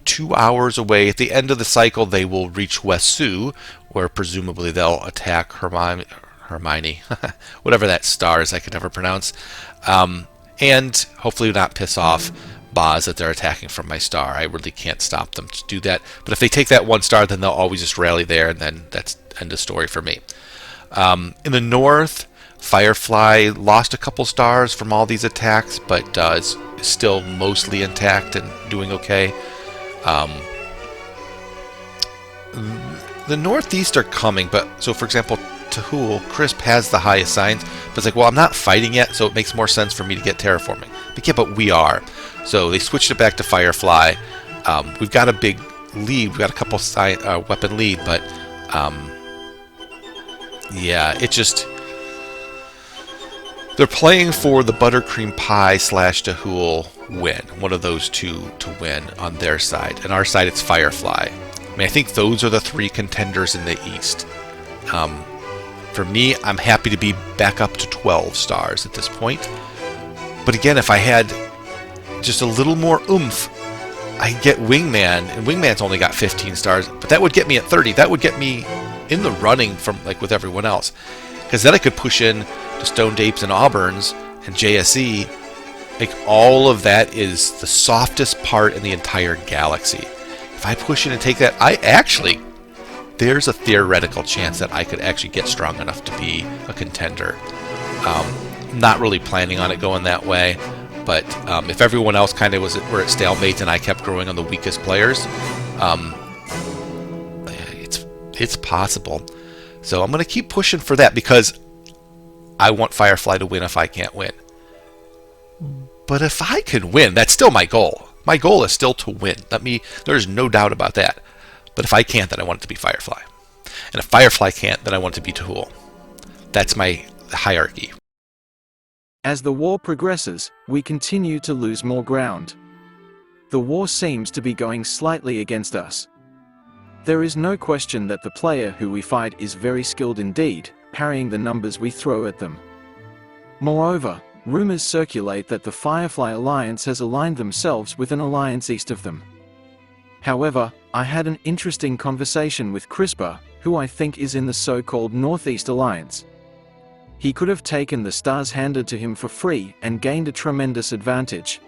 [SPEAKER 11] 2 hours away. At the end of the cycle, they will reach Wesu, where presumably they'll attack Hermione, whatever that star is I could never pronounce, and hopefully not piss off Boz that they're attacking from my star. I really can't stop them to do that. But if they take that one star, then they'll always just rally there, and then that's end of story for me. In the north, Firefly lost a couple stars from all these attacks, but is still mostly intact and doing okay. The northeast are coming, but so for example, Tahul, Crisp has the highest signs, but it's like, well, I'm not fighting yet, so it makes more sense for me to get terraforming. But yeah, but we are. So they switched it back to Firefly. We've got a big lead. We've got a couple weapon lead, but yeah, it just... They're playing for the Buttercream Pie / Tahul win. One of those two to win on their side. And our side, it's Firefly. I mean, I think those are the three contenders in the East. For me, I'm happy to be back up to 12 stars at this point. But again, if I had just a little more oomph, I get Wingman, and Wingman's only got 15 stars, but that would get me at 30. That would get me in the running from like with everyone else. Because then I could push in to Stone Apes and Auburns and JSE. Like, all of that is the softest part in the entire galaxy. If I push in and take that, there's a theoretical chance that I could actually get strong enough to be a contender. Not really planning on it going that way, but if everyone else kind of were at stalemate and I kept growing on the weakest players, it's possible. So I'm going to keep pushing for that because I want Firefly to win if I can't win. But if I can win, that's still my goal. My goal is still to win. There's no doubt about that. But if I can't, then I want it to be Firefly. And if Firefly can't, then I want it to be Tahul. That's my hierarchy.
[SPEAKER 3] As the war progresses, we continue to lose more ground. The war seems to be going slightly against us. There is no question that the player who we fight is very skilled indeed, parrying the numbers we throw at them. Moreover, rumors circulate that the Firefly Alliance has aligned themselves with an alliance east of them. However, I had an interesting conversation with CRISPR, who I think is in the so-called Northeast Alliance. He could have taken the stars handed to him for free and gained a tremendous advantage.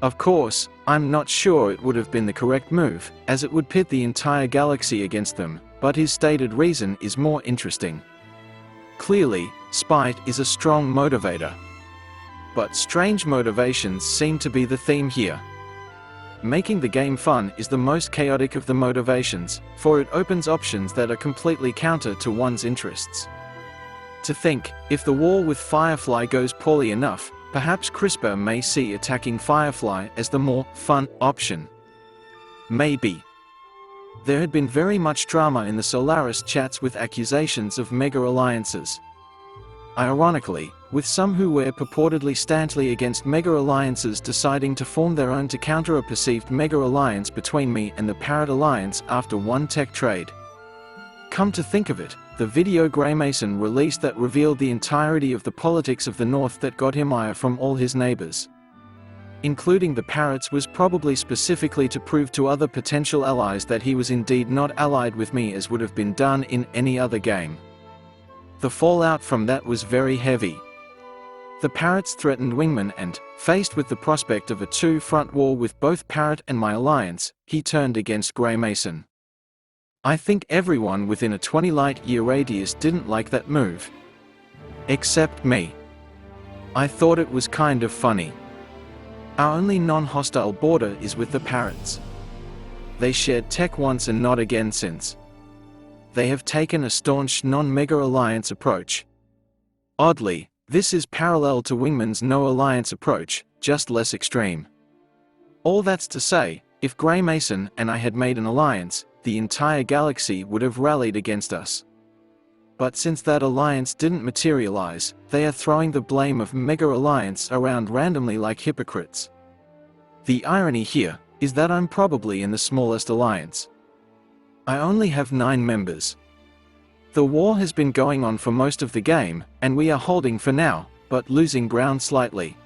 [SPEAKER 3] Of course, I'm not sure it would have been the correct move, as it would pit the entire galaxy against them, but his stated reason is more interesting. Clearly, spite is a strong motivator. But strange motivations seem to be the theme here. Making the game fun is the most chaotic of the motivations, for it opens options that are completely counter to one's interests. To think, if the war with Firefly goes poorly enough, perhaps CRISPR may see attacking Firefly as the more fun option. Maybe. There had been very much drama in the Solaris chats with accusations of mega alliances. Ironically, with some who were purportedly stanchly against mega alliances deciding to form their own to counter a perceived mega alliance between me and the Parrot Alliance after one tech trade. come to think of it, the video Greymason released that revealed the entirety of the politics of the North that got him ire from all his neighbors, including the parrots, was probably specifically to prove to other potential allies that he was indeed not allied with me as would have been done in any other game. The fallout from that was very heavy. The parrots threatened Wingman and, faced with the prospect of a two-front war with both Parrot and my alliance, he turned against Greymason. I think everyone within a 20 light-year radius didn't like that move. Except me. I thought it was kind of funny. Our only non-hostile border is with the parrots. They shared tech once and not again since. They have taken a staunch non-mega alliance approach. Oddly, this is parallel to Wingman's no-alliance approach, just less extreme. All that's to say, if Greymason and I had made an alliance, the entire galaxy would have rallied against us. But since that alliance didn't materialize, they are throwing the blame of Mega Alliance around randomly like hypocrites. The irony here is that I'm probably in the smallest alliance. I only have 9 members. The war has been going on for most of the game, and we are holding for now, but losing ground slightly.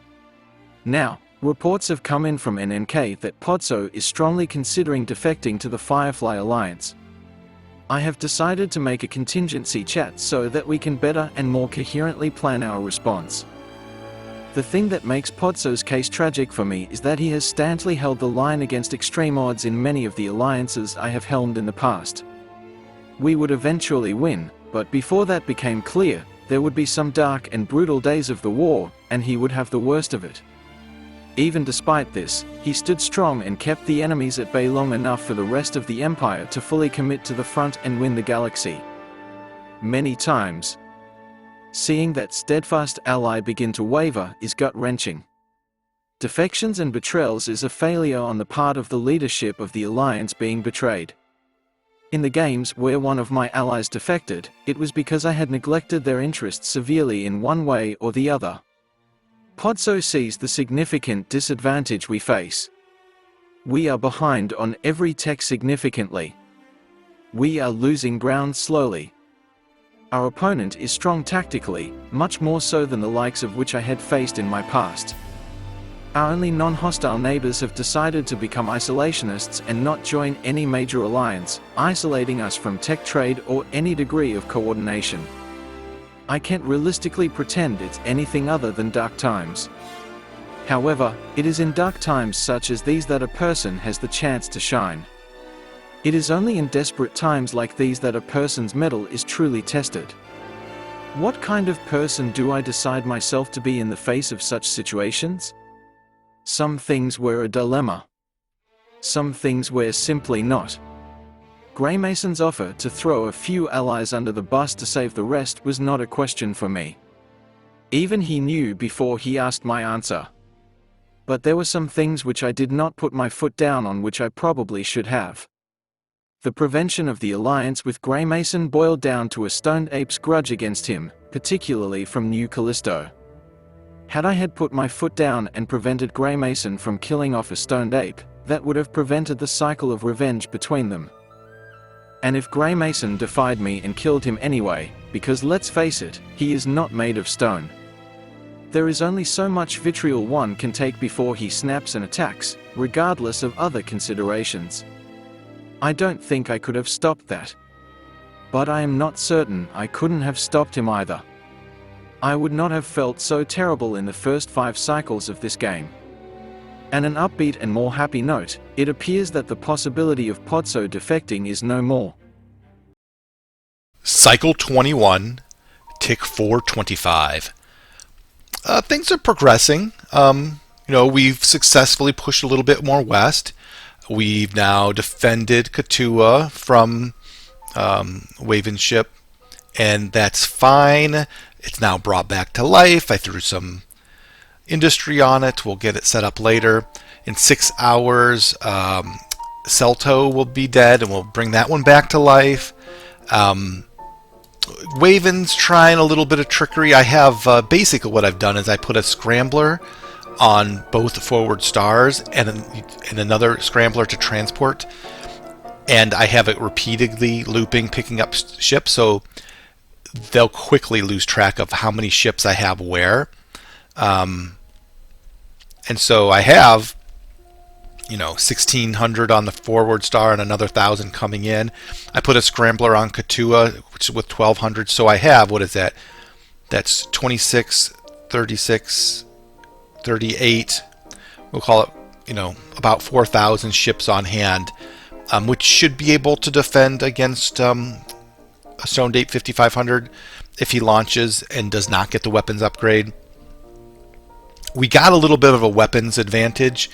[SPEAKER 3] Now, reports have come in from NNK that Podso is strongly considering defecting to the Firefly Alliance. I have decided to make a contingency chat so that we can better and more coherently plan our response. The thing that makes Podso's case tragic for me is that he has stantly held the line against extreme odds in many of the alliances I have helmed in the past. We would eventually win, but before that became clear, there would be some dark and brutal days of the war, and he would have the worst of it. Even despite this, he stood strong and kept the enemies at bay long enough for the rest of the Empire to fully commit to the front and win the galaxy. Many times. Seeing that steadfast ally begin to waver is gut-wrenching. Defections and betrayals is a failure on the part of the leadership of the Alliance being betrayed. In the games where one of my allies defected, it was because I had neglected their interests severely in one way or the other. Podso sees the significant disadvantage we face. We are behind on every tech significantly. We are losing ground slowly. Our opponent is strong tactically, much more so than the likes of which I had faced in my past. Our only non-hostile neighbors have decided to become isolationists and not join any major alliance, isolating us from tech trade or any degree of coordination. I can't realistically pretend it's anything other than dark times. However, it is in dark times such as these that a person has the chance to shine. It is only in desperate times like these that a person's mettle is truly tested. What kind of person do I decide myself to be in the face of such situations? Some things were a dilemma. Some things were simply not. Greymason's offer to throw a few allies under the bus to save the rest was not a question for me. Even he knew before he asked my answer. But there were some things which I did not put my foot down on which I probably should have. The prevention of the alliance with Greymason boiled down to a stoned ape's grudge against him, particularly from New Callisto. Had I had put my foot down and prevented Greymason from killing off a stoned ape, that would have prevented the cycle of revenge between them. And if Greymason defied me and killed him anyway, because let's face it, he is not made of stone. There is only so much vitriol one can take before he snaps and attacks, regardless of other considerations. I don't think I could have stopped that. But I am not certain I couldn't have stopped him either. I would not have felt so terrible in the first 5 cycles of this game. On an upbeat and more happy note, it appears that the possibility of Podso defecting is no more.
[SPEAKER 2] Cycle 21, Tick 425. Things are progressing. We've successfully pushed a little bit more west. We've now defended Katua from Waven's ship, and that's fine. It's now brought back to life. I threw some industry on it. We'll get it set up later. In 6 hours, Celto will be dead, and we'll bring that one back to life. Waven's trying a little bit of trickery. I have basically what I've done is I put a scrambler on both forward stars and another scrambler to transport. and I have it repeatedly looping, picking up ships, so they'll quickly lose track of how many ships I have where. And so I have, 1,600 on the forward star and another 1,000 coming in. I put a scrambler on Katua, which is with 1,200, so I have, what is that? That's 26, 36, 38. We'll call it, about 4,000 ships on hand, which should be able to defend against a Stone Date 5,500 if he launches and does not get the weapons upgrade. We got a little bit of a weapons advantage,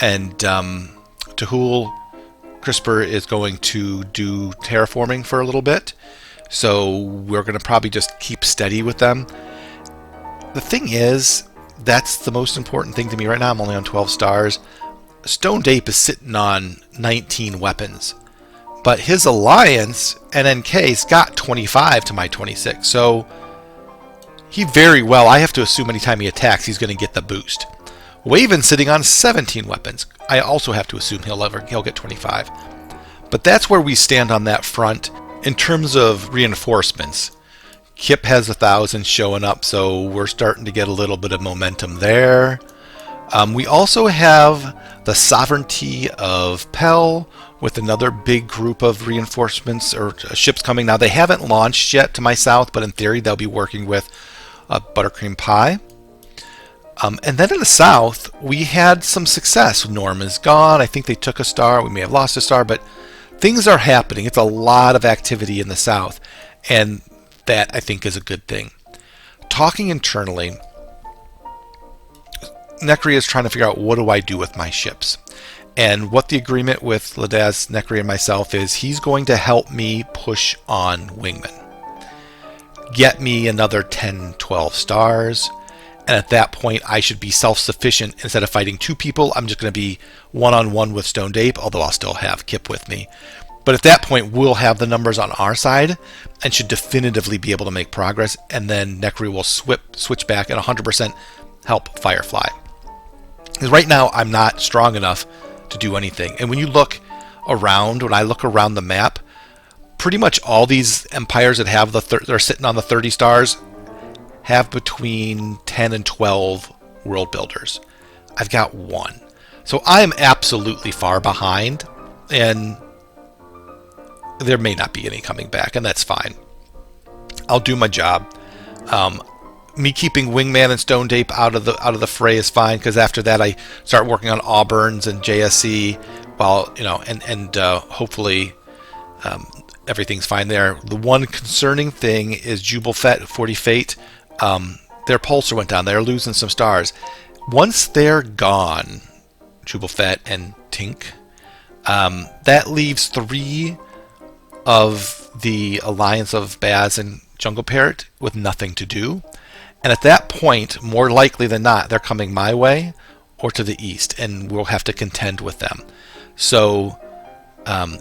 [SPEAKER 2] and Tahul CRISPR is going to do terraforming for a little bit, so we're going to probably just keep steady with them. The thing is, that's the most important thing to me right now. I'm only on 12 stars. Stone Ape is sitting on 19 weapons, but his alliance, NNK's got 25 to my 26, so he very well, I have to assume anytime he attacks, he's going to get the boost. Waven's sitting on 17 weapons. I also have to assume he'll get 25. But that's where we stand on that front. In terms of reinforcements, Kip has 1,000 showing up, so we're starting to get a little bit of momentum there. We also have the Sovereignty of Pell with another big group of reinforcements or ships coming. Now, they haven't launched yet to my south, but in theory they'll be working with Buttercream Pie. And then in the south, we had some success. Norm is gone. I think they took a star. We may have lost a star, but things are happening. It's a lot of activity in the south, and that I think is a good thing. Talking internally, Necri is trying to figure out, what do I do with my ships? And what the agreement with Ladaz, Necri, and myself is, he's going to help me push on Wingman. Get me another 10, 12 stars. And at that point, I should be self-sufficient. Instead of fighting two people, I'm just going to be one-on-one with Stoned Ape, although I'll still have Kip with me. But at that point, we'll have the numbers on our side and should definitively be able to make progress. And then Necri will switch back and 100% help Firefly. Because right now, I'm not strong enough to do anything. And when you look around, when I look around the map, pretty much all these empires that have they're sitting on the 30 stars have between 10 and 12 world builders. I've got one. So I'm absolutely far behind, and there may not be any coming back, and that's fine. I'll do my job. Me keeping Wingman and Stone Ape out of the fray is fine, because after that I start working on Auburns and JSC, while and hopefully everything's fine there. The one concerning thing is Jubblefet, 40 Fate. Their pulsar went down. They're losing some stars. Once they're gone, Jubblefet and Tink, that leaves 3 of the Alliance of Baz and Jungle Parrot with nothing to do. And at that point, more likely than not, they're coming my way or to the east, and we'll have to contend with them. So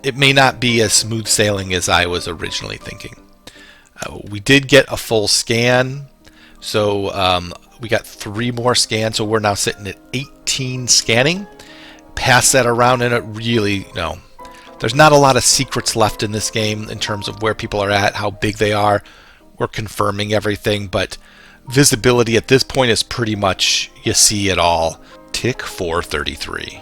[SPEAKER 2] it may not be as smooth sailing as I was originally thinking. We did get a full scan. So we got 3 more scans, so we're now sitting at 18 scanning. Pass that around, and it really, there's not a lot of secrets left in this game in terms of where people are at, how big they are. We're confirming everything, but visibility at this point is pretty much, you see it all. Tick 433.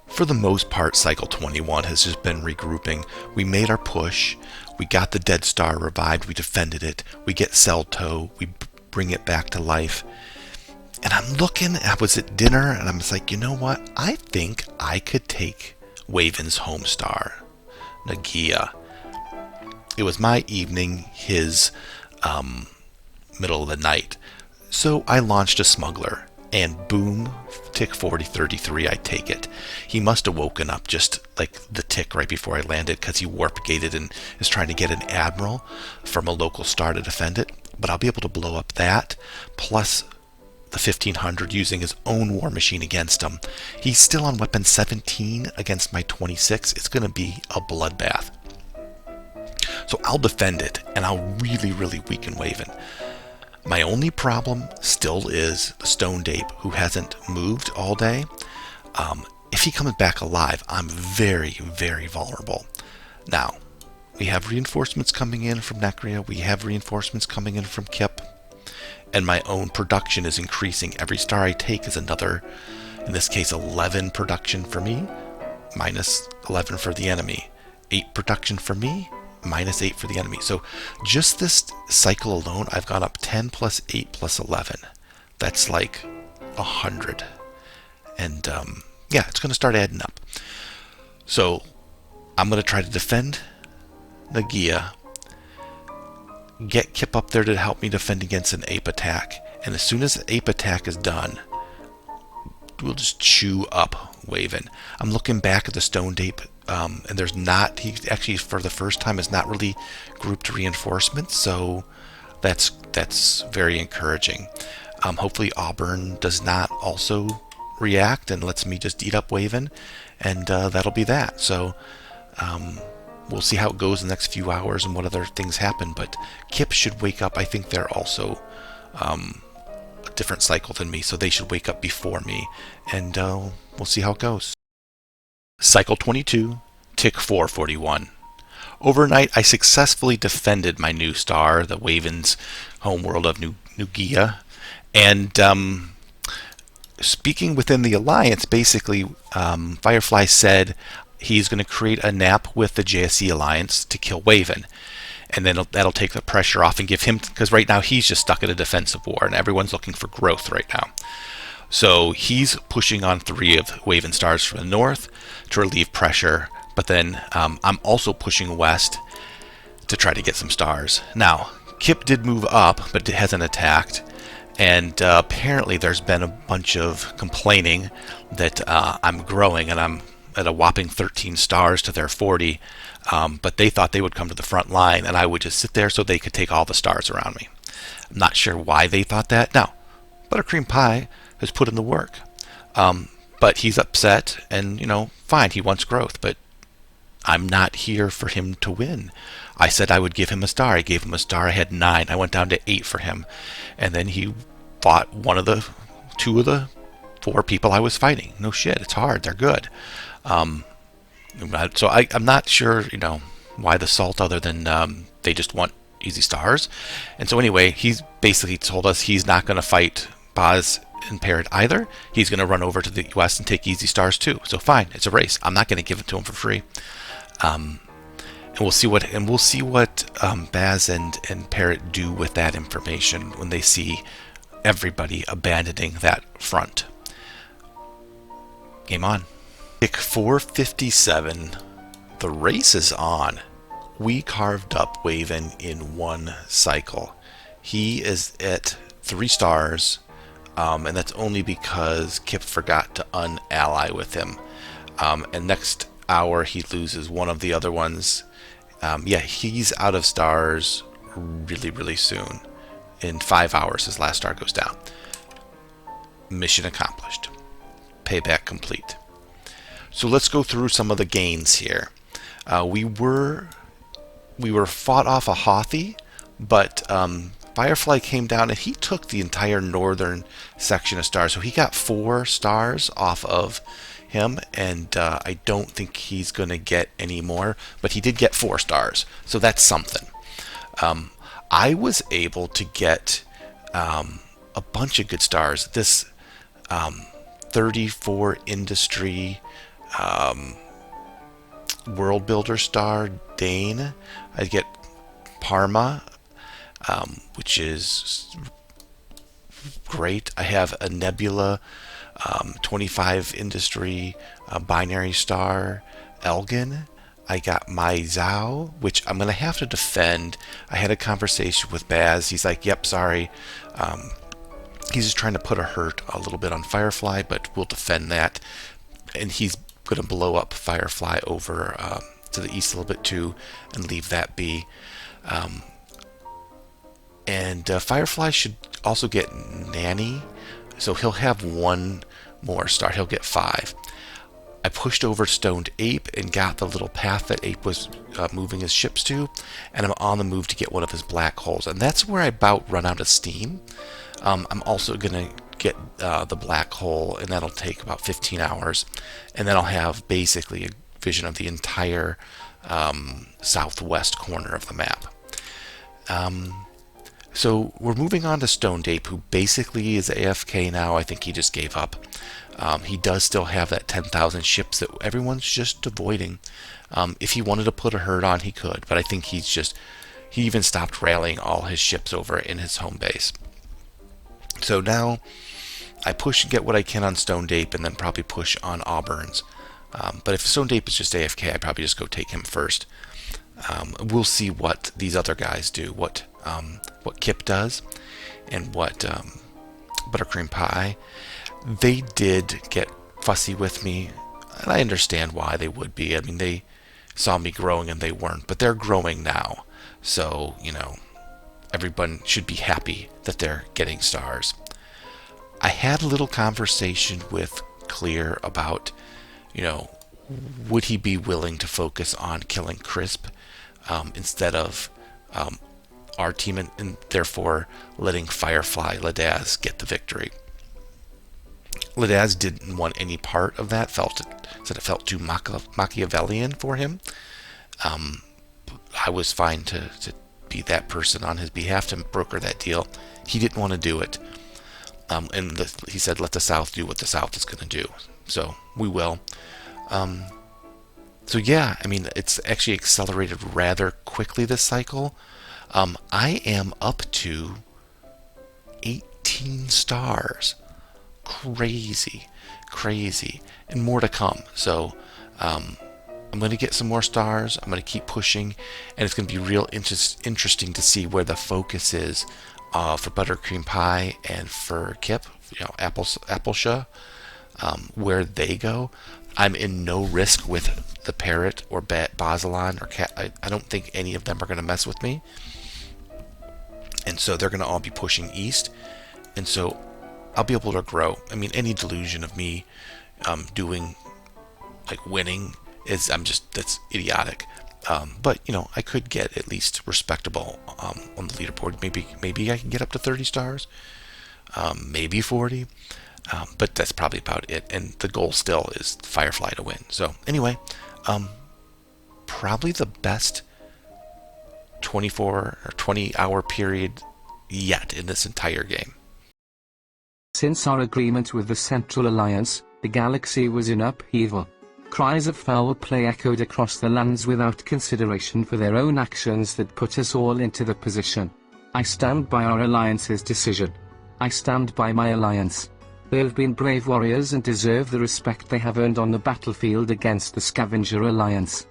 [SPEAKER 2] For the most part, Cycle 21 has just been regrouping. We made our push. We got the Dead Star revived. We defended it. We get Celto. We bring it back to life. And I'm looking, I was at dinner, and I was like, you know what? I think I could take Waven's Homestar, Nagia. It was my evening, his middle of the night. So I launched a smuggler, and boom, tick 4033, I take it. He must have woken up just like the tick right before I landed, because he warp gated and is trying to get an admiral from a local star to defend it. But I'll be able to blow up that, plus the 1500 using his own war machine against him. He's still on weapon 17 against my 26. It's going to be a bloodbath. So I'll defend it, and I'll really, really weaken Waven. My only problem still is the Stoned Ape, who hasn't moved all day.
[SPEAKER 11] if he comes back alive, I'm very, very vulnerable. Now, we have reinforcements coming in from Necria, we have reinforcements coming in from Kip, and my own production is increasing. Every star I take is another, in this case, 11 production for me, minus 11 for the enemy. 8 production for me, minus 8 for the enemy. So just this cycle alone, I've gone up 10 plus 8 plus 11. That's like 100. And yeah, it's going to start adding up. So I'm going to try to defend Nagia, get Kip up there to help me defend against an ape attack. And as soon as the ape attack is done, we'll just chew up Waven. I'm looking back at the stoned ape, and there's not, he actually for the first time has not really grouped reinforcements, so that's very encouraging. Hopefully Auburn does not also react and lets me just eat up Waven, and that'll be that. So we'll see how it goes in the next few hours and what other things happen, but Kip should wake up. I think they're also a different cycle than me, so they should wake up before me, and we'll see how it goes. Cycle 22, tick 441. Overnight, I successfully defended my new star, the Waven's homeworld of Nugia, and speaking within the Alliance, basically, Firefly said he's going to create a nap with the JSE Alliance to kill Waven. And then that'll take the pressure off and give him, because right now he's just stuck in a defensive war and everyone's looking for growth right now. So he's pushing on 3 of Waven stars from the north to relieve pressure, but then I'm also pushing west to try to get some stars. Now, Kip did move up, but hasn't attacked, and apparently there's been a bunch of complaining that I'm growing and I'm at a whopping 13 stars to their 40, but they thought they would come to the front line and I would just sit there so they could take all the stars around me. I'm not sure why they thought that. Now, Buttercream Pie has put in the work, but he's upset, and fine, he wants growth, but I'm not here for him to win. I said I would give him a star. I gave him a star. I had 9. I went down to 8 for him, and then he fought 2 of the 4 people I was fighting. No shit, it's hard. They're good. So I'm not sure, why the salt, other than they just want easy stars. And so anyway, he's basically told us he's not going to fight Boz and Parrot either. He's going to run over to the west and take easy stars too. So fine, it's a race. I'm not going to give it to him for free. And we'll see what Baz and Parrot do with that information when they see everybody abandoning that front. Game on. Pick 457. The race is on. We carved up Waven in 1 cycle. He is at 3 stars, and that's only because Kip forgot to unally with him. And next hour he loses one of the other ones. Yeah, he's out of stars really, really soon. In 5 hours, his last star goes down. Mission accomplished. Payback complete. So let's go through some of the gains here. We were fought off a Hothy, but Firefly came down and he took the entire northern section of stars. So he got 4 stars off of him, and I don't think he's going to get any more, but he did get 4 stars. So that's something. I was able to get a bunch of good stars. This 34 industry world builder star Dane. I get Parma, which is great. I have a Nebula 25 industry binary star Elgin. I got my Zhao, which I'm going to have to defend. I had a conversation with Baz. He's like, yep, sorry. He's just trying to put a hurt a little bit on Firefly, but we'll defend that. And he's going to blow up Firefly over to the east a little bit too and leave that be. And Firefly should also get Nanny, so he'll have 1 more star. He'll get 5. I pushed over Stoned Ape and got the little path that Ape was moving his ships to, and I'm on the move to get one of his black holes. And that's where I about run out of steam. I'm also going to get the black hole, and that'll take about 15 hours, and then I'll have basically a vision of the entire southwest corner of the map. So we're moving on to Stone Ape, who basically is AFK now. I think he just gave up. He does still have that 10,000 ships that everyone's just avoiding. If he wanted to put a herd on, he could, but I think he even stopped rallying all his ships over in his home base. So now I push and get what I can on Stone Ape, and then probably push on Auburn's. But if Stone Ape is just AFK, I'd probably just go take him first. We'll see what these other guys do, what Kip does, and what Buttercream Pie. They did get fussy with me, and I understand why they would be. I mean, they saw me growing and they weren't, but they're growing now. So, everyone should be happy that they're getting stars. I had a little conversation with Clear about, would he be willing to focus on killing Crisp instead of our team, and therefore letting Firefly Ladaz get the victory. Ladaz didn't want any part of that, said it felt too Machiavellian for him. I was fine to be that person on his behalf to broker that deal. He didn't want to do it. He said, let the South do what the South is going to do. So we will. So yeah, I mean, it's actually accelerated rather quickly this cycle. I am up to 18 stars. Crazy, and more to come. So I'm going to get some more stars. I'm going to keep pushing, and it's going to be real interesting to see where the focus is for Buttercream Pie and for Kip, Appleshaw, where they go. I'm in no risk with the Parrot or Basilon or Cat. I don't think any of them are going to mess with me, and so they're going to all be pushing east, and so I'll be able to grow. I mean, any delusion of me doing winning is that's idiotic. But I could get at least respectable on the leaderboard. Maybe I can get up to 30 stars, maybe 40. But that's probably about it. And the goal still is Firefly to win. So anyway, probably the best 24 or 20 hour period yet in this entire game.
[SPEAKER 9] Since our agreement with the Central Alliance, the galaxy was in upheaval. Cries of foul play echoed across the lands without consideration for their own actions that put us all into the position. I stand by our alliance's decision. I stand by my alliance. They have been brave warriors and deserve the respect they have earned on the battlefield against the Scavenger Alliance.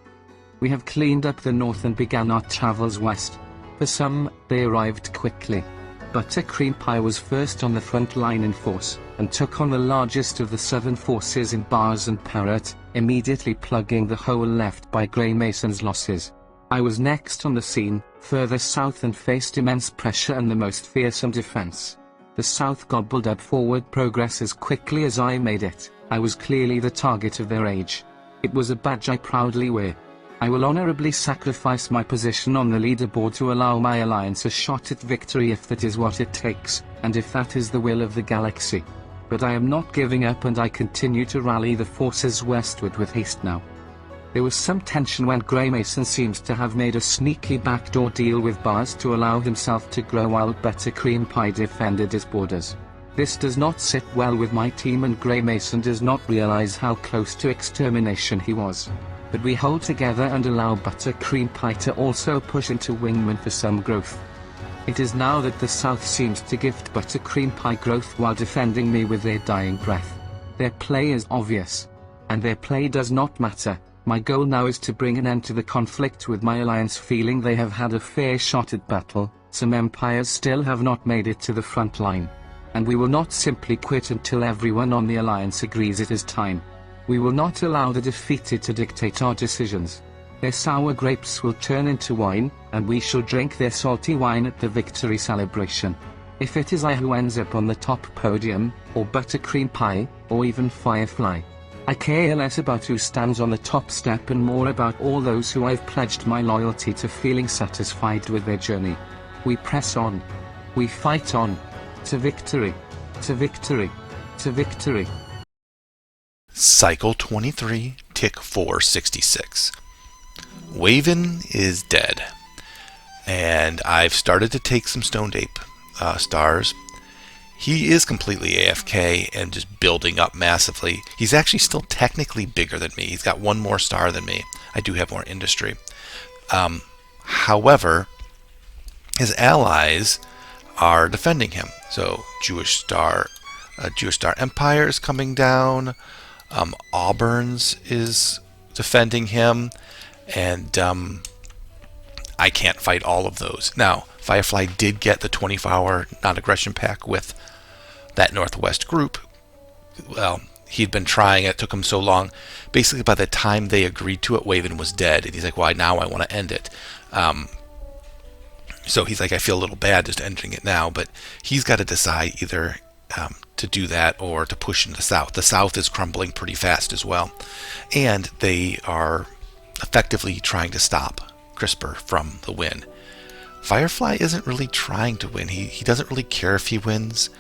[SPEAKER 9] We have cleaned up the north and began our travels west. For some, they arrived quickly. Buttercream Pie was first on the front line in force, and took on the largest of the southern forces in Bars and Parrot, immediately plugging the hole left by Grey Mason's losses. I was next on the scene, further south, and faced immense pressure and the most fearsome defense. The South gobbled up forward progress as quickly as I made it. I was clearly the target of their rage. It was a badge I proudly wear. I will honorably sacrifice my position on the leaderboard to allow my alliance a shot at victory if that is what it takes, and if that is the will of the galaxy. But I am not giving up, and I continue to rally the forces westward with haste now. There was some tension when Grey Mason seems to have made a sneaky backdoor deal with Bars to allow himself to grow while Buttercream Pie defended his borders. This does not sit well with my team, and Grey Mason does not realize how close to extermination he was. But we hold together and allow Buttercream Pie to also push into Wingman for some growth. It is now that the South seems to gift Buttercream Pie growth while defending me with their dying breath. Their play is obvious. And their play does not matter. My goal now is to bring an end to the conflict with my alliance, feeling they have had a fair shot at battle. Some empires still have not made it to the front line. And we will not simply quit until everyone on the alliance agrees it is time. We will not allow the defeated to dictate our decisions. Their sour grapes will turn into wine, and we shall drink their salty wine at the victory celebration. If it is I who ends up on the top podium, or Buttercream Pie, or even Firefly, I care less about who stands on the top step and more about all those who I've pledged my loyalty to, feeling satisfied with their journey. We press on. We fight on. To victory. To victory. To victory.
[SPEAKER 11] Cycle 23, tick 466. Waven is dead. And I've started to take some Stoned Ape stars. He is completely AFK and just building up massively. He's actually still technically bigger than me. He's got one more star than me. I do have more industry. However, his allies are defending him. So Jewish Star Empire is coming down. Auburn's is defending him, and I can't fight all of those. Now, Firefly did get the 24-hour non-aggression pack with that Northwest group. Well, he'd been trying it. It took him so long. Basically, by the time they agreed to it, Waven was dead, and he's like, well, now I want to end it. So he's like, I feel a little bad just ending it now, but he's got to decide either to do that or to push into the south. The south is crumbling pretty fast as well, and they are effectively trying to stop CRISPR from the win. Firefly isn't really trying to win. He doesn't really care if he wins.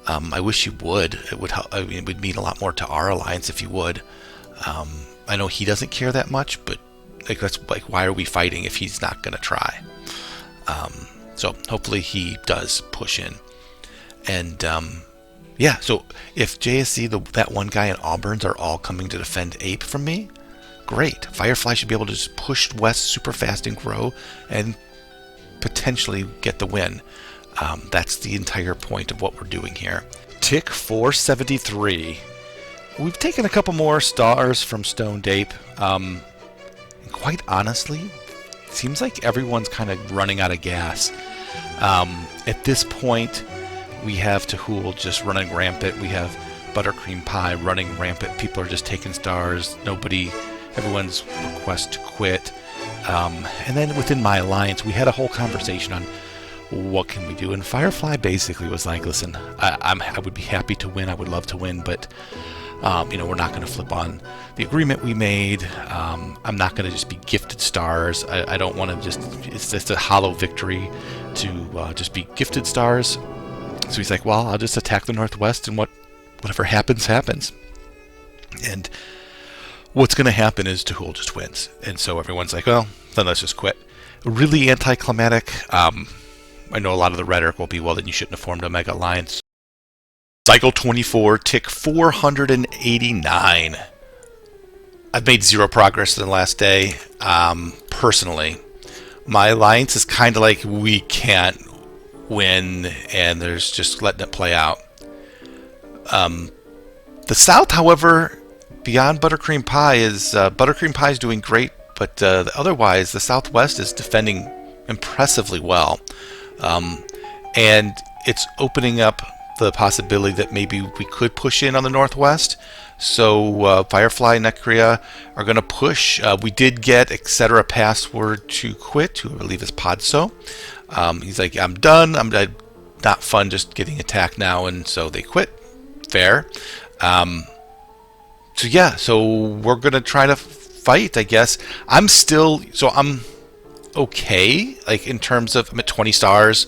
[SPEAKER 11] I wish he would. It would help. I mean, it would mean a lot more to our alliance if he would. I know he doesn't care that much, but that's like, why are we fighting if he's not going to try? So hopefully he does push in. And yeah, so if JSC, that one guy in Auburn's are all coming to defend Ape from me, great. Firefly should be able to just push west super fast and grow and potentially get the win. That's the entire point of what we're doing here. Tick 473. We've taken a couple more stars from Stoned Ape. And quite honestly, it seems like everyone's kind of running out of gas. At this point, we have Tahul just running rampant. We have Buttercream Pie running rampant. People are just taking stars. Everyone's request to quit. And then within my alliance, we had a whole conversation on what can we do. And Firefly basically was like, listen, I would be happy to win. I would love to win, but we're not going to flip on the agreement we made. I'm not going to just be gifted stars. I don't want to it's just a hollow victory to just be gifted stars. So he's like, well, I'll just attack the Northwest, and whatever happens, happens. And what's going to happen is Tahul just wins. And so everyone's like, well, then let's just quit. Really anticlimactic. I know a lot of the rhetoric will be, well, then you shouldn't have formed a mega alliance. Cycle 24, tick 489. I've made zero progress in the last day. Personally, my alliance is kind of like, we can't win, and there's just letting it play out. The South, however, beyond Buttercream Pie Buttercream Pie is doing great, but otherwise the Southwest is defending impressively well, and it's opening up the possibility that maybe we could push in on the Northwest. So Firefly and Necria are going to push. We did get etc. password to quit, who I believe is Podso. He's like, I'm done. I'm not fun just getting attacked now, and so they quit. Fair. So yeah, so we're going to try to fight, I guess. I'm okay, like in terms of, I'm at 20 stars,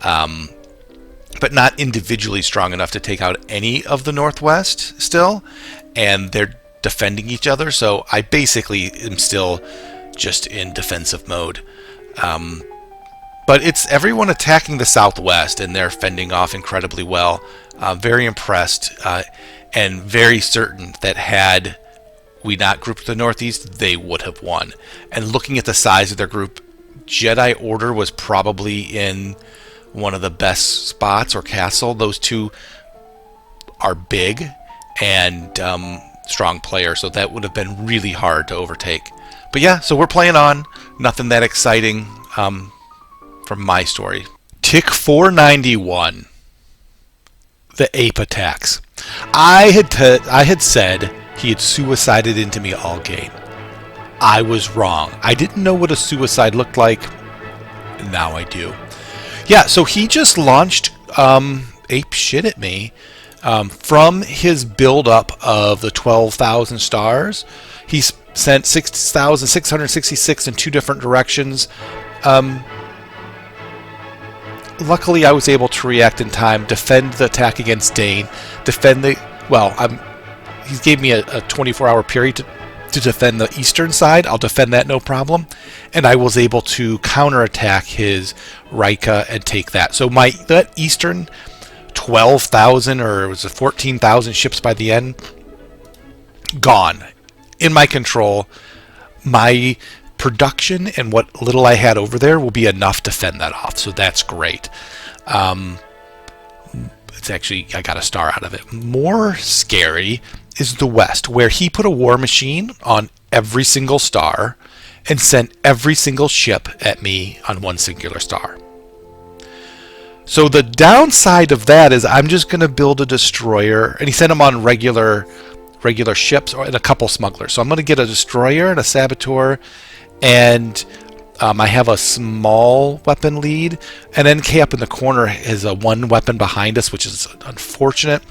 [SPEAKER 11] but not individually strong enough to take out any of the Northwest still, and they're defending each other, so I basically am still just in defensive mode. But it's everyone attacking the Southwest, and they're fending off incredibly well. Very impressed, and very certain that had we not grouped the Northeast, they would have won. And looking at the size of their group, Jedi Order was probably in one of the best spots, or Castle. Those two are big and strong players, so that would have been really hard to overtake. But yeah, so we're playing on. Nothing that exciting from my story. Tick 491. The ape attacks. I had said he had suicided into me all game. I was wrong. I didn't know what a suicide looked like. Now I do. Yeah, so he just launched ape shit at me from his build-up of the 12,000 stars. He sent 6,666 in two different directions.
[SPEAKER 2] luckily I was able to react in time, defend the attack against Dane, defend the, well, he gave me a 24-hour period to defend the eastern side. I'll defend that no problem. And I was able to counterattack his Rika and take that. So that eastern 12,000 or was it 14,000 ships by the end, gone. In my control. My production and what little I had over there will be enough to fend that off. So that's great. It's actually, I got a star out of it. More scary is the west, where he put a war machine on every single star and sent every single ship at me on one singular star. So the downside of that is I'm just going to build a destroyer, and he sent them on regular ships and a couple smugglers. So I'm going to get a destroyer and a saboteur, and I have a small weapon lead, and NK up in the corner has a one weapon behind us, which is unfortunate.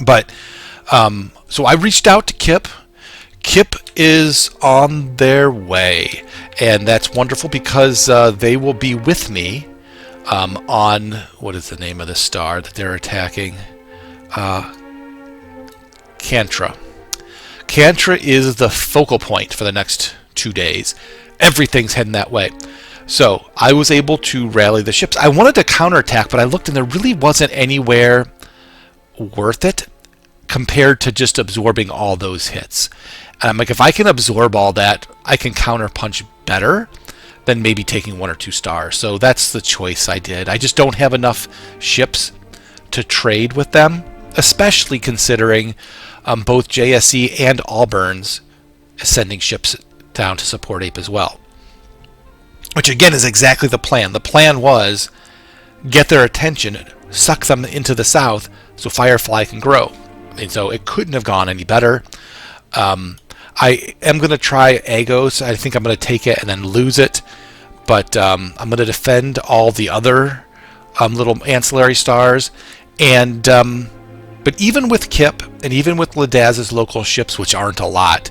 [SPEAKER 2] But so I reached out to Kip. Kip is on their way, and that's wonderful because they will be with me on, what is the name of the star that they're attacking? Cantra. Cantra is the focal point for the next 2 days. Everything's heading that way. So I was able to rally the ships. I wanted to counterattack, but I looked and there really wasn't anywhere worth it compared to just absorbing all those hits. And I'm like, if I can absorb all that, I can counterpunch better than maybe taking 1 or 2 stars. So that's the choice I did. I just don't have enough ships to trade with them, especially considering both JSE and Auburn's sending ships down to support Ape as well. Which again is exactly the plan. The plan was get their attention, suck them into the south so Firefly can grow. And so it couldn't have gone any better. I am going to try Agos. I think I'm going to take it and then lose it. But I'm going to defend all the other little ancillary stars. And but even with Kip and even with Ladaz's local ships, which aren't a lot,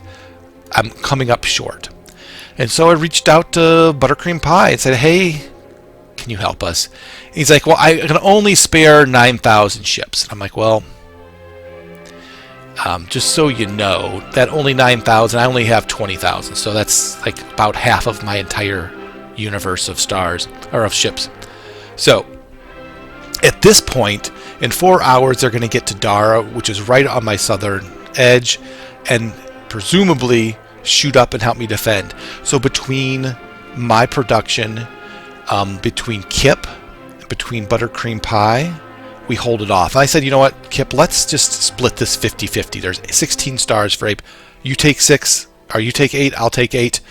[SPEAKER 2] I'm coming up short. And so I reached out to Buttercream Pie and said, hey, can you help us? And he's like, well, I can only spare 9,000 ships. And I'm like, well, just so you know, that only 9,000, I only have 20,000. So that's like about half of my entire universe of stars, or of ships. So at this point, in 4 hours, they're going to get to Dara, which is right on my southern edge, and presumably shoot up and help me defend. So between my production, between Kip, between Buttercream Pie, we hold it off. And I said, you know what, Kip, let's just split this 50-50. There's 16 stars for Ape. You take 6, or you take 8, I'll take 8.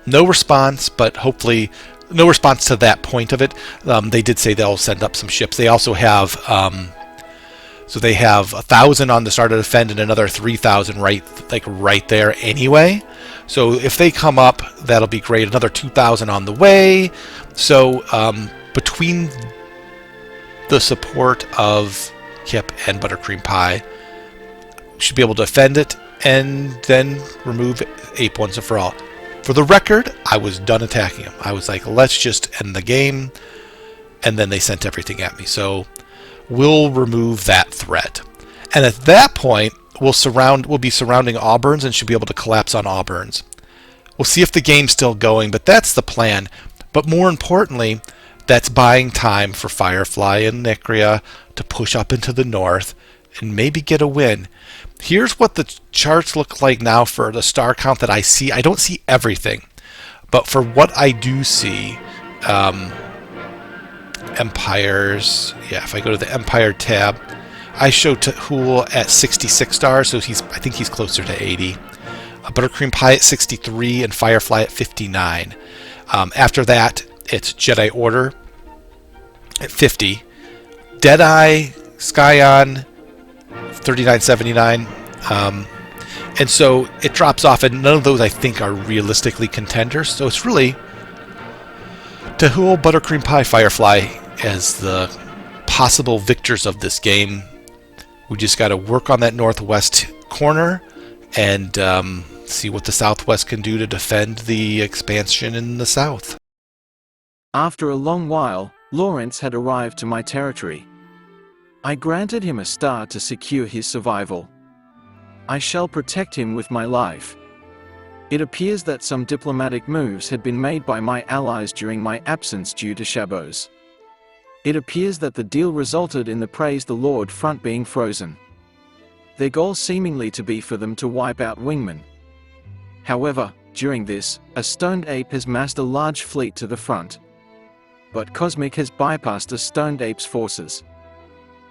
[SPEAKER 2] No response, but hopefully no response to that point of it. They did say they'll send up some ships. They also have, so they have 1,000 on the start to defend and another 3,000 right there anyway. So if they come up, that'll be great. Another 2,000 on the way. So between the support of Kip and Buttercream Pie, we should be able to defend it and then remove Ape once and for all. For the record, I was done attacking him. I was like, let's just end the game. And then they sent everything at me. So we'll remove that threat. And at that point, we'll be surrounding Auburn's and should be able to collapse on Auburn's. We'll see if the game's still going, but that's the plan. But more importantly, that's buying time for Firefly and Nicria to push up into the north and maybe get a win. Here's what the charts look like now for the star count that I see. I don't see everything, but for what I do see, Empires, yeah, if I go to the Empire tab, I show Tahul at 66 stars, so I think he's closer to 80. Buttercream Pie at 63 and Firefly at 59. After that, it's Jedi Order at 50. Deadeye, Skyon, 39.79, and so it drops off, and none of those I think are realistically contenders. So it's really Tahul, Buttercream Pie, Firefly as the possible victors of this game. We just got to work on that northwest corner and see what the southwest can do to defend the expansion in the south.
[SPEAKER 3] After a long while, Lawrence had arrived to my territory. I granted him a star to secure his survival. I shall protect him with my life. It appears that some diplomatic moves had been made by my allies during my absence due to Shabos. It appears that the deal resulted in the Praise the Lord front being frozen. Their goal seemingly to be for them to wipe out wingmen. However, during this, a stoned ape has massed a large fleet to the front. But Cosmic has bypassed a stoned ape's forces.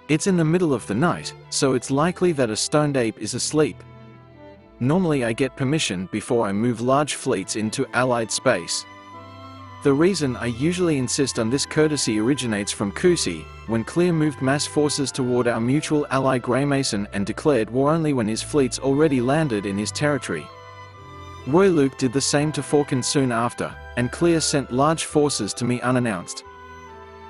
[SPEAKER 3] It's in the middle of the night, so it's likely that a stoned ape is asleep. Normally I get permission before I move large fleets into Allied space. The reason I usually insist on this courtesy originates from Kusi, when Clear moved mass forces toward our mutual ally Greymason and declared war only when his fleets already landed in his territory. Roy Luke did the same to Falcon soon after, and Clear sent large forces to me unannounced.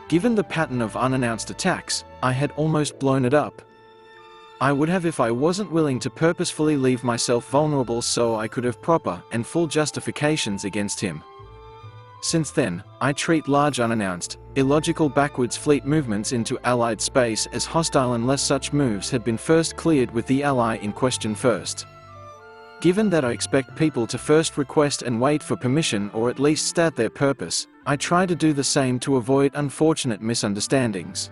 [SPEAKER 3] Given the pattern of unannounced attacks, I had almost blown it up. I would have if I wasn't willing to purposefully leave myself vulnerable so I could have proper and full justifications against him. Since then, I treat large unannounced, illogical backwards fleet movements into Allied space as hostile unless such moves had been first cleared with the ally in question first. Given that I expect people to first request and wait for permission or at least state their purpose, I try to do the same to avoid unfortunate misunderstandings.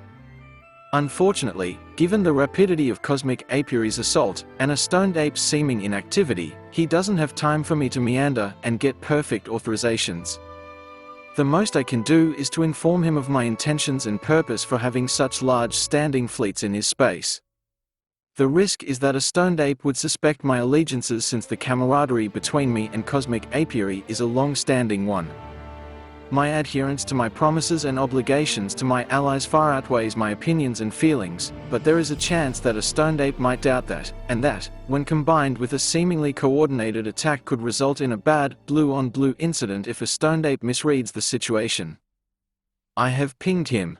[SPEAKER 3] Unfortunately, given the rapidity of Cosmic Apiary's assault, and a stoned ape's seeming inactivity, he doesn't have time for me to meander and get perfect authorizations. The most I can do is to inform him of my intentions and purpose for having such large standing fleets in his space. The risk is that a stoned ape would suspect my allegiances since the camaraderie between me and Cosmic Apiary is a long-standing one. My adherence to my promises and obligations to my allies far outweighs my opinions and feelings, but there is a chance that a stoned ape might doubt that, and that, when combined with a seemingly coordinated attack, could result in a bad, blue-on-blue incident if a stoned ape misreads the situation. I have pinged him.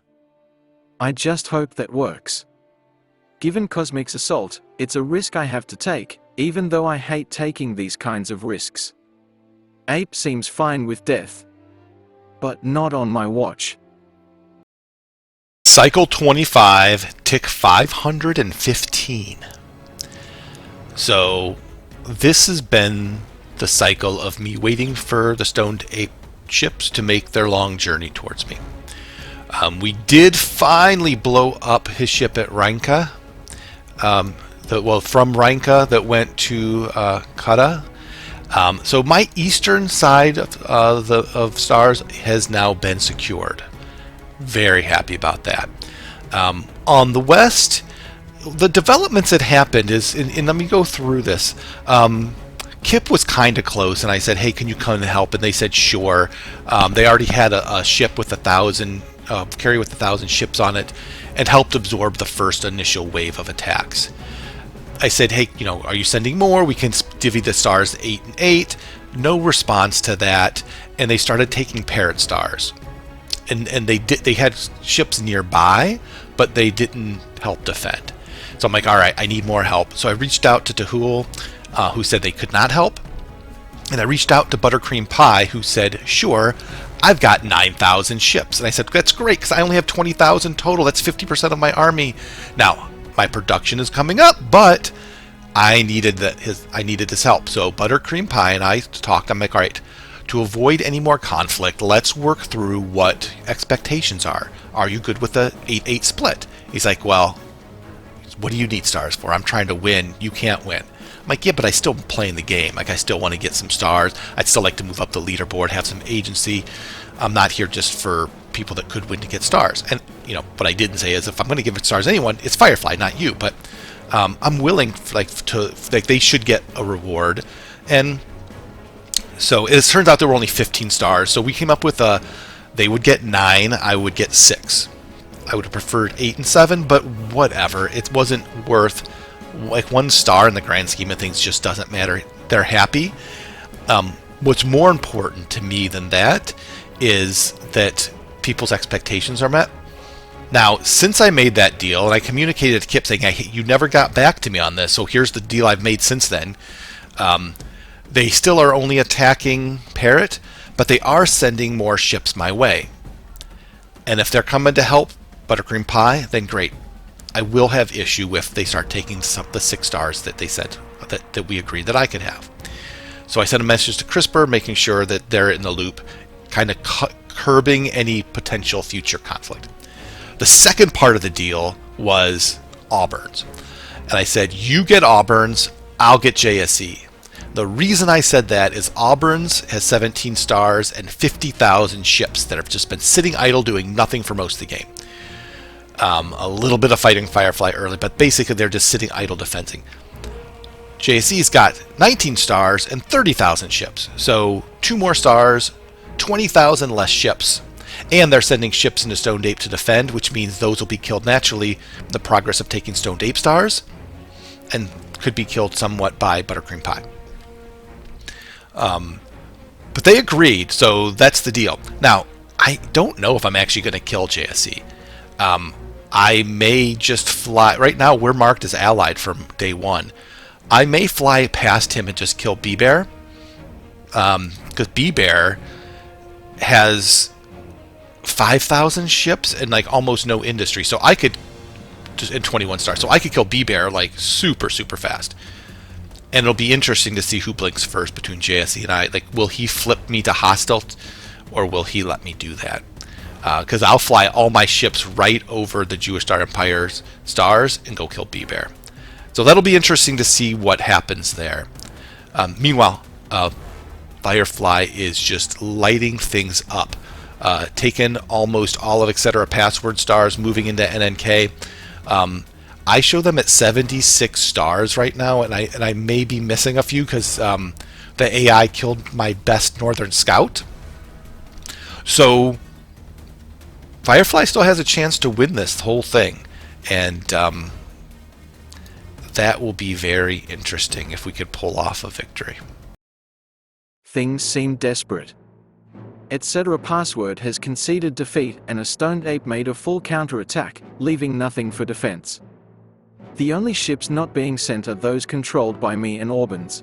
[SPEAKER 3] I just hope that works. Given Cosmic's assault, it's a risk I have to take, even though I hate taking these kinds of risks. Ape seems fine with death. But not on my watch.
[SPEAKER 2] Cycle 25, tick 515. So, this has been the cycle of me waiting for the stoned ape ships to make their long journey towards me. We did finally blow up his ship at Reinka. From Reinka that went to Kata. So my eastern side of stars has now been secured. Very happy about that. On the west, the developments that happened is, and let me go through this. Kip was kind of close, and I said, "Hey, can you come and help?" And they said, "Sure." They already had a ship with 1,000 carry with 1,000 ships on it, and helped absorb the first initial wave of attacks. I said, "Hey, are you sending more? We can divvy the stars 8 and 8. No response to that, and they started taking parrot stars, and they had ships nearby, but they didn't help defend. So I'm like, all right, I need more help. So I reached out to Tahul, who said they could not help, and I reached out to Buttercream Pie, who said, sure, I've got 9,000 ships. And I said, that's great, because I only have 20,000 total. That's 50% of my army. Now, my production is coming up, but I needed his help. So Buttercream Pie and I talked. I'm like, all right, to avoid any more conflict, let's work through what expectations are. Are you good with the 8-8 split? He's like, well, what do you need stars for? I'm trying to win. You can't win. I'm like, yeah, but I still playing the game. Like, I still want to get some stars. I'd still like to move up the leaderboard, have some agency. I'm not here just for people that could win to get stars. And, what I didn't say is if I'm going to give it stars to anyone, it's Firefly, not you. But I'm willing, they should get a reward. And so it turns out there were only 15 stars. So we came up with they would get 9, I would get 6. I would have preferred 8 and 7, but whatever. It wasn't worth, 1 star in the grand scheme of things just doesn't matter. They're happy. What's more important to me than that is that people's expectations are met. Now, since I made that deal, and I communicated to Kip saying, you never got back to me on this, so here's the deal I've made since then. They still are only attacking Parrot, but they are sending more ships my way.
[SPEAKER 11] And if they're coming to help Buttercream Pie, then great. I will have issue if they start taking the 6 stars that they said that we agreed that I could have. So I sent a message to CRISPR, making sure that they're in the loop, kind of curbing any potential future conflict. The second part of the deal was Auburn's. And I said, you get Auburn's, I'll get JSE. The reason I said that is Auburn's has 17 stars and 50,000 ships that have just been sitting idle doing nothing for most of the game. A little bit of fighting Firefly early, but basically they're just sitting idle defending. JSE's got 19 stars and 30,000 ships. So 2 more stars, 20,000 less ships. And they're sending ships into Stoned Ape to defend, which means those will be killed naturally in the progress of taking Stoned Ape stars, and could be killed somewhat by Buttercream Pie. But they agreed, so that's the deal. Now, I don't know if I'm actually going to kill JSE. I may just fly. Right now, we're marked as allied from day 1. I may fly past him and just kill B-Bear. Because B-Bear has 5,000 ships and like almost no industry. So I could, just in 21 stars, so I could kill B-Bear like super fast. And it'll be interesting to see who blinks first between JSE and I. Like, will he flip me to hostile, or will he let me do that? Because I'll fly all my ships right over the Jewish Star Empire's stars and go kill B-Bear. So that'll be interesting to see what happens there. Meanwhile, Firefly is just lighting things up. Taken almost all of etc. password stars, moving into NNK. I show them at 76 stars right now, and I may be missing a few because the AI killed my best Northern Scout. So Firefly still has a chance to win this whole thing, and that will be very interesting if we could pull off a victory.
[SPEAKER 3] Things seem desperate. Etc. Password has conceded defeat, and a Stoned Ape made a full counterattack, leaving nothing for defense. The only ships not being sent are those controlled by me and Auburn's.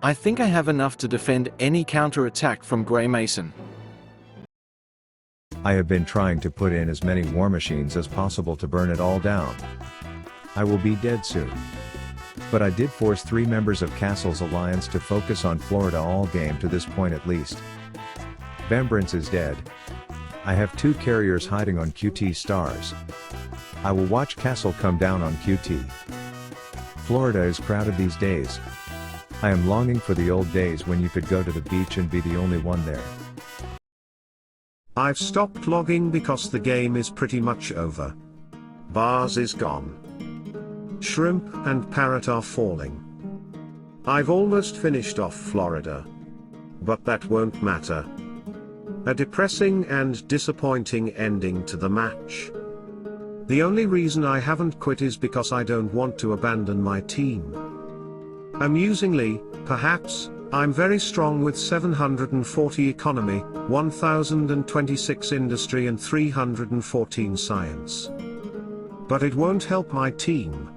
[SPEAKER 3] I think I have enough to defend any counterattack from Grey Mason.
[SPEAKER 7] I have been trying to put in as many war machines as possible to burn it all down. I will be dead soon. But I did force 3 members of Castle's alliance to focus on Florida all game to this point at least. Bembrance is dead. I have 2 carriers hiding on QT stars. I will watch Castle come down on QT. Florida is crowded these days. I am longing for the old days when you could go to the beach and be the only one there.
[SPEAKER 6] I've stopped logging because the game is pretty much over. Bars is gone. Shrimp and Parrot are falling. I've almost finished off Florida. But that won't matter. A depressing and disappointing ending to the match. The only reason I haven't quit is because I don't want to abandon my team. Amusingly, perhaps, I'm very strong with 740 economy, 1026 industry and 314 science. But it won't help my team.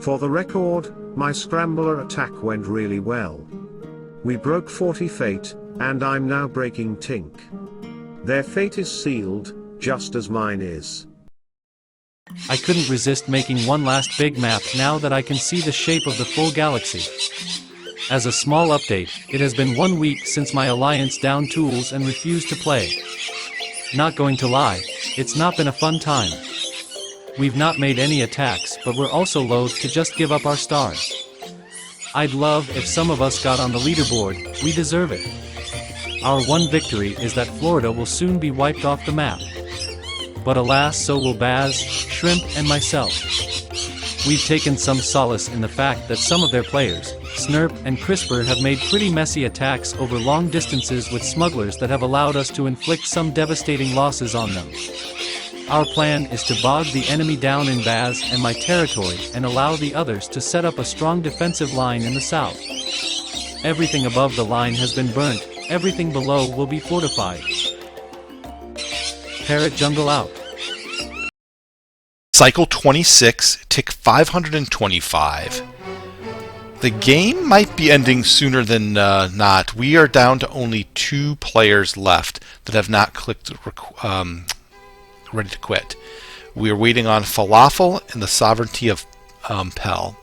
[SPEAKER 6] For the record, my scrambler attack went really well. We broke 40 fate, and I'm now breaking Tink. Their fate is sealed, just as mine is.
[SPEAKER 8] I couldn't resist making one last big map now that I can see the shape of the full galaxy. As a small update, it has been 1 week since my alliance downed tools and refused to play. Not going to lie, it's not been a fun time. We've not made any attacks, but we're also loath to just give up our stars. I'd love if some of us got on the leaderboard, we deserve it. Our one victory is that Florida will soon be wiped off the map. But alas, so will Baz, Shrimp, and myself. We've taken some solace in the fact that some of their players, Snurp and CRISPR, have made pretty messy attacks over long distances with smugglers that have allowed us to inflict some devastating losses on them. Our plan is to bog the enemy down in Baz and my territory and allow the others to set up a strong defensive line in the south. Everything above the line has been burnt, everything below will be fortified. Parrot Jungle out.
[SPEAKER 11] Cycle 26, tick 525. The game might be ending sooner than not. We are down to only 2 players left. that have not clicked ready to quit. We are waiting on Falafel and the Sovereignty of Pell.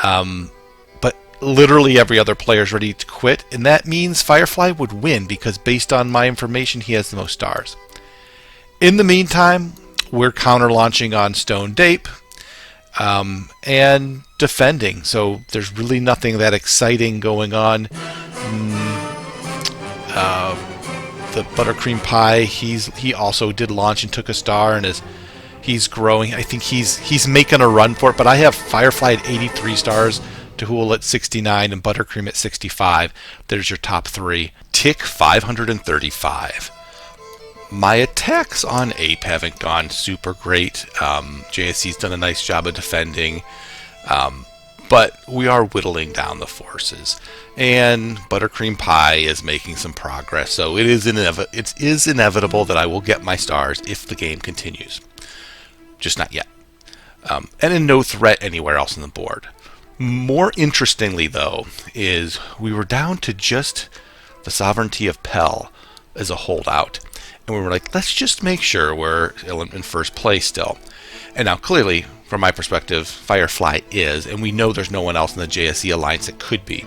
[SPEAKER 11] But literally every other player is ready to quit, and that means Firefly would win because based on my information, he has the most stars. In the meantime, we're counter-launching on Stone Dape and defending, so there's really nothing that exciting going on. The Buttercream Pie, he also did launch and took a star, and he's growing. I think he's making a run for it, but I have Firefly at 83 stars, Tahul at 69, and Buttercream at 65. There's your top three. Tick 535. My attacks on Ape haven't gone super great. JSC's done a nice job of defending, but we are whittling down the forces. And Buttercream Pie is making some progress, so it is inevitable that I will get my stars if the game continues. Just not yet. And in no threat anywhere else on the board. More interestingly, though, is we were down to just the Sovereignty of Pell as a holdout. And we were like, let's just make sure we're in first place still. And now, clearly, from my perspective, Firefly is, and we know there's no one else in the JSE Alliance that could be.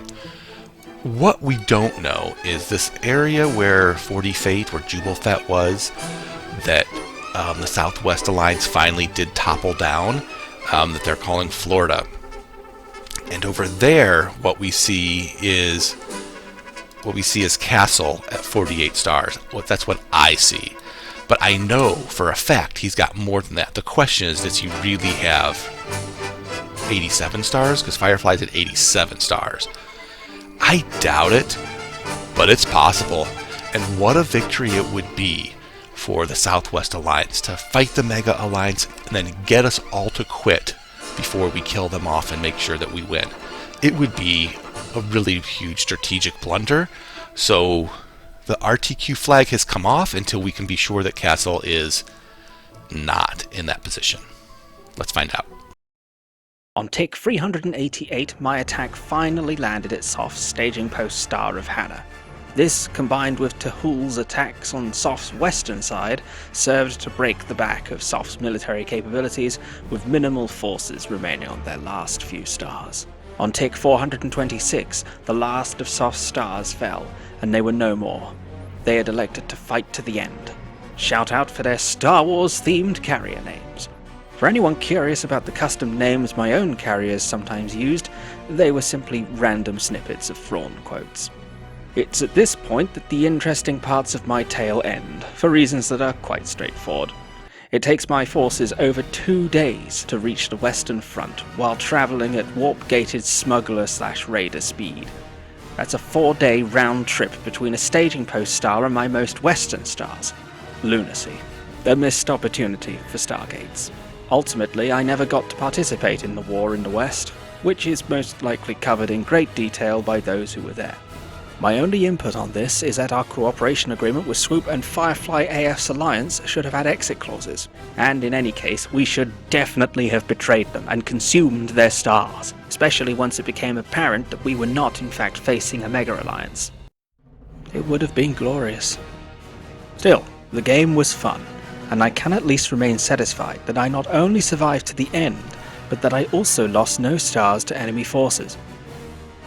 [SPEAKER 11] What we don't know is this area where 40 Fate, where Jubblefet was, that the Southwest Alliance finally did topple down, that they're calling Florida. And over there, what we see is Castle at 48 stars. Well, that's what I see. But I know for a fact he's got more than that. The question is, does he really have 87 stars? Because Firefly's at 87 stars. I doubt it, but it's possible. And what a victory it would be for the Southwest Alliance to fight the Mega Alliance and then get us all to quit before we kill them off and make sure that we win. It would be a really huge strategic blunder. So the RTQ flag has come off until we can be sure that Castle is not in that position. Let's find out.
[SPEAKER 5] On tick 388, my attack finally landed at Soft's staging post Star of Hannah. This, combined with Tahul's attacks on Soft's western side, served to break the back of Soft's military capabilities, with minimal forces remaining on their last few stars. On tick 426, the last of Soft's stars fell, and they were no more. They had elected to fight to the end. Shout out for their Star Wars-themed carrier names. For anyone curious about the custom names my own carriers sometimes used, they were simply random snippets of Thrawn quotes. It's at this point that the interesting parts of my tale end, for reasons that are quite straightforward. It takes my forces over 2 days to reach the Western Front, while travelling at warp-gated smuggler/raider speed. That's a 4-day round trip between a staging post star and my most western stars. Lunacy. A missed opportunity for Stargates. Ultimately, I never got to participate in the war in the West, which is most likely covered in great detail by those who were there. My only input on this is that our cooperation agreement with Swoop and Firefly AF's alliance should have had exit clauses, and in any case, we should definitely have betrayed them and consumed their stars, especially once it became apparent that we were not in fact facing a mega alliance. It would have been glorious. Still, the game was fun, and I can at least remain satisfied that I not only survived to the end, but that I also lost no stars to enemy forces.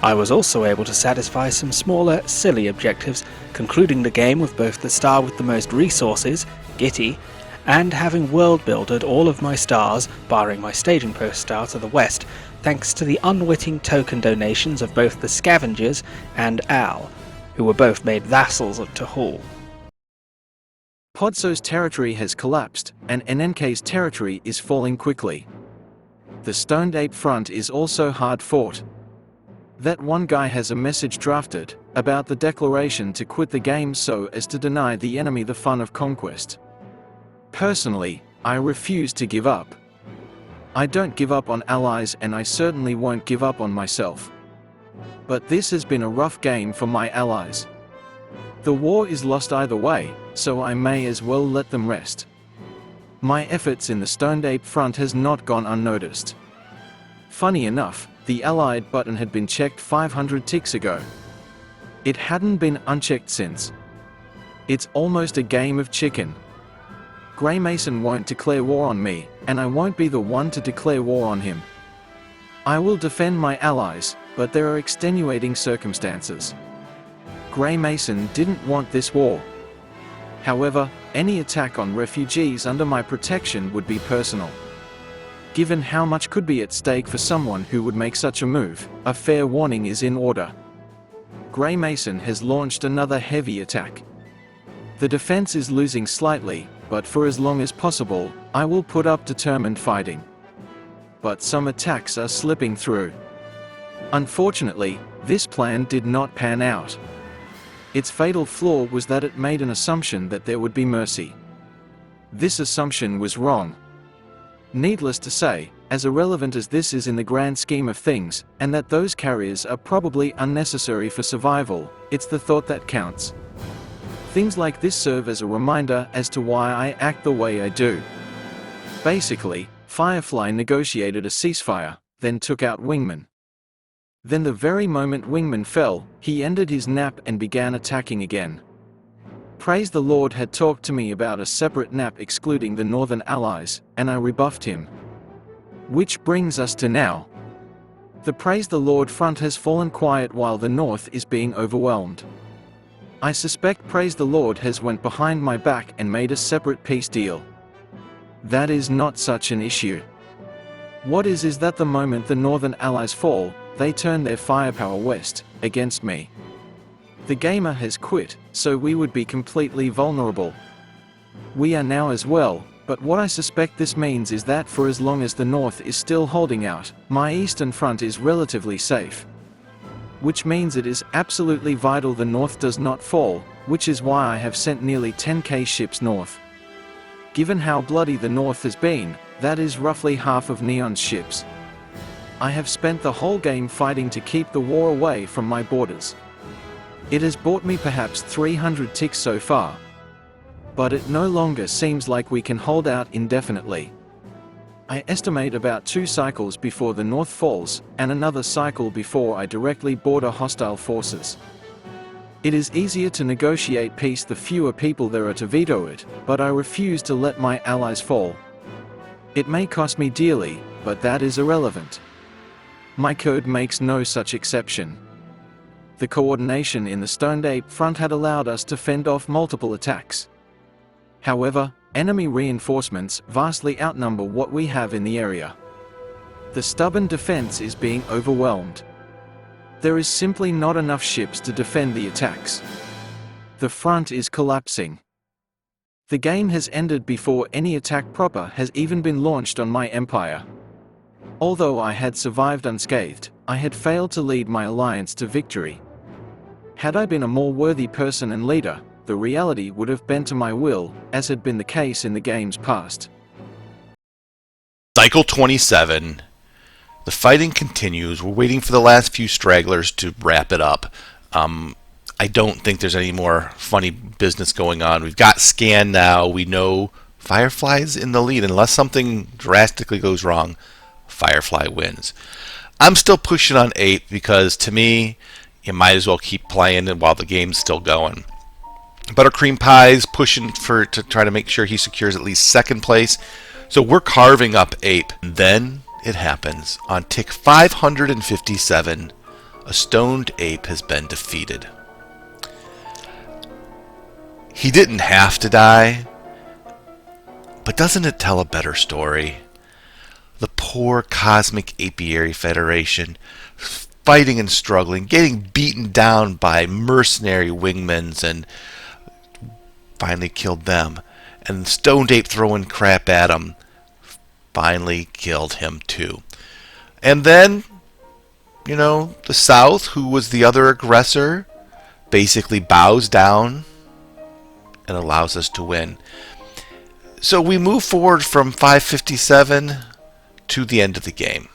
[SPEAKER 5] I was also able to satisfy some smaller, silly objectives, concluding the game with both the star with the most resources, Gitty, and having world-builded all of my stars, barring my staging post star to the west, thanks to the unwitting token donations of both the Scavengers and Al, who were both made vassals of Tahul.
[SPEAKER 3] Podso's territory has collapsed, and NNK's territory is falling quickly. The Stoned Ape front is also hard fought. That one guy has a message drafted about the declaration to quit the game so as to deny the enemy the fun of conquest. Personally, I refuse to give up. I don't give up on allies, and I certainly won't give up on myself. But this has been a rough game for my allies. The war is lost either way, so I may as well let them rest. My efforts in the Stoned Ape front has not gone unnoticed. Funny enough, the Allied button had been checked 500 ticks ago. It hadn't been unchecked since. It's almost a game of chicken. Grey Mason won't declare war on me, and I won't be the one to declare war on him. I will defend my allies, but there are extenuating circumstances. Grey Mason didn't want this war. However, any attack on refugees under my protection would be personal. Given how much could be at stake for someone who would make such a move, a fair warning is in order. Grey Mason has launched another heavy attack. The defense is losing slightly, but for as long as possible, I will put up determined fighting. But some attacks are slipping through. Unfortunately, this plan did not pan out. Its fatal flaw was that it made an assumption that there would be mercy. This assumption was wrong. Needless to say, as irrelevant as this is in the grand scheme of things, and that those carriers are probably unnecessary for survival, it's the thought that counts. Things like this serve as a reminder as to why I act the way I do. Basically, Firefly negotiated a ceasefire, then took out Wingman. Then the very moment Wingman fell, he ended his nap and began attacking again. Praise the Lord had talked to me about a separate nap excluding the Northern Allies, and I rebuffed him. Which brings us to now. The Praise the Lord front has fallen quiet while the North is being overwhelmed. I suspect Praise the Lord has went behind my back and made a separate peace deal. That is not such an issue. What is that the moment the Northern Allies fall, they turn their firepower west, against me. The gamer has quit, so we would be completely vulnerable. We are now as well, but what I suspect this means is that for as long as the North is still holding out, my eastern front is relatively safe. Which means it is absolutely vital the North does not fall, which is why I have sent nearly 10k ships north. Given how bloody the North has been, that is roughly half of Neon's ships. I have spent the whole game fighting to keep the war away from my borders. It has bought me perhaps 300 ticks so far. But it no longer seems like we can hold out indefinitely. I estimate about 2 cycles before the North falls, and another cycle before I directly border hostile forces. It is easier to negotiate peace the fewer people there are to veto it, but I refuse to let my allies fall. It may cost me dearly, but that is irrelevant. My code makes no such exception. The coordination in the Stoned Ape front had allowed us to fend off multiple attacks. However, enemy reinforcements vastly outnumber what we have in the area. The stubborn defense is being overwhelmed. There is simply not enough ships to defend the attacks. The front is collapsing. The game has ended before any attack proper has even been launched on my empire. Although I had survived unscathed, I had failed to lead my alliance to victory. Had I been a more worthy person and leader, the reality would have bent to my will, as had been the case in the game's past.
[SPEAKER 11] Cycle 27. The fighting continues. We're waiting for the last few stragglers to wrap it up. I don't think there's any more funny business going on. We've got Scan now. We know Firefly's in the lead. Unless something drastically goes wrong, Firefly wins. I'm still pushing on 8 because to me, you might as well keep playing while the game's still going. Buttercream Pie's pushing to try to make sure he secures at least 2nd place. So we're carving up Ape. And then it happens. On tick 557, a Stoned Ape has been defeated. He didn't have to die, but doesn't it tell a better story? The poor Cosmic Apiary Federation, fighting and struggling, getting beaten down by mercenary wingmans, and finally killed them. And the Stoned Ape throwing crap at him finally killed him too. And then, the South, who was the other aggressor, basically bows down and allows us to win. So we move forward from 557 to the end of the game,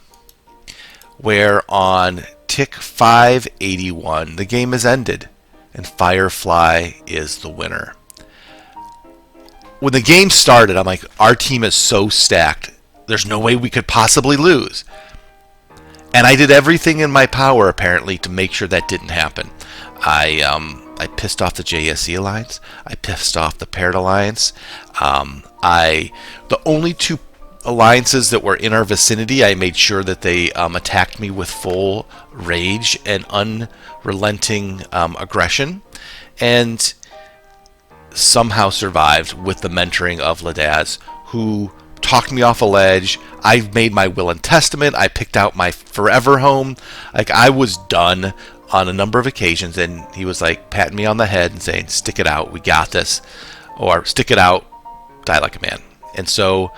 [SPEAKER 11] where on tick 581 the game is ended and Firefly is the winner. When the game started, I'm like, our team is so stacked, there's no way we could possibly lose. And I did everything in my power, apparently, to make sure that didn't happen. I I pissed off the JSE Alliance. I pissed off the Paired Alliance. The only two alliances that were in our vicinity, I made sure that they attacked me with full rage and unrelenting aggression, and somehow survived with the mentoring of Ladaz, who talked me off a ledge. I made my will and testament. I picked out my forever home. Like, I was done on a number of occasions, and he was like patting me on the head and saying, "Stick it out, we got this," or "Stick it out, die like a man." And so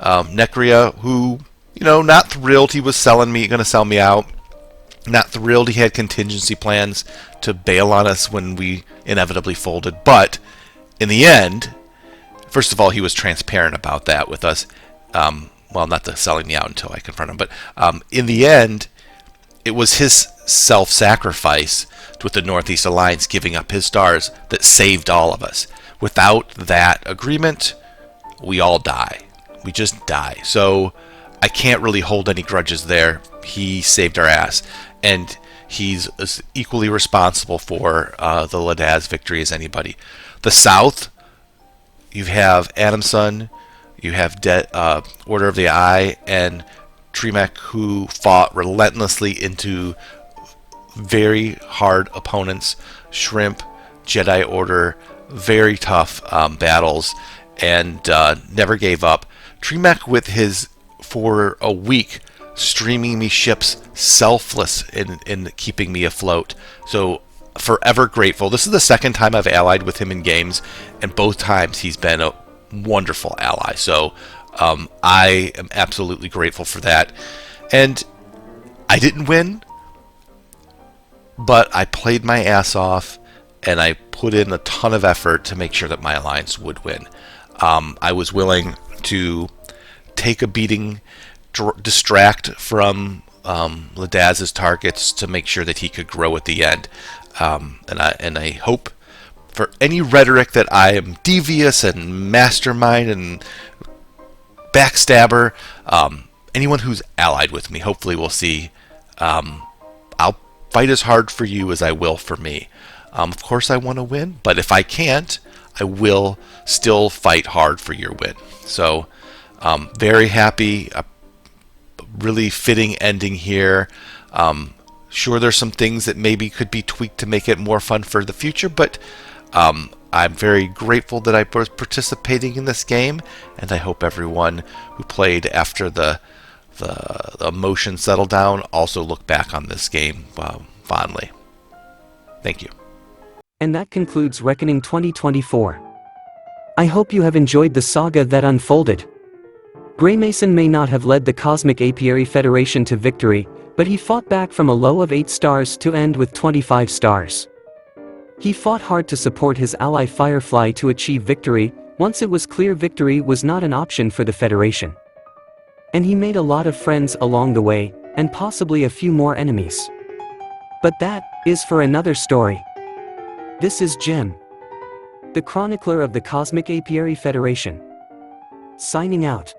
[SPEAKER 11] Necria, who, not thrilled he was going to sell me out, not thrilled he had contingency plans to bail on us when we inevitably folded, but in the end, first of all, he was transparent about that with us. Well, not the selling me out until I confront him, but in the end, it was his self-sacrifice with the Northeast Alliance giving up his stars that saved all of us. Without that agreement, we all die. We just die. So I can't really hold any grudges there. He saved our ass, and he's as equally responsible for the Ladaz victory as anybody. The South, you have Adamson, you have Order of the Eye, and Tremek, who fought relentlessly into very hard opponents. Shrimp, Jedi Order, very tough battles, and never gave up. Tremek, with his, for a week, streaming me ships, selfless in keeping me afloat. So forever grateful. This is the second time I've allied with him in games, and both times he's been a wonderful ally. So I am absolutely grateful for that. And I didn't win, but I played my ass off, and I put in a ton of effort to make sure that my alliance would win. I was willing to take a beating, distract from Ladaz's targets to make sure that he could grow at the end. And I hope for any rhetoric that I am devious and mastermind and backstabber, anyone who's allied with me hopefully will see I'll fight as hard for you as I will for me. Of course I want to win, but if I can't, I will still fight hard for your win. So very happy, really fitting ending here. Sure, there's some things that maybe could be tweaked to make it more fun for the future, but I'm very grateful that I was participating in this game, and I hope everyone who played after the emotion settled down also look back on this game fondly. Thank you.
[SPEAKER 1] And that concludes Reckoning 2024. I hope you have enjoyed the saga that unfolded. Greymason may not have led the Cosmic Apiary Federation to victory, but he fought back from a low of 8 stars to end with 25 stars. He fought hard to support his ally Firefly to achieve victory, once it was clear victory was not an option for the Federation. And he made a lot of friends along the way, and possibly a few more enemies. But that is for another story. This is Jim, the chronicler of the Cosmic Apiary Federation, signing out.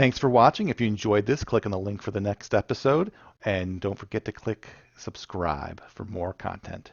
[SPEAKER 2] Thanks for watching. If you enjoyed this, click on the link for the next episode, and don't forget to click subscribe for more content.